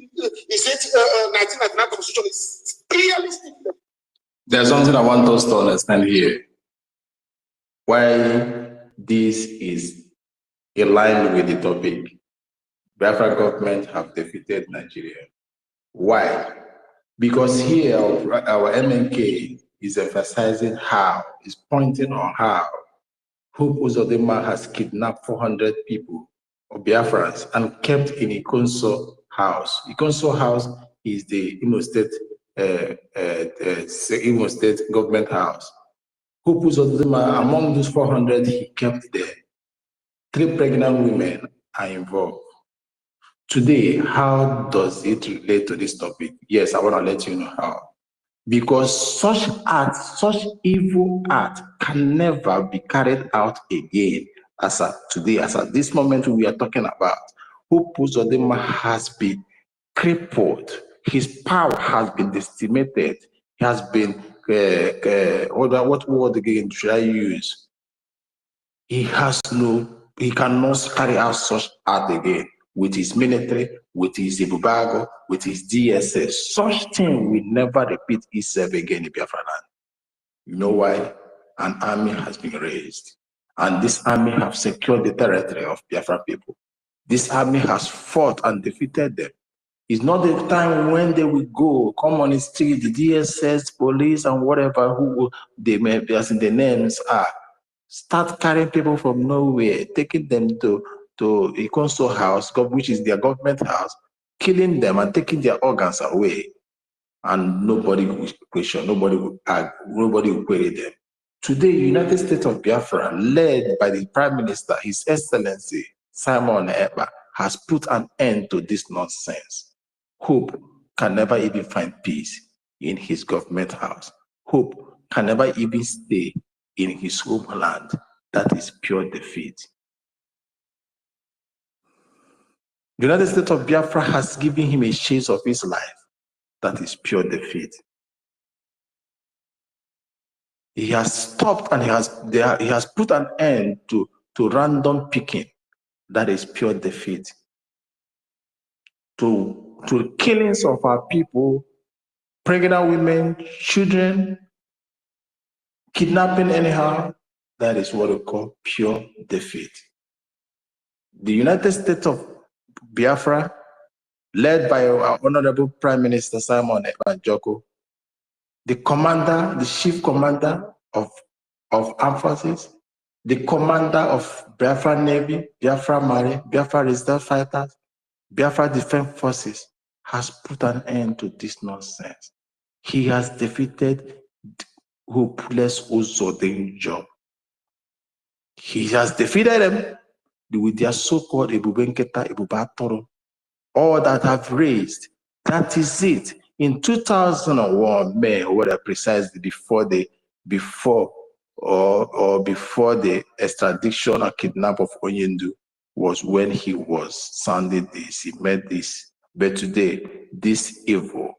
is it 1999 constitution is clearly stated. There's something I want us to understand here. Why this is in line with the topic. Biafra government have defeated Nigeria. Why? Because here our MNK is emphasizing how, is pointing on how Hope Uzodinma has kidnapped 400 people of Biafrans and kept in Ikonso house. Ikonso house is the Imo State government house. Hope Uzodinma, among those 400 he kept there, 3 pregnant women are involved. Today, how does it relate to this topic? Yes, I want to let you know how. Because such acts, such evil acts can never be carried out again as at today, as at this moment we are talking about. Hope Uzodinma has been crippled. His power has been decimated. He has been, what word again should I use? He cannot carry out such act again with his military, with his Ibubago, with his DSS. Such thing will never repeat itself again in Biafra land. You know why? An army has been raised. And this army have secured the territory of Biafra people. This army has fought and defeated them. It's not the time when they will go, come on the street, the DSS, police, and whatever who they may be as in the names are. Start carrying people from nowhere, taking them to IKOM house, which is their government house, killing them and taking their organs away. And nobody will question, nobody will argue, nobody will query them. Today, United States of Biafra, led by the Prime Minister, His Excellency Simon Ekpa, has put an end to this nonsense. Hope can never even find peace in his government house. Hope can never even stay in his homeland. That is pure defeat. The United States of Biafra has given him a chance of his life. That is pure defeat. He has stopped and he has put an end to random picking. That is pure defeat. To killings of our people, pregnant women, children, kidnapping anyhow, that is what we call pure defeat. The United States of Biafra, led by our Honorable Prime Minister Simon Ekpa, the commander, the chief commander of armed forces, the commander of Biafra Navy, Biafra Marine, Biafra Reserve Fighters, Biafra Defense Forces, has put an end to this nonsense. He has defeated hopeless Ozodenjo. He has defeated them with their so-called Ebubenketa, Ebubatoro, all that have raised. That is it. In 2001, May, or whatever precisely, before the extradition or kidnap of Onyendu, was when he was sounding this. He made this. But today, this evil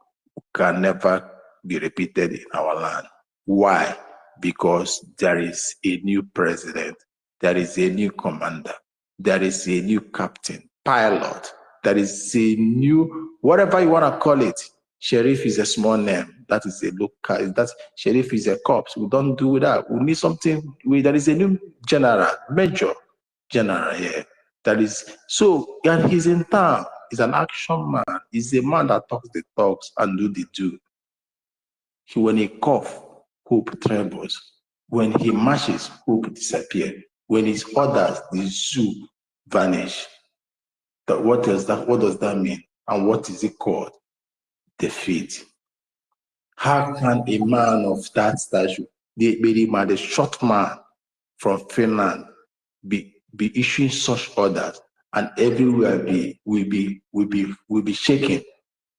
can never be repeated in our land. Why? Because there is a new president, there is a new commander, there is a new captain, pilot, there is a new, whatever you want to call it. Sheriff is a small name. That is a local, that sheriff is a corpse. We don't do that. We need something. There is a new general, major general here. That is, so, and he's in town. He's an action man. He's a man that talks the talks and do the do. When he coughs, hope trembles. When he marches, hope disappears. When he orders, the zoo vanish. What does that mean? And what is it called? Defeat. How can a man of that stature, the short man from Finland, be issuing such orders, and everywhere will be shaking,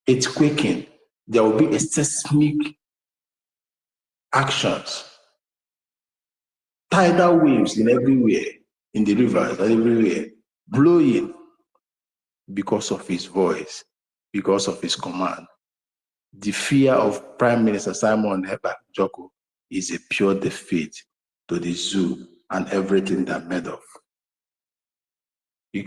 it's quaking. There will be a seismic actions, tidal waves in everywhere, in the rivers and everywhere, blowing because of his voice, because of his command. The fear of Prime Minister Simon Ekpa Joko is a pure defeat to the zoo and everything they're made of.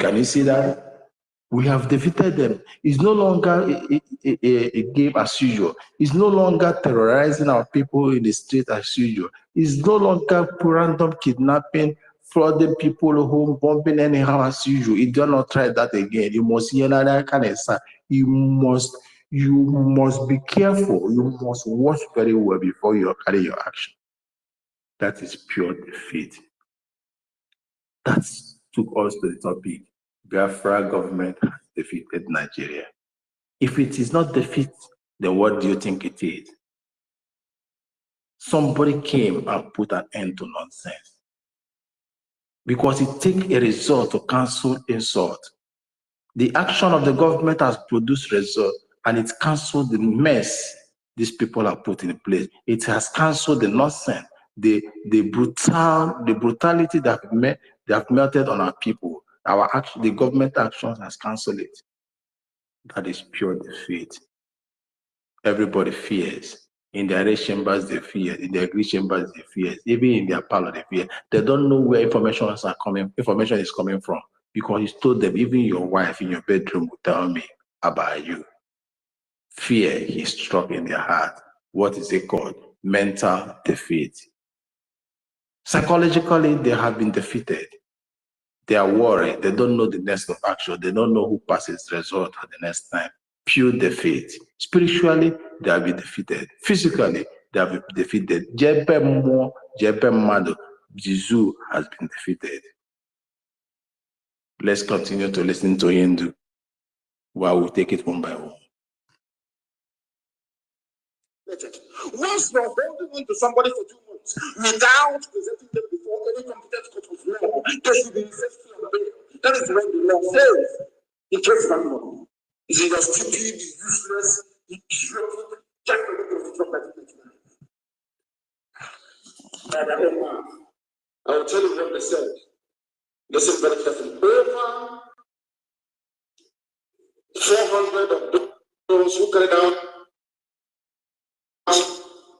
Can you see that? We have defeated them. It's no longer a game as usual. It's no longer terrorizing our people in the street as usual. It's no longer random kidnapping, flooding people home, bombing anyhow as usual. You do not try that again. You must hear another kind of sign. You must be careful. You must watch very well before you carry your action. That is pure defeat. That took us to the topic. Biafra government has defeated Nigeria. If it is not defeat, then what do you think it is? Somebody came and put an end to nonsense. Because it takes a result to cancel insult. The action of the government has produced result, and it canceled the mess these people have put in place. It has canceled the nonsense, the brutality that they have melted on our people. The government actions has cancelled it. That is pure defeat. Everybody fears. In their red chambers, they fear. In their green chambers, they fear. Even in their parlor, they fear. They don't know where information is coming from, because you told them, even your wife in your bedroom will tell me about you. Fear is struck in their heart. What is it called? Mental defeat. Psychologically, they have been defeated. They are worried. They don't know the next of action. They don't know who passes the result at the next time. Pure defeat. Spiritually, they have been defeated. Physically, they have been defeated. Jepe Mo, Jepe Mado, Jizu has been defeated. Let's continue to listen to Hindu while we take it one by one. Once you're holding on to somebody for 2 months without presenting them before any competent court of law, they should be safety on bail. That is when the law says in case of money. Is either stupid, useless, idiotic, I will tell you what they said. Listen very carefully. Over 400 of those who carried out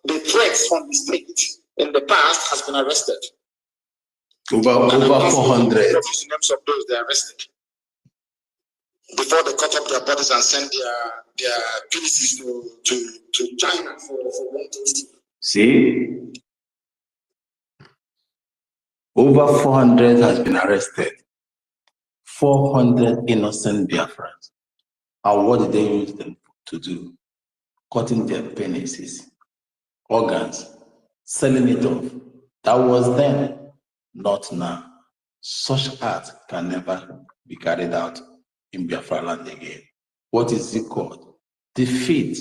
the threats from the state in the past has been arrested. Over 400. Names of those they arrested before they cut up their bodies and send their pieces to China for one thing. See? Over 400 has been arrested. 400 innocent Biafrans. And what did they use them to do? Cutting their penises, organs, selling it off. That was then, not now. Such acts can never be carried out in Biafra land again. What is it called? Defeat.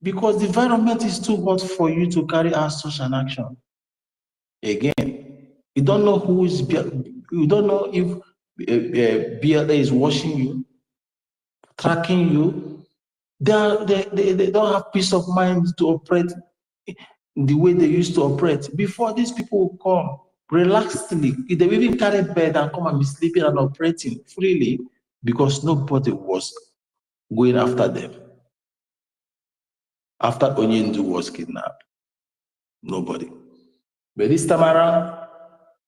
Because the environment is too hot for you to carry out such an action. Again, you don't know who is, you don't know if BLA is watching you, tracking you. They don't have peace of mind to operate the way they used to operate. Before these people would come relaxedly, they will even carry bed and come and be sleeping and operating freely because nobody was going after them. After Onyendu was kidnapped, nobody. But this time around,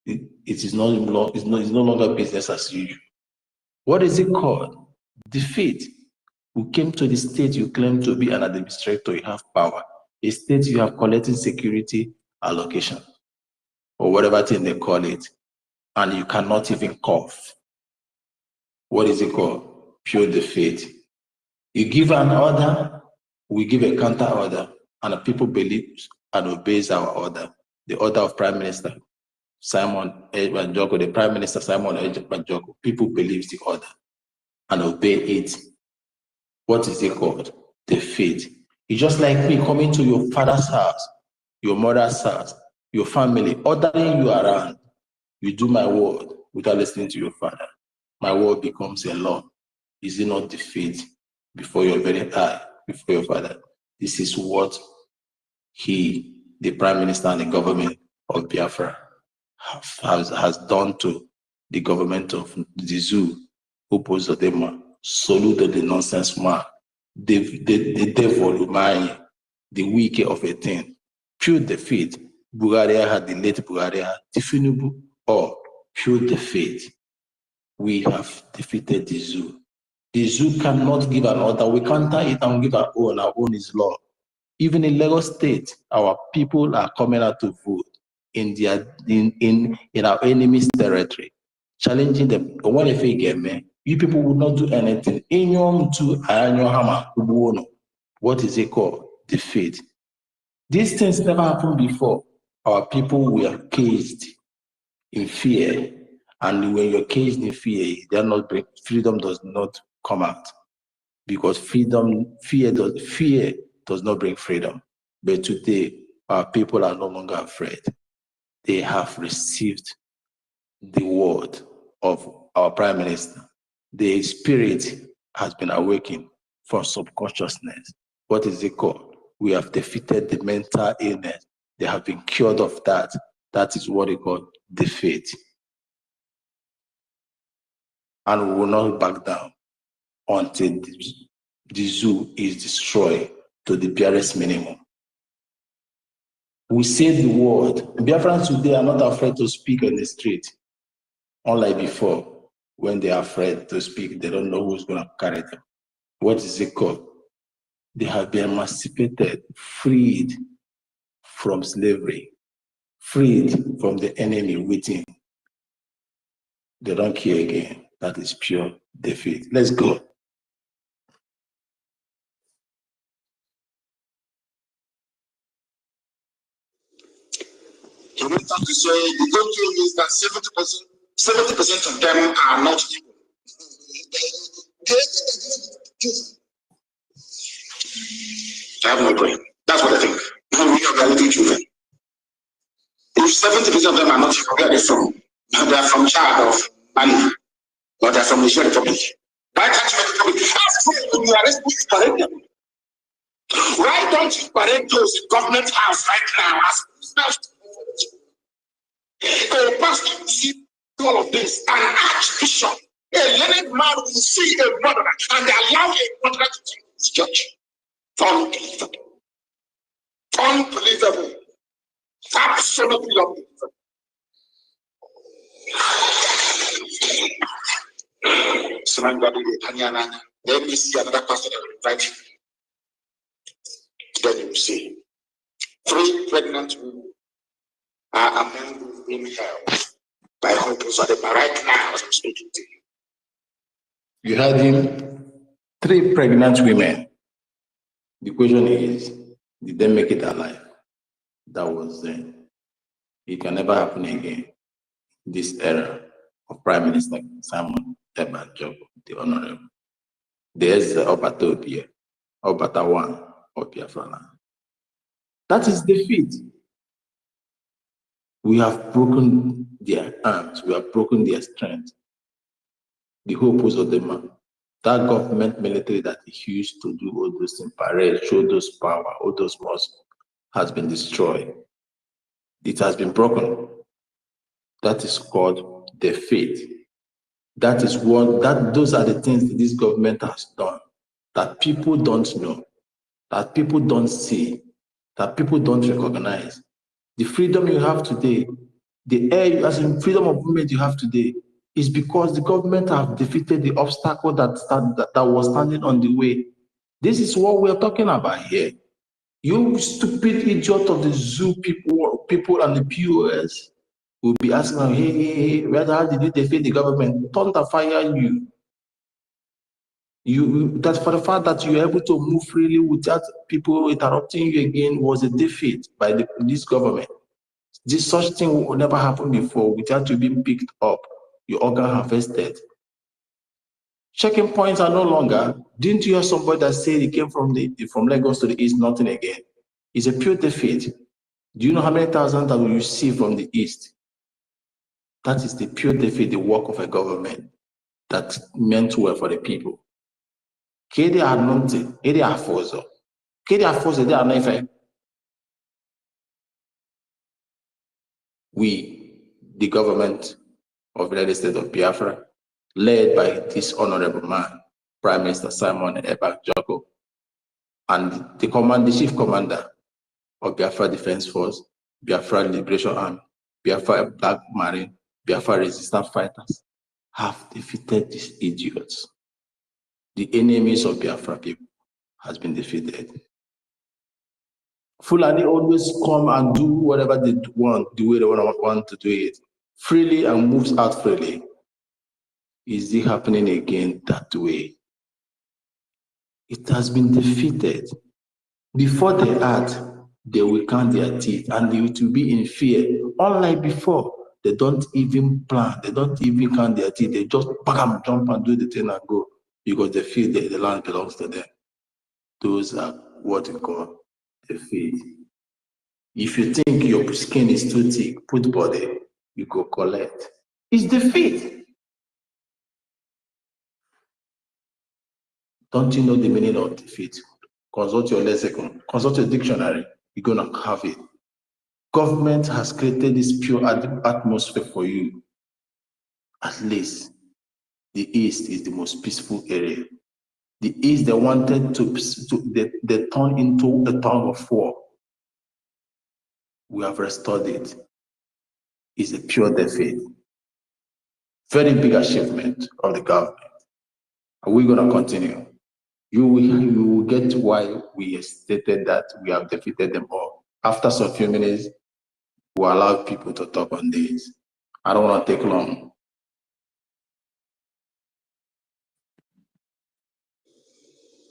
it is no longer business as usual. What is it called? Defeat. You came to the state you claim to be an administrator, you have power. A state you have collected security allocation, or whatever thing they call it, and you cannot even cough. What is it called? Pure defeat. You give an order, we give a counter order, and the people believe and obeys our order. The order of Prime Minister Simon Ejoko, the Prime Minister Simon Ejoko, people believe the order and obey it. What is it called? Defeat. It's just like me coming to your father's house, your mother's house, your family, ordering you around. You do my word without listening to your father. My word becomes a law. Is it not defeat before your very eye, before your father? This is what he, the Prime Minister and the government of Biafra, has done to the government of the zoo, who posed them, saluted the nonsense man, the devil, the weak of a thing. Pure defeat. Bulgaria had the late Bulgaria, Tinubu, or pure defeat. We have defeated the zoo. The zoo cannot give an order. We counter it and give our own. Our own is law. Even in Lagos State, our people are coming out to vote in our enemy's territory, challenging them. What if we get me? You people would not do anything. What is it called? Defeat. These things never happened before. Our people were caged in fear. And when you're caged in fear, freedom does not come out. Because fear does not bring freedom. But today, our people are no longer afraid. They have received the word of our Prime Minister. The spirit has been awakened from subconsciousness. What is it called? We have defeated the mental illness. They have been cured of that. That is what they call defeat. And we will not back down until the zoo is destroyed to the barest minimum. We say the word. Biafrans today are not afraid to speak on the street. Unlike before, when they are afraid to speak, they don't know who's going to carry them. What is it called? They have been emancipated, freed from slavery, freed from the enemy within. They don't care again. That is pure defeat. Let's go. He went on to say the good thing is that 70% of them are not evil. I have no brain. That's what I think. Even we are reality children. If 70% of them are not evil, where are they from? They are from Chad of Mali, or they are from the Niger Republic. Why can't you make it public? Ask them when you arrest me, parade them. Why don't you parade those in government house right now as a pastor will see all of this, an archbishop, a learned man will see a brother and allow a brother to take his church. Unbelievable. Unbelievable. Absolutely unbelievable. Let me see another pastor that will invite you. Then you will see 3 pregnant women are among those being held by hopeless at the right now as I'm speaking to you. You heard him. 3 pregnant women. The question is, did they make it alive? That was then. It can never happen again. This era of Prime Minister Simon Eba, the Honorable. There's Obatopia, Obatawan of Biafra. That is defeat. We have broken their arms, we have broken their strength. The hope was of the man. That government military that he used to do all those things, parade, show those power, all those muscles, has been destroyed. It has been broken. That is called defeat. That is those are the things that this government has done that people don't know, that people don't see, that people don't recognize. The freedom you have today, the air, as in freedom of movement you have today, is because the government have defeated the obstacle that was standing on the way. This is what we're talking about here. You stupid idiot of the zoo people and the POS will be asking, hey, how did you defeat the government? Thunder fire you. That for the fact that you're able to move freely without people interrupting you again was a defeat by this government. This such thing will never happen before without you being picked up, your organ harvested. Checking points are no longer. Didn't you hear somebody that said he came from Lagos to the east, nothing again? It's a pure defeat. Do you know how many thousands that you see from the east? That is the pure defeat, the work of a government that meant well for the people. Kede Arnonte, Kede Afozo. Kede Afozo, they are not. We, the government of the United States of Biafra, led by this honorable man, Prime Minister Simon Eba Jacob, and the chief commander of Biafra Defense Force, Biafra Liberation Army, Biafra Black Marine, Biafra Resistance Fighters, have defeated these idiots. The enemies of Biafra people has been defeated. Fulani always come and do whatever they want, the way they want to do it, freely and moves out freely. Is it happening again that way? It has been defeated. Before they act, they will count their teeth and they will be in fear. Unlike before, they don't even plan, they don't even count their teeth, they just bam, jump and do the thing and go because they feel that the land belongs to them. Those are what we call defeat. If you think your skin is too thick, put body, you go collect. It's defeat. Don't you know the meaning of defeat? Consult your lexicon, consult your dictionary, you're gonna have it. Government has created this pure atmosphere for you. At least the East is the most peaceful area. The East, they wanted they turn into a town of war. We have restored it. It's a pure defeat. Very big achievement of the government. Are we gonna continue? You will get why we stated that we have defeated them all. After some few minutes, we'll allow people to talk on this. I don't want to take long.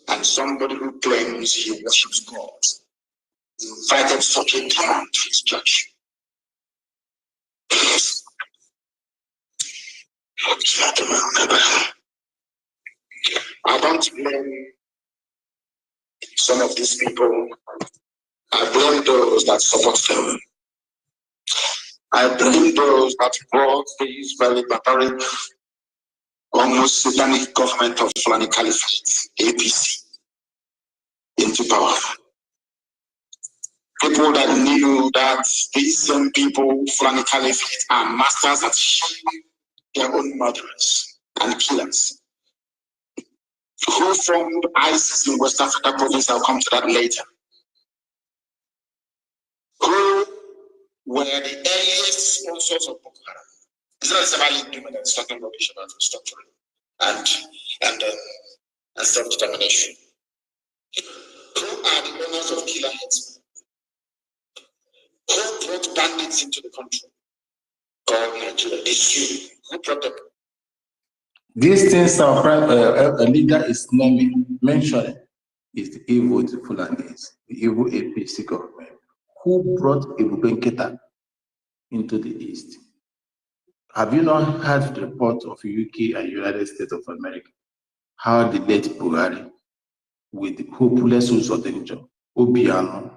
And somebody who claims he worships God invited such a demon to his church. I don't blame some of these people. I blame those that support them. I blame those that brought this very barbaric, almost satanic government of Fulani Caliphate, APC, into power. People that knew that these same people, Fulani Caliphate, are masters at shooting their own murderers and killers. Who formed ISIS in West Africa province? I'll come to that later. Who were the earliest sponsors of Boko Haram? It's not somebody doing that's talking rubbish about restructuring and self-determination. Who are the owners of killer headsmen? Who brought bandits into the country? God, Nigeria, it's you. Who brought them? These things our leader is mentioning is the evil Fulanis, the evil APC government. Who brought Ebube Nketa into the East? Have you not heard the report of UK and United States of America? How the late Buhari, with the hopeless Uzodenjo, Obiano,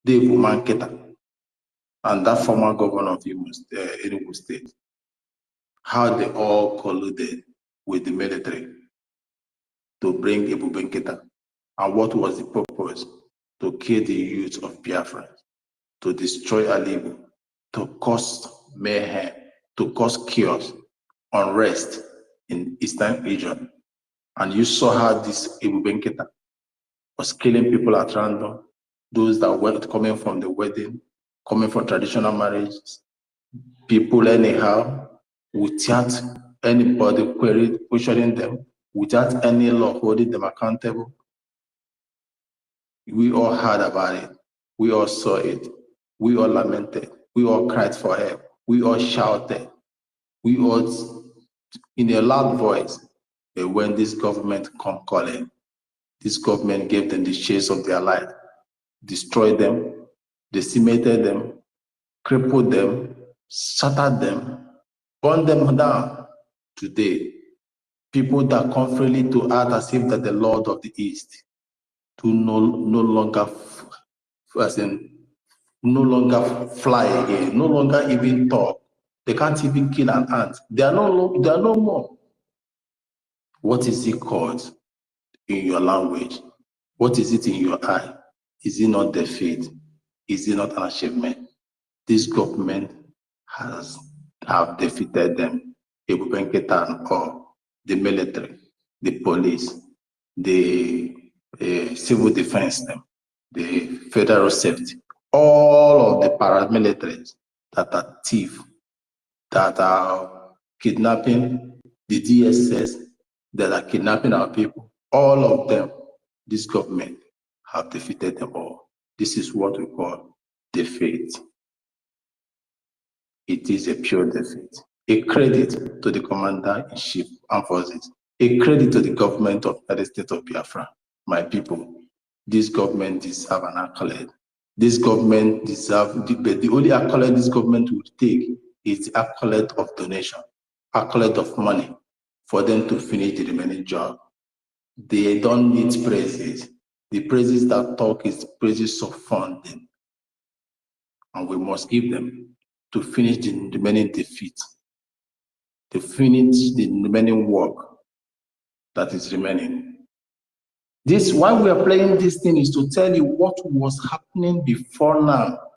Dave Nketa, and that former governor of Enugu State, how they all colluded with the military to bring Ebube Nketa. And what was the purpose? To kill the youth of Biafra, to destroy Alibu, to cause mayhem, to cause chaos, unrest in Eastern region. And you saw how this Ebube Nketa was killing people at random, those that were coming from the wedding, coming from traditional marriages, people anyhow, without anybody questioning them, without any law holding them accountable. We all heard about it. We all saw it. We all lamented. We all cried for help. We all shouted. We all, in a loud voice, when this government come calling, this government gave them the chase of their life, destroyed them, decimated them, crippled them, shattered them, burned them down. Today, people that come freely to act as if that the Lord of the East do no longer fly again, no longer even talk. They can't even kill an ant. They are no more. What is it called in your language? What is it in your eye? Is it not defeat? Is it not an achievement? This government have defeated them. Ebube Nketa and all, the military, the police, the civil defense, the federal safety, all of the paramilitaries that are thieves, that are kidnapping, the DSS that are kidnapping our people, all of them, this government have defeated them all. This is what we call defeat. It is a pure defeat. A credit to the Commander-in-Chief Armed Forces, a credit to the government of the state of Biafra. My people, this government deserves an accolade. This government deserves, the only accolade this government will take is the accolade of donation, accolade of money for them to finish the remaining job. They don't need praises. The praises that talk is praises of funding. And we must give them to finish the remaining defeat, to finish the remaining work that is remaining. This, why we are playing this thing is to tell you what was happening before now.